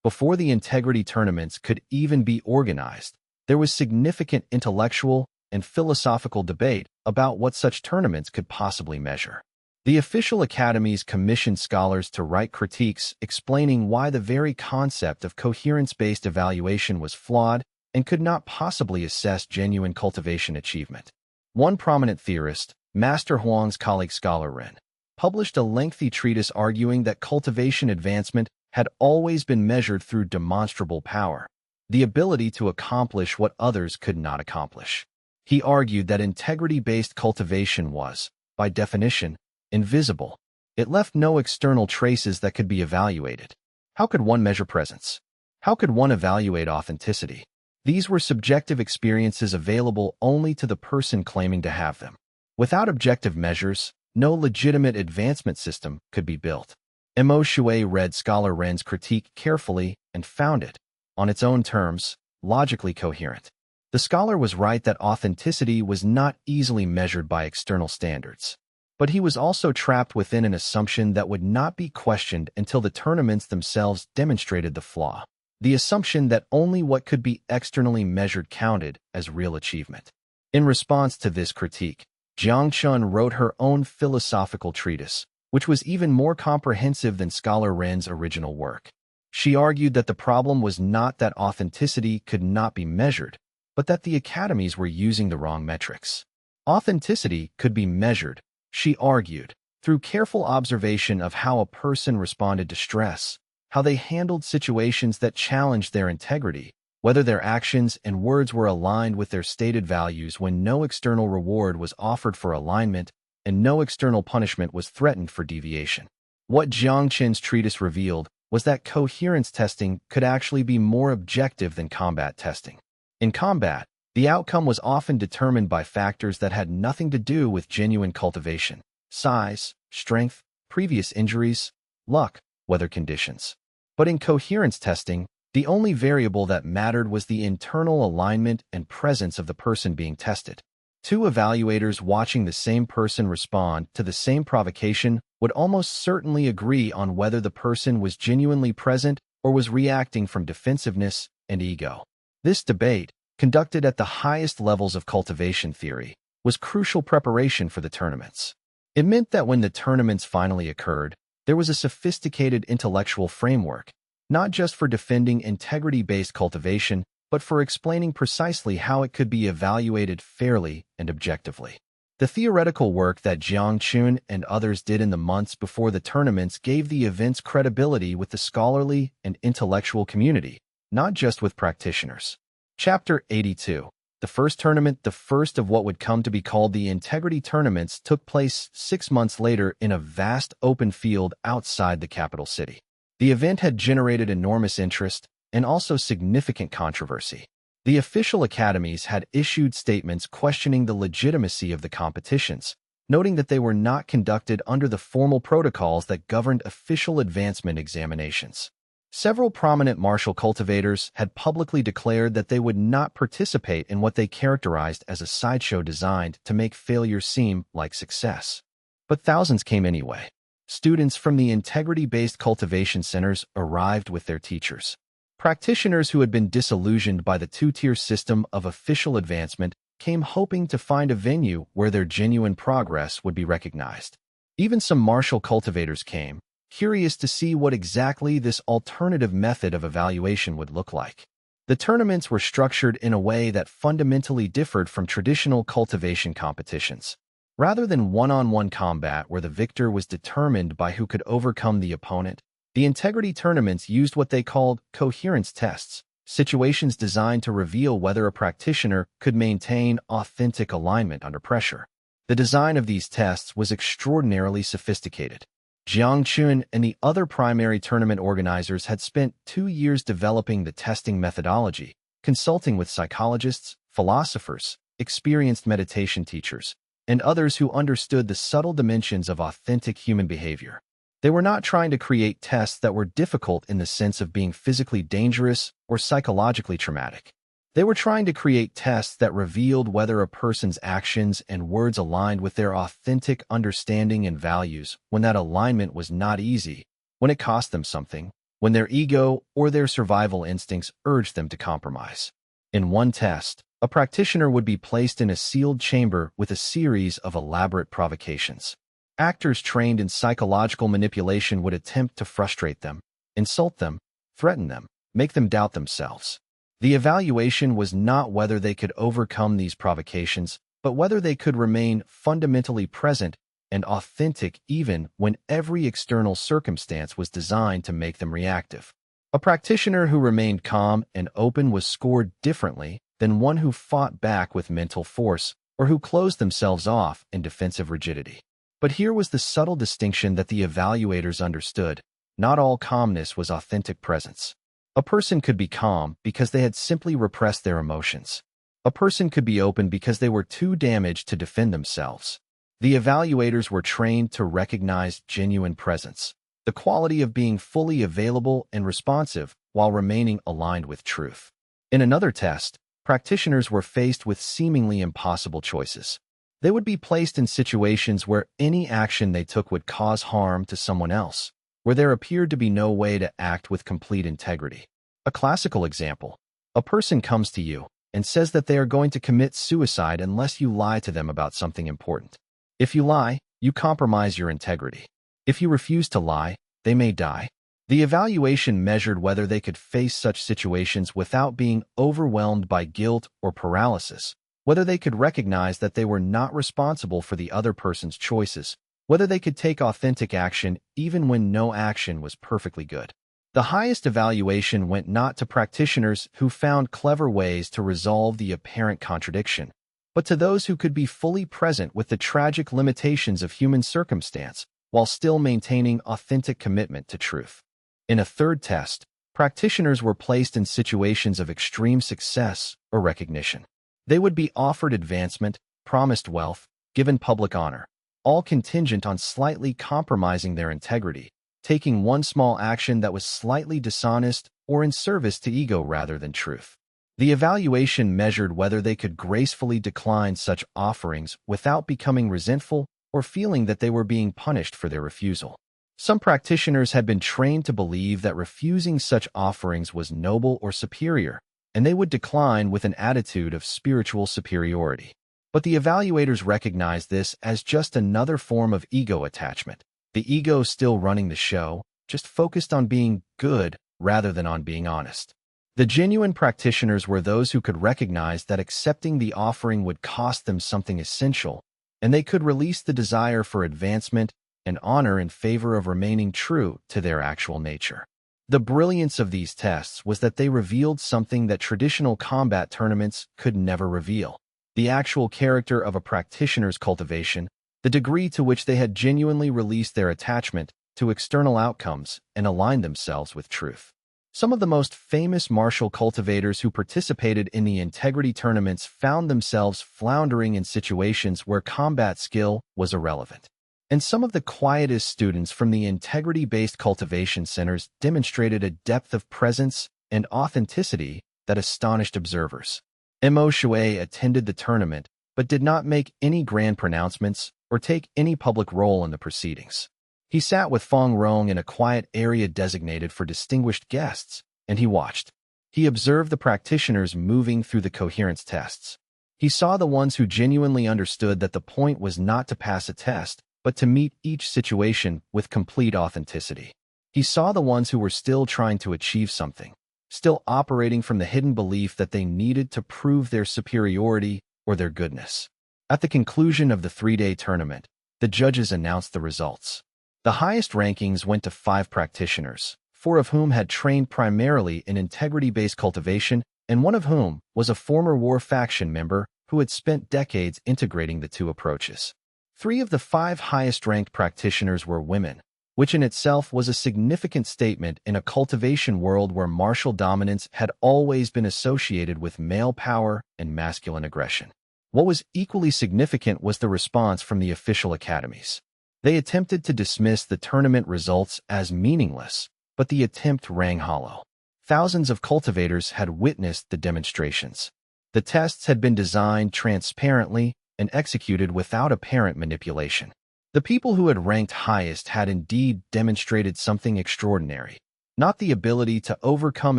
Before the integrity tournaments could even be organized, there was significant intellectual and philosophical debate about what such tournaments could possibly measure. The official academies commissioned scholars to write critiques explaining why the very concept of coherence-based evaluation was flawed and could not possibly assess genuine cultivation achievement. One prominent theorist, Master Huang's colleague Scholar Ren, published a lengthy treatise arguing that cultivation advancement had always been measured through demonstrable power, the ability to accomplish what others could not accomplish. He argued that integrity-based cultivation was, by definition, invisible. It left no external traces that could be evaluated. How could one measure presence? How could one evaluate authenticity? These were subjective experiences available only to the person claiming to have them. Without objective measures, no legitimate advancement system could be built. Mo Shui read Scholar Ren's critique carefully and found it, on its own terms, logically coherent. The scholar was right that authenticity was not easily measured by external standards. But he was also trapped within an assumption that would not be questioned until the tournaments themselves demonstrated the flaw. The assumption that only what could be externally measured counted as real achievement. In response to this critique, Jiang Chun wrote her own philosophical treatise, which was even more comprehensive than Scholar Ren's original work. She argued that the problem was not that authenticity could not be measured, but that the academies were using the wrong metrics. Authenticity could be measured, she argued, through careful observation of how a person responded to stress, how they handled situations that challenged their integrity, whether their actions and words were aligned with their stated values when no external reward was offered for alignment and no external punishment was threatened for deviation. What Jiang Qin's treatise revealed was that coherence testing could actually be more objective than combat testing. In combat, the outcome was often determined by factors that had nothing to do with genuine cultivation: size, strength, previous injuries, luck, weather conditions. But in coherence testing, the only variable that mattered was the internal alignment and presence of the person being tested. Two evaluators watching the same person respond to the same provocation would almost certainly agree on whether the person was genuinely present or was reacting from defensiveness and ego. This debate, conducted at the highest levels of cultivation theory, was crucial preparation for the tournaments. It meant that when the tournaments finally occurred, there was a sophisticated intellectual framework, not just for defending integrity-based cultivation, but for explaining precisely how it could be evaluated fairly and objectively. The theoretical work that Jiang Qin and others did in the months before the tournaments gave the events credibility with the scholarly and intellectual community, not just with practitioners. Chapter 82. The first tournament, the first of what would come to be called the integrity tournaments, took place 6 months later in a vast open field outside the capital city. The event had generated enormous interest and also significant controversy. The official academies had issued statements questioning the legitimacy of the competitions, noting that they were not conducted under the formal protocols that governed official advancement examinations. Several prominent martial cultivators had publicly declared that they would not participate in what they characterized as a sideshow designed to make failure seem like success. But thousands came anyway. Students from the integrity-based cultivation centers arrived with their teachers. Practitioners who had been disillusioned by the two-tier system of official advancement came hoping to find a venue where their genuine progress would be recognized. Even some martial cultivators came, curious to see what exactly this alternative method of evaluation would look like. The tournaments were structured in a way that fundamentally differed from traditional cultivation competitions. Rather than one-on-one combat where the victor was determined by who could overcome the opponent, the integrity tournaments used what they called coherence tests, situations designed to reveal whether a practitioner could maintain authentic alignment under pressure. The design of these tests was extraordinarily sophisticated. Jiang Qin and the other primary tournament organizers had spent 2 years developing the testing methodology, consulting with psychologists, philosophers, experienced meditation teachers, and others who understood the subtle dimensions of authentic human behavior. They were not trying to create tests that were difficult in the sense of being physically dangerous or psychologically traumatic. They were trying to create tests that revealed whether a person's actions and words aligned with their authentic understanding and values when that alignment was not easy, when it cost them something, when their ego or their survival instincts urged them to compromise. In one test, a practitioner would be placed in a sealed chamber with a series of elaborate provocations. Actors trained in psychological manipulation would attempt to frustrate them, insult them, threaten them, make them doubt themselves. The evaluation was not whether they could overcome these provocations, but whether they could remain fundamentally present and authentic even when every external circumstance was designed to make them reactive. A practitioner who remained calm and open was scored differently than one who fought back with mental force or who closed themselves off in defensive rigidity. But here was the subtle distinction that the evaluators understood. Not all calmness was authentic presence. A person could be calm because they had simply repressed their emotions. A person could be open because they were too damaged to defend themselves. The evaluators were trained to recognize genuine presence, the quality of being fully available and responsive while remaining aligned with truth. In another test, practitioners were faced with seemingly impossible choices. They would be placed in situations where any action they took would cause harm to someone else, where there appeared to be no way to act with complete integrity. A classical example: a person comes to you and says that they are going to commit suicide unless you lie to them about something important. If you lie, you compromise your integrity. If you refuse to lie, they may die. The evaluation measured whether they could face such situations without being overwhelmed by guilt or paralysis, whether they could recognize that they were not responsible for the other person's choices, whether they could take authentic action even when no action was perfectly good. The highest evaluation went not to practitioners who found clever ways to resolve the apparent contradiction, but to those who could be fully present with the tragic limitations of human circumstance while still maintaining authentic commitment to truth. In a third test, practitioners were placed in situations of extreme success or recognition. They would be offered advancement, promised wealth, given public honor, all contingent on slightly compromising their integrity, taking one small action that was slightly dishonest or in service to ego rather than truth. The evaluation measured whether they could gracefully decline such offerings without becoming resentful or feeling that they were being punished for their refusal. Some practitioners had been trained to believe that refusing such offerings was noble or superior, and they would decline with an attitude of spiritual superiority. But the evaluators recognized this as just another form of ego attachment, the ego still running the show, just focused on being good rather than on being honest. The genuine practitioners were those who could recognize that accepting the offering would cost them something essential, and they could release the desire for advancement and honor in favor of remaining true to their actual nature. The brilliance of these tests was that they revealed something that traditional combat tournaments could never reveal: the actual character of a practitioner's cultivation, the degree to which they had genuinely released their attachment to external outcomes and aligned themselves with truth. Some of the most famous martial cultivators who participated in the integrity tournaments found themselves floundering in situations where combat skill was irrelevant. And some of the quietest students from the integrity-based cultivation centers demonstrated a depth of presence and authenticity that astonished observers. Mo Shui attended the tournament, but did not make any grand pronouncements or take any public role in the proceedings. He sat with Fong Rong in a quiet area designated for distinguished guests, and he watched. He observed the practitioners moving through the coherence tests. He saw the ones who genuinely understood that the point was not to pass a test, but to meet each situation with complete authenticity. He saw the ones who were still trying to achieve something, still operating from the hidden belief that they needed to prove their superiority or their goodness. At the conclusion of the 3-day tournament, the judges announced the results. The highest rankings went to 5 practitioners, 4 of whom had trained primarily in integrity-based cultivation, and 1 of whom was a former war faction member who had spent decades integrating the two approaches. 3 of the 5 highest-ranked practitioners were women, which in itself was a significant statement in a cultivation world where martial dominance had always been associated with male power and masculine aggression. What was equally significant was the response from the official academies. They attempted to dismiss the tournament results as meaningless, but the attempt rang hollow. Thousands of cultivators had witnessed the demonstrations. The tests had been designed transparently and executed without apparent manipulation. The people who had ranked highest had indeed demonstrated something extraordinary, not the ability to overcome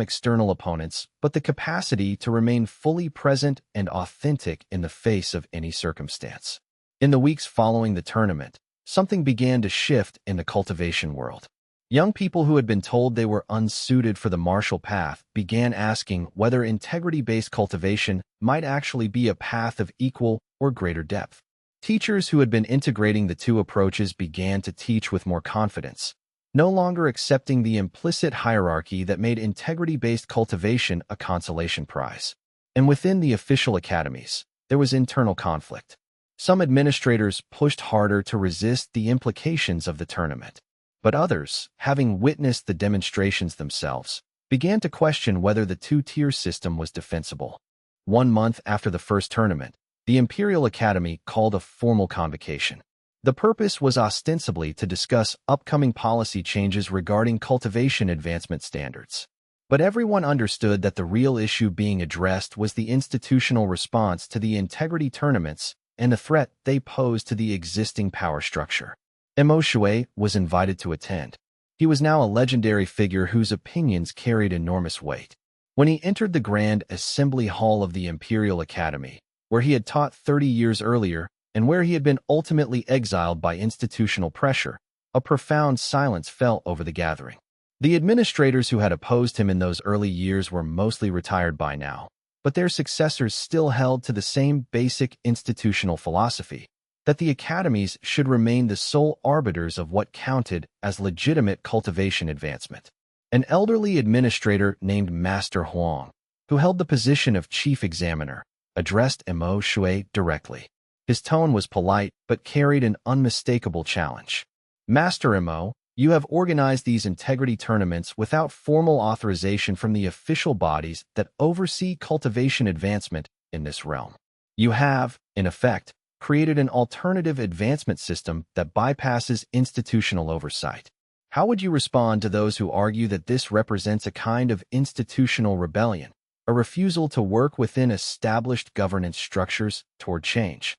external opponents, but the capacity to remain fully present and authentic in the face of any circumstance. In the weeks following the tournament, something began to shift in the cultivation world. Young people who had been told they were unsuited for the martial path began asking whether integrity-based cultivation might actually be a path of equal or greater depth. Teachers who had been integrating the two approaches began to teach with more confidence, no longer accepting the implicit hierarchy that made integrity-based cultivation a consolation prize. And within the official academies, there was internal conflict. Some administrators pushed harder to resist the implications of the tournament, but others, having witnessed the demonstrations themselves, began to question whether the two-tier system was defensible. 1 month after the first tournament, the Imperial Academy called a formal convocation. The purpose was ostensibly to discuss upcoming policy changes regarding cultivation advancement standards. But everyone understood that the real issue being addressed was the institutional response to the integrity tournaments and the threat they posed to the existing power structure. Mo Shui was invited to attend. He was now a legendary figure whose opinions carried enormous weight. When he entered the Grand Assembly Hall of the Imperial Academy, where he had taught 30 years earlier and where he had been ultimately exiled by institutional pressure, a profound silence fell over the gathering. The administrators who had opposed him in those early years were mostly retired by now, but their successors still held to the same basic institutional philosophy, that the academies should remain the sole arbiters of what counted as legitimate cultivation advancement. An elderly administrator named Master Huang, who held the position of chief examiner, addressed Mo Shui directly. His tone was polite, but carried an unmistakable challenge. Master Mo, you have organized these integrity tournaments without formal authorization from the official bodies that oversee cultivation advancement in this realm. You have, in effect, created an alternative advancement system that bypasses institutional oversight. How would you respond to those who argue that this represents a kind of institutional rebellion, a refusal to work within established governance structures toward change?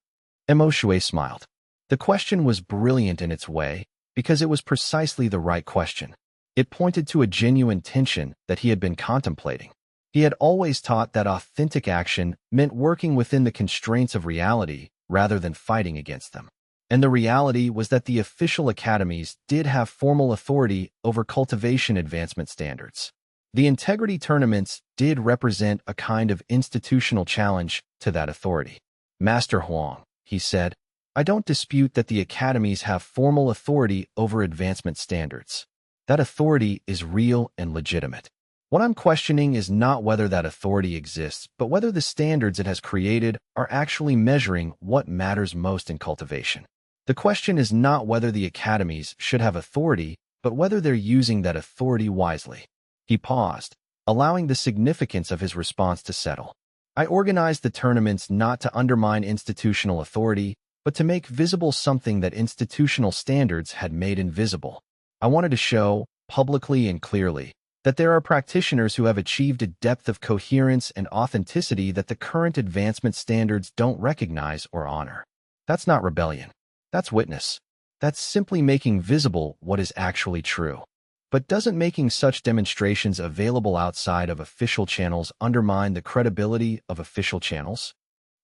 Mo Shui smiled. The question was brilliant in its way because it was precisely the right question. It pointed to a genuine tension that he had been contemplating. He had always taught that authentic action meant working within the constraints of reality rather than fighting against them. And the reality was that the official academies did have formal authority over cultivation advancement standards. The integrity tournaments did represent a kind of institutional challenge to that authority. Master Huang, he said, I don't dispute that the academies have formal authority over advancement standards. That authority is real and legitimate. What I'm questioning is not whether that authority exists, but whether the standards it has created are actually measuring what matters most in cultivation. The question is not whether the academies should have authority, but whether they're using that authority wisely. He paused, allowing the significance of his response to settle. I organized the tournaments not to undermine institutional authority, but to make visible something that institutional standards had made invisible. I wanted to show, publicly and clearly, that there are practitioners who have achieved a depth of coherence and authenticity that the current advancement standards don't recognize or honor. That's not rebellion. That's witness. That's simply making visible what is actually true. But doesn't making such demonstrations available outside of official channels undermine the credibility of official channels?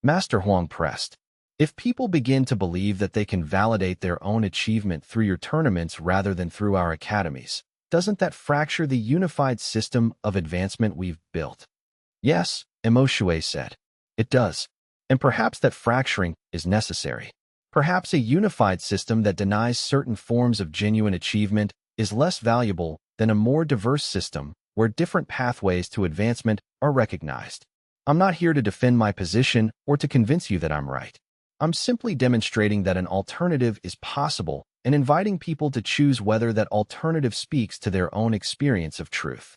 Master Huang pressed. If people begin to believe that they can validate their own achievement through your tournaments rather than through our academies, doesn't that fracture the unified system of advancement we've built? Yes, Mo Shui said. It does. And perhaps that fracturing is necessary. Perhaps a unified system that denies certain forms of genuine achievement is less valuable than a more diverse system where different pathways to advancement are recognized. I'm not here to defend my position or to convince you that I'm right. I'm simply demonstrating that an alternative is possible and inviting people to choose whether that alternative speaks to their own experience of truth.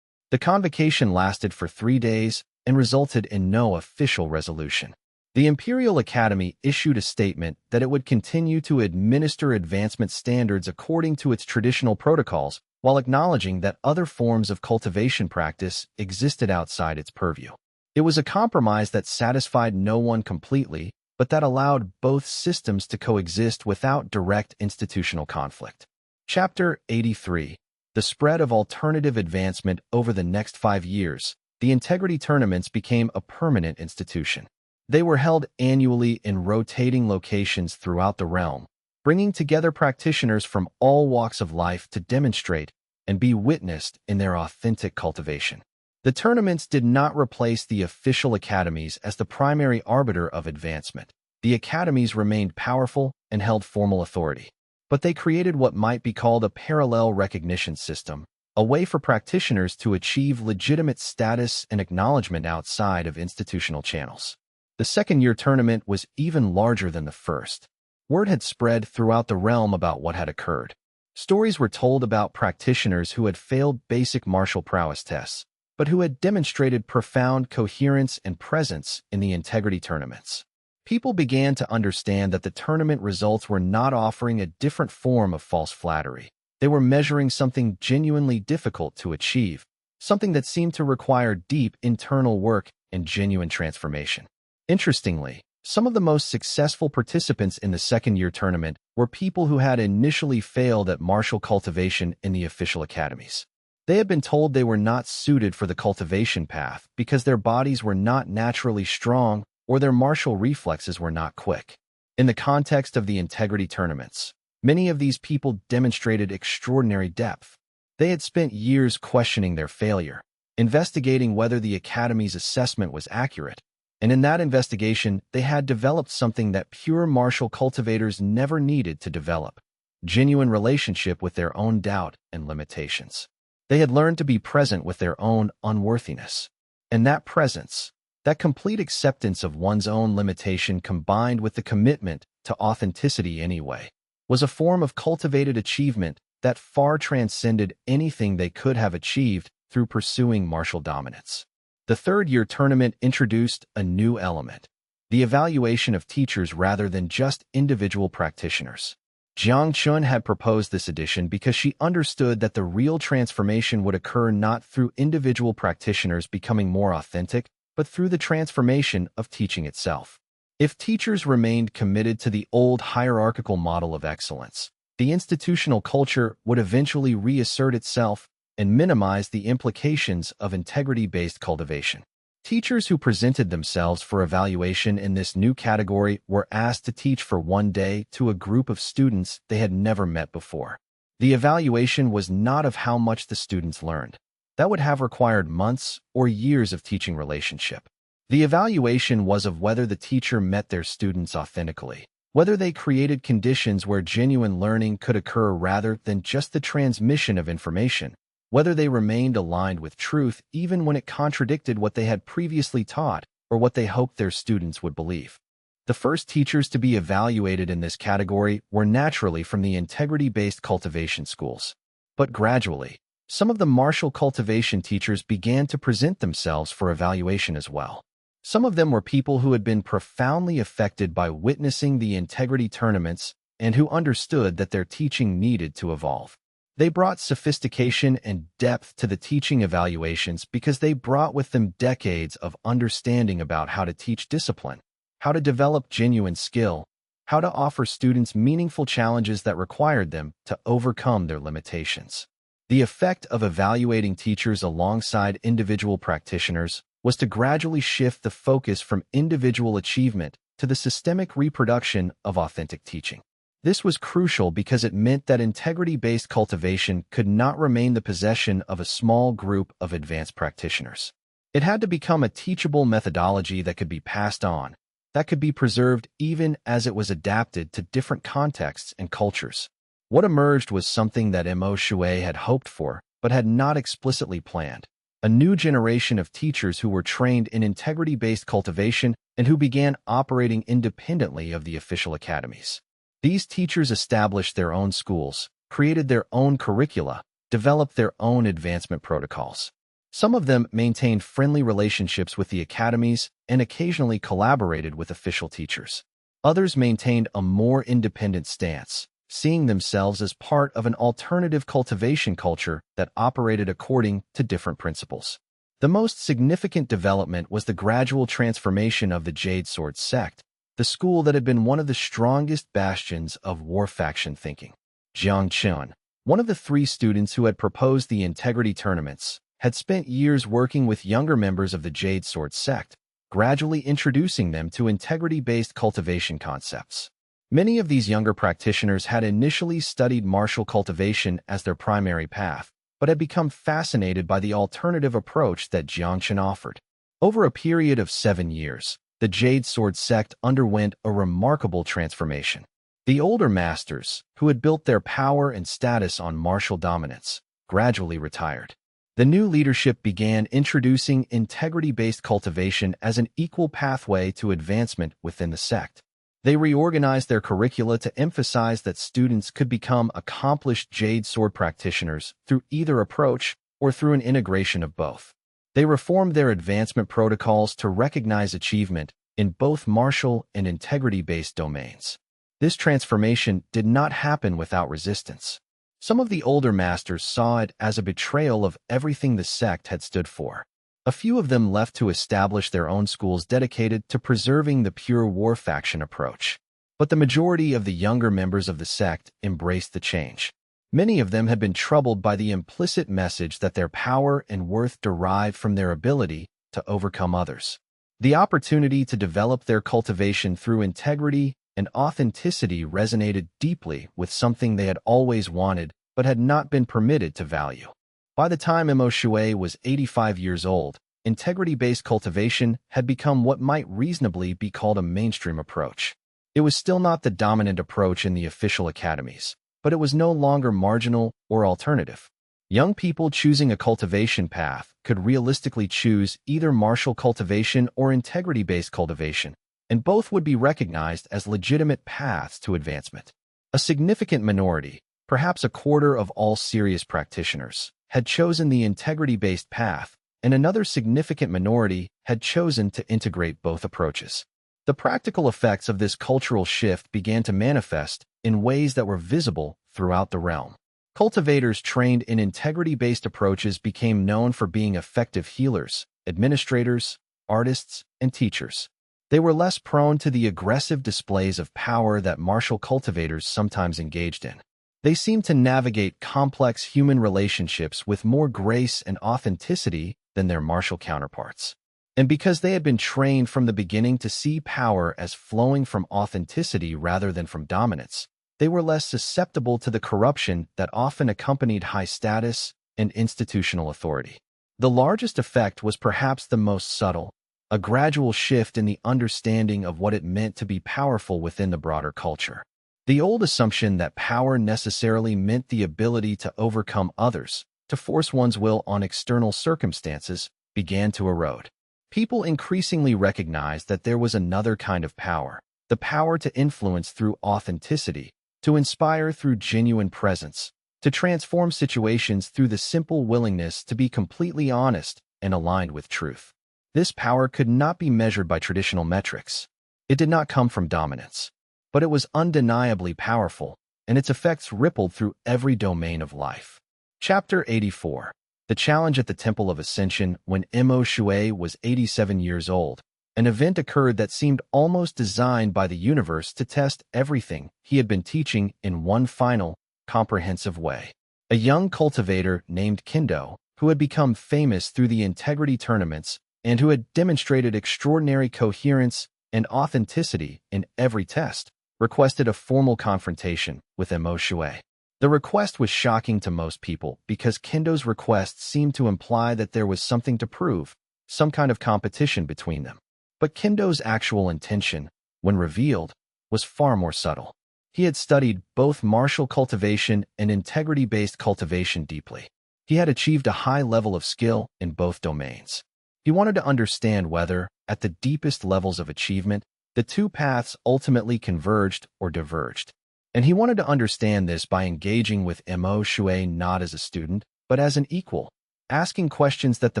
The convocation lasted for 3 days and resulted in no official resolution. The Imperial Academy issued a statement that it would continue to administer advancement standards according to its traditional protocols while acknowledging that other forms of cultivation practice existed outside its purview. It was a compromise that satisfied no one completely, but that allowed both systems to coexist without direct institutional conflict. Chapter 83. The spread of alternative advancement over the next 5 years, the integrity tournaments became a permanent institution. They were held annually in rotating locations throughout the realm, bringing together practitioners from all walks of life to demonstrate and be witnessed in their authentic cultivation. The tournaments did not replace the official academies as the primary arbiter of advancement. The academies remained powerful and held formal authority. But they created what might be called a parallel recognition system, a way for practitioners to achieve legitimate status and acknowledgement outside of institutional channels. The second-year tournament was even larger than the first. Word had spread throughout the realm about what had occurred. Stories were told about practitioners who had failed basic martial prowess tests, but who had demonstrated profound coherence and presence in the integrity tournaments. People began to understand that the tournament results were not offering a different form of false flattery. They were measuring something genuinely difficult to achieve, something that seemed to require deep internal work and genuine transformation. Interestingly, some of the most successful participants in the second-year tournament were people who had initially failed at martial cultivation in the official academies. They had been told they were not suited for the cultivation path because their bodies were not naturally strong or their martial reflexes were not quick. In the context of the integrity tournaments, many of these people demonstrated extraordinary depth. They had spent years questioning their failure, investigating whether the academy's assessment was accurate, and in that investigation, they had developed something that pure martial cultivators never needed to develop: genuine relationship with their own doubt and limitations. They had learned to be present with their own unworthiness. And that presence, that complete acceptance of one's own limitation combined with the commitment to authenticity anyway, was a form of cultivated achievement that far transcended anything they could have achieved through pursuing martial dominance. The third-year tournament introduced a new element: the evaluation of teachers rather than just individual practitioners. Jiang Chun had proposed this addition because she understood that the real transformation would occur not through individual practitioners becoming more authentic, but through the transformation of teaching itself. If teachers remained committed to the old hierarchical model of excellence, the institutional culture would eventually reassert itself and minimize the implications of integrity-based cultivation. Teachers who presented themselves for evaluation in this new category were asked to teach for one day to a group of students they had never met before. The evaluation was not of how much the students learned. That would have required months or years of teaching relationship. The evaluation was of whether the teacher met their students authentically, whether they created conditions where genuine learning could occur rather than just the transmission of information, whether they remained aligned with truth even when it contradicted what they had previously taught or what they hoped their students would believe. The first teachers to be evaluated in this category were naturally from the integrity-based cultivation schools. But gradually, some of the martial cultivation teachers began to present themselves for evaluation as well. Some of them were people who had been profoundly affected by witnessing the integrity tournaments and who understood that their teaching needed to evolve. They brought sophistication and depth to the teaching evaluations because they brought with them decades of understanding about how to teach discipline, how to develop genuine skill, how to offer students meaningful challenges that required them to overcome their limitations. The effect of evaluating teachers alongside individual practitioners was to gradually shift the focus from individual achievement to the systemic reproduction of authentic teaching. This was crucial because it meant that integrity-based cultivation could not remain the possession of a small group of advanced practitioners. It had to become a teachable methodology that could be passed on, that could be preserved even as it was adapted to different contexts and cultures. What emerged was something that Mo Shui had hoped for, but had not explicitly planned: a new generation of teachers who were trained in integrity-based cultivation and who began operating independently of the official academies. These teachers established their own schools, created their own curricula, developed their own advancement protocols. Some of them maintained friendly relationships with the academies and occasionally collaborated with official teachers. Others maintained a more independent stance, seeing themselves as part of an alternative cultivation culture that operated according to different principles. The most significant development was the gradual transformation of the Jade Sword sect, the school that had been one of the strongest bastions of war faction thinking. Jiang Chun, one of the 3 students who had proposed the integrity tournaments, had spent years working with younger members of the Jade Sword sect, gradually introducing them to integrity-based cultivation concepts. Many of these younger practitioners had initially studied martial cultivation as their primary path, but had become fascinated by the alternative approach that Jiang Chun offered. Over a period of 7 years, the Jade Sword sect underwent a remarkable transformation. The older masters, who had built their power and status on martial dominance, gradually retired. The new leadership began introducing integrity-based cultivation as an equal pathway to advancement within the sect. They reorganized their curricula to emphasize that students could become accomplished Jade Sword practitioners through either approach or through an integration of both. They reformed their advancement protocols to recognize achievement in both martial and integrity-based domains. This transformation did not happen without resistance. Some of the older masters saw it as a betrayal of everything the sect had stood for. A few of them left to establish their own schools dedicated to preserving the pure war faction approach. But the majority of the younger members of the sect embraced the change. Many of them had been troubled by the implicit message that their power and worth derived from their ability to overcome others. The opportunity to develop their cultivation through integrity and authenticity resonated deeply with something they had always wanted but had not been permitted to value. By the time Mo Shui was 85 years old, integrity-based cultivation had become what might reasonably be called a mainstream approach. It was still not the dominant approach in the official academies, but it was no longer marginal or alternative. Young people choosing a cultivation path could realistically choose either martial cultivation or integrity-based cultivation, and both would be recognized as legitimate paths to advancement. A significant minority, perhaps a quarter of all serious practitioners, had chosen the integrity-based path, and another significant minority had chosen to integrate both approaches. The practical effects of this cultural shift began to manifest in ways that were visible throughout the realm. Cultivators trained in integrity-based approaches became known for being effective healers, administrators, artists, and teachers. They were less prone to the aggressive displays of power that martial cultivators sometimes engaged in. They seemed to navigate complex human relationships with more grace and authenticity than their martial counterparts. And because they had been trained from the beginning to see power as flowing from authenticity rather than from dominance, they were less susceptible to the corruption that often accompanied high status and institutional authority. The largest effect was perhaps the most subtle, a gradual shift in the understanding of what it meant to be powerful within the broader culture. The old assumption that power necessarily meant the ability to overcome others, to force one's will on external circumstances, began to erode. People increasingly recognized that there was another kind of power, the power to influence through authenticity, to inspire through genuine presence, to transform situations through the simple willingness to be completely honest and aligned with truth. This power could not be measured by traditional metrics. It did not come from dominance, but it was undeniably powerful, and its effects rippled through every domain of life. Chapter 84. The Challenge at the Temple of Ascension. When Mo Shui was 87 years old, an event occurred that seemed almost designed by the universe to test everything he had been teaching in one final, comprehensive way. A young cultivator named Kendo, who had become famous through the integrity tournaments and who had demonstrated extraordinary coherence and authenticity in every test, requested a formal confrontation with Mo Shui. The request was shocking to most people because Kendo's request seemed to imply that there was something to prove, some kind of competition between them. But Kendo's actual intention, when revealed, was far more subtle. He had studied both martial cultivation and integrity-based cultivation deeply. He had achieved a high level of skill in both domains. He wanted to understand whether, at the deepest levels of achievement, the two paths ultimately converged or diverged. And he wanted to understand this by engaging with Mo Shui not as a student, but as an equal, asking questions that the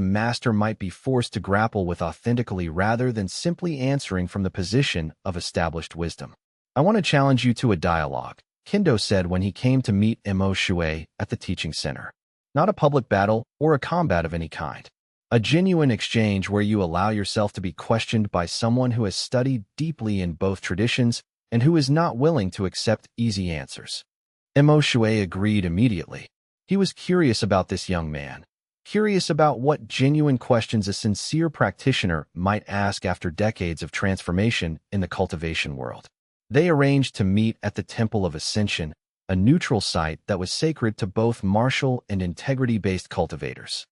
master might be forced to grapple with authentically rather than simply answering from the position of established wisdom. "I want to challenge you to a dialogue," Kendo said when he came to meet Mo Shui at the teaching center. "Not a public battle or a combat of any kind. A genuine exchange where you allow yourself to be questioned by someone who has studied deeply in both traditions and who is not willing to accept easy answers." Mo Shui agreed immediately. He was curious about this young man, curious about what genuine questions a sincere practitioner might ask after decades of transformation in the cultivation world. They arranged to meet at the Temple of Ascension, a neutral site that was sacred to both martial and integrity-based cultivators.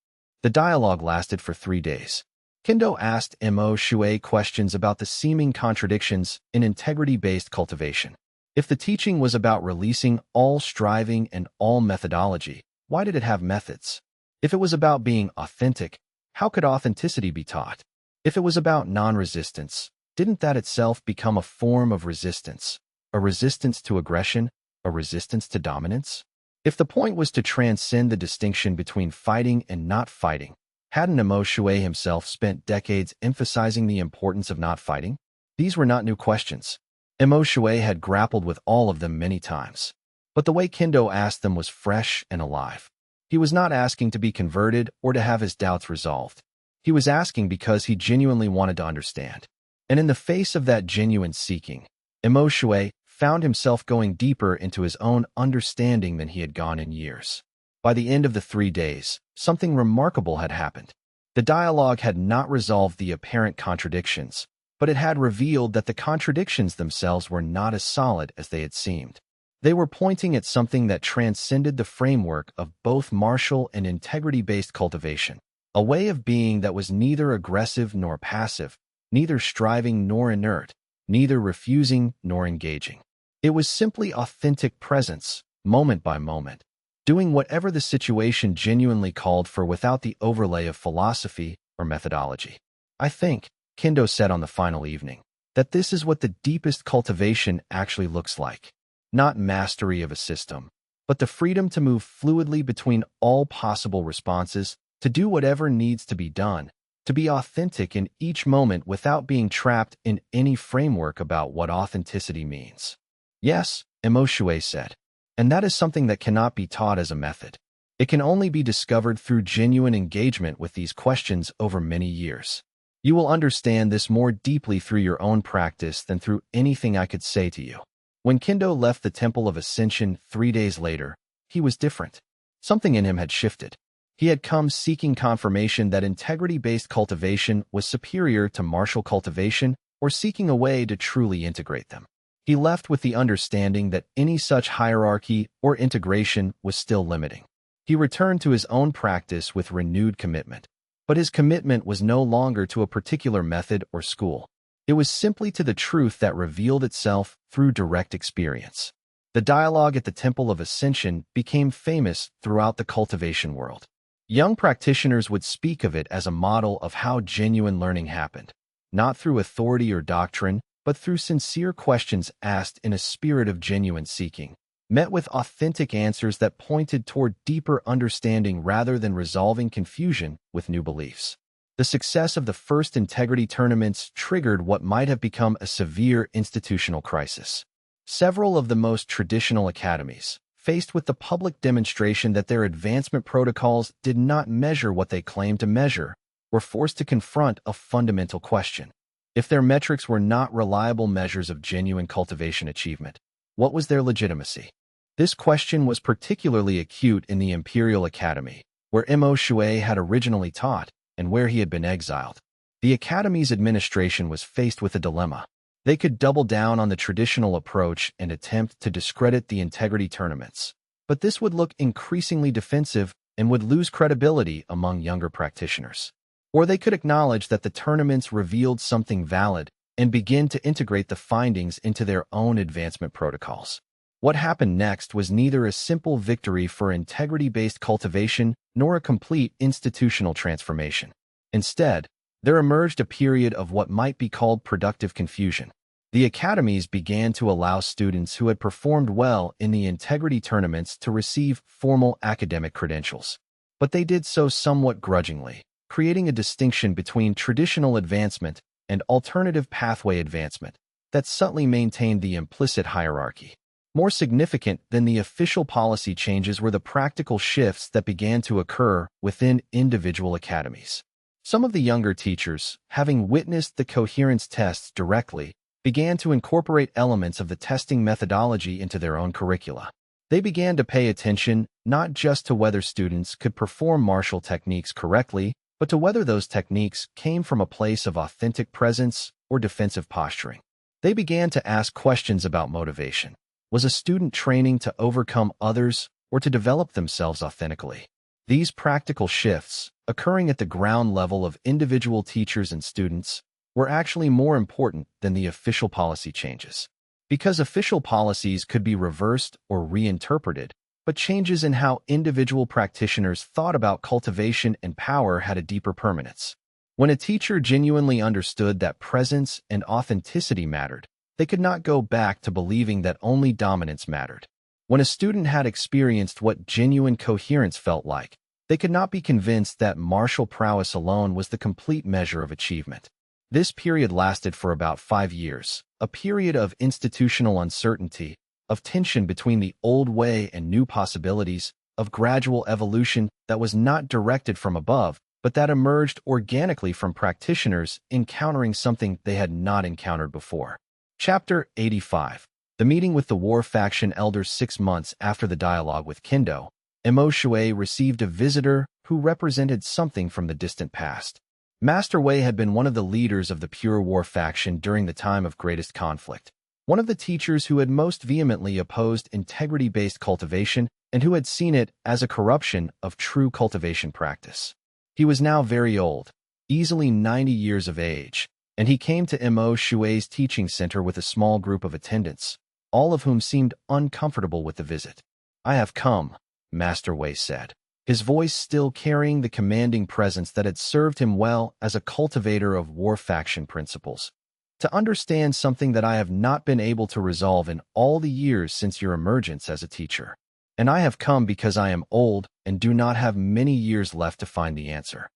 The dialogue lasted for 3 days. Kendo asked Mo Shui questions about the seeming contradictions in integrity-based cultivation. If the teaching was about releasing all striving and all methodology, why did it have methods? If it was about being authentic, how could authenticity be taught? If it was about non-resistance, didn't that itself become a form of resistance? A resistance to aggression? A resistance to dominance? If the point was to transcend the distinction between fighting and not fighting, hadn't Mo Shui himself spent decades emphasizing the importance of not fighting? These were not new questions. Mo Shui had grappled with all of them many times. But the way Kendo asked them was fresh and alive. He was not asking to be converted or to have his doubts resolved. He was asking because he genuinely wanted to understand. And in the face of that genuine seeking, Mo Shui found himself going deeper into his own understanding than he had gone in years. By the end of the 3 days, something remarkable had happened. The dialogue had not resolved the apparent contradictions, but it had revealed that the contradictions themselves were not as solid as they had seemed. They were pointing at something that transcended the framework of both martial and integrity-based cultivation, a way of being that was neither aggressive nor passive, neither striving nor inert, neither refusing nor engaging. It was simply authentic presence, moment by moment, doing whatever the situation genuinely called for without the overlay of philosophy or methodology. I think, Kendo said on the final evening, that this is what the deepest cultivation actually looks like. Not mastery of a system, but the freedom to move fluidly between all possible responses, to do whatever needs to be done, to be authentic in each moment without being trapped in any framework about what authenticity means. Yes, Emoshue said, and that is something that cannot be taught as a method. It can only be discovered through genuine engagement with these questions over many years. You will understand this more deeply through your own practice than through anything I could say to you. When Kendo left the Temple of Ascension 3 days later, he was different. Something in him had shifted. He had come seeking confirmation that integrity-based cultivation was superior to martial cultivation, or seeking a way to truly integrate them. He left with the understanding that any such hierarchy or integration was still limiting. He returned to his own practice with renewed commitment. But his commitment was no longer to a particular method or school. It was simply to the truth that revealed itself through direct experience. The dialogue at the Temple of Ascension became famous throughout the cultivation world. Young practitioners would speak of it as a model of how genuine learning happened, not through authority or doctrine, but through sincere questions asked in a spirit of genuine seeking, met with authentic answers that pointed toward deeper understanding rather than resolving confusion with new beliefs. The success of the first integrity tournaments triggered what might have become a severe institutional crisis. Several of the most traditional academies, faced with the public demonstration that their advancement protocols did not measure what they claimed to measure, were forced to confront a fundamental question. If their metrics were not reliable measures of genuine cultivation achievement, what was their legitimacy? This question was particularly acute in the Imperial Academy, where Mo Shui had originally taught and where he had been exiled. The Academy's administration was faced with a dilemma. They could double down on the traditional approach and attempt to discredit the integrity tournaments, but this would look increasingly defensive and would lose credibility among younger practitioners. Or they could acknowledge that the tournaments revealed something valid and begin to integrate the findings into their own advancement protocols. What happened next was neither a simple victory for integrity-based cultivation nor a complete institutional transformation. Instead, there emerged a period of what might be called productive confusion. The academies began to allow students who had performed well in the integrity tournaments to receive formal academic credentials. But they did so somewhat grudgingly, creating a distinction between traditional advancement and alternative pathway advancement that subtly maintained the implicit hierarchy. More significant than the official policy changes were the practical shifts that began to occur within individual academies. Some of the younger teachers, having witnessed the coherence tests directly, began to incorporate elements of the testing methodology into their own curricula. They began to pay attention not just to whether students could perform martial techniques correctly, but to whether those techniques came from a place of authentic presence or defensive posturing. They began to ask questions about motivation. Was a student training to overcome others or to develop themselves authentically? These practical shifts, occurring at the ground level of individual teachers and students, were actually more important than the official policy changes. Because official policies could be reversed or reinterpreted, but changes in how individual practitioners thought about cultivation and power had a deeper permanence. When a teacher genuinely understood that presence and authenticity mattered, they could not go back to believing that only dominance mattered. When a student had experienced what genuine coherence felt like, they could not be convinced that martial prowess alone was the complete measure of achievement. This period lasted for about 5 years, a period of institutional uncertainty, of tension between the old way and new possibilities, of gradual evolution that was not directed from above, but that emerged organically from practitioners encountering something they had not encountered before. Chapter 85. The meeting with the war faction elders 6 months after the dialogue with Kendo, Mo Shui received a visitor who represented something from the distant past. Master Wei had been one of the leaders of the Pure War faction during the time of greatest conflict. one of the teachers who had most vehemently opposed integrity-based cultivation and who had seen it as a corruption of true cultivation practice. He was now very old, easily 90 years of age, and he came to Mo Shui's teaching center with a small group of attendants, all of whom seemed uncomfortable with the visit. "I have come," Master Wei said, his voice still carrying the commanding presence that had served him well as a cultivator of war faction principles, "to understand something that I have not been able to resolve in all the years since your emergence as a teacher. And I have come because I am old and do not have many years left to find the answer."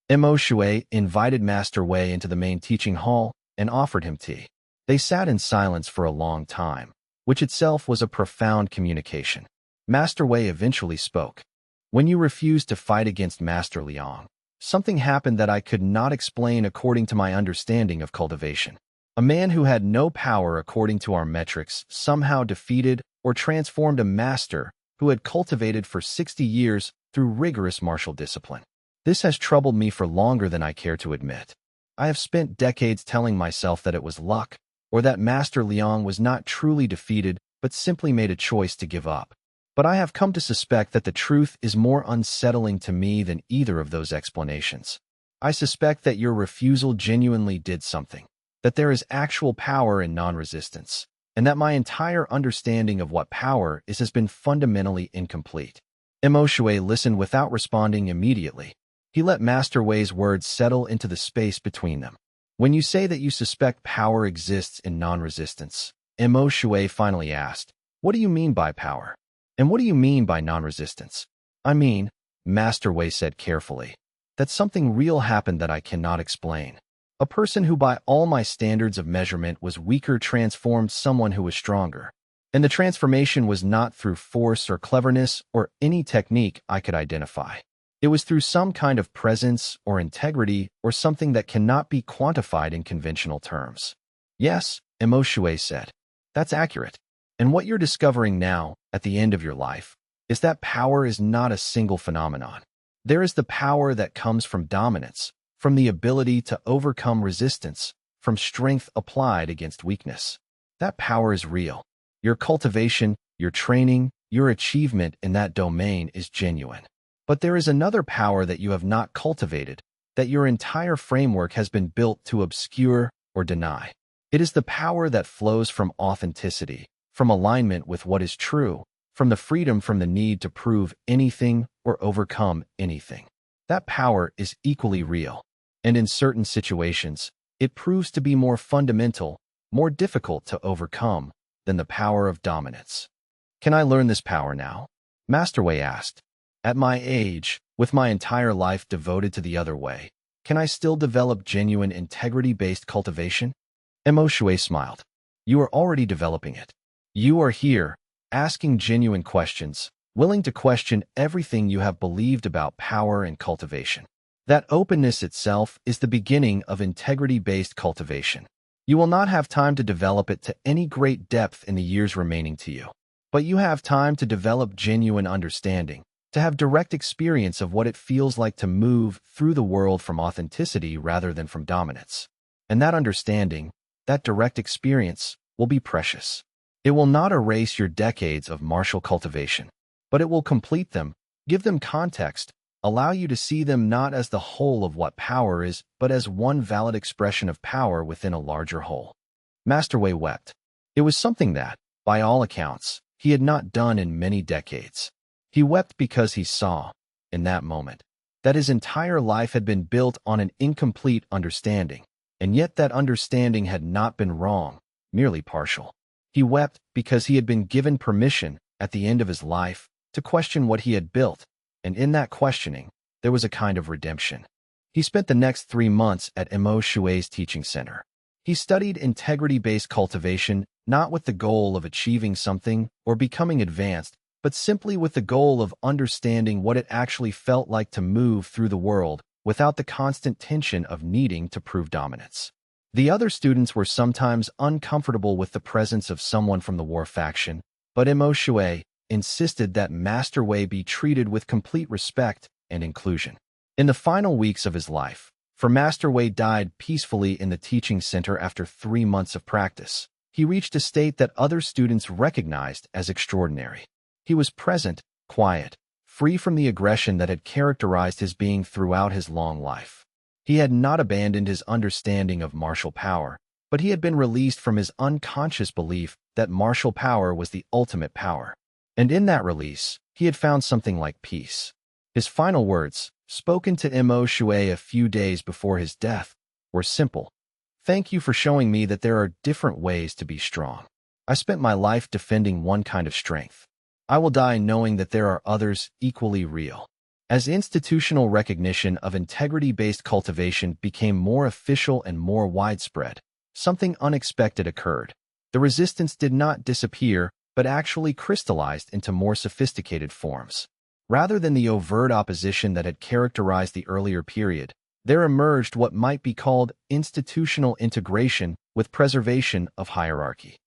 Mo Shui invited Master Wei into the main teaching hall and offered him tea. They sat in silence for a long time, which itself was a profound communication. Master Wei eventually spoke. "When you refused to fight against Master Liang, something happened that I could not explain according to my understanding of cultivation. A man who had no power according to our metrics somehow defeated or transformed a master who had cultivated for 60 years through rigorous martial discipline. This has troubled me for longer than I care to admit. I have spent decades telling myself that it was luck, or that Master Liang was not truly defeated but simply made a choice to give up. But I have come to suspect that the truth is more unsettling to me than either of those explanations. I suspect that your refusal genuinely did something, that there is actual power in non-resistance, and that my entire understanding of what power is has been fundamentally incomplete." Mo Shui listened without responding immediately. He let Master Wei's words settle into the space between them. "When you say that you suspect power exists in non-resistance," Mo Shui finally asked, "what do you mean by power? And what do you mean by non-resistance?" "I mean," Master Wei said carefully, "that something real happened that I cannot explain. A person who by all my standards of measurement was weaker transformed someone who was stronger. And the transformation was not through force or cleverness or any technique I could identify. It was through some kind of presence or integrity or something that cannot be quantified in conventional terms." "Yes," Mo Shui said, "that's accurate. And what you're discovering now, at the end of your life, is that power is not a single phenomenon. There is the power that comes from dominance, from the ability to overcome resistance, from strength applied against weakness. That power is real. Your cultivation, your training, your achievement in that domain is genuine. But there is another power that you have not cultivated, that your entire framework has been built to obscure or deny. It is the power that flows from authenticity, from alignment with what is true, from the freedom from the need to prove anything or overcome anything. That power is equally real, and in certain situations, it proves to be more fundamental, more difficult to overcome than the power of dominance." "Can I learn this power now?" Master Wei asked. "At my age, with my entire life devoted to the other way, can I still develop genuine integrity-based cultivation?" Mo Shui smiled. "You are already developing it. You are here, asking genuine questions, willing to question everything you have believed about power and cultivation. That openness itself is the beginning of integrity-based cultivation. You will not have time to develop it to any great depth in the years remaining to you. But you have time to develop genuine understanding, to have direct experience of what it feels like to move through the world from authenticity rather than from dominance. And that understanding, that direct experience, will be precious. It will not erase your decades of martial cultivation, but it will complete them, give them context, allow you to see them not as the whole of what power is, but as one valid expression of power within a larger whole." Master Wei wept. It was something that, by all accounts, he had not done in many decades. He wept because he saw, in that moment, that his entire life had been built on an incomplete understanding, and yet that understanding had not been wrong, merely partial. He wept because he had been given permission, at the end of his life, to question what he had built, and in that questioning, there was a kind of redemption. He spent the next 3 months at Mo Shui's teaching center. He studied integrity-based cultivation not with the goal of achieving something or becoming advanced, but simply with the goal of understanding what it actually felt like to move through the world without the constant tension of needing to prove dominance. The other students were sometimes uncomfortable with the presence of someone from the war faction, but Mo Shui insisted that Master Wei be treated with complete respect and inclusion. In the final weeks of his life, for Master Wei died peacefully in the teaching center after 3 months of practice, He reached a state that other students recognized as extraordinary. He was present, quiet, free from the aggression that had characterized his being throughout his long life. He had not abandoned his understanding of martial power, but he had been released from his unconscious belief that martial power was the ultimate power. And in that release, he had found something like peace. His final words, spoken to Mo Shui a few days before his death, were simple. "Thank you for showing me that there are different ways to be strong. I spent my life defending one kind of strength. I will die knowing that there are others equally real." As institutional recognition of integrity-based cultivation became more official and more widespread, something unexpected occurred. The resistance did not disappear, but actually crystallized into more sophisticated forms. Rather than the overt opposition that had characterized the earlier period, there emerged what might be called institutional integration with preservation of hierarchy.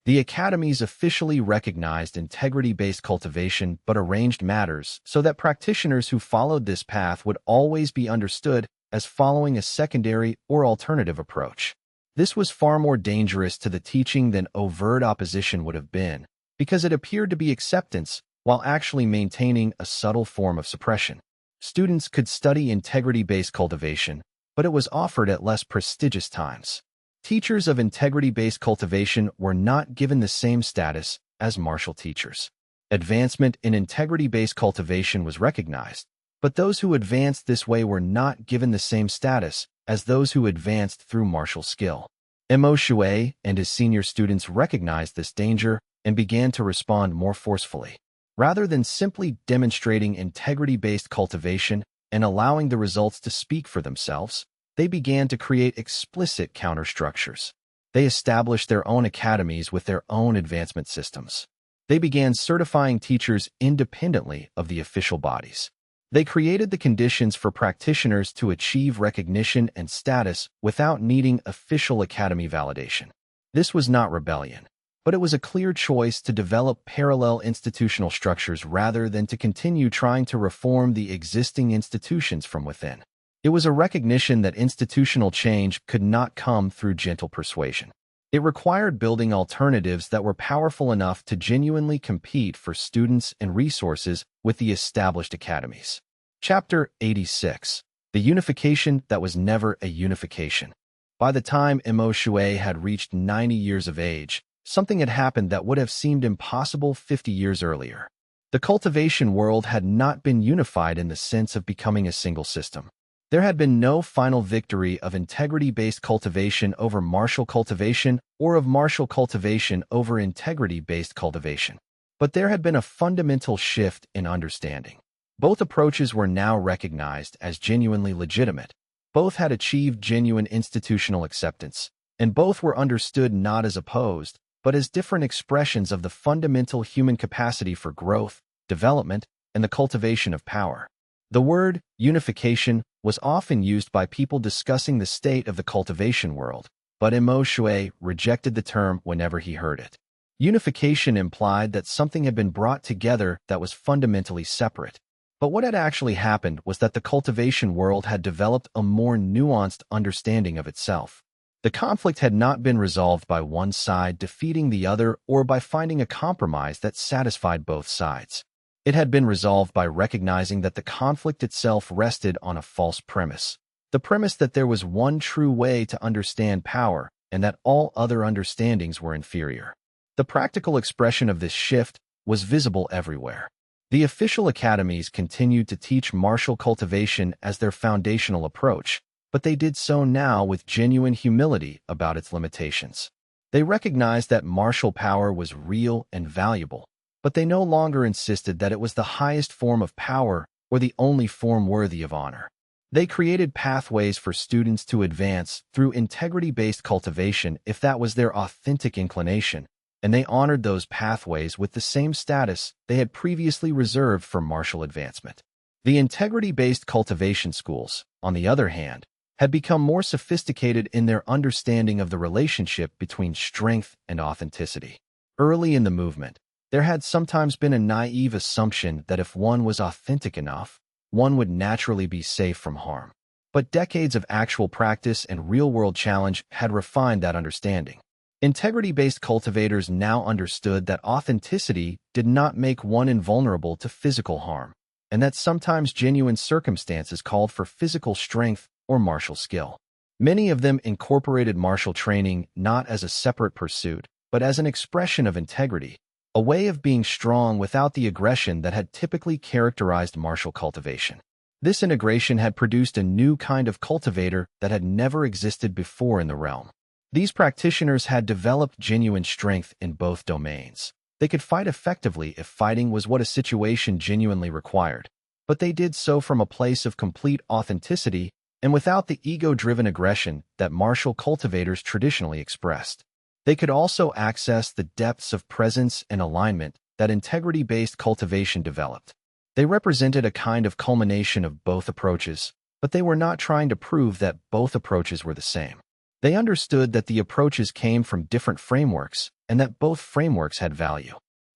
The academies officially recognized integrity-based cultivation but arranged matters so that practitioners who followed this path would always be understood as following a secondary or alternative approach. This was far more dangerous to the teaching than overt opposition would have been, because it appeared to be acceptance while actually maintaining a subtle form of suppression. Students could study integrity-based cultivation, but it was offered at less prestigious times. Teachers of integrity-based cultivation were not given the same status as martial teachers. Advancement in integrity-based cultivation was recognized, but those who advanced this way were not given the same status as those who advanced through martial skill. Mo Shui and his senior students recognized this danger and began to respond more forcefully. Rather than simply demonstrating integrity-based cultivation and allowing the results to speak for themselves, they began to create explicit counterstructures. They established their own academies with their own advancement systems. They began certifying teachers independently of the official bodies. They created the conditions for practitioners to achieve recognition and status without needing official academy validation. This was not rebellion, but it was a clear choice to develop parallel institutional structures rather than to continue trying to reform the existing institutions from within. It was a recognition that institutional change could not come through gentle persuasion. It required building alternatives that were powerful enough to genuinely compete for students and resources with the established academies. Chapter 86. The Unification That Was Never a Unification. By the time Mo Shui had reached 90 years of age, something had happened that would have seemed impossible 50 years earlier. The cultivation world had not been unified in the sense of becoming a single system. There had been no final victory of integrity-based cultivation over martial cultivation or of martial cultivation over integrity-based cultivation. But there had been a fundamental shift in understanding. Both approaches were now recognized as genuinely legitimate. Both had achieved genuine institutional acceptance, and both were understood not as opposed, but as different expressions of the fundamental human capacity for growth, development, and the cultivation of power. The word unification was often used by people discussing the state of the cultivation world, but Mo Shui rejected the term whenever he heard it. Unification implied that something had been brought together that was fundamentally separate. But what had actually happened was that the cultivation world had developed a more nuanced understanding of itself. The conflict had not been resolved by one side defeating the other or by finding a compromise that satisfied both sides. It had been resolved by recognizing that the conflict itself rested on a false premise. The premise that there was one true way to understand power and that all other understandings were inferior. The practical expression of this shift was visible everywhere. The official academies continued to teach martial cultivation as their foundational approach, but they did so now with genuine humility about its limitations. They recognized that martial power was real and valuable, but they no longer insisted that it was the highest form of power or the only form worthy of honor. They created pathways for students to advance through integrity-based cultivation if that was their authentic inclination, and they honored those pathways with the same status they had previously reserved for martial advancement. The integrity-based cultivation schools, on the other hand, had become more sophisticated in their understanding of the relationship between strength and authenticity. Early in the movement, there had sometimes been a naive assumption that if one was authentic enough, one would naturally be safe from harm. But decades of actual practice and real-world challenge had refined that understanding. Integrity-based cultivators now understood that authenticity did not make one invulnerable to physical harm, and that sometimes genuine circumstances called for physical strength or martial skill. Many of them incorporated martial training not as a separate pursuit, but as an expression of integrity, a way of being strong without the aggression that had typically characterized martial cultivation. This integration had produced a new kind of cultivator that had never existed before in the realm. These practitioners had developed genuine strength in both domains. They could fight effectively if fighting was what a situation genuinely required, but they did so from a place of complete authenticity and without the ego-driven aggression that martial cultivators traditionally expressed. They could also access the depths of presence and alignment that integrity-based cultivation developed. They represented a kind of culmination of both approaches, but they were not trying to prove that both approaches were the same. They understood that the approaches came from different frameworks and that both frameworks had value.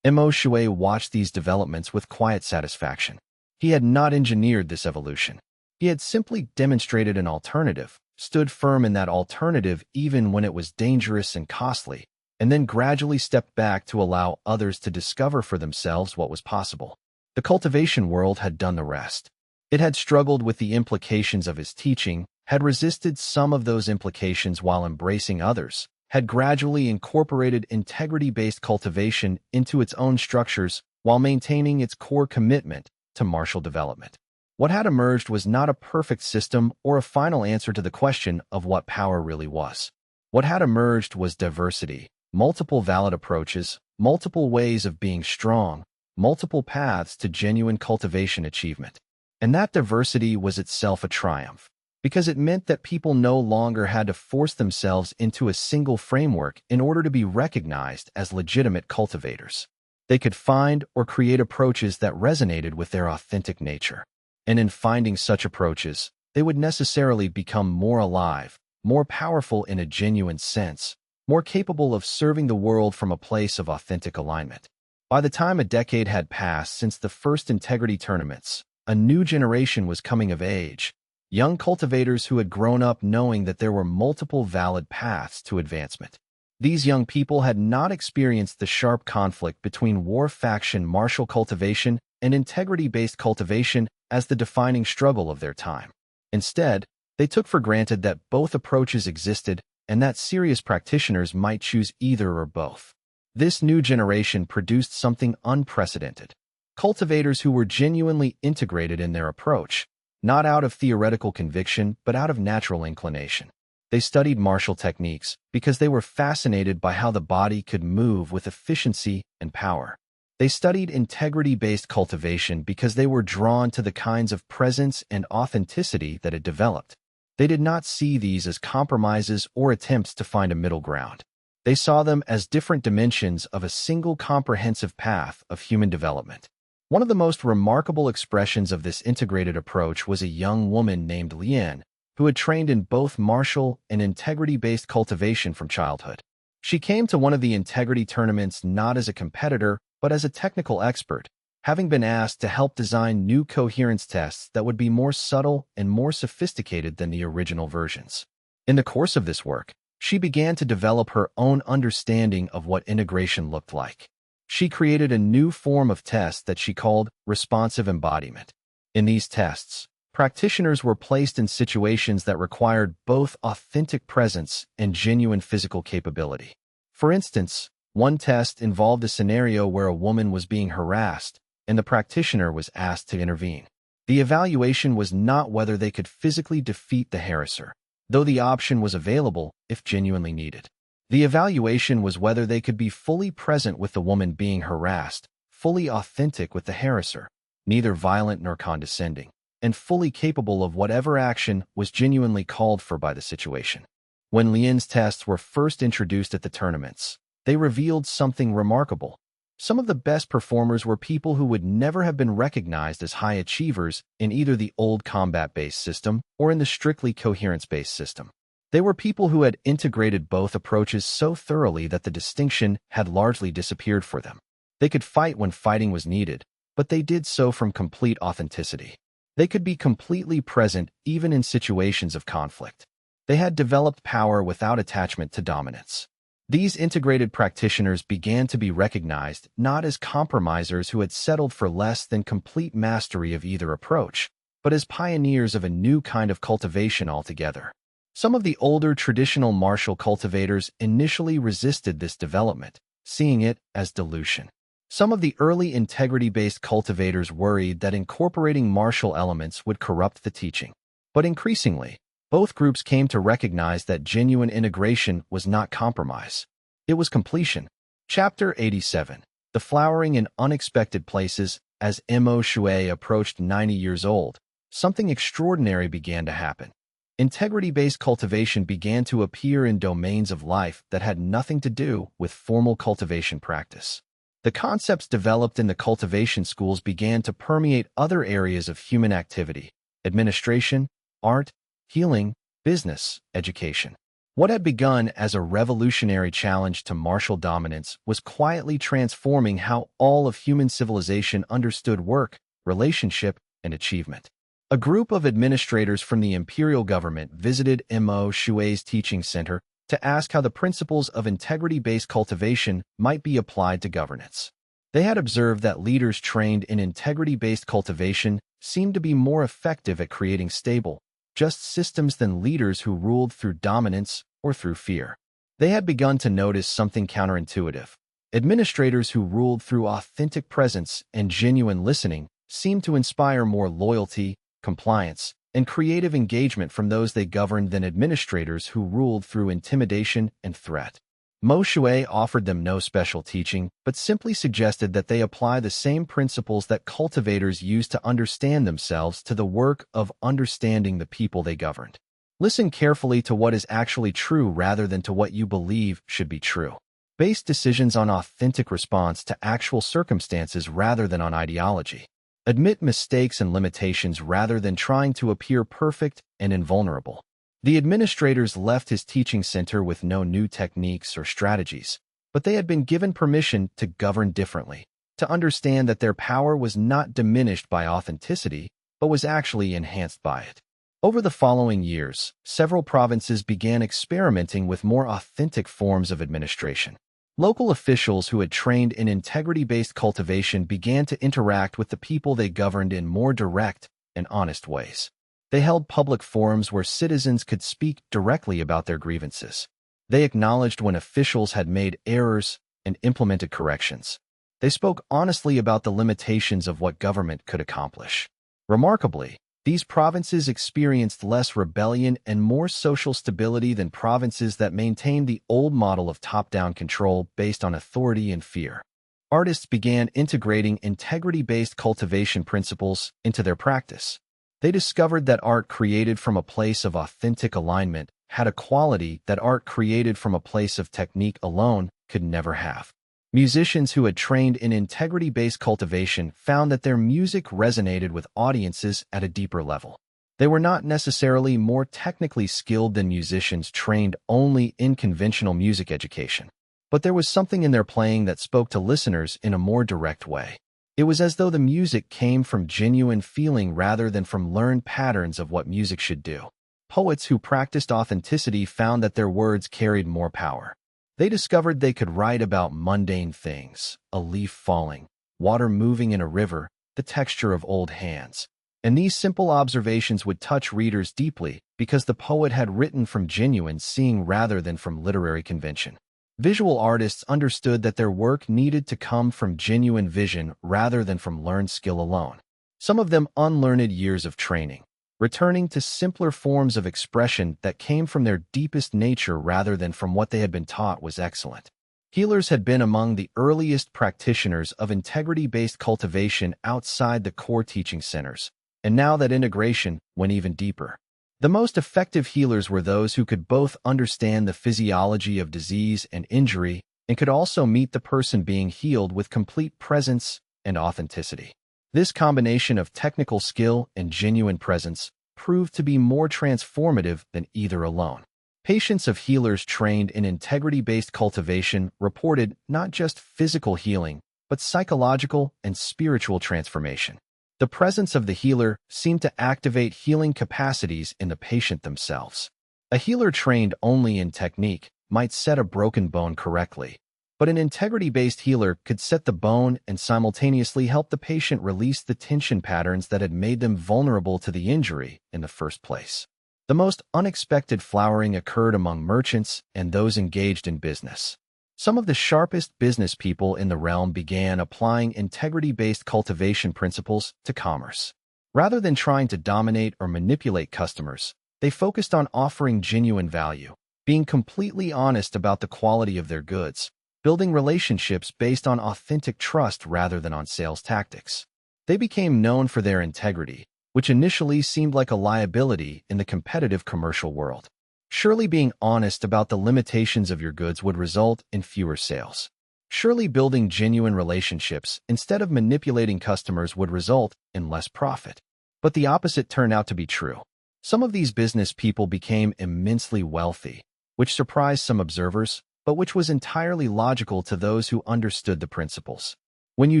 Mo Shui watched these developments with quiet satisfaction. He had not engineered this evolution. He had simply demonstrated an alternative, stood firm in that alternative even when it was dangerous and costly, and then gradually stepped back to allow others to discover for themselves what was possible. The cultivation world had done the rest. It had struggled with the implications of his teaching, had resisted some of those implications while embracing others, had gradually incorporated integrity-based cultivation into its own structures while maintaining its core commitment to martial development. What had emerged was not a perfect system or a final answer to the question of what power really was. What had emerged was diversity, multiple valid approaches, multiple ways of being strong, multiple paths to genuine cultivation achievement. And that diversity was itself a triumph, because it meant that people no longer had to force themselves into a single framework in order to be recognized as legitimate cultivators. They could find or create approaches that resonated with their authentic nature. And in finding such approaches, they would necessarily become more alive, more powerful in a genuine sense, more capable of serving the world from a place of authentic alignment. By the time a decade had passed since the first integrity tournaments, a new generation was coming of age, young cultivators who had grown up knowing that there were multiple valid paths to advancement. These young people had not experienced the sharp conflict between war faction martial cultivation and integrity-based cultivation as the defining struggle of their time. Instead, they took for granted that both approaches existed and that serious practitioners might choose either or both. This new generation produced something unprecedented. Cultivators who were genuinely integrated in their approach, not out of theoretical conviction but out of natural inclination. They studied martial techniques because they were fascinated by how the body could move with efficiency and power. They studied integrity-based cultivation because they were drawn to the kinds of presence and authenticity that it developed. They did not see these as compromises or attempts to find a middle ground. They saw them as different dimensions of a single comprehensive path of human development. One of the most remarkable expressions of this integrated approach was a young woman named Lian, who had trained in both martial and integrity-based cultivation from childhood. She came to one of the integrity tournaments not as a competitor, but as a technical expert, having been asked to help design new coherence tests that would be more subtle and more sophisticated than the original versions. In the course of this work, she began to develop her own understanding of what integration looked like. She created a new form of test that she called responsive embodiment. In these tests, practitioners were placed in situations that required both authentic presence and genuine physical capability. For instance, one test involved a scenario where a woman was being harassed and the practitioner was asked to intervene. The evaluation was not whether they could physically defeat the harasser, though the option was available if genuinely needed. The evaluation was whether they could be fully present with the woman being harassed, fully authentic with the harasser, neither violent nor condescending, and fully capable of whatever action was genuinely called for by the situation. When Lian's tests were first introduced at the tournaments, they revealed something remarkable. Some of the best performers were people who would never have been recognized as high achievers in either the old combat-based system or in the strictly coherence-based system. They were people who had integrated both approaches so thoroughly that the distinction had largely disappeared for them. They could fight when fighting was needed, but they did so from complete authenticity. They could be completely present even in situations of conflict. They had developed power without attachment to dominance. These integrated practitioners began to be recognized not as compromisers who had settled for less than complete mastery of either approach, but as pioneers of a new kind of cultivation altogether. Some of the older traditional martial cultivators initially resisted this development, seeing it as dilution. Some of the early integrity-based cultivators worried that incorporating martial elements would corrupt the teaching. But increasingly, both groups came to recognize that genuine integration was not compromise. It was completion. Chapter 87. The Flowering in Unexpected Places. As Mo Shui approached 90 years old, something extraordinary began to happen. Integrity-based cultivation began to appear in domains of life that had nothing to do with formal cultivation practice. The concepts developed in the cultivation schools began to permeate other areas of human activity: administration, art, healing, business, education. What had begun as a revolutionary challenge to martial dominance was quietly transforming how all of human civilization understood work, relationship, and achievement. A group of administrators from the imperial government visited Mo Shui's teaching center to ask how the principles of integrity-based cultivation might be applied to governance. They had observed that leaders trained in integrity-based cultivation seemed to be more effective at creating stable, just systems than leaders who ruled through dominance or through fear. They had begun to notice something counterintuitive. Administrators who ruled through authentic presence and genuine listening seemed to inspire more loyalty, compliance, and creative engagement from those they governed than administrators who ruled through intimidation and threat. Mo Shui offered them no special teaching, but simply suggested that they apply the same principles that cultivators use to understand themselves to the work of understanding the people they governed. Listen carefully to what is actually true rather than to what you believe should be true. Base decisions on authentic response to actual circumstances rather than on ideology. Admit mistakes and limitations rather than trying to appear perfect and invulnerable. The administrators left his teaching center with no new techniques or strategies, but they had been given permission to govern differently, to understand that their power was not diminished by authenticity, but was actually enhanced by it. Over the following years, several provinces began experimenting with more authentic forms of administration. Local officials who had trained in integrity-based cultivation began to interact with the people they governed in more direct and honest ways. They held public forums where citizens could speak directly about their grievances. They acknowledged when officials had made errors and implemented corrections. They spoke honestly about the limitations of what government could accomplish. Remarkably, these provinces experienced less rebellion and more social stability than provinces that maintained the old model of top-down control based on authority and fear. Artists began integrating integrity-based cultivation principles into their practice. They discovered that art created from a place of authentic alignment had a quality that art created from a place of technique alone could never have. Musicians who had trained in integrity-based cultivation found that their music resonated with audiences at a deeper level. They were not necessarily more technically skilled than musicians trained only in conventional music education, but there was something in their playing that spoke to listeners in a more direct way. It was as though the music came from genuine feeling rather than from learned patterns of what music should do. Poets who practiced authenticity found that their words carried more power. They discovered they could write about mundane things: a leaf falling, water moving in a river, the texture of old hands. And these simple observations would touch readers deeply because the poet had written from genuine seeing rather than from literary convention. Visual artists understood that their work needed to come from genuine vision rather than from learned skill alone. Some of them unlearned years of training, returning to simpler forms of expression that came from their deepest nature rather than from what they had been taught was excellent. Healers had been among the earliest practitioners of integrity-based cultivation outside the core teaching centers, and now that integration went even deeper. The most effective healers were those who could both understand the physiology of disease and injury and could also meet the person being healed with complete presence and authenticity. This combination of technical skill and genuine presence proved to be more transformative than either alone. Patients of healers trained in integrity-based cultivation reported not just physical healing, but psychological and spiritual transformation. The presence of the healer seemed to activate healing capacities in the patient themselves. A healer trained only in technique might set a broken bone correctly, but an integrity-based healer could set the bone and simultaneously help the patient release the tension patterns that had made them vulnerable to the injury in the first place. The most unexpected flowering occurred among merchants and those engaged in business. Some of the sharpest business people in the realm began applying integrity-based cultivation principles to commerce. Rather than trying to dominate or manipulate customers, they focused on offering genuine value, being completely honest about the quality of their goods, building relationships based on authentic trust rather than on sales tactics. They became known for their integrity, which initially seemed like a liability in the competitive commercial world. Surely being honest about the limitations of your goods would result in fewer sales. Surely building genuine relationships instead of manipulating customers would result in less profit. But the opposite turned out to be true. Some of these business people became immensely wealthy, which surprised some observers, but which was entirely logical to those who understood the principles. When you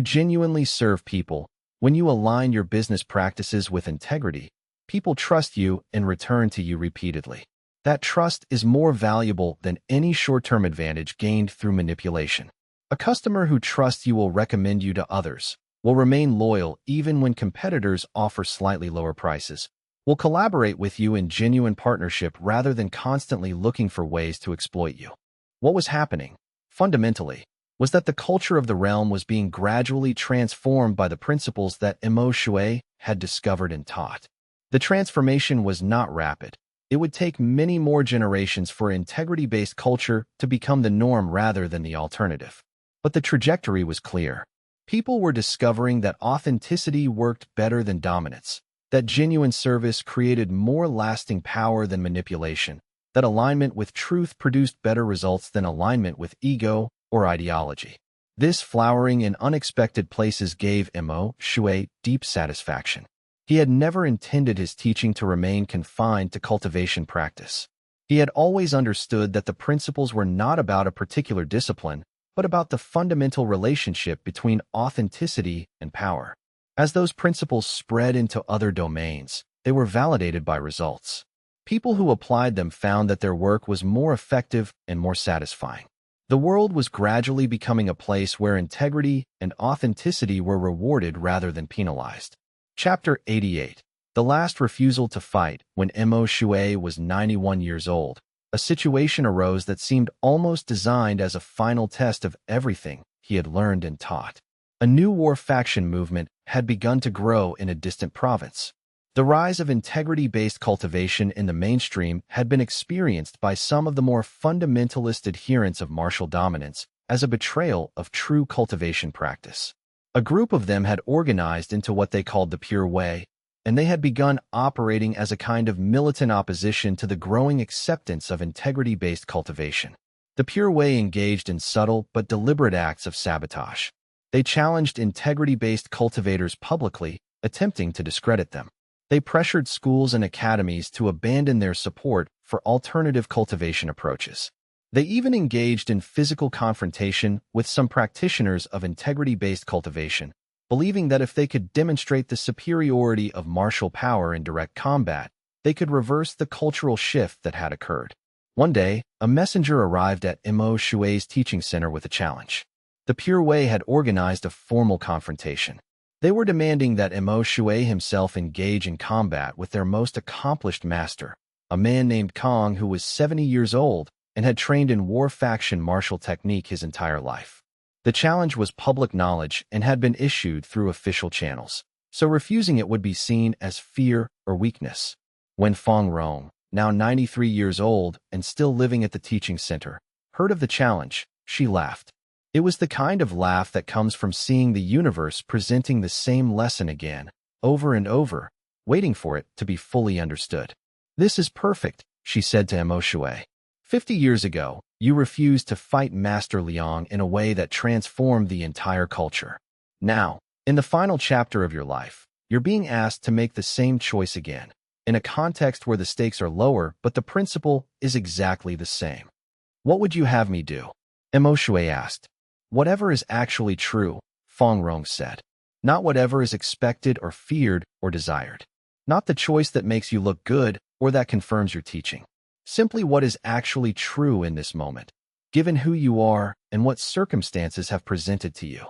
genuinely serve people, when you align your business practices with integrity, people trust you and return to you repeatedly. That trust is more valuable than any short-term advantage gained through manipulation. A customer who trusts you will recommend you to others, will remain loyal even when competitors offer slightly lower prices, will collaborate with you in genuine partnership rather than constantly looking for ways to exploit you. What was happening, fundamentally, was that the culture of the realm was being gradually transformed by the principles that Emo Shui had discovered and taught. The transformation was not rapid. It would take many more generations for integrity-based culture to become the norm rather than the alternative. But the trajectory was clear. People were discovering that authenticity worked better than dominance, that genuine service created more lasting power than manipulation, that alignment with truth produced better results than alignment with ego or ideology. This flowering in unexpected places gave Emo Shui deep satisfaction. He had never intended his teaching to remain confined to cultivation practice. He had always understood that the principles were not about a particular discipline, but about the fundamental relationship between authenticity and power. As those principles spread into other domains, they were validated by results. People who applied them found that their work was more effective and more satisfying. The world was gradually becoming a place where integrity and authenticity were rewarded rather than penalized. Chapter 88. The Last Refusal to Fight. When Emo Shui was 91 years old, a situation arose that seemed almost designed as a final test of everything he had learned and taught. A new war faction movement had begun to grow in a distant province. The rise of integrity-based cultivation in the mainstream had been experienced by some of the more fundamentalist adherents of martial dominance as a betrayal of true cultivation practice. A group of them had organized into what they called the Pure Way, and they had begun operating as a kind of militant opposition to the growing acceptance of integrity-based cultivation. The Pure Way engaged in subtle but deliberate acts of sabotage. They challenged integrity-based cultivators publicly, attempting to discredit them. They pressured schools and academies to abandon their support for alternative cultivation approaches. They even engaged in physical confrontation with some practitioners of integrity-based cultivation, believing that if they could demonstrate the superiority of martial power in direct combat, they could reverse the cultural shift that had occurred. One day, a messenger arrived at Emo Shui's teaching center with a challenge. The Pure Way had organized a formal confrontation. They were demanding that Emo Shui himself engage in combat with their most accomplished master, a man named Kong who was 70 years old and had trained in war faction martial technique his entire life. The challenge was public knowledge and had been issued through official channels, so refusing it would be seen as fear or weakness. When Fong Rong, now 93 years old and still living at the teaching center, heard of the challenge, she laughed. It was the kind of laugh that comes from seeing the universe presenting the same lesson again, over and over, waiting for it to be fully understood. "This is perfect," she said to Emo Shui. 50 years ago, you refused to fight Master Liang in a way that transformed the entire culture. Now, in the final chapter of your life, you're being asked to make the same choice again, in a context where the stakes are lower but the principle is exactly the same. What would you have me do? Emo Shui asked. Whatever is actually true, Fong Rong said. Not whatever is expected or feared or desired. Not the choice that makes you look good or that confirms your teaching. simply what is actually true in this moment, given who you are and what circumstances have presented to you.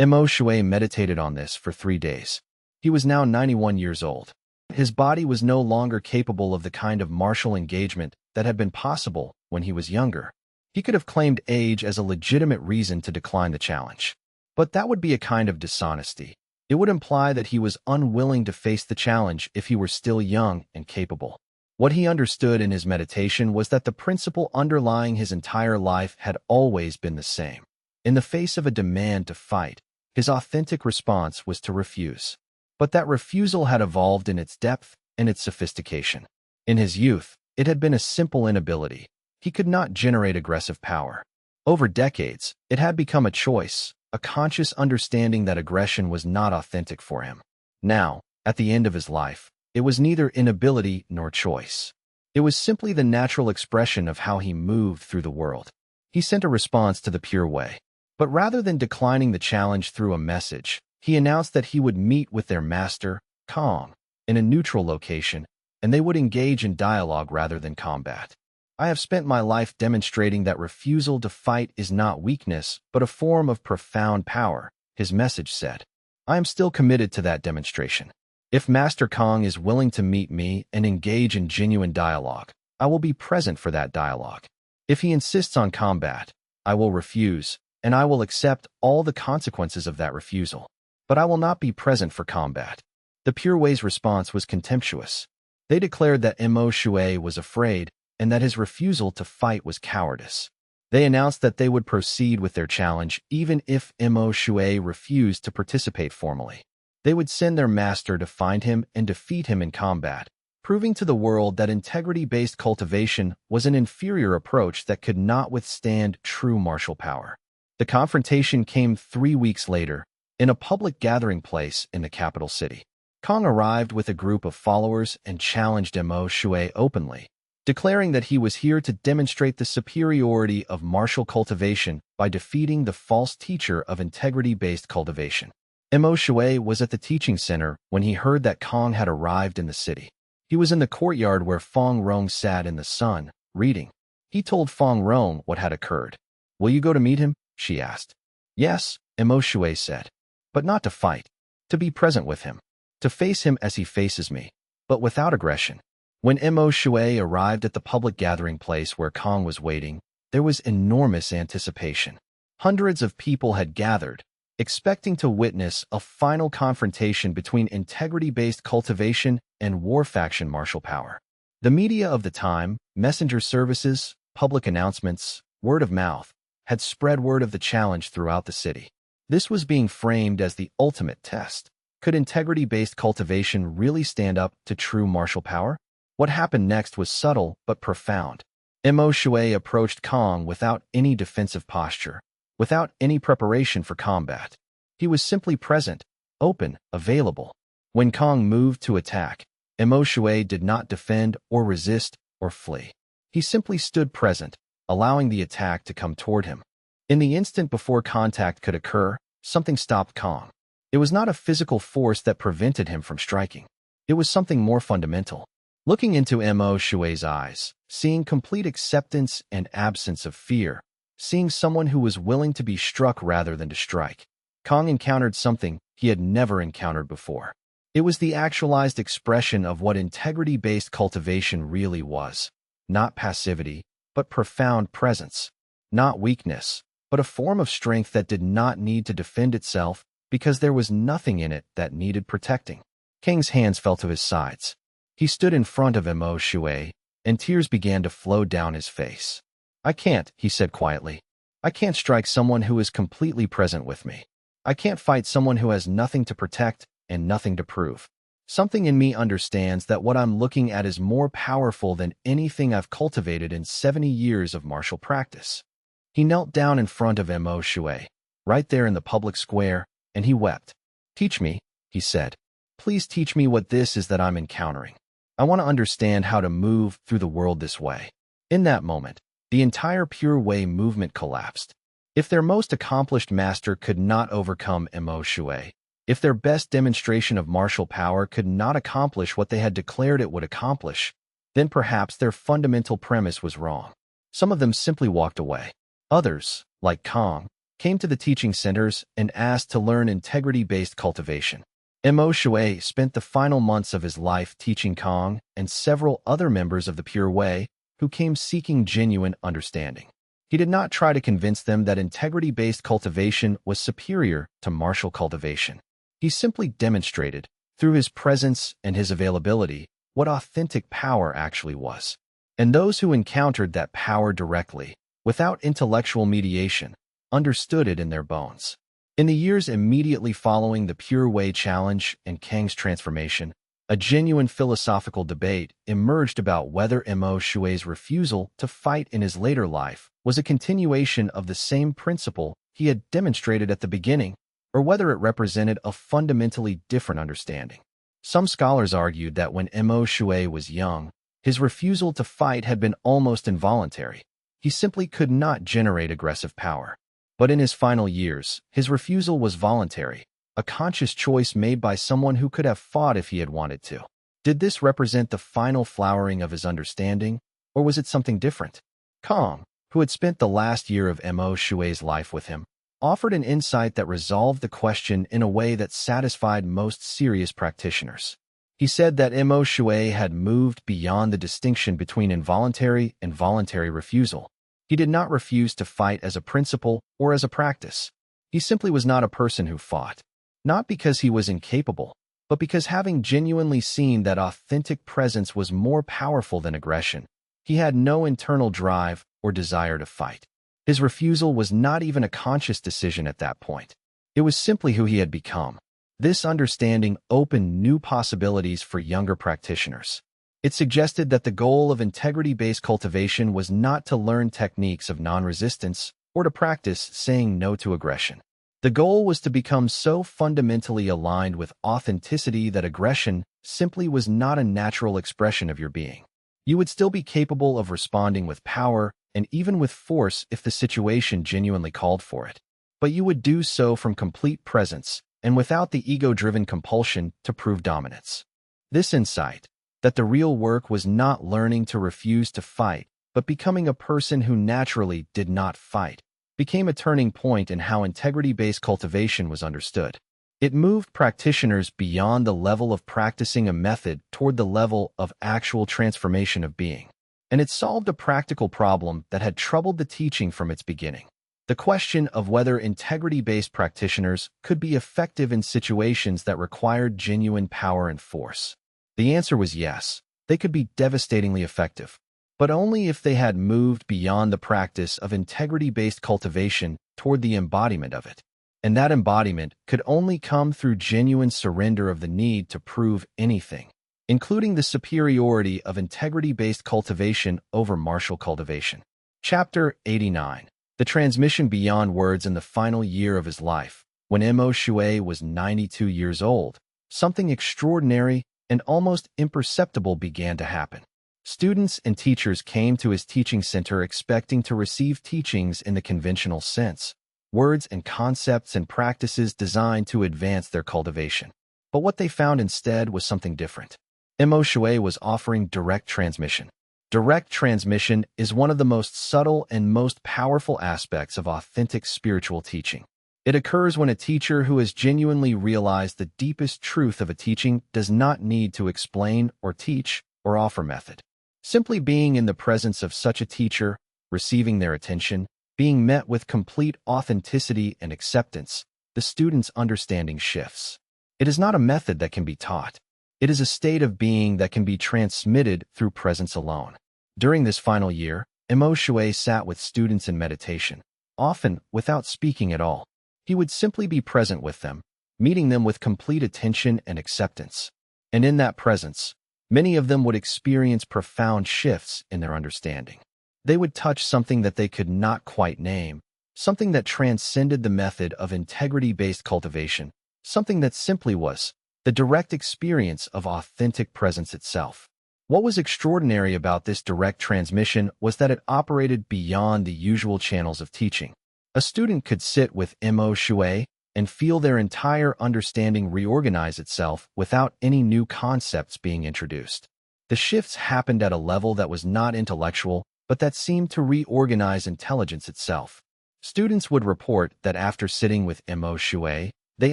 Mo Shui meditated on this for 3 days. He was now 91 years old. His body was no longer capable of the kind of martial engagement that had been possible when he was younger. He could have claimed age as a legitimate reason to decline the challenge. But that would be a kind of dishonesty. It would imply that he was unwilling to face the challenge if he were still young and capable. What he understood in his meditation was that the principle underlying his entire life had always been the same. In the face of a demand to fight, his authentic response was to refuse. But that refusal had evolved in its depth and its sophistication. In his youth, it had been a simple inability. He could not generate aggressive power. Over decades, it had become a choice, a conscious understanding that aggression was not authentic for him. Now, at the end of his life, it was neither inability nor choice. It was simply the natural expression of how he moved through the world. He sent a response to the pure way. But rather than declining the challenge through a message, he announced that he would meet with their master, Kong, in a neutral location, and they would engage in dialogue rather than combat. I have spent my life demonstrating that refusal to fight is not weakness, but a form of profound power, his message said. I am still committed to that demonstration. If Master Kong is willing to meet me and engage in genuine dialogue, I will be present for that dialogue. If he insists on combat, I will refuse, and I will accept all the consequences of that refusal. But I will not be present for combat. The Pure Way's response was contemptuous. They declared that Mo Shui was afraid and that his refusal to fight was cowardice. They announced that they would proceed with their challenge even if Mo Shui refused to participate formally. They would send their master to find him and defeat him in combat, proving to the world that integrity-based cultivation was an inferior approach that could not withstand true martial power. The confrontation came 3 weeks later, in a public gathering place in the capital city. Kong arrived with a group of followers and challenged Mo Shui openly, declaring that he was here to demonstrate the superiority of martial cultivation by defeating the false teacher of integrity-based cultivation. Mo Shui was at the teaching center when he heard that Kong had arrived in the city. He was in the courtyard where Fong Rong sat in the sun, reading. He told Fong Rong what had occurred. "Will you go to meet him?" she asked. "Yes," Mo Shui said. "But not to fight. To be present with him. To face him as he faces me, but without aggression." When Mo Shui arrived at the public gathering place where Kong was waiting, there was enormous anticipation. Hundreds of people had gathered, expecting to witness a final confrontation between integrity-based cultivation and war faction martial power. The media of the time, messenger services, public announcements, word of mouth, had spread word of the challenge throughout the city. This was being framed as the ultimate test. Could integrity-based cultivation really stand up to true martial power? What happened next was subtle but profound. Mo Shui approached Kong without any defensive posture, without any preparation for combat. He was simply present, open, available. When Kong moved to attack, Mo Shui did not defend or resist or flee. He simply stood present, allowing the attack to come toward him. In the instant before contact could occur, something stopped Kong. It was not a physical force that prevented him from striking. It was something more fundamental. Looking into Mo Shui's eyes, seeing complete acceptance and absence of fear, seeing someone who was willing to be struck rather than to strike, Kong encountered something he had never encountered before. It was the actualized expression of what integrity-based cultivation really was. Not passivity, but profound presence. Not weakness, but a form of strength that did not need to defend itself because there was nothing in it that needed protecting. King's hands fell to his sides. He stood in front of Mo Shui, and tears began to flow down his face. "I can't," he said quietly. "I can't strike someone who is completely present with me. I can't fight someone who has nothing to protect and nothing to prove. Something in me understands that what I'm looking at is more powerful than anything I've cultivated in 70 years of martial practice." He knelt down in front of Mo Shui, right there in the public square, and he wept. "Teach me," he said. "Please teach me what this is that I'm encountering. I want to understand how to move through the world this way." In that moment, the entire Pure Way movement collapsed. If their most accomplished master could not overcome Mo Shui, if their best demonstration of martial power could not accomplish what they had declared it would accomplish, then perhaps their fundamental premise was wrong. Some of them simply walked away. Others, like Kong, came to the teaching centers and asked to learn integrity-based cultivation. Mo Shui spent the final months of his life teaching Kong and several other members of the Pure Way who came seeking genuine understanding. He did not try to convince them that integrity-based cultivation was superior to martial cultivation. He simply demonstrated, through his presence and his availability, what authentic power actually was. And those who encountered that power directly, without intellectual mediation, understood it in their bones. In the years immediately following the Pure Way Challenge and Kang's transformation, a genuine philosophical debate emerged about whether Mo Shui's refusal to fight in his later life was a continuation of the same principle he had demonstrated at the beginning, or whether it represented a fundamentally different understanding. Some scholars argued that when Mo Shui was young, his refusal to fight had been almost involuntary. He simply could not generate aggressive power. But in his final years, his refusal was voluntary, a conscious choice made by someone who could have fought if he had wanted to. Did this represent the final flowering of his understanding, or was it something different? Kong, who had spent the last year of Mo Shui's life with him, offered an insight that resolved the question in a way that satisfied most serious practitioners. He said that Mo Shui had moved beyond the distinction between involuntary and voluntary refusal. He did not refuse to fight as a principle or as a practice. He simply was not a person who fought. Not because he was incapable, but because having genuinely seen that authentic presence was more powerful than aggression, he had no internal drive or desire to fight. His refusal was not even a conscious decision at that point. It was simply who he had become. This understanding opened new possibilities for younger practitioners. It suggested that the goal of integrity-based cultivation was not to learn techniques of non-resistance or to practice saying no to aggression. The goal was to become so fundamentally aligned with authenticity that aggression simply was not a natural expression of your being. You would still be capable of responding with power and even with force if the situation genuinely called for it. But you would do so from complete presence and without the ego-driven compulsion to prove dominance. This insight, that the real work was not learning to refuse to fight, but becoming a person who naturally did not fight, became a turning point in how integrity-based cultivation was understood. It moved practitioners beyond the level of practicing a method toward the level of actual transformation of being. And it solved a practical problem that had troubled the teaching from its beginning. The question of whether integrity-based practitioners could be effective in situations that required genuine power and force. The answer was yes, they could be devastatingly effective, but only if they had moved beyond the practice of integrity-based cultivation toward the embodiment of it. And that embodiment could only come through genuine surrender of the need to prove anything, including the superiority of integrity-based cultivation over martial cultivation. Chapter 89. The Transmission Beyond Words. In the final year of his life, when Mo Shui was 92 years old, something extraordinary and almost imperceptible began to happen. Students and teachers came to his teaching center expecting to receive teachings in the conventional sense, words and concepts and practices designed to advance their cultivation. But what they found instead was something different. Mo Shui was offering direct transmission. Direct transmission is one of the most subtle and most powerful aspects of authentic spiritual teaching. It occurs when a teacher who has genuinely realized the deepest truth of a teaching does not need to explain or teach or offer method. Simply being in the presence of such a teacher, receiving their attention, being met with complete authenticity and acceptance, the student's understanding shifts. It is not a method that can be taught. It is a state of being that can be transmitted through presence alone. During this final year, Mo Shui sat with students in meditation, often without speaking at all. He would simply be present with them, meeting them with complete attention and acceptance. And in that presence, many of them would experience profound shifts in their understanding. They would touch something that they could not quite name, something that transcended the method of integrity-based cultivation, something that simply was the direct experience of authentic presence itself. What was extraordinary about this direct transmission was that it operated beyond the usual channels of teaching. A student could sit with Mo Shui and feel their entire understanding reorganize itself without any new concepts being introduced. The shifts happened at a level that was not intellectual, but that seemed to reorganize intelligence itself. Students would report that after sitting with Mo Shui, they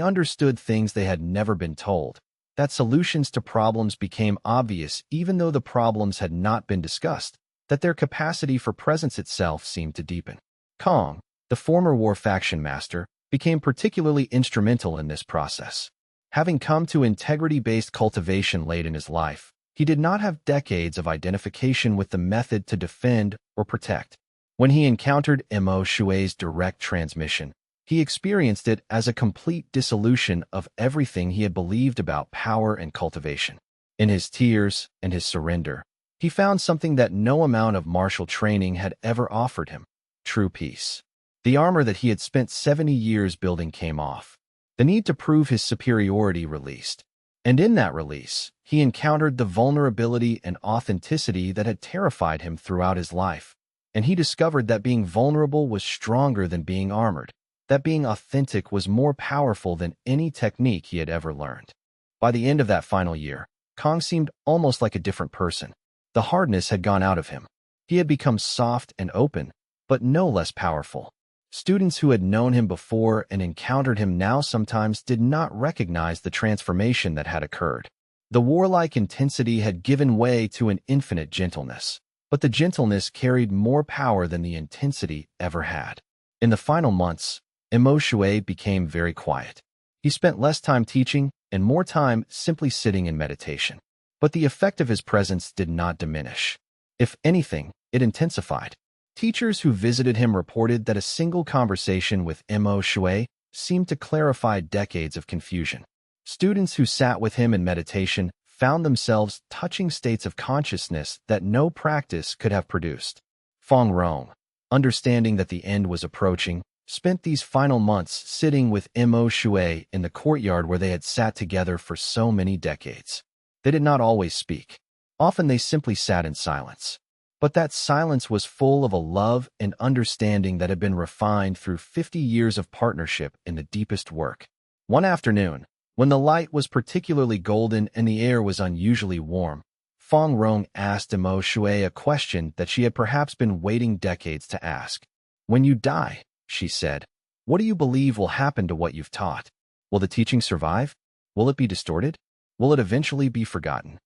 understood things they had never been told, that solutions to problems became obvious even though the problems had not been discussed, that their capacity for presence itself seemed to deepen. Kong, the former war faction master, became particularly instrumental in this process. Having come to integrity-based cultivation late in his life, he did not have decades of identification with the method to defend or protect. When he encountered Mo Shui's direct transmission, he experienced it as a complete dissolution of everything he had believed about power and cultivation. In his tears and his surrender, he found something that no amount of martial training had ever offered him: true peace. The armor that he had spent 70 years building came off. The need to prove his superiority released. And in that release, he encountered the vulnerability and authenticity that had terrified him throughout his life. And he discovered that being vulnerable was stronger than being armored, that being authentic was more powerful than any technique he had ever learned. By the end of that final year, Kong seemed almost like a different person. The hardness had gone out of him. He had become soft and open, but no less powerful. Students who had known him before and encountered him now sometimes did not recognize the transformation that had occurred. The warlike intensity had given way to an infinite gentleness, but the gentleness carried more power than the intensity ever had. In the final months, Mo Shui became very quiet. He spent less time teaching and more time simply sitting in meditation. But the effect of his presence did not diminish. If anything, it intensified. Teachers who visited him reported that a single conversation with Mo Shui seemed to clarify decades of confusion. Students who sat with him in meditation found themselves touching states of consciousness that no practice could have produced. Fong Rong, understanding that the end was approaching, spent these final months sitting with Mo Shui in the courtyard where they had sat together for so many decades. They did not always speak. Often they simply sat in silence. But that silence was full of a love and understanding that had been refined through 50 years of partnership in the deepest work. One afternoon, when the light was particularly golden and the air was unusually warm, Fong Rong asked Mo Shui a question that she had perhaps been waiting decades to ask. "When you die," she said, "what do you believe will happen to what you've taught? Will the teaching survive? Will it be distorted? Will it eventually be forgotten?"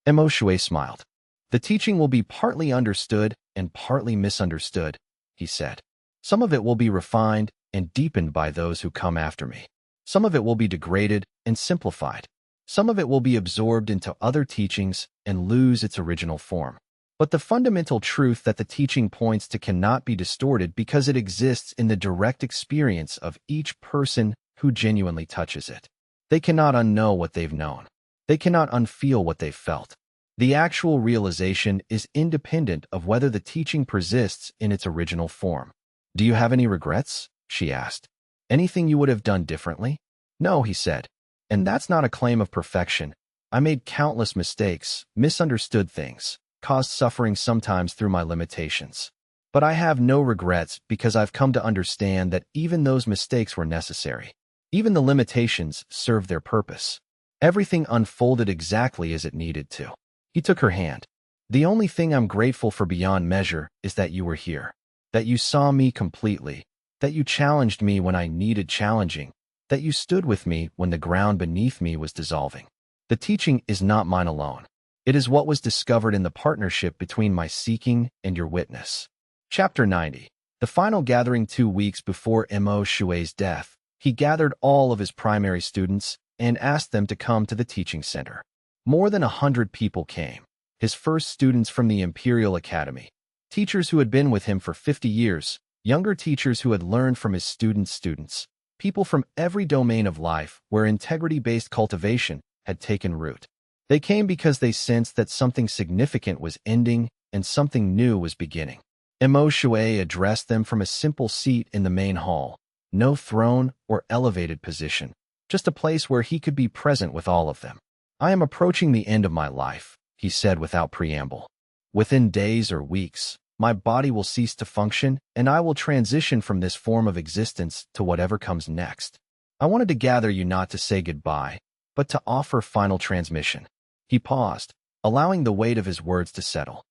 Mo Shui smiled. "The teaching will be partly understood and partly misunderstood," he said. "Some of it will be refined and deepened by those who come after me. Some of it will be degraded and simplified. Some of it will be absorbed into other teachings and lose its original form. But the fundamental truth that the teaching points to cannot be distorted because it exists in the direct experience of each person who genuinely touches it. They cannot unknow what they've known. They cannot unfeel what they've felt. The actual realization is independent of whether the teaching persists in its original form." "Do you have any regrets?" she asked. "Anything you would have done differently?" "No," he said. "And that's not a claim of perfection. I made countless mistakes, misunderstood things, caused suffering sometimes through my limitations. But I have no regrets because I've come to understand that even those mistakes were necessary. Even the limitations served their purpose. Everything unfolded exactly as it needed to." He took her hand. "The only thing I'm grateful for beyond measure is that you were here, that you saw me completely, that you challenged me when I needed challenging, that you stood with me when the ground beneath me was dissolving. The teaching is not mine alone. It is what was discovered in the partnership between my seeking and your witness." Chapter 90. The final gathering 2 weeks before Mo Shui's death, he gathered all of his primary students and asked them to come to the teaching center. More than 100 people came. His first students from the Imperial Academy, teachers who had been with him for 50 years, younger teachers who had learned from his students, people from every domain of life where integrity-based cultivation had taken root. They came because they sensed that something significant was ending and something new was beginning. Mo Shui addressed them from a simple seat in the main hall, no throne or elevated position, just a place where he could be present with all of them. "I am approaching the end of my life," he said without preamble. "Within days or weeks, my body will cease to function and I will transition from this form of existence to whatever comes next. I wanted to gather you not to say goodbye, but to offer final transmission." He paused. allowing the weight of his words to settle.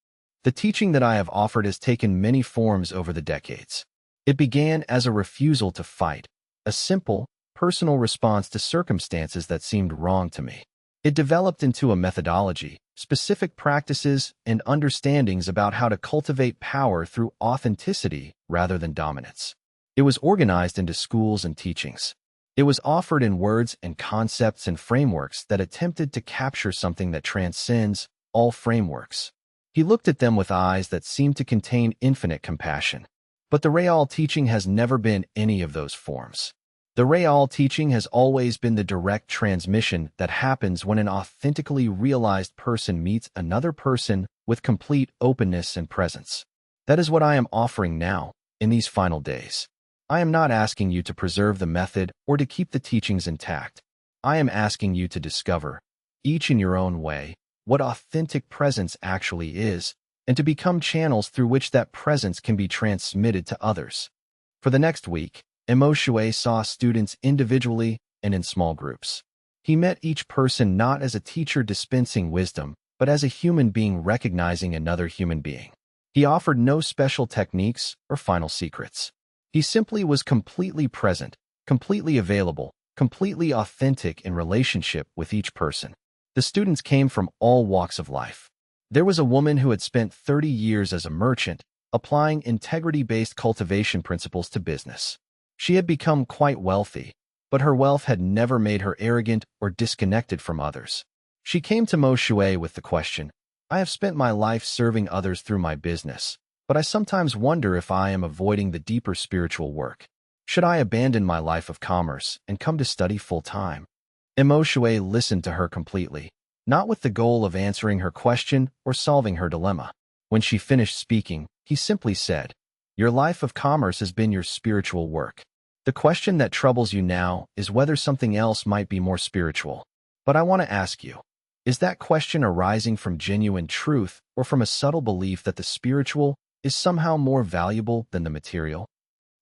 The teaching that I have offered has taken many forms over the decades. It began as a refusal to fight, a simple, personal response to circumstances that seemed wrong to me. It developed into a methodology, specific practices, and understandings about how to cultivate power through authenticity rather than dominance. It was organized into schools and teachings. It was offered in words and concepts and frameworks that attempted to capture something that transcends all frameworks. He looked at them with eyes that seemed to contain infinite compassion. But the Real teaching has never been any of those forms. The Real teaching has always been the direct transmission that happens when an authentically realized person meets another person with complete openness and presence. That is what I am offering now, in these final days. I am not asking you to preserve the method or to keep the teachings intact. I am asking you to discover, each in your own way, what authentic presence actually is, and to become channels through which that presence can be transmitted to others. For the next week, Emoshue saw students individually and in small groups. He met each person not as a teacher dispensing wisdom, but as a human being recognizing another human being. He offered no special techniques or final secrets. He simply was completely present, completely available, completely authentic in relationship with each person. The students came from all walks of life. There was a woman who had spent 30 years as a merchant, applying integrity-based cultivation principles to business. She had become quite wealthy, but her wealth had never made her arrogant or disconnected from others. She came to Moshue with the question, I have spent my life serving others through my business, but I sometimes wonder if I am avoiding the deeper spiritual work. Should I abandon my life of commerce and come to study full-time? Emoshue listened to her completely, not with the goal of answering her question or solving her dilemma. When she finished speaking, he simply said, Your life of commerce has been your spiritual work. The question that troubles you now is whether something else might be more spiritual. But I want to ask you, is that question arising from genuine truth or from a subtle belief that the spiritual is somehow more valuable than the material?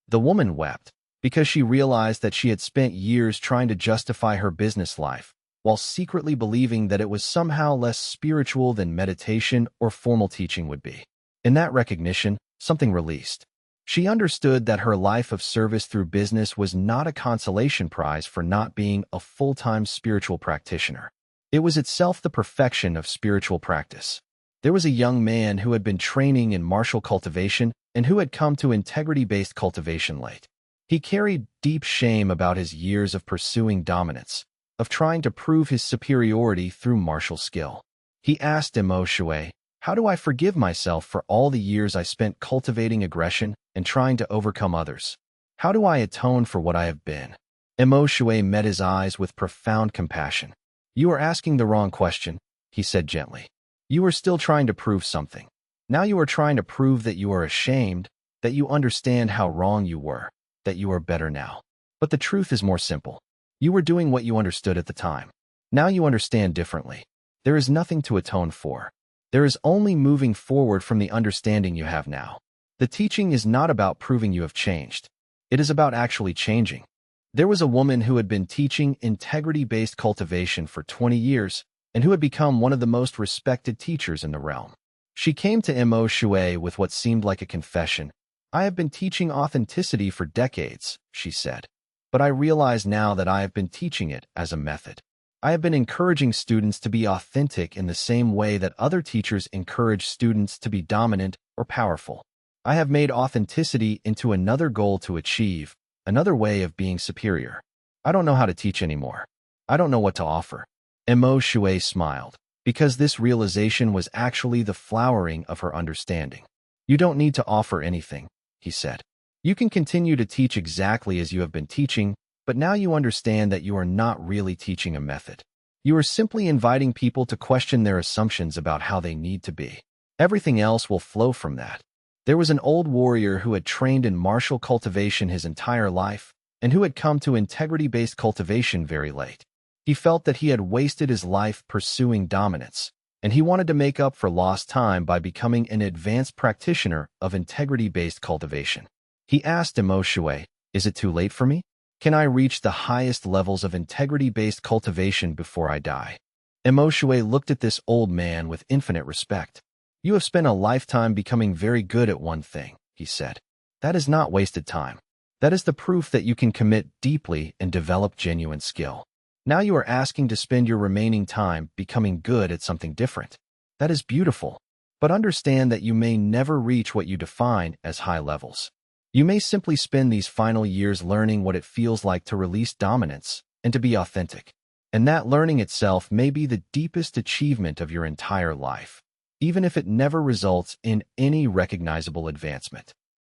The woman wept because she realized that she had spent years trying to justify her business life, while secretly believing that it was somehow less spiritual than meditation or formal teaching would be. In that recognition, something released. She understood that her life of service through business was not a consolation prize for not being a full-time spiritual practitioner. It was itself the perfection of spiritual practice. There was a young man who had been training in martial cultivation and who had come to integrity-based cultivation late. He carried deep shame about his years of pursuing dominance, of trying to prove his superiority through martial skill. He asked Emoshue, How do I forgive myself for all the years I spent cultivating aggression and trying to overcome others? How do I atone for what I have been? Emoshue met his eyes with profound compassion. You are asking the wrong question, he said gently. You are still trying to prove something. Now you are trying to prove that you are ashamed, that you understand how wrong you were, that you are better now. But the truth is more simple. You were doing what you understood at the time. Now you understand differently. There is nothing to atone for. There is only moving forward from the understanding you have now. The teaching is not about proving you have changed. It is about actually changing. There was a woman who had been teaching integrity-based cultivation for 20 years and who had become one of the most respected teachers in the realm. She came to Emoshue with what seemed like a confession. I have been teaching authenticity for decades, she said. But I realize now that I have been teaching it as a method. I have been encouraging students to be authentic in the same way that other teachers encourage students to be dominant or powerful. I have made authenticity into another goal to achieve, another way of being superior. I don't know how to teach anymore. I don't know what to offer. Emoshue smiled, because this realization was actually the flowering of her understanding. You don't need to offer anything, he said. You can continue to teach exactly as you have been teaching, but now you understand that you are not really teaching a method. You are simply inviting people to question their assumptions about how they need to be. Everything else will flow from that. There was an old warrior who had trained in martial cultivation his entire life and who had come to integrity-based cultivation very late. He felt that he had wasted his life pursuing dominance, and he wanted to make up for lost time by becoming an advanced practitioner of integrity-based cultivation. He asked Emoshue, Is it too late for me? Can I reach the highest levels of integrity-based cultivation before I die? Emoshue looked at this old man with infinite respect. You have spent a lifetime becoming very good at one thing, he said. That is not wasted time. That is the proof that you can commit deeply and develop genuine skill. Now you are asking to spend your remaining time becoming good at something different. That is beautiful. But understand that you may never reach what you define as high levels. You may simply spend these final years learning what it feels like to release dominance and to be authentic. And that learning itself may be the deepest achievement of your entire life, even if it never results in any recognizable advancement.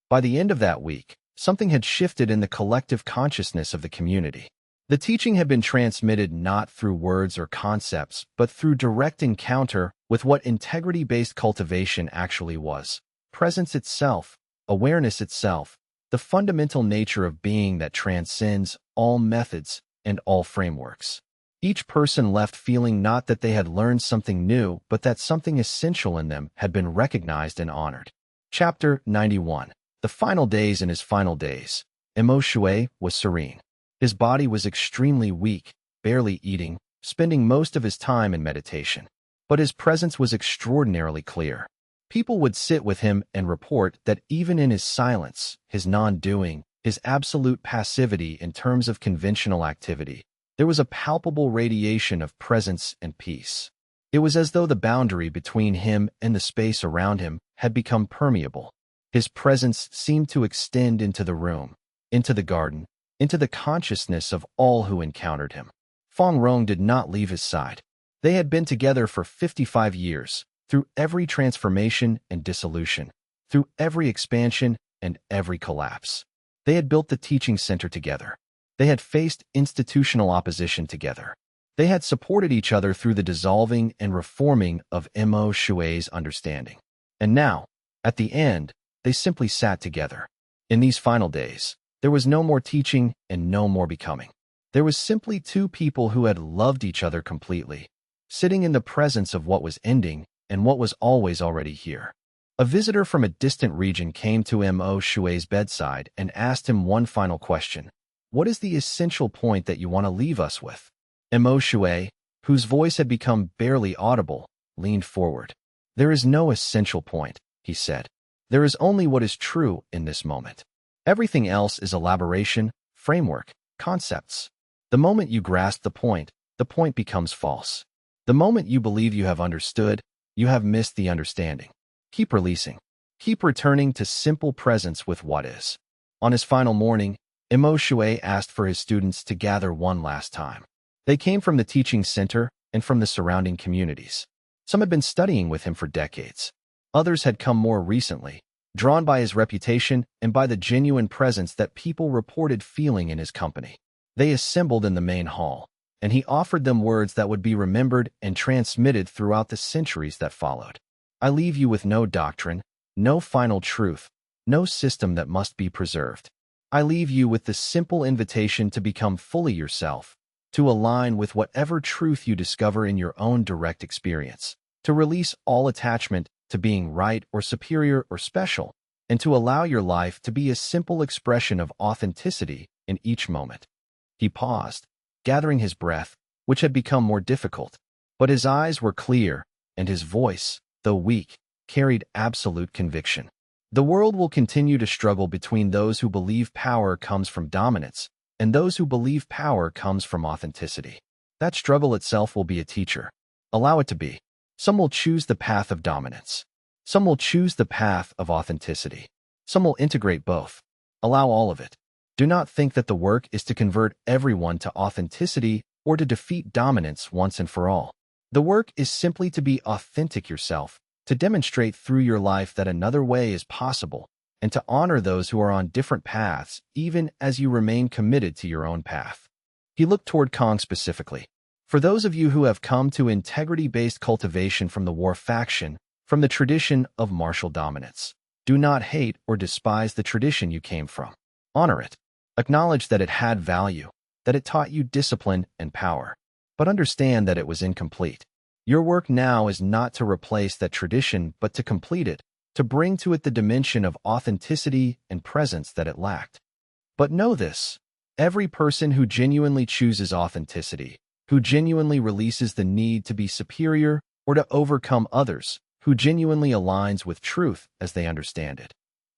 By the end of that week, something had shifted in the collective consciousness of the community. The teaching had been transmitted not through words or concepts, but through direct encounter with what integrity-based cultivation actually was. Presence itself, awareness itself, the fundamental nature of being that transcends all methods and all frameworks. Each person left feeling not that they had learned something new, but that something essential in them had been recognized and honored. Chapter 91. The final days. In his final days, Emoshue was serene. His body was extremely weak, barely eating, spending most of his time in meditation. But his presence was extraordinarily clear. People would sit with him and report that even in his silence, his non-doing, his absolute passivity in terms of conventional activity, there was a palpable radiation of presence and peace. It was as though the boundary between him and the space around him had become permeable. His presence seemed to extend into the room, into the garden, into the consciousness of all who encountered him. Feng Rong did not leave his side. They had been together for 55 years, through every transformation and dissolution, through every expansion and every collapse. They had built the teaching center together. They had faced institutional opposition together. They had supported each other through the dissolving and reforming of Mo Shui's understanding. And now, at the end, they simply sat together. In these final days, there was no more teaching and no more becoming. There was simply two people who had loved each other completely, sitting in the presence of what was ending and what was always already here. A visitor from a distant region came to Mo Shui's bedside and asked him one final question. What is the essential point that you want to leave us with? Mo Shui, whose voice had become barely audible, leaned forward. There is no essential point, he said. There is only what is true in this moment. Everything else is elaboration, framework, concepts. The moment you grasp the point becomes false. The moment you believe you have understood, you have missed the understanding. Keep releasing. Keep returning to simple presence with what is. On his final morning, Mo Shui asked for his students to gather one last time. They came from the teaching center and from the surrounding communities. Some had been studying with him for decades. Others had come more recently, drawn by his reputation and by the genuine presence that people reported feeling in his company. They assembled in the main hall, and he offered them words that would be remembered and transmitted throughout the centuries that followed. I leave you with no doctrine, no final truth, no system that must be preserved. I leave you with the simple invitation to become fully yourself, to align with whatever truth you discover in your own direct experience, to release all attachment to being right or superior or special, and to allow your life to be a simple expression of authenticity in each moment. He paused, gathering his breath, which had become more difficult, but his eyes were clear, and his voice, though weak, carried absolute conviction. The world will continue to struggle between those who believe power comes from dominance and those who believe power comes from authenticity. That struggle itself will be a teacher. Allow it to be. Some will choose the path of dominance. Some will choose the path of authenticity. Some will integrate both. Allow all of it. Do not think that the work is to convert everyone to authenticity or to defeat dominance once and for all. The work is simply to be authentic yourself, to demonstrate through your life that another way is possible, and to honor those who are on different paths, even as you remain committed to your own path. He looked toward Kong specifically. For those of you who have come to integrity-based cultivation from the war faction, from the tradition of martial dominance, do not hate or despise the tradition you came from. Honor it. Acknowledge that it had value, that it taught you discipline and power, but understand that it was incomplete. Your work now is not to replace that tradition, but to complete it, to bring to it the dimension of authenticity and presence that it lacked. But know this, every person who genuinely chooses authenticity, who genuinely releases the need to be superior or to overcome others, who genuinely aligns with truth as they understand it.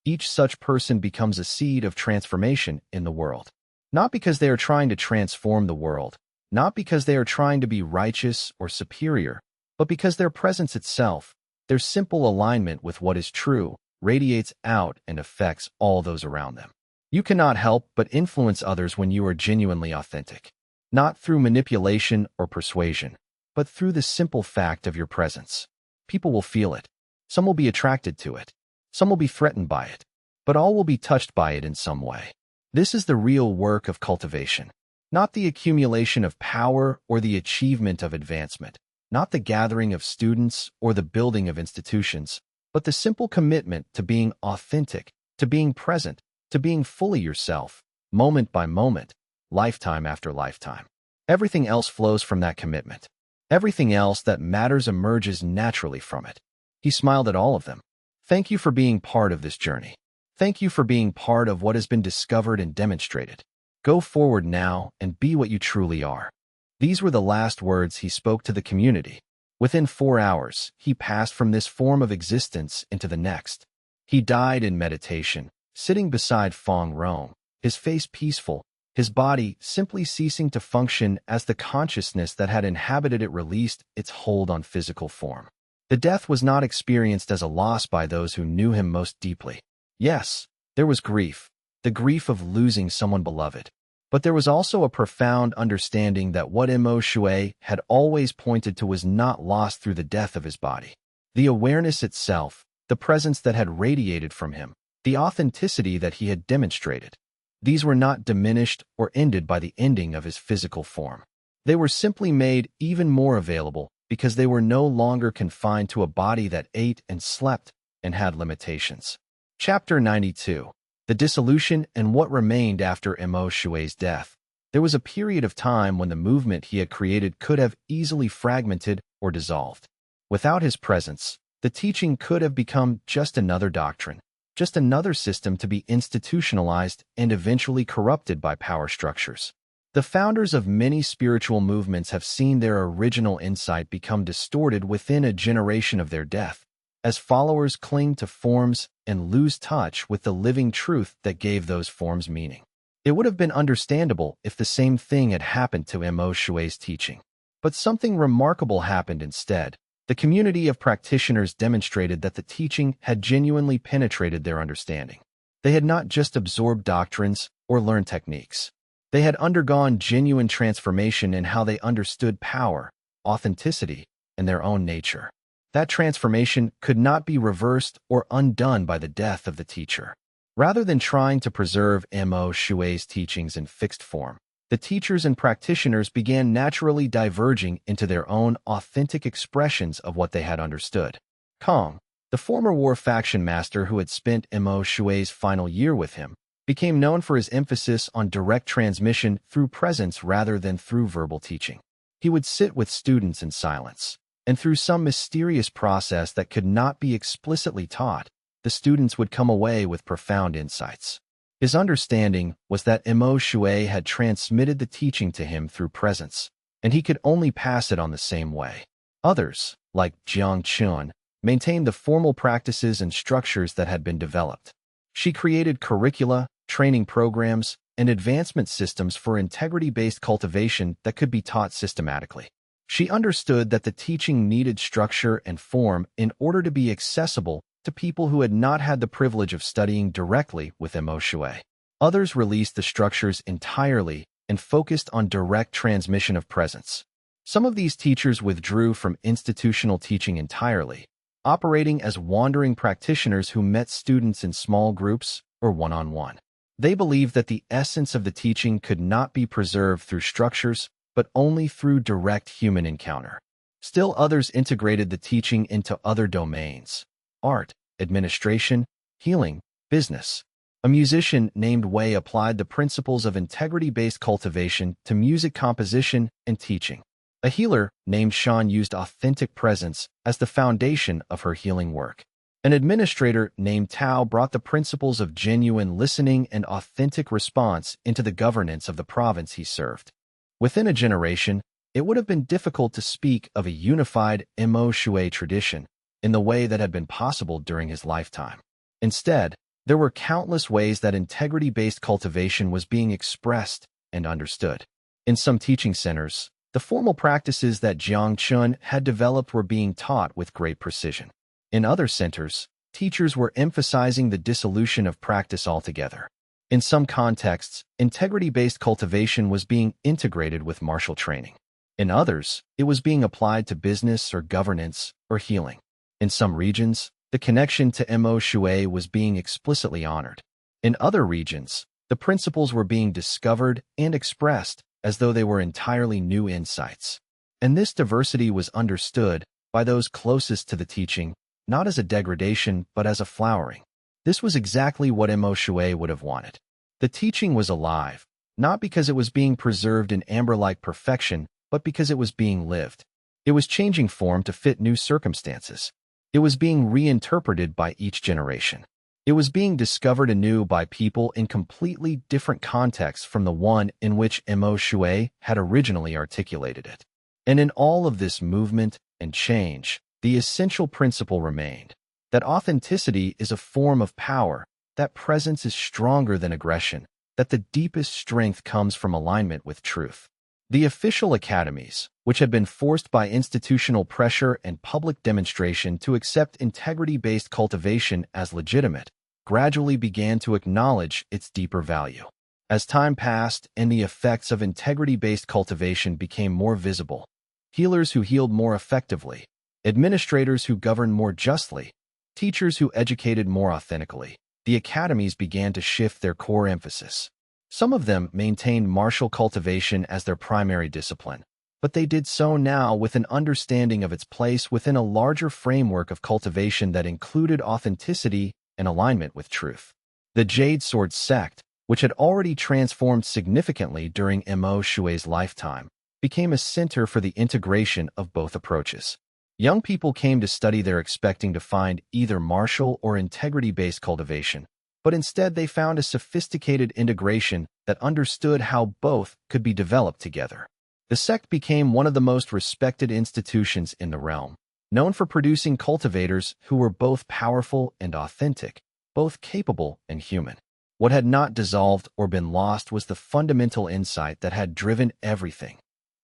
Each such person becomes a seed of transformation in the world. Not because they are trying to transform the world, not because they are trying to be righteous or superior, but because their presence itself, their simple alignment with what is true, radiates out and affects all those around them. You cannot help but influence others when you are genuinely authentic, not through manipulation or persuasion, but through the simple fact of your presence. People will feel it. Some will be attracted to it. Some will be threatened by it, but all will be touched by it in some way. This is the real work of cultivation, not the accumulation of power or the achievement of advancement, not the gathering of students or the building of institutions, but the simple commitment to being authentic, to being present, to being fully yourself, moment by moment, lifetime after lifetime. Everything else flows from that commitment. Everything else that matters emerges naturally from it. He smiled at all of them. Thank you for being part of this journey. Thank you for being part of what has been discovered and demonstrated. Go forward now and be what you truly are. These were the last words he spoke to the community. Within 4 hours, he passed from this form of existence into the next. He died in meditation, sitting beside Fong Rome, his face peaceful, his body simply ceasing to function as the consciousness that had inhabited it released its hold on physical form. The death was not experienced as a loss by those who knew him most deeply. Yes, there was grief, the grief of losing someone beloved. But there was also a profound understanding that what Mo Shui had always pointed to was not lost through the death of his body. The awareness itself, the presence that had radiated from him, the authenticity that he had demonstrated. These were not diminished or ended by the ending of his physical form. They were simply made even more available because they were no longer confined to a body that ate and slept and had limitations. Chapter 92. The Dissolution and What Remained After Mo Shui's Death. There was a period of time when the movement he had created could have easily fragmented or dissolved. Without his presence, the teaching could have become just another doctrine, just another system to be institutionalized and eventually corrupted by power structures. The founders of many spiritual movements have seen their original insight become distorted within a generation of their death, as followers cling to forms and lose touch with the living truth that gave those forms meaning. It would have been understandable if the same thing had happened to Mo Shui's teaching. But something remarkable happened instead. The community of practitioners demonstrated that the teaching had genuinely penetrated their understanding. They had not just absorbed doctrines or learned techniques. They had undergone genuine transformation in how they understood power, authenticity, and their own nature. That transformation could not be reversed or undone by the death of the teacher. Rather than trying to preserve Mo Shui's teachings in fixed form, the teachers and practitioners began naturally diverging into their own authentic expressions of what they had understood. Kong, the former war faction master who had spent Mo Shui's final year with him, became known for his emphasis on direct transmission through presence rather than through verbal teaching. He would sit with students in silence, and through some mysterious process that could not be explicitly taught, the students would come away with profound insights. His understanding was that Mo Shui had transmitted the teaching to him through presence, and he could only pass it on the same way. Others, like Jiang Chun, maintained the formal practices and structures that had been developed. She created curricula, training programs, and advancement systems for integrity-based cultivation that could be taught systematically. She understood that the teaching needed structure and form in order to be accessible to people who had not had the privilege of studying directly with Mo Shui. Others released the structures entirely and focused on direct transmission of presence. Some of these teachers withdrew from institutional teaching entirely, operating as wandering practitioners who met students in small groups or one-on-one. They believed that the essence of the teaching could not be preserved through structures, but only through direct human encounter. Still others integrated the teaching into other domains: art, administration, healing, business. A musician named Wei applied the principles of integrity-based cultivation to music composition and teaching. A healer named Shan used authentic presence as the foundation of her healing work. An administrator named Tao brought the principles of genuine listening and authentic response into the governance of the province he served. Within a generation, it would have been difficult to speak of a unified Mo Shui tradition in the way that had been possible during his lifetime. Instead, there were countless ways that integrity-based cultivation was being expressed and understood. In some teaching centers, the formal practices that Jiang Chun had developed were being taught with great precision. In other centers, teachers were emphasizing the dissolution of practice altogether. In some contexts, integrity-based cultivation was being integrated with martial training. In others, it was being applied to business or governance or healing. In some regions, the connection to Mo Shui was being explicitly honored. In other regions, the principles were being discovered and expressed as though they were entirely new insights. And this diversity was understood by those closest to the teaching, not as a degradation but as a flowering. This was exactly what Mo Shui would have wanted. The teaching was alive, not because it was being preserved in amber-like perfection, but because it was being lived. It was changing form to fit new circumstances. It was being reinterpreted by each generation. It was being discovered anew by people in completely different contexts from the one in which Mo Shui had originally articulated it. And in all of this movement and change, the essential principle remained, that authenticity is a form of power, that presence is stronger than aggression, that the deepest strength comes from alignment with truth. The official academies, which had been forced by institutional pressure and public demonstration to accept integrity-based cultivation as legitimate, gradually began to acknowledge its deeper value. As time passed and the effects of integrity-based cultivation became more visible, healers who healed more effectively, administrators who governed more justly, teachers who educated more authentically, the academies began to shift their core emphasis. Some of them maintained martial cultivation as their primary discipline, but they did so now with an understanding of its place within a larger framework of cultivation that included authenticity and alignment with truth. The Jade Sword sect, which had already transformed significantly during Mo Shui's lifetime, became a center for the integration of both approaches. Young people came to study there expecting to find either martial or integrity-based cultivation, but instead they found a sophisticated integration that understood how both could be developed together. The sect became one of the most respected institutions in the realm, known for producing cultivators who were both powerful and authentic, both capable and human. What had not dissolved or been lost was the fundamental insight that had driven everything.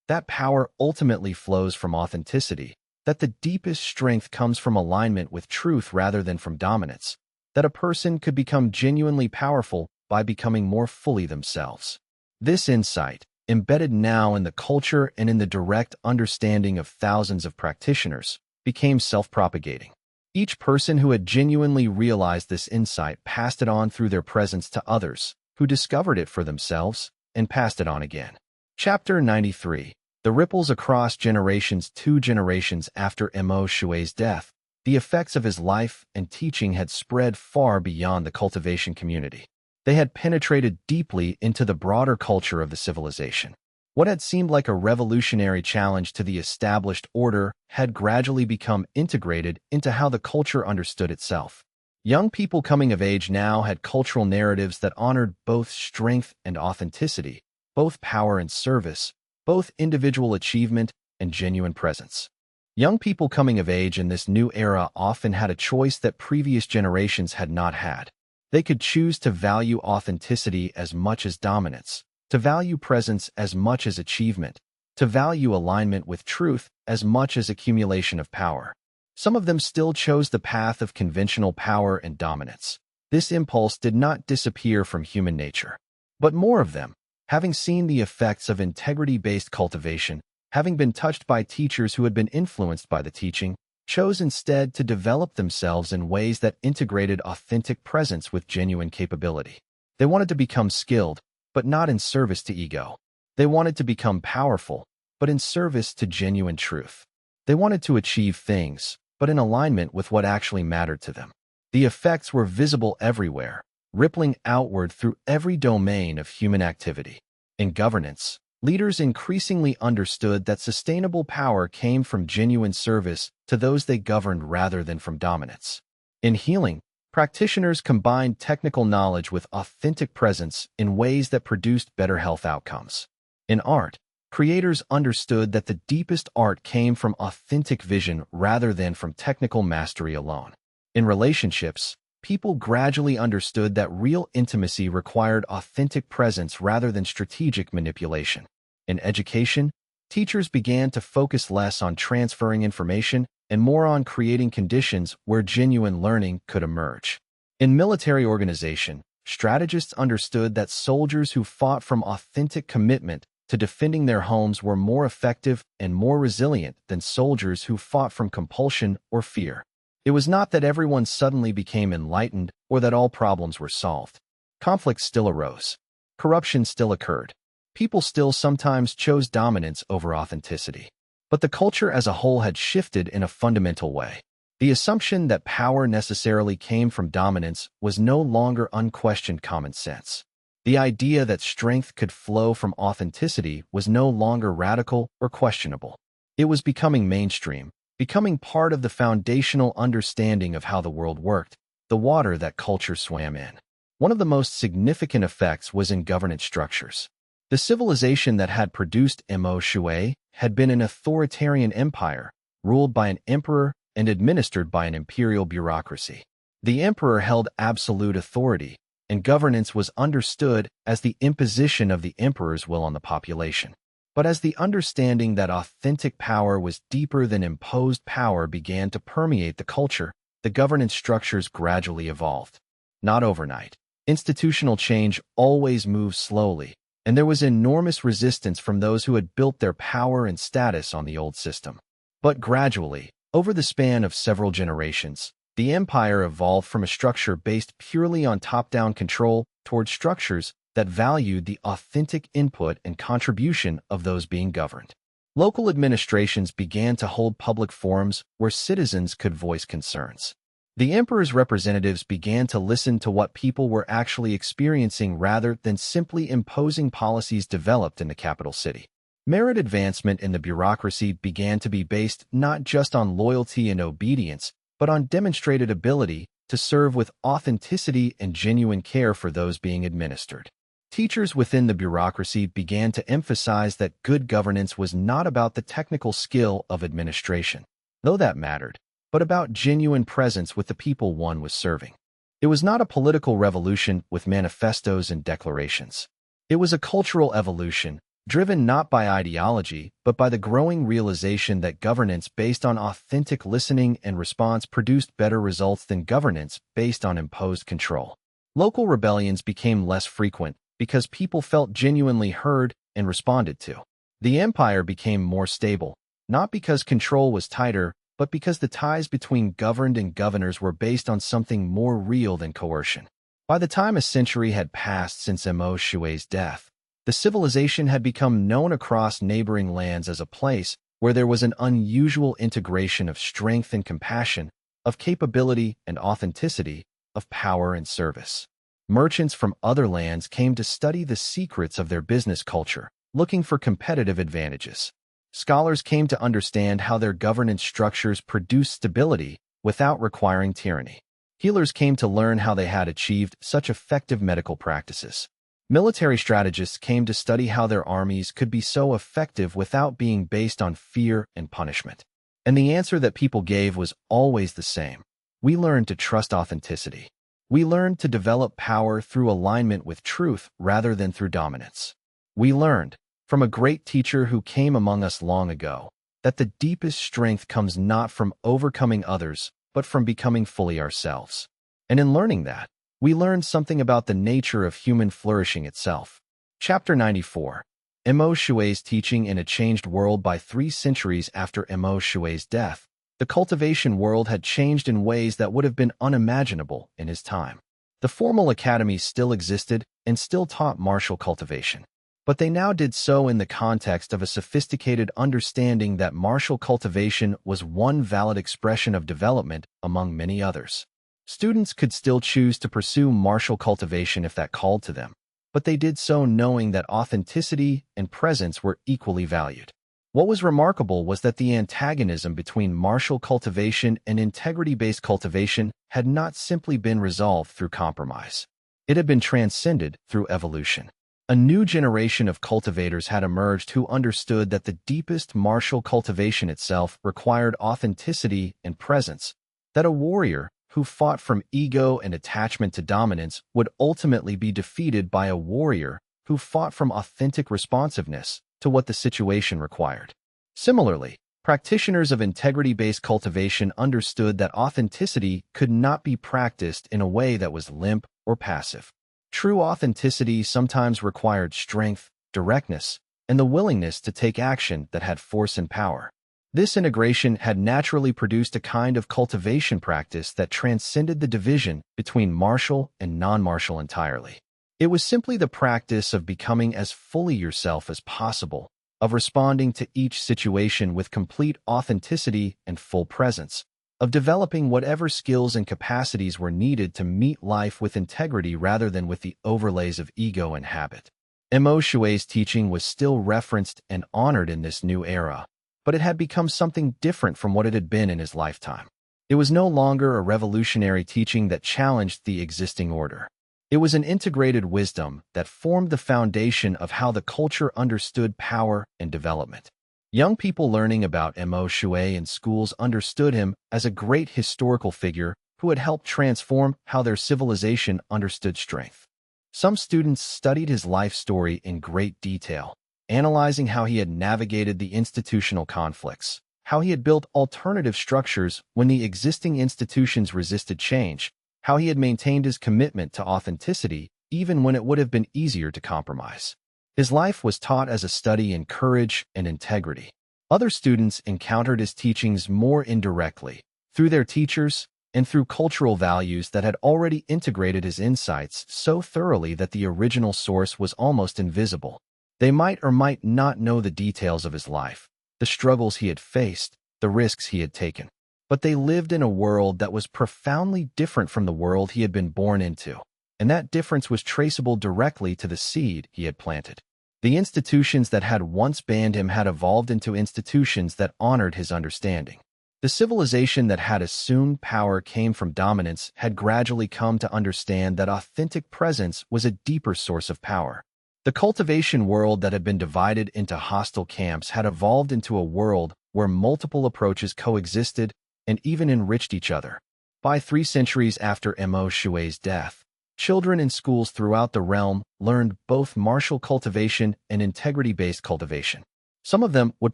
That power ultimately flows from authenticity, that the deepest strength comes from alignment with truth rather than from dominance, that a person could become genuinely powerful by becoming more fully themselves. This insight, embedded now in the culture and in the direct understanding of thousands of practitioners, became self-propagating. Each person who had genuinely realized this insight passed it on through their presence to others, who discovered it for themselves and passed it on again. Chapter 93. The ripples across generations. 2 generations after Mo Shui's death, the effects of his life and teaching had spread far beyond the cultivation community. They had penetrated deeply into the broader culture of the civilization. What had seemed like a revolutionary challenge to the established order had gradually become integrated into how the culture understood itself. Young people coming of age now had cultural narratives that honored both strength and authenticity, both power and service, both individual achievement and genuine presence. Young people coming of age in this new era often had a choice that previous generations had not had. They could choose to value authenticity as much as dominance, to value presence as much as achievement, to value alignment with truth as much as accumulation of power. Some of them still chose the path of conventional power and dominance. This impulse did not disappear from human nature. But more of them, having seen the effects of integrity-based cultivation, having been touched by teachers who had been influenced by the teaching, chose instead to develop themselves in ways that integrated authentic presence with genuine capability. They wanted to become skilled, but not in service to ego. They wanted to become powerful, but in service to genuine truth. They wanted to achieve things, but in alignment with what actually mattered to them. The effects were visible everywhere, rippling outward through every domain of human activity. In governance, leaders increasingly understood that sustainable power came from genuine service to those they governed rather than from dominance. In healing, practitioners combined technical knowledge with authentic presence in ways that produced better health outcomes. In art, Creators understood that the deepest art came from authentic vision rather than from technical mastery alone. In relationships, people gradually understood that real intimacy required authentic presence rather than strategic manipulation. In education, teachers began to focus less on transferring information and more on creating conditions where genuine learning could emerge. In military organization, strategists understood that soldiers who fought from authentic commitment to defending their homes were more effective and more resilient than soldiers who fought from compulsion or fear. It was not that everyone suddenly became enlightened or that all problems were solved. Conflicts still arose. Corruption still occurred. People still sometimes chose dominance over authenticity. But the culture as a whole had shifted in a fundamental way. The assumption that power necessarily came from dominance was no longer unquestioned common sense. The idea that strength could flow from authenticity was no longer radical or questionable. It was becoming mainstream, becoming part of the foundational understanding of how the world worked, the water that culture swam in. One of the most significant effects was in governance structures. The civilization that had produced Mo Shui had been an authoritarian empire, ruled by an emperor and administered by an imperial bureaucracy. The emperor held absolute authority, and governance was understood as the imposition of the emperor's will on the population. But as the understanding that authentic power was deeper than imposed power began to permeate the culture, the governance structures gradually evolved. Not overnight. Institutional change always moves slowly, and there was enormous resistance from those who had built their power and status on the old system. But gradually, over the span of several generations, the empire evolved from a structure based purely on top-down control toward structures that valued the authentic input and contribution of those being governed. Local administrations began to hold public forums where citizens could voice concerns. The emperor's representatives began to listen to what people were actually experiencing rather than simply imposing policies developed in the capital city. Merit advancement in the bureaucracy began to be based not just on loyalty and obedience, but on demonstrated ability to serve with authenticity and genuine care for those being administered. Teachers within the bureaucracy began to emphasize that good governance was not about the technical skill of administration, though that mattered, but about genuine presence with the people one was serving. It was not a political revolution with manifestos and declarations. It was a cultural evolution, driven not by ideology, but by the growing realization that governance based on authentic listening and response produced better results than governance based on imposed control. Local rebellions became less frequent because people felt genuinely heard and responded to. The empire became more stable, not because control was tighter, but because the ties between governed and governors were based on something more real than coercion. By the time a century had passed since Mo Shui's death, the civilization had become known across neighboring lands as a place where there was an unusual integration of strength and compassion, of capability and authenticity, of power and service. Merchants from other lands came to study the secrets of their business culture, looking for competitive advantages. Scholars came to understand how their governance structures produced stability without requiring tyranny. Healers came to learn how they had achieved such effective medical practices. Military strategists came to study how their armies could be so effective without being based on fear and punishment. And the answer that people gave was always the same. We learned to trust authenticity. We learned to develop power through alignment with truth rather than through dominance. We learned, from a great teacher who came among us long ago, that the deepest strength comes not from overcoming others, but from becoming fully ourselves. And in learning that, we learned something about the nature of human flourishing itself. Chapter 94. Mo Shui's teaching in a changed world. By 3 centuries after Mo Shui's death, the cultivation world had changed in ways that would have been unimaginable in his time. The formal academies still existed and still taught martial cultivation, but they now did so in the context of a sophisticated understanding that martial cultivation was one valid expression of development among many others. Students could still choose to pursue martial cultivation if that called to them, but they did so knowing that authenticity and presence were equally valued. What was remarkable was that the antagonism between martial cultivation and integrity-based cultivation had not simply been resolved through compromise. It had been transcended through evolution. A new generation of cultivators had emerged who understood that the deepest martial cultivation itself required authenticity and presence, that a warrior who fought from ego and attachment to dominance would ultimately be defeated by a warrior who fought from authentic responsiveness to what the situation required. Similarly, practitioners of integrity-based cultivation understood that authenticity could not be practiced in a way that was limp or passive. True authenticity sometimes required strength, directness, and the willingness to take action that had force and power. This integration had naturally produced a kind of cultivation practice that transcended the division between martial and non-martial entirely. It was simply the practice of becoming as fully yourself as possible, of responding to each situation with complete authenticity and full presence, of developing whatever skills and capacities were needed to meet life with integrity rather than with the overlays of ego and habit. Mo Shui's teaching was still referenced and honored in this new era, but it had become something different from what it had been in his lifetime. It was no longer a revolutionary teaching that challenged the existing order. It was an integrated wisdom that formed the foundation of how the culture understood power and development. Young people learning about Mo Shui in schools understood him as a great historical figure who had helped transform how their civilization understood strength. Some students studied his life story in great detail, analyzing how he had navigated the institutional conflicts, how he had built alternative structures when the existing institutions resisted change, how he had maintained his commitment to authenticity even when it would have been easier to compromise. His life was taught as a study in courage and integrity. Other students encountered his teachings more indirectly, through their teachers and through cultural values that had already integrated his insights so thoroughly that the original source was almost invisible. They might or might not know the details of his life, the struggles he had faced, the risks he had taken. But they lived in a world that was profoundly different from the world he had been born into, and that difference was traceable directly to the seed he had planted. The institutions that had once banned him had evolved into institutions that honored his understanding. The civilization that had assumed power came from dominance had gradually come to understand that authentic presence was a deeper source of power. The cultivation world that had been divided into hostile camps had evolved into a world where multiple approaches coexisted and even enriched each other. By 3 centuries after Mo Shui's death, children in schools throughout the realm learned both martial cultivation and integrity-based cultivation. Some of them would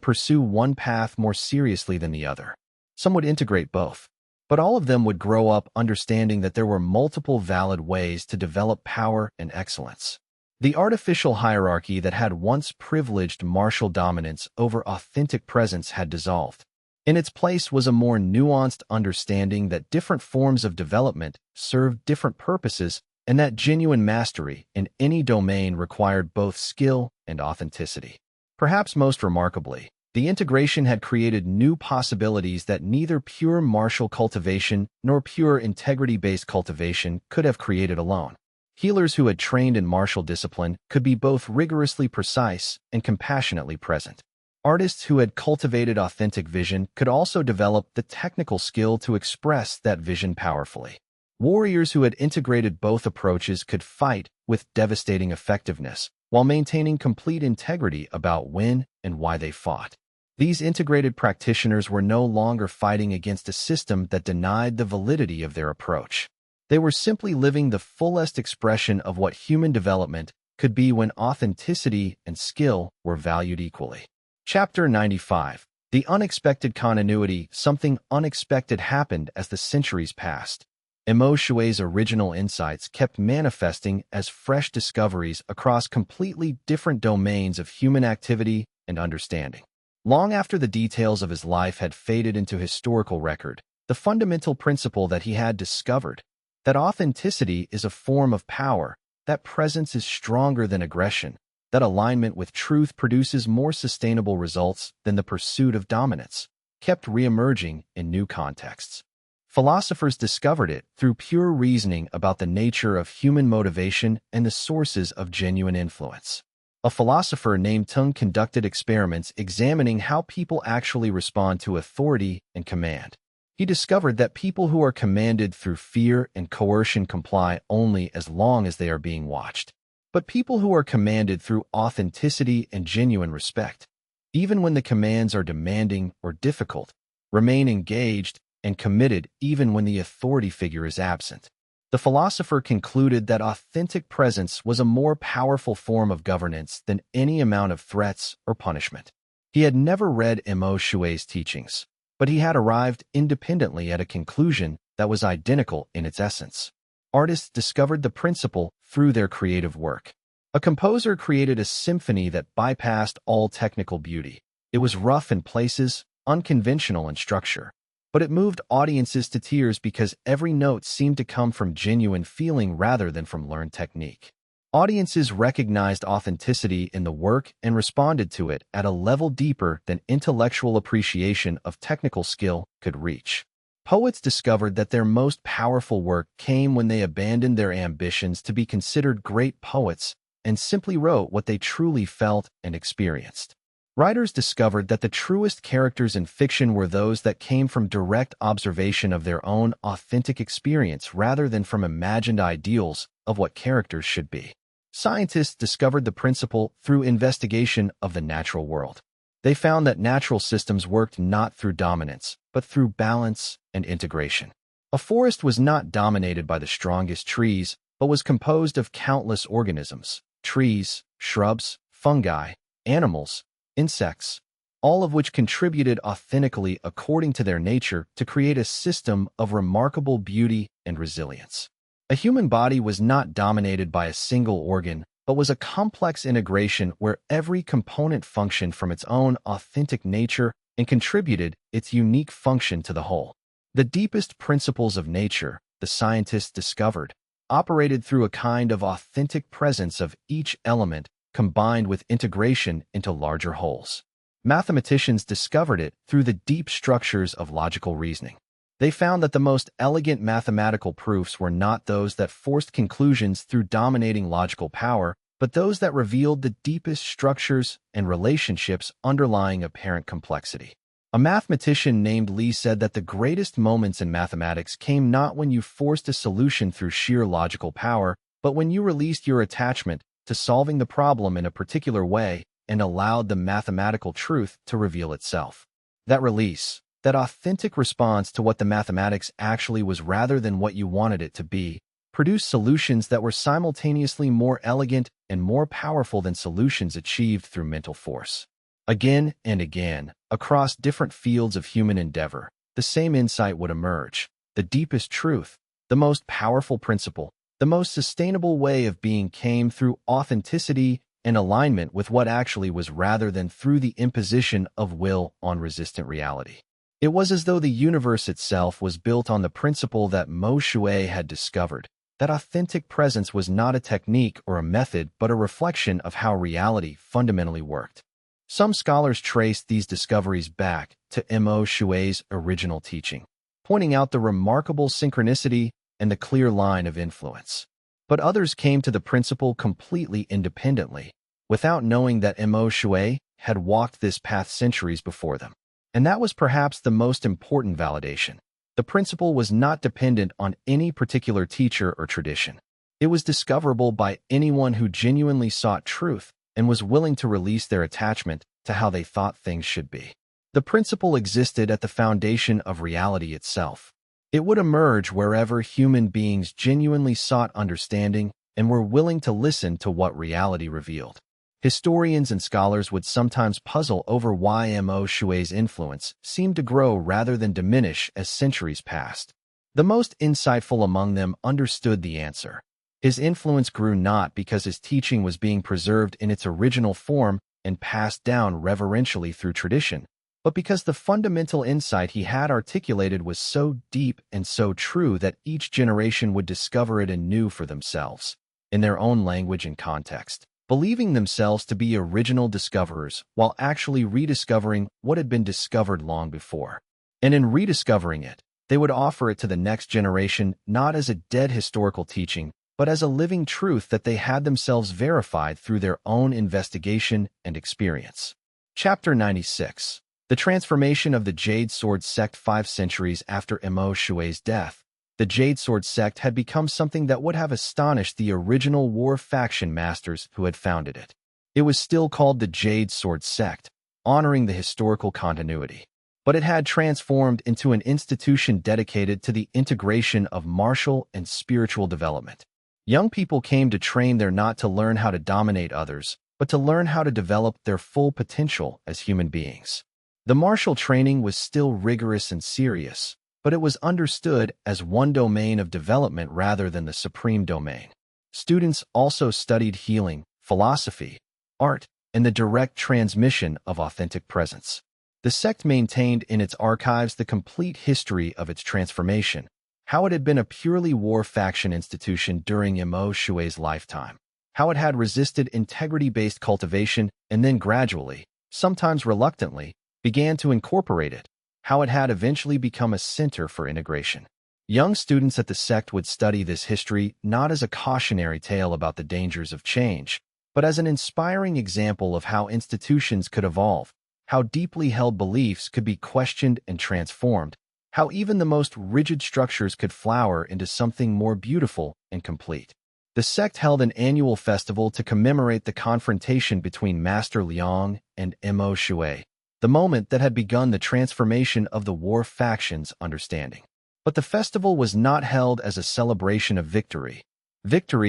pursue one path more seriously than the other. Some would integrate both. But all of them would grow up understanding that there were multiple valid ways to develop power and excellence. The artificial hierarchy that had once privileged martial dominance over authentic presence had dissolved. In its place was a more nuanced understanding that different forms of development served different purposes and that genuine mastery in any domain required both skill and authenticity. Perhaps most remarkably, the integration had created new possibilities that neither pure martial cultivation nor pure integrity-based cultivation could have created alone. Healers who had trained in martial discipline could be both rigorously precise and compassionately present. Artists who had cultivated authentic vision could also develop the technical skill to express that vision powerfully. Warriors who had integrated both approaches could fight with devastating effectiveness while maintaining complete integrity about when and why they fought. These integrated practitioners were no longer fighting against a system that denied the validity of their approach. They were simply living the fullest expression of what human development could be when authenticity and skill were valued equally. Chapter 95. The Unexpected Continuity. Something unexpected happened as the centuries passed. Mo Shui's original insights kept manifesting as fresh discoveries across completely different domains of human activity and understanding. Long after the details of his life had faded into historical record, the fundamental principle that he had discovered, that authenticity is a form of power, that presence is stronger than aggression, that alignment with truth produces more sustainable results than the pursuit of dominance, kept re-emerging in new contexts. Philosophers discovered it through pure reasoning about the nature of human motivation and the sources of genuine influence. A philosopher named Tung conducted experiments examining how people actually respond to authority and command. He discovered that people who are commanded through fear and coercion comply only as long as they are being watched. but people who are commanded through authenticity and genuine respect, even when the commands are demanding or difficult, remain engaged and committed even when the authority figure is absent. The philosopher concluded that authentic presence was a more powerful form of governance than any amount of threats or punishment. He had never read Mo Shui's teachings, but he had arrived independently at a conclusion that was identical in its essence. Artists discovered the principle through their creative work. A composer created a symphony that bypassed all technical beauty. It was rough in places, unconventional in structure, but it moved audiences to tears because every note seemed to come from genuine feeling rather than from learned technique. Audiences recognized authenticity in the work and responded to it at a level deeper than intellectual appreciation of technical skill could reach. Poets discovered that their most powerful work came when they abandoned their ambitions to be considered great poets and simply wrote what they truly felt and experienced. Writers discovered that the truest characters in fiction were those that came from direct observation of their own authentic experience rather than from imagined ideals of what characters should be. Scientists discovered the principle through investigation of the natural world. They found that natural systems worked not through dominance, but through balance and integration. A forest was not dominated by the strongest trees, but was composed of countless organisms, trees, shrubs, fungi, animals, insects, all of which contributed authentically according to their nature to create a system of remarkable beauty and resilience. A human body was not dominated by a single organ, but was a complex integration where every component functioned from its own authentic nature and contributed its unique function to the whole. The deepest principles of nature, the scientists discovered, operated through a kind of authentic presence of each element combined with integration into larger wholes. Mathematicians discovered it through the deep structures of logical reasoning. They found that the most elegant mathematical proofs were not those that forced conclusions through dominating logical power, but those that revealed the deepest structures and relationships underlying apparent complexity. A mathematician named Lee said that the greatest moments in mathematics came not when you forced a solution through sheer logical power, but when you released your attachment to solving the problem in a particular way and allowed the mathematical truth to reveal itself. That release, that authentic response to what the mathematics actually was rather than what you wanted it to be, produced solutions that were simultaneously more elegant and more powerful than solutions achieved through mental force. Again and again, across different fields of human endeavor, the same insight would emerge. The deepest truth, the most powerful principle, the most sustainable way of being came through authenticity and alignment with what actually was rather than through the imposition of will on resistant reality. It was as though the universe itself was built on the principle that Mo Shui had discovered, that authentic presence was not a technique or a method but a reflection of how reality fundamentally worked. Some scholars traced these discoveries back to Mo Shui's original teaching, pointing out the remarkable synchronicity and the clear line of influence. But others came to the principle completely independently, without knowing that Mo Shui had walked this path centuries before them. And that was perhaps the most important validation. The principle was not dependent on any particular teacher or tradition. It was discoverable by anyone who genuinely sought truth and was willing to release their attachment to how they thought things should be. The principle existed at the foundation of reality itself. It would emerge wherever human beings genuinely sought understanding and were willing to listen to what reality revealed. Historians and scholars would sometimes puzzle over why Mo Shui's influence seemed to grow rather than diminish as centuries passed. The most insightful among them understood the answer. His influence grew not because his teaching was being preserved in its original form and passed down reverentially through tradition, but because the fundamental insight he had articulated was so deep and so true that each generation would discover it anew for themselves, in their own language and context, believing themselves to be original discoverers while actually rediscovering what had been discovered long before. And in rediscovering it, they would offer it to the next generation not as a dead historical teaching, but as a living truth that they had themselves verified through their own investigation and experience. Chapter 96. The transformation of the Jade Sword sect 5 centuries after Mo Shui's death. The Jade Sword sect had become something that would have astonished the original war faction masters who had founded it. It was still called the Jade Sword sect, honoring the historical continuity. But it had transformed into an institution dedicated to the integration of martial and spiritual development. Young people came to train there not to learn how to dominate others, but to learn how to develop their full potential as human beings. The martial training was still rigorous and serious, but it was understood as one domain of development rather than the supreme domain. Students also studied healing, philosophy, art, and the direct transmission of authentic presence. The sect maintained in its archives the complete history of its transformation, how it had been a purely war faction institution during Mo Shui's lifetime, how it had resisted integrity-based cultivation and then gradually, sometimes reluctantly, began to incorporate it, how it had eventually become a center for integration. Young students at the sect would study this history not as a cautionary tale about the dangers of change, but as an inspiring example of how institutions could evolve, how deeply held beliefs could be questioned and transformed, how even the most rigid structures could flower into something more beautiful and complete. The sect held an annual festival to commemorate the confrontation between Master Liang and Mo Shui, the moment that had begun the transformation of the war faction's understanding. But the festival was not held as a celebration of victory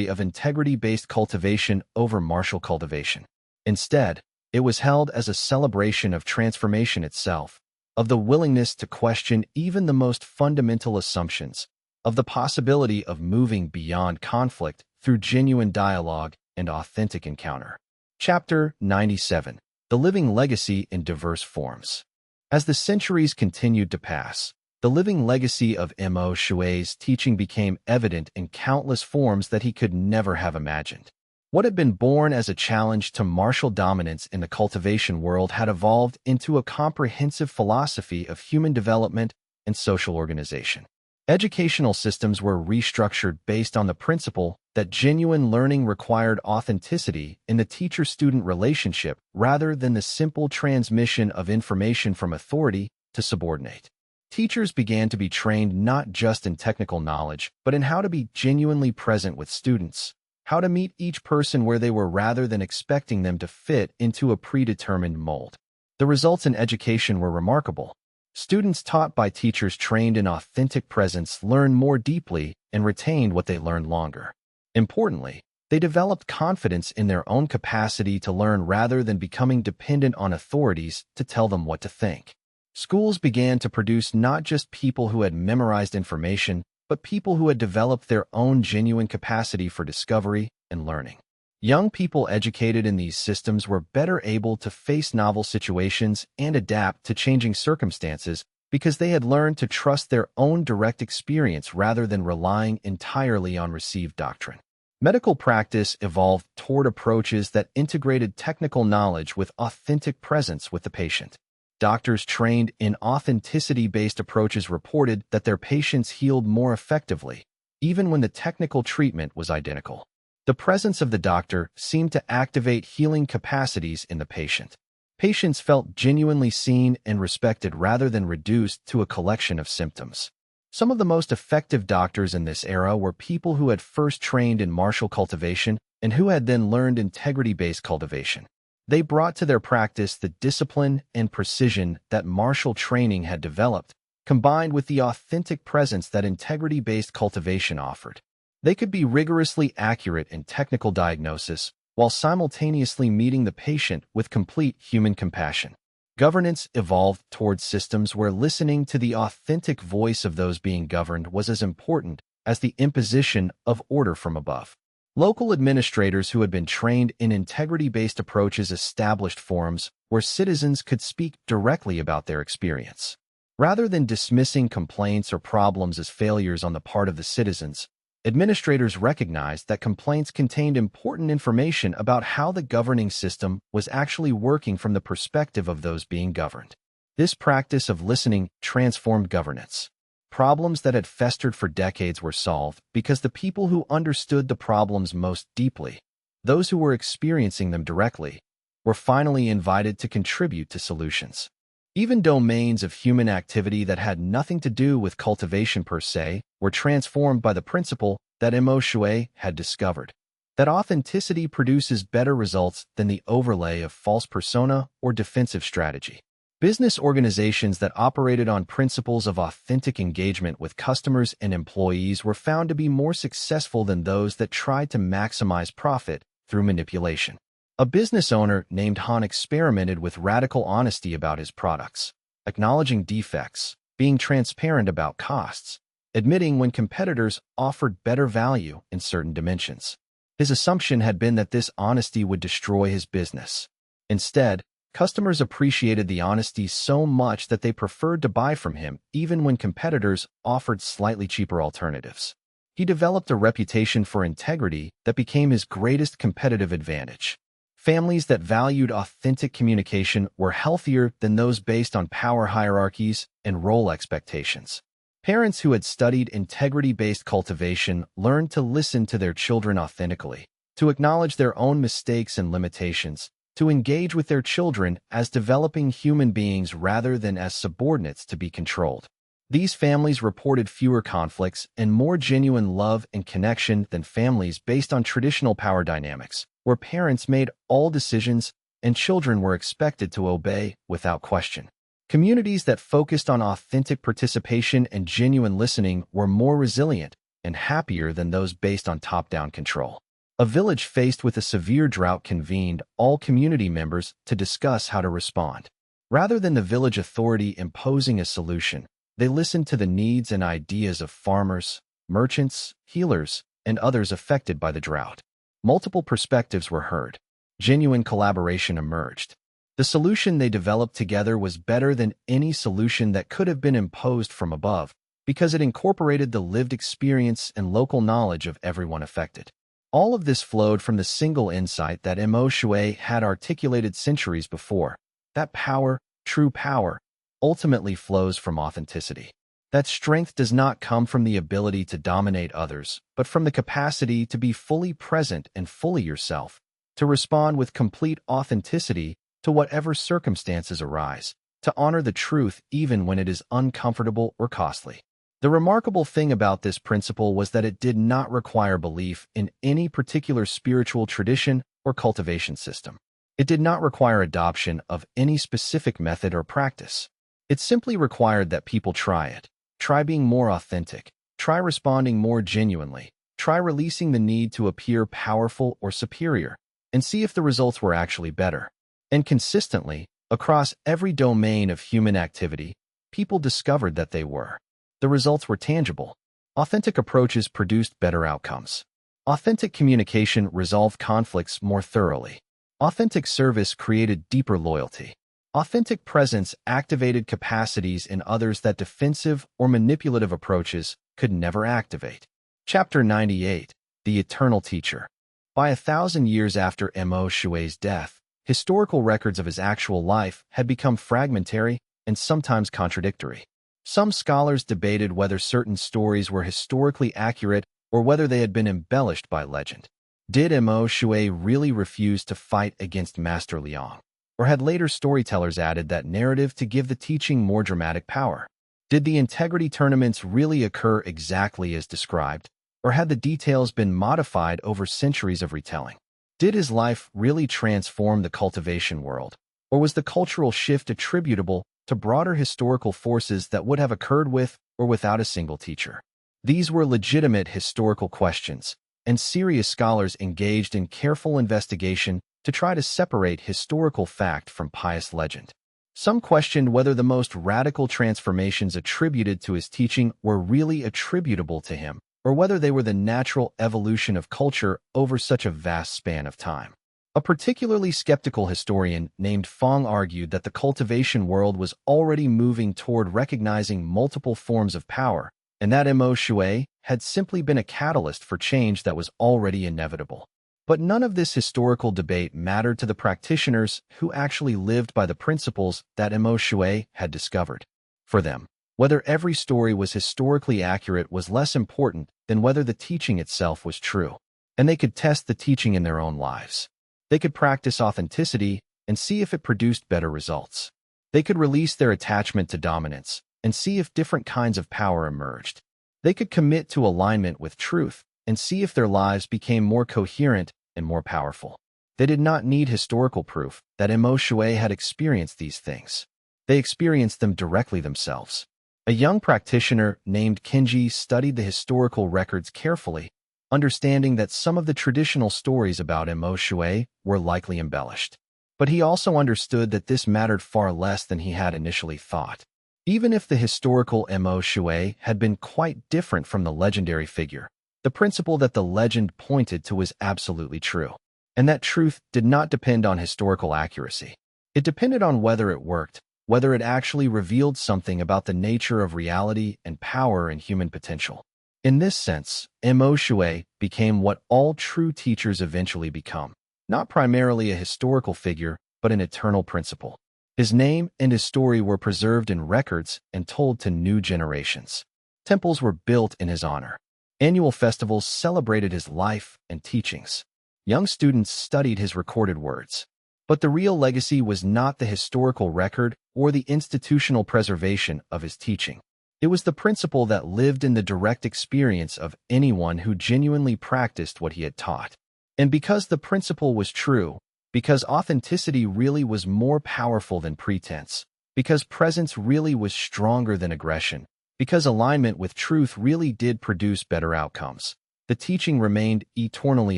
of integrity-based cultivation over martial cultivation. Instead, it was held as a celebration of transformation itself, of the willingness to question even the most fundamental assumptions, of the possibility of moving beyond conflict through genuine dialogue and authentic encounter. Chapter 97. The Living Legacy in Diverse Forms. As the centuries continued to pass, the living legacy of Mo Shui's teaching became evident in countless forms that he could never have imagined. What had been born as a challenge to martial dominance in the cultivation world had evolved into a comprehensive philosophy of human development and social organization. Educational systems were restructured based on the principle that genuine learning required authenticity in the teacher-student relationship rather than the simple transmission of information from authority to subordinate. Teachers began to be trained not just in technical knowledge, but in how to be genuinely present with students, how to meet each person where they were rather than expecting them to fit into a predetermined mold. The results in education were remarkable. Students taught by teachers trained in authentic presence learned more deeply and retained what they learned longer. Importantly, they developed confidence in their own capacity to learn rather than becoming dependent on authorities to tell them what to think. Schools began to produce not just people who had memorized information, but people who had developed their own genuine capacity for discovery and learning. Young people educated in these systems were better able to face novel situations and adapt to changing circumstances because they had learned to trust their own direct experience rather than relying entirely on received doctrine. Medical practice evolved toward approaches that integrated technical knowledge with authentic presence with the patient. Doctors trained in authenticity-based approaches reported that their patients healed more effectively, even when the technical treatment was identical. The presence of the doctor seemed to activate healing capacities in the patient. Patients felt genuinely seen and respected rather than reduced to a collection of symptoms. Some of the most effective doctors in this era were people who had first trained in martial cultivation and who had then learned integrity-based cultivation. They brought to their practice the discipline and precision that martial training had developed, combined with the authentic presence that integrity-based cultivation offered. They could be rigorously accurate in technical diagnosis while simultaneously meeting the patient with complete human compassion. Governance evolved towards systems where listening to the authentic voice of those being governed was as important as the imposition of order from above. Local administrators who had been trained in integrity-based approaches established forums where citizens could speak directly about their experience. Rather than dismissing complaints or problems as failures on the part of the citizens, administrators recognized that complaints contained important information about how the governing system was actually working from the perspective of those being governed. This practice of listening transformed governance. Problems that had festered for decades were solved because the people who understood the problems most deeply, those who were experiencing them directly, were finally invited to contribute to solutions. Even domains of human activity that had nothing to do with cultivation per se were transformed by the principle that Shui had discovered, that authenticity produces better results than the overlay of false persona or defensive strategy. Business organizations that operated on principles of authentic engagement with customers and employees were found to be more successful than those that tried to maximize profit through manipulation. A business owner named Han experimented with radical honesty about his products, acknowledging defects, being transparent about costs, admitting when competitors offered better value in certain dimensions. His assumption had been that this honesty would destroy his business. Instead, customers appreciated the honesty so much that they preferred to buy from him even when competitors offered slightly cheaper alternatives. He developed a reputation for integrity that became his greatest competitive advantage. Families that valued authentic communication were healthier than those based on power hierarchies and role expectations. Parents who had studied integrity-based cultivation learned to listen to their children authentically, to acknowledge their own mistakes and limitations, to engage with their children as developing human beings rather than as subordinates to be controlled. These families reported fewer conflicts and more genuine love and connection than families based on traditional power dynamics, where parents made all decisions and children were expected to obey without question. Communities that focused on authentic participation and genuine listening were more resilient and happier than those based on top-down control. A village faced with a severe drought convened all community members to discuss how to respond. Rather than the village authority imposing a solution, they listened to the needs and ideas of farmers, merchants, healers, and others affected by the drought. Multiple perspectives were heard. Genuine collaboration emerged. The solution they developed together was better than any solution that could have been imposed from above because it incorporated the lived experience and local knowledge of everyone affected. All of this flowed from the single insight that Shui had articulated centuries before, that power, true power, ultimately flows from authenticity. That strength does not come from the ability to dominate others, but from the capacity to be fully present and fully yourself, to respond with complete authenticity to whatever circumstances arise, to honor the truth even when it is uncomfortable or costly. The remarkable thing about this principle was that it did not require belief in any particular spiritual tradition or cultivation system. It did not require adoption of any specific method or practice. It simply required that people try it. Try being more authentic. Try responding more genuinely. Try releasing the need to appear powerful or superior, and see if the results were actually better. And consistently, across every domain of human activity, people discovered that they were. The results were tangible. Authentic approaches produced better outcomes. Authentic communication resolved conflicts more thoroughly. Authentic service created deeper loyalty. Authentic presence activated capacities in others that defensive or manipulative approaches could never activate. Chapter 98, The Eternal Teacher. By 1,000 years after Shui's death, historical records of his actual life had become fragmentary and sometimes contradictory. Some scholars debated whether certain stories were historically accurate or whether they had been embellished by legend. Did Shui really refuse to fight against Master Liang? Or had later storytellers added that narrative to give the teaching more dramatic power? Did the integrity tournaments really occur exactly as described, or had the details been modified over centuries of retelling? Did his life really transform the cultivation world, or was the cultural shift attributable to broader historical forces that would have occurred with or without a single teacher? These were legitimate historical questions, and serious scholars engaged in careful investigation to try to separate historical fact from pious legend. Some questioned whether the most radical transformations attributed to his teaching were really attributable to him, or whether they were the natural evolution of culture over such a vast span of time. A particularly skeptical historian named Fong argued that the cultivation world was already moving toward recognizing multiple forms of power, and that Shui had simply been a catalyst for change that was already inevitable. But none of this historical debate mattered to the practitioners who actually lived by the principles that Shui had discovered. For them, whether every story was historically accurate was less important than whether the teaching itself was true, and they could test the teaching in their own lives. They could practice authenticity and see if it produced better results. They could release their attachment to dominance and see if different kinds of power emerged. They could commit to alignment with truth and see if their lives became more coherent and more powerful. They did not need historical proof that Shui had experienced these things. They experienced them directly themselves. A young practitioner named Kenji studied the historical records carefully, understanding that some of the traditional stories about Shui were likely embellished. But he also understood that this mattered far less than he had initially thought. Even if the historical Shui had been quite different from the legendary figure, the principle that the legend pointed to was absolutely true. And that truth did not depend on historical accuracy. It depended on whether it worked, whether it actually revealed something about the nature of reality and power and human potential. In this sense, Shui became what all true teachers eventually become, not primarily a historical figure, but an eternal principle. His name and his story were preserved in records and told to new generations. Temples were built in his honor. Annual festivals celebrated his life and teachings. Young students studied his recorded words. But the real legacy was not the historical record or the institutional preservation of his teaching. It was the principle that lived in the direct experience of anyone who genuinely practiced what he had taught. And because the principle was true, because authenticity really was more powerful than pretense, because presence really was stronger than aggression, because alignment with truth really did produce better outcomes, the teaching remained eternally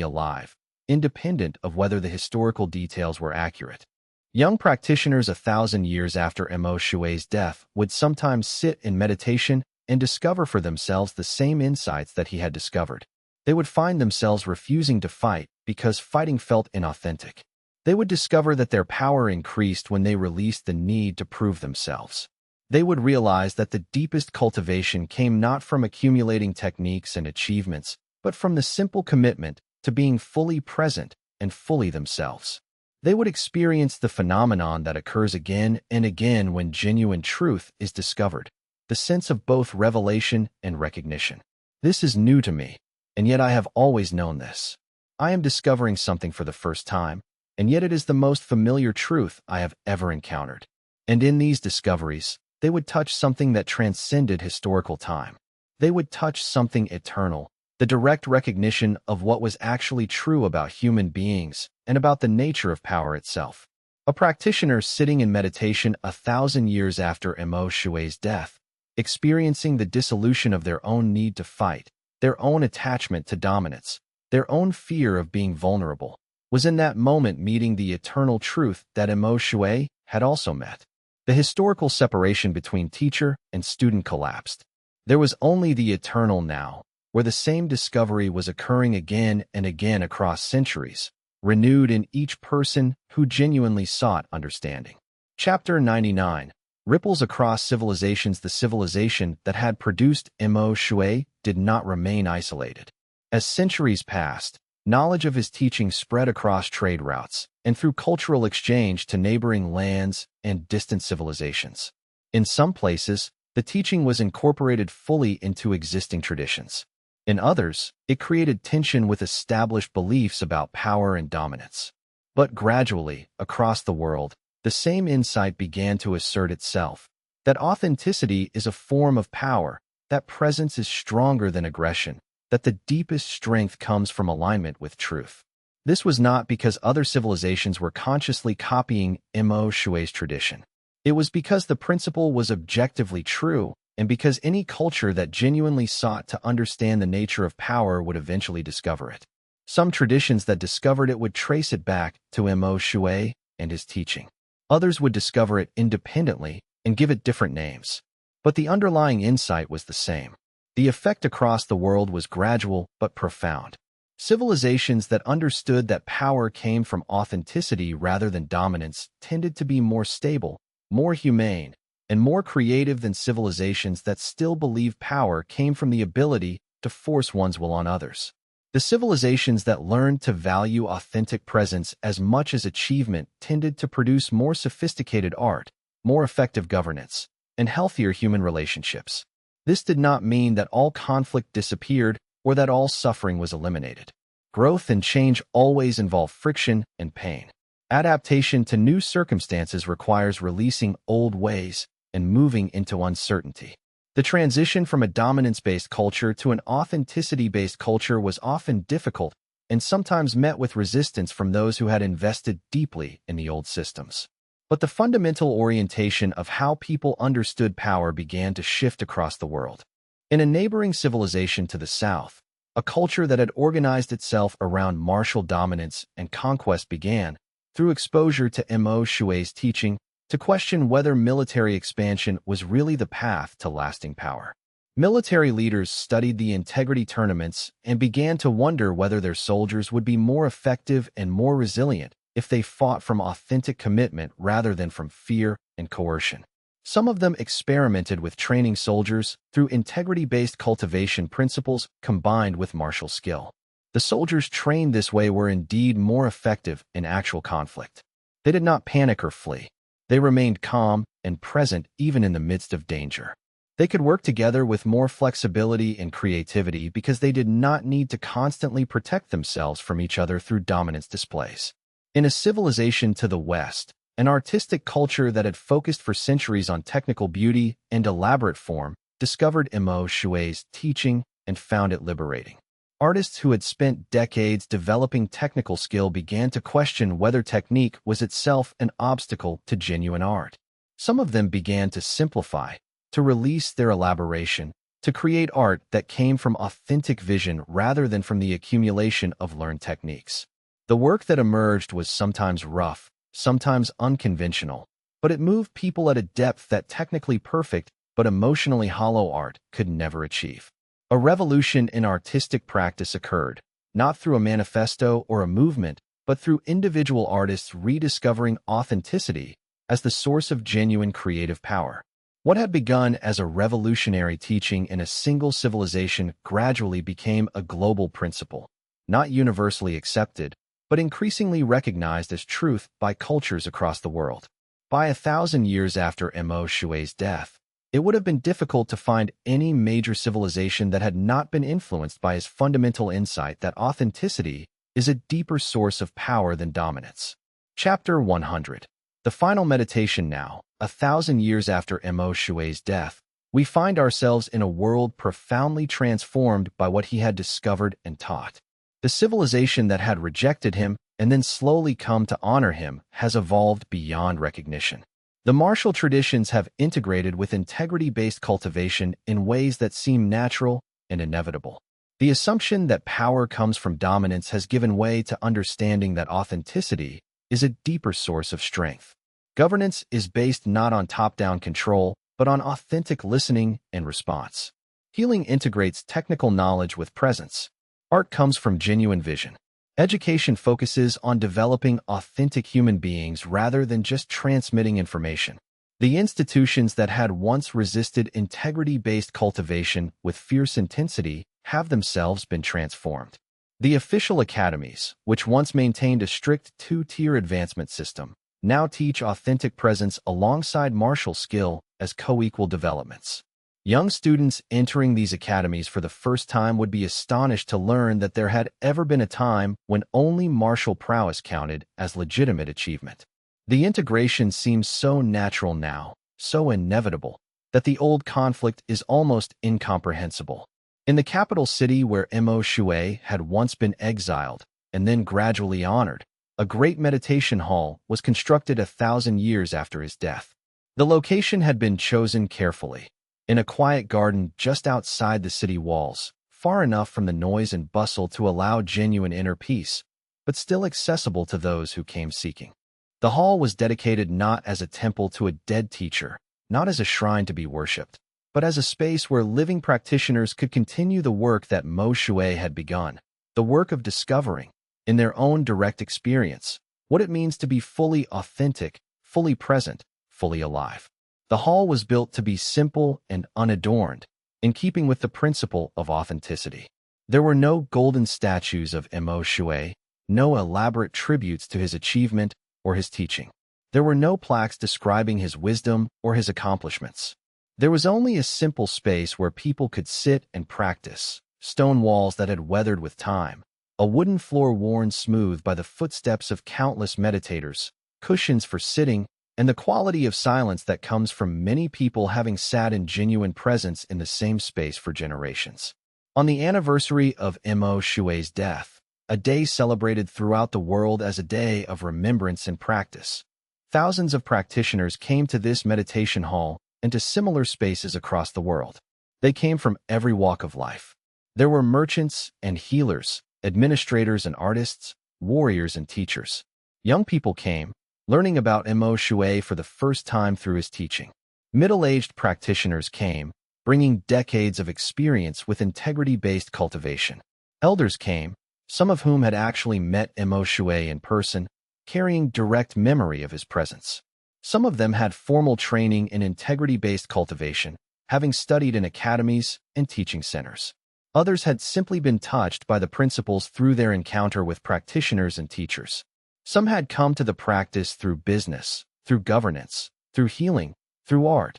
alive, independent of whether the historical details were accurate. Young practitioners 1,000 years after Shui's death would sometimes sit in meditation and discover for themselves the same insights that he had discovered. They would find themselves refusing to fight because fighting felt inauthentic. They would discover that their power increased when they released the need to prove themselves. They would realize that the deepest cultivation came not from accumulating techniques and achievements, but from the simple commitment to being fully present and fully themselves. They would experience the phenomenon that occurs again and again when genuine truth is discovered, the sense of both revelation and recognition. This is new to me, and yet I have always known this. I am discovering something for the first time, and yet it is the most familiar truth I have ever encountered. And in these discoveries, they would touch something that transcended historical time. They would touch something eternal, the direct recognition of what was actually true about human beings and about the nature of power itself. A practitioner sitting in meditation 1,000 years after Shui's death, experiencing the dissolution of their own need to fight, their own attachment to dominance, their own fear of being vulnerable, was in that moment meeting the eternal truth that Shui had also met. The historical separation between teacher and student collapsed. There was only the eternal now, where the same discovery was occurring again and again across centuries, renewed in each person who genuinely sought understanding. Chapter 99. Ripples across civilizations. The civilization that had produced Shui did not remain isolated. As centuries passed, knowledge of his teaching spread across trade routes and through cultural exchange to neighboring lands and distant civilizations. In some places, the teaching was incorporated fully into existing traditions. In others, it created tension with established beliefs about power and dominance. But gradually, across the world, the same insight began to assert itself, that authenticity is a form of power, that presence is stronger than aggression, that the deepest strength comes from alignment with truth. This was not because other civilizations were consciously copying Shui's tradition. It was because the principle was objectively true, and because any culture that genuinely sought to understand the nature of power would eventually discover it. Some traditions that discovered it would trace it back to Shui and his teaching. Others would discover it independently and give it different names. But the underlying insight was the same. The effect across the world was gradual but profound. Civilizations that understood that power came from authenticity rather than dominance tended to be more stable, more humane, and more creative than civilizations that still believed power came from the ability to force one's will on others. The civilizations that learned to value authentic presence as much as achievement tended to produce more sophisticated art, more effective governance, and healthier human relationships. This did not mean that all conflict disappeared or that all suffering was eliminated. Growth and change always involve friction and pain. Adaptation to new circumstances requires releasing old ways and moving into uncertainty. The transition from a dominance-based culture to an authenticity-based culture was often difficult and sometimes met with resistance from those who had invested deeply in the old systems. But the fundamental orientation of how people understood power began to shift across the world. In a neighboring civilization to the south, a culture that had organized itself around martial dominance and conquest began, through exposure to Mo Shui's teaching, to question whether military expansion was really the path to lasting power. Military leaders studied the integrity tournaments and began to wonder whether their soldiers would be more effective and more resilient if they fought from authentic commitment rather than from fear and coercion. Some of them experimented with training soldiers through integrity-based cultivation principles combined with martial skill. The soldiers trained this way were indeed more effective in actual conflict. They did not panic or flee. They remained calm and present even in the midst of danger. They could work together with more flexibility and creativity because they did not need to constantly protect themselves from each other through dominance displays. In a civilization to the west, an artistic culture that had focused for centuries on technical beauty and elaborate form discovered Mo Shui's teaching and found it liberating. Artists who had spent decades developing technical skill began to question whether technique was itself an obstacle to genuine art. Some of them began to simplify, to release their elaboration, to create art that came from authentic vision rather than from the accumulation of learned techniques. The work that emerged was sometimes rough, sometimes unconventional, but it moved people at a depth that technically perfect but emotionally hollow art could never achieve. A revolution in artistic practice occurred, not through a manifesto or a movement, but through individual artists rediscovering authenticity as the source of genuine creative power. What had begun as a revolutionary teaching in a single civilization gradually became a global principle, not universally accepted, but increasingly recognized as truth by cultures across the world. By 1,000 years after Mo Shui's death, it would have been difficult to find any major civilization that had not been influenced by his fundamental insight that authenticity is a deeper source of power than dominance. Chapter 100. The final meditation now, 1,000 years after Mo Shui's death, we find ourselves in a world profoundly transformed by what he had discovered and taught. The civilization that had rejected him and then slowly come to honor him has evolved beyond recognition. The martial traditions have integrated with integrity-based cultivation in ways that seem natural and inevitable. The assumption that power comes from dominance has given way to understanding that authenticity is a deeper source of strength. Governance is based not on top-down control, but on authentic listening and response. Healing integrates technical knowledge with presence. Art comes from genuine vision. Education focuses on developing authentic human beings rather than just transmitting information. The institutions that had once resisted integrity-based cultivation with fierce intensity have themselves been transformed. The official academies, which once maintained a strict two-tier advancement system, now teach authentic presence alongside martial skill as co-equal developments. Young students entering these academies for the first time would be astonished to learn that there had ever been a time when only martial prowess counted as legitimate achievement. The integration seems so natural now, so inevitable, that the old conflict is almost incomprehensible. In the capital city where Mo Shui had once been exiled and then gradually honored, a great meditation hall was constructed 1,000 years after his death. The location had been chosen carefully. In a quiet garden just outside the city walls, far enough from the noise and bustle to allow genuine inner peace, but still accessible to those who came seeking. The hall was dedicated not as a temple to a dead teacher, not as a shrine to be worshipped, but as a space where living practitioners could continue the work that Mo Shui had begun, the work of discovering, in their own direct experience, what it means to be fully authentic, fully present, fully alive. The hall was built to be simple and unadorned, in keeping with the principle of authenticity. There were no golden statues of Mo Shui, no elaborate tributes to his achievement or his teaching. There were no plaques describing his wisdom or his accomplishments. There was only a simple space where people could sit and practice, stone walls that had weathered with time, a wooden floor worn smooth by the footsteps of countless meditators, cushions for sitting, and the quality of silence that comes from many people having sat in genuine presence in the same space for generations. On the anniversary of Mo Shui's death, a day celebrated throughout the world as a day of remembrance and practice, thousands of practitioners came to this meditation hall and to similar spaces across the world. They came from every walk of life. There were merchants and healers, administrators and artists, warriors and teachers. Young people came, learning about Mo Shui for the first time through his teaching. Middle-aged practitioners came, bringing decades of experience with integrity-based cultivation. Elders came, some of whom had actually met Mo Shui in person, carrying direct memory of his presence. Some of them had formal training in integrity-based cultivation, having studied in academies and teaching centers. Others had simply been touched by the principles through their encounter with practitioners and teachers. Some had come to the practice through business, through governance, through healing, through art,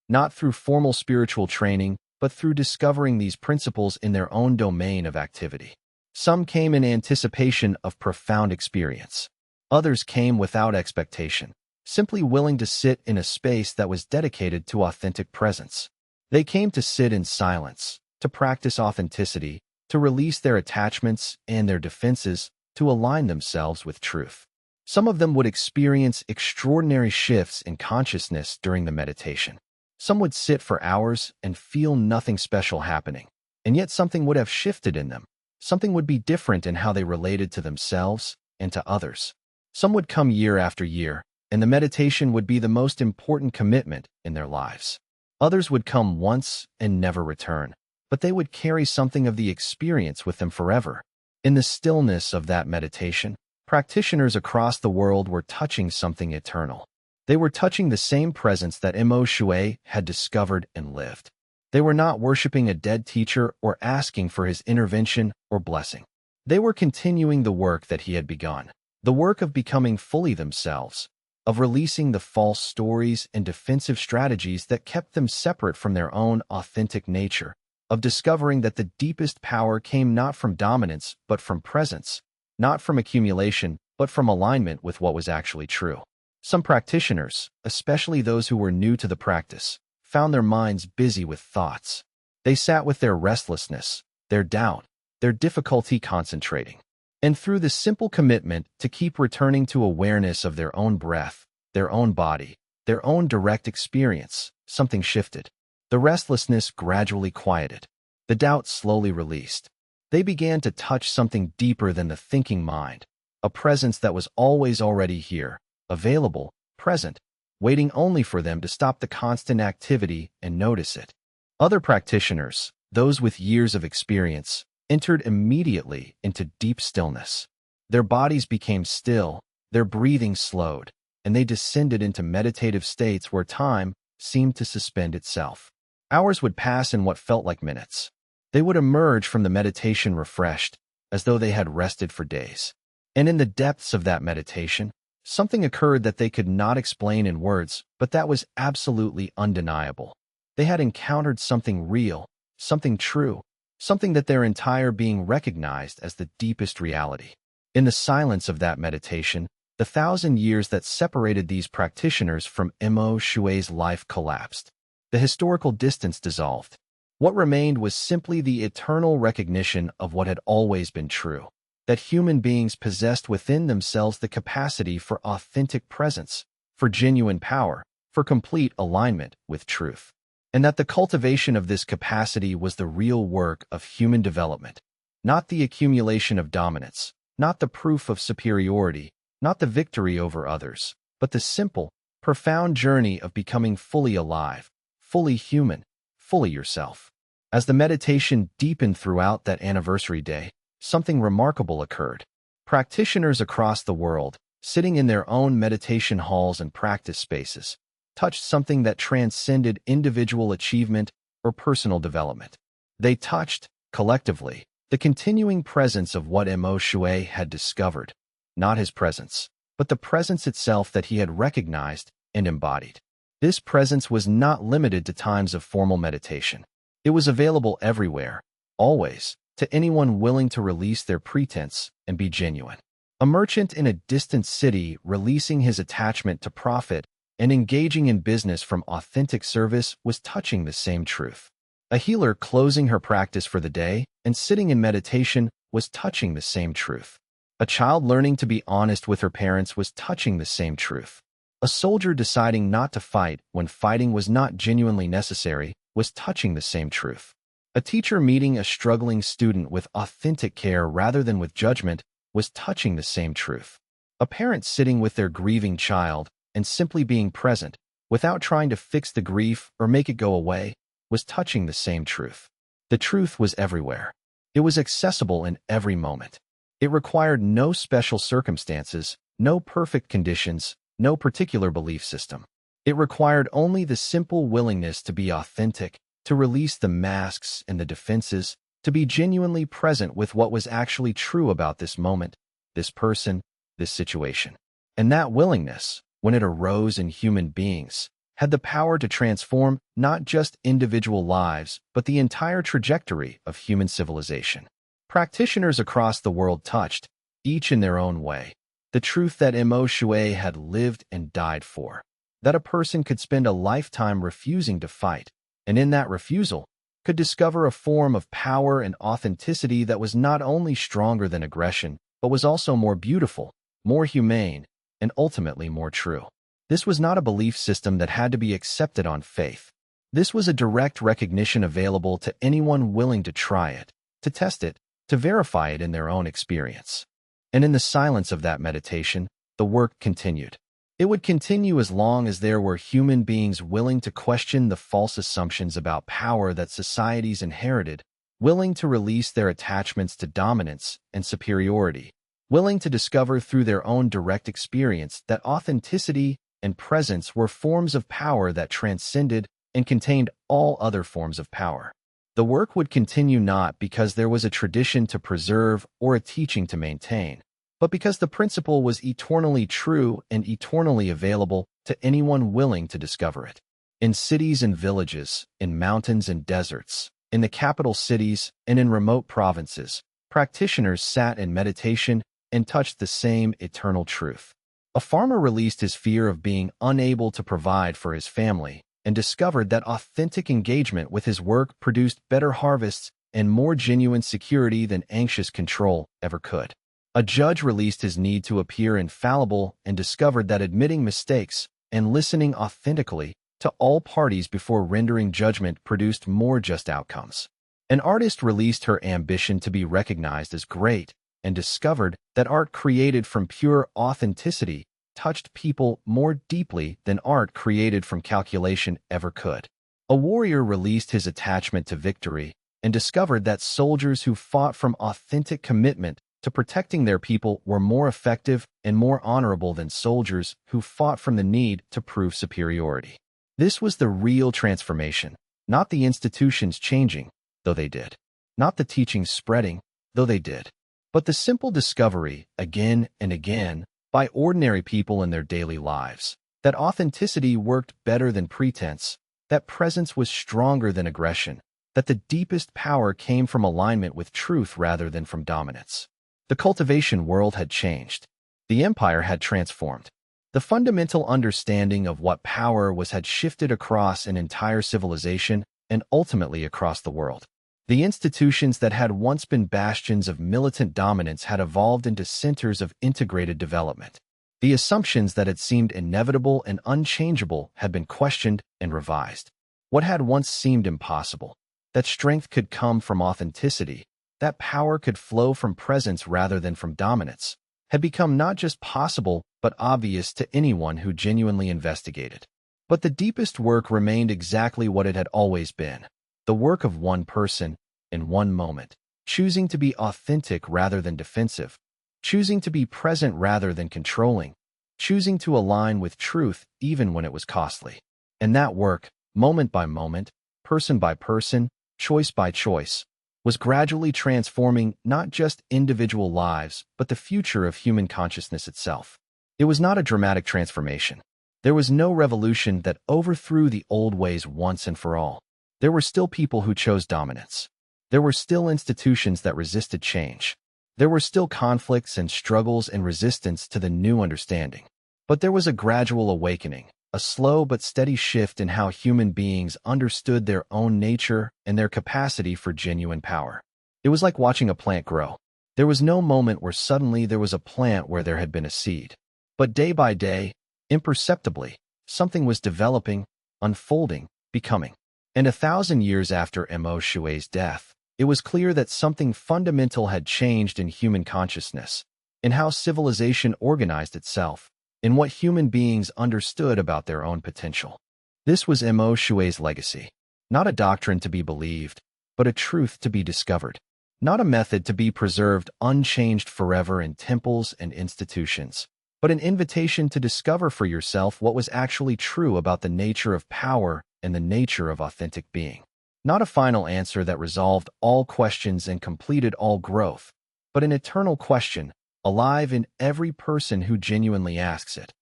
not through formal spiritual training, but through discovering these principles in their own domain of activity. Some came in anticipation of profound experience. Others came without expectation, simply willing to sit in a space that was dedicated to authentic presence. They came to sit in silence, to practice authenticity, to release their attachments and their defenses, to align themselves with truth. Some of them would experience extraordinary shifts in consciousness during the meditation. Some would sit for hours and feel nothing special happening, and yet something would have shifted in them. Something would be different in how they related to themselves and to others. Some would come year after year, and the meditation would be the most important commitment in their lives. Others would come once and never return, but they would carry something of the experience with them forever. In the stillness of that meditation, practitioners across the world were touching something eternal. They were touching the same presence that Mo Shui had discovered and lived. They were not worshiping a dead teacher or asking for his intervention or blessing. They were continuing the work that he had begun, the work of becoming fully themselves, of releasing the false stories and defensive strategies that kept them separate from their own authentic nature, of discovering that the deepest power came not from dominance but from presence, not from accumulation but from alignment with what was actually true. Some practitioners, especially those who were new to the practice, found their minds busy with thoughts. They sat with their restlessness, their doubt, their difficulty concentrating. And through the simple commitment to keep returning to awareness of their own breath, their own body, their own direct experience, something shifted. The restlessness gradually quieted. The doubt slowly released. They began to touch something deeper than the thinking mind, a presence that was always already here, available, present, waiting only for them to stop the constant activity and notice it. Other practitioners, those with years of experience, entered immediately into deep stillness. Their bodies became still, their breathing slowed, and they descended into meditative states where time seemed to suspend itself. Hours would pass in what felt like minutes. They would emerge from the meditation refreshed, as though they had rested for days. And in the depths of that meditation, something occurred that they could not explain in words, but that was absolutely undeniable. They had encountered something real, something true, something that their entire being recognized as the deepest reality. In the silence of that meditation, the 1,000 years that separated these practitioners from Mo Shui's life collapsed. The historical distance dissolved. What remained was simply the eternal recognition of what had always been true, that human beings possessed within themselves the capacity for authentic presence, for genuine power, for complete alignment with truth, and that the cultivation of this capacity was the real work of human development, not the accumulation of dominance, not the proof of superiority, not the victory over others, but the simple, profound journey of becoming fully alive, fully human, fully yourself. As the meditation deepened throughout that anniversary day, something remarkable occurred. Practitioners across the world, sitting in their own meditation halls and practice spaces, touched something that transcended individual achievement or personal development. They touched, collectively, the continuing presence of what Mo Shui had discovered, not his presence, but the presence itself that he had recognized and embodied. This presence was not limited to times of formal meditation. It was available everywhere, always, to anyone willing to release their pretense and be genuine. A merchant in a distant city releasing his attachment to profit and engaging in business from authentic service was touching the same truth. A healer closing her practice for the day and sitting in meditation was touching the same truth. A child learning to be honest with her parents was touching the same truth. A soldier deciding not to fight when fighting was not genuinely necessary was touching the same truth. A teacher meeting a struggling student with authentic care rather than with judgment was touching the same truth. A parent sitting with their grieving child and simply being present, without trying to fix the grief or make it go away, was touching the same truth. The truth was everywhere. It was accessible in every moment. It required no special circumstances, no perfect conditions, no particular belief system. It required only the simple willingness to be authentic, to release the masks and the defenses, to be genuinely present with what was actually true about this moment, this person, this situation. And that willingness, when it arose in human beings, had the power to transform not just individual lives, but the entire trajectory of human civilization. Practitioners across the world touched, each in their own way, the truth that Mo Shui had lived and died for, that a person could spend a lifetime refusing to fight, and in that refusal, could discover a form of power and authenticity that was not only stronger than aggression, but was also more beautiful, more humane, and ultimately more true. This was not a belief system that had to be accepted on faith. This was a direct recognition available to anyone willing to try it, to test it, to verify it in their own experience. And in the silence of that meditation, the work continued. It would continue as long as there were human beings willing to question the false assumptions about power that societies inherited, willing to release their attachments to dominance and superiority, willing to discover through their own direct experience that authenticity and presence were forms of power that transcended and contained all other forms of power. The work would continue not because there was a tradition to preserve or a teaching to maintain, but because the principle was eternally true and eternally available to anyone willing to discover it. In cities and villages, in mountains and deserts, in the capital cities and in remote provinces, practitioners sat in meditation and touched the same eternal truth. A farmer released his fear of being unable to provide for his family and discovered that authentic engagement with his work produced better harvests and more genuine security than anxious control ever could. A judge released his need to appear infallible and discovered that admitting mistakes and listening authentically to all parties before rendering judgment produced more just outcomes. An artist released her ambition to be recognized as great and discovered that art created from pure authenticity touched people more deeply than art created from calculation ever could. A warrior released his attachment to victory and discovered that soldiers who fought from authentic commitment to protecting their people were more effective and more honorable than soldiers who fought from the need to prove superiority. This was the real transformation, not the institutions changing, though they did, not the teachings spreading, though they did, but the simple discovery, again and again, by ordinary people in their daily lives, that authenticity worked better than pretense, that presence was stronger than aggression, that the deepest power came from alignment with truth rather than from dominance. The cultivation world had changed. The empire had transformed. The fundamental understanding of what power was had shifted across an entire civilization and ultimately across the world. The institutions that had once been bastions of militant dominance had evolved into centers of integrated development. The assumptions that had seemed inevitable and unchangeable had been questioned and revised. What had once seemed impossible, that strength could come from authenticity, that power could flow from presence rather than from dominance, had become not just possible but obvious to anyone who genuinely investigated. But the deepest work remained exactly what it had always been, the work of one person, in one moment, choosing to be authentic rather than defensive, choosing to be present rather than controlling, choosing to align with truth even when it was costly. And that work, moment by moment, person by person, choice by choice, was gradually transforming not just individual lives, but the future of human consciousness itself. It was not a dramatic transformation. There was no revolution that overthrew the old ways once and for all. There were still people who chose dominance. There were still institutions that resisted change. There were still conflicts and struggles and resistance to the new understanding. But there was a gradual awakening, a slow but steady shift in how human beings understood their own nature and their capacity for genuine power. It was like watching a plant grow. There was no moment where suddenly there was a plant where there had been a seed. But day by day, imperceptibly, something was developing, unfolding, becoming. And 1,000 years after Mo Shui's death, it was clear that something fundamental had changed in human consciousness, in how civilization organized itself, in what human beings understood about their own potential. This was Mo Shui's legacy, not a doctrine to be believed, but a truth to be discovered, not a method to be preserved unchanged forever in temples and institutions, but an invitation to discover for yourself what was actually true about the nature of power and the nature of authentic being. Not a final answer that resolved all questions and completed all growth, but an eternal question, alive in every person who genuinely asks it.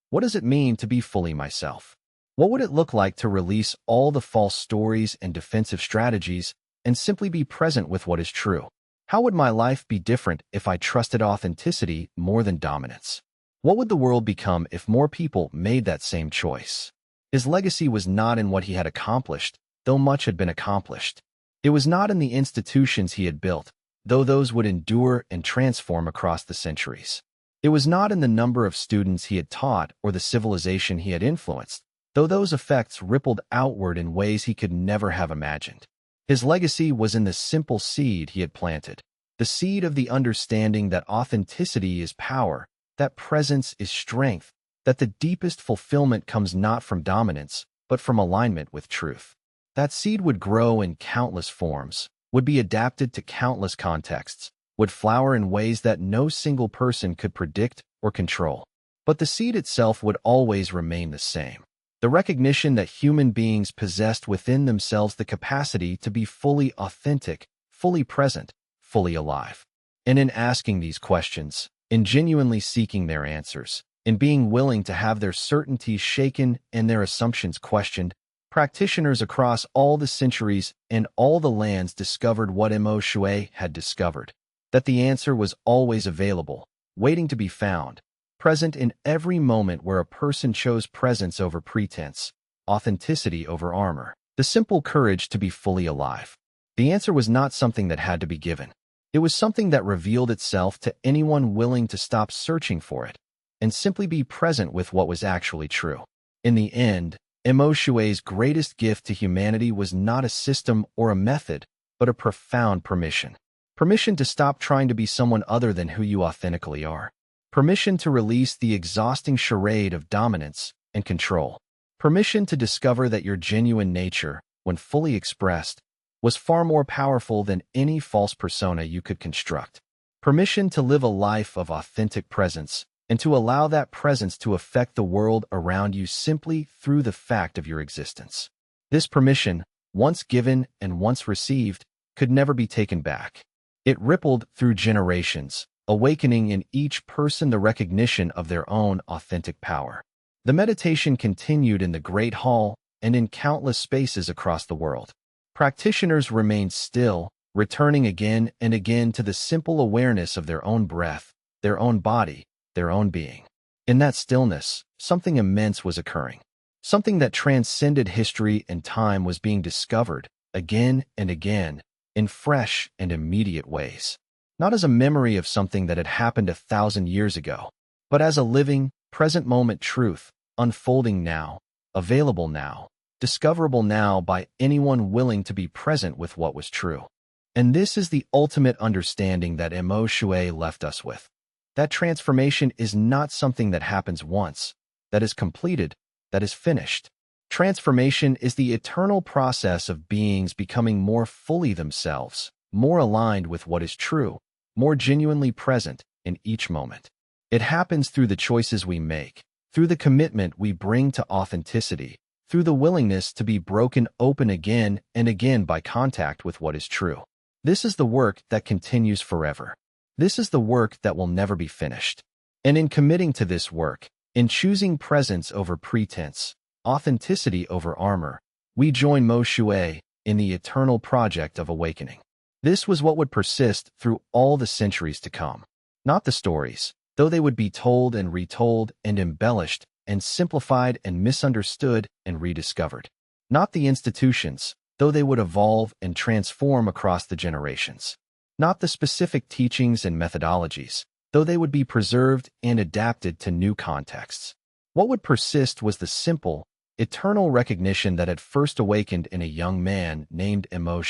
What does it mean to be fully myself? What would it look like to release all the false stories and defensive strategies and simply be present with what is true? How would my life be different if I trusted authenticity more than dominance? What would the world become if more people made that same choice? His legacy was not in what he had accomplished, though much had been accomplished. It was not in the institutions he had built, though those would endure and transform across the centuries. It was not in the number of students he had taught or the civilization he had influenced, though those effects rippled outward in ways he could never have imagined. His legacy was in the simple seed he had planted, the seed of the understanding that authenticity is power, that presence is strength, that the deepest fulfillment comes not from dominance, but from alignment with truth. That seed would grow in countless forms, would be adapted to countless contexts, would flower in ways that no single person could predict or control. But the seed itself would always remain the same. The recognition that human beings possessed within themselves the capacity to be fully authentic, fully present, fully alive. And in asking these questions, in genuinely seeking their answers, in being willing to have their certainties shaken and their assumptions questioned, practitioners across all the centuries and all the lands discovered what Mo Shui had discovered, that the answer was always available, waiting to be found, present in every moment where a person chose presence over pretense, authenticity over armor, the simple courage to be fully alive. The answer was not something that had to be given. It was something that revealed itself to anyone willing to stop searching for it and simply be present with what was actually true. In the end, Mo Shui's greatest gift to humanity was not a system or a method, but a profound permission. Permission to stop trying to be someone other than who you authentically are. Permission to release the exhausting charade of dominance and control. Permission to discover that your genuine nature, when fully expressed, was far more powerful than any false persona you could construct. Permission to live a life of authentic presence and to allow that presence to affect the world around you simply through the fact of your existence. This permission, once given and once received, could never be taken back. It rippled through generations, awakening in each person the recognition of their own authentic power. The meditation continued in the Great Hall and in countless spaces across the world. Practitioners remained still, returning again and again to the simple awareness of their own breath, their own body, their own being. In that stillness, something immense was occurring. Something that transcended history and time was being discovered, again and again, in fresh and immediate ways. Not as a memory of something that had happened 1,000 years ago, but as a living, present moment truth, unfolding now, available now, discoverable now by anyone willing to be present with what was true. And this is the ultimate understanding that Mo Shui left us with. That transformation is not something that happens once, that is completed, that is finished. Transformation is the eternal process of beings becoming more fully themselves, more aligned with what is true, more genuinely present in each moment. It happens through the choices we make, through the commitment we bring to authenticity, through the willingness to be broken open again and again by contact with what is true. This is the work that continues forever. This is the work that will never be finished. And in committing to this work, in choosing presence over pretense, authenticity over armor, we join Mo Shui in the eternal project of awakening. This was what would persist through all the centuries to come. Not the stories, though they would be told and retold and embellished and simplified and misunderstood and rediscovered. Not the institutions, though they would evolve and transform across the generations. Not the specific teachings and methodologies, though they would be preserved and adapted to new contexts. What would persist was the simple, eternal recognition that had first awakened in a young man named Emo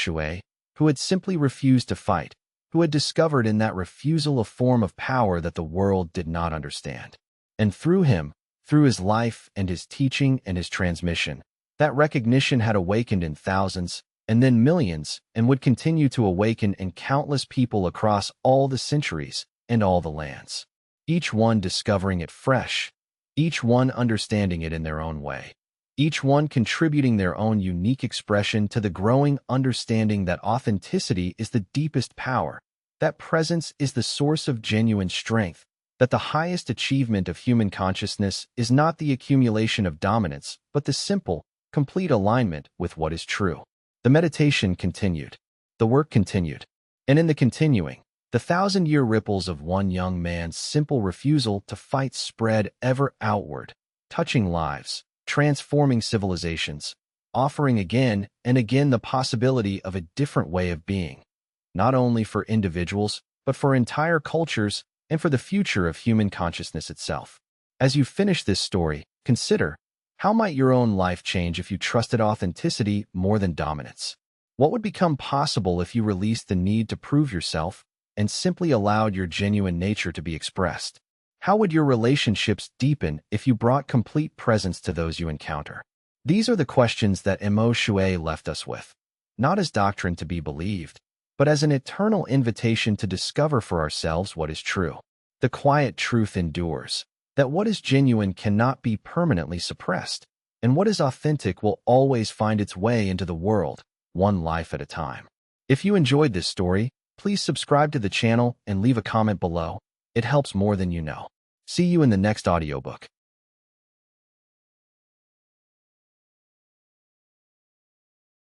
who had simply refused to fight, who had discovered in that refusal a form of power that the world did not understand. And through him, through his life and his teaching and his transmission, that recognition had awakened in thousands, and then millions, and would continue to awaken in countless people across all the centuries and all the lands. Each one discovering it fresh, each one understanding it in their own way, each one contributing their own unique expression to the growing understanding that authenticity is the deepest power, that presence is the source of genuine strength, that the highest achievement of human consciousness is not the accumulation of dominance, but the simple, complete alignment with what is true. The meditation continued. The work continued. And in the continuing, the 1,000-year ripples of one young man's simple refusal to fight spread ever outward, touching lives, transforming civilizations, offering again and again the possibility of a different way of being, not only for individuals, but for entire cultures and for the future of human consciousness itself. As you finish this story, consider, how might your own life change if you trusted authenticity more than dominance? What would become possible if you released the need to prove yourself and simply allowed your genuine nature to be expressed? How would your relationships deepen if you brought complete presence to those you encounter? These are the questions that Emo left us with, not as doctrine to be believed, but as an eternal invitation to discover for ourselves what is true. The quiet truth endures, that what is genuine cannot be permanently suppressed, and what is authentic will always find its way into the world, one life at a time. If you enjoyed this story, please subscribe to the channel and leave a comment below. It helps more than you know. See you in the next audiobook.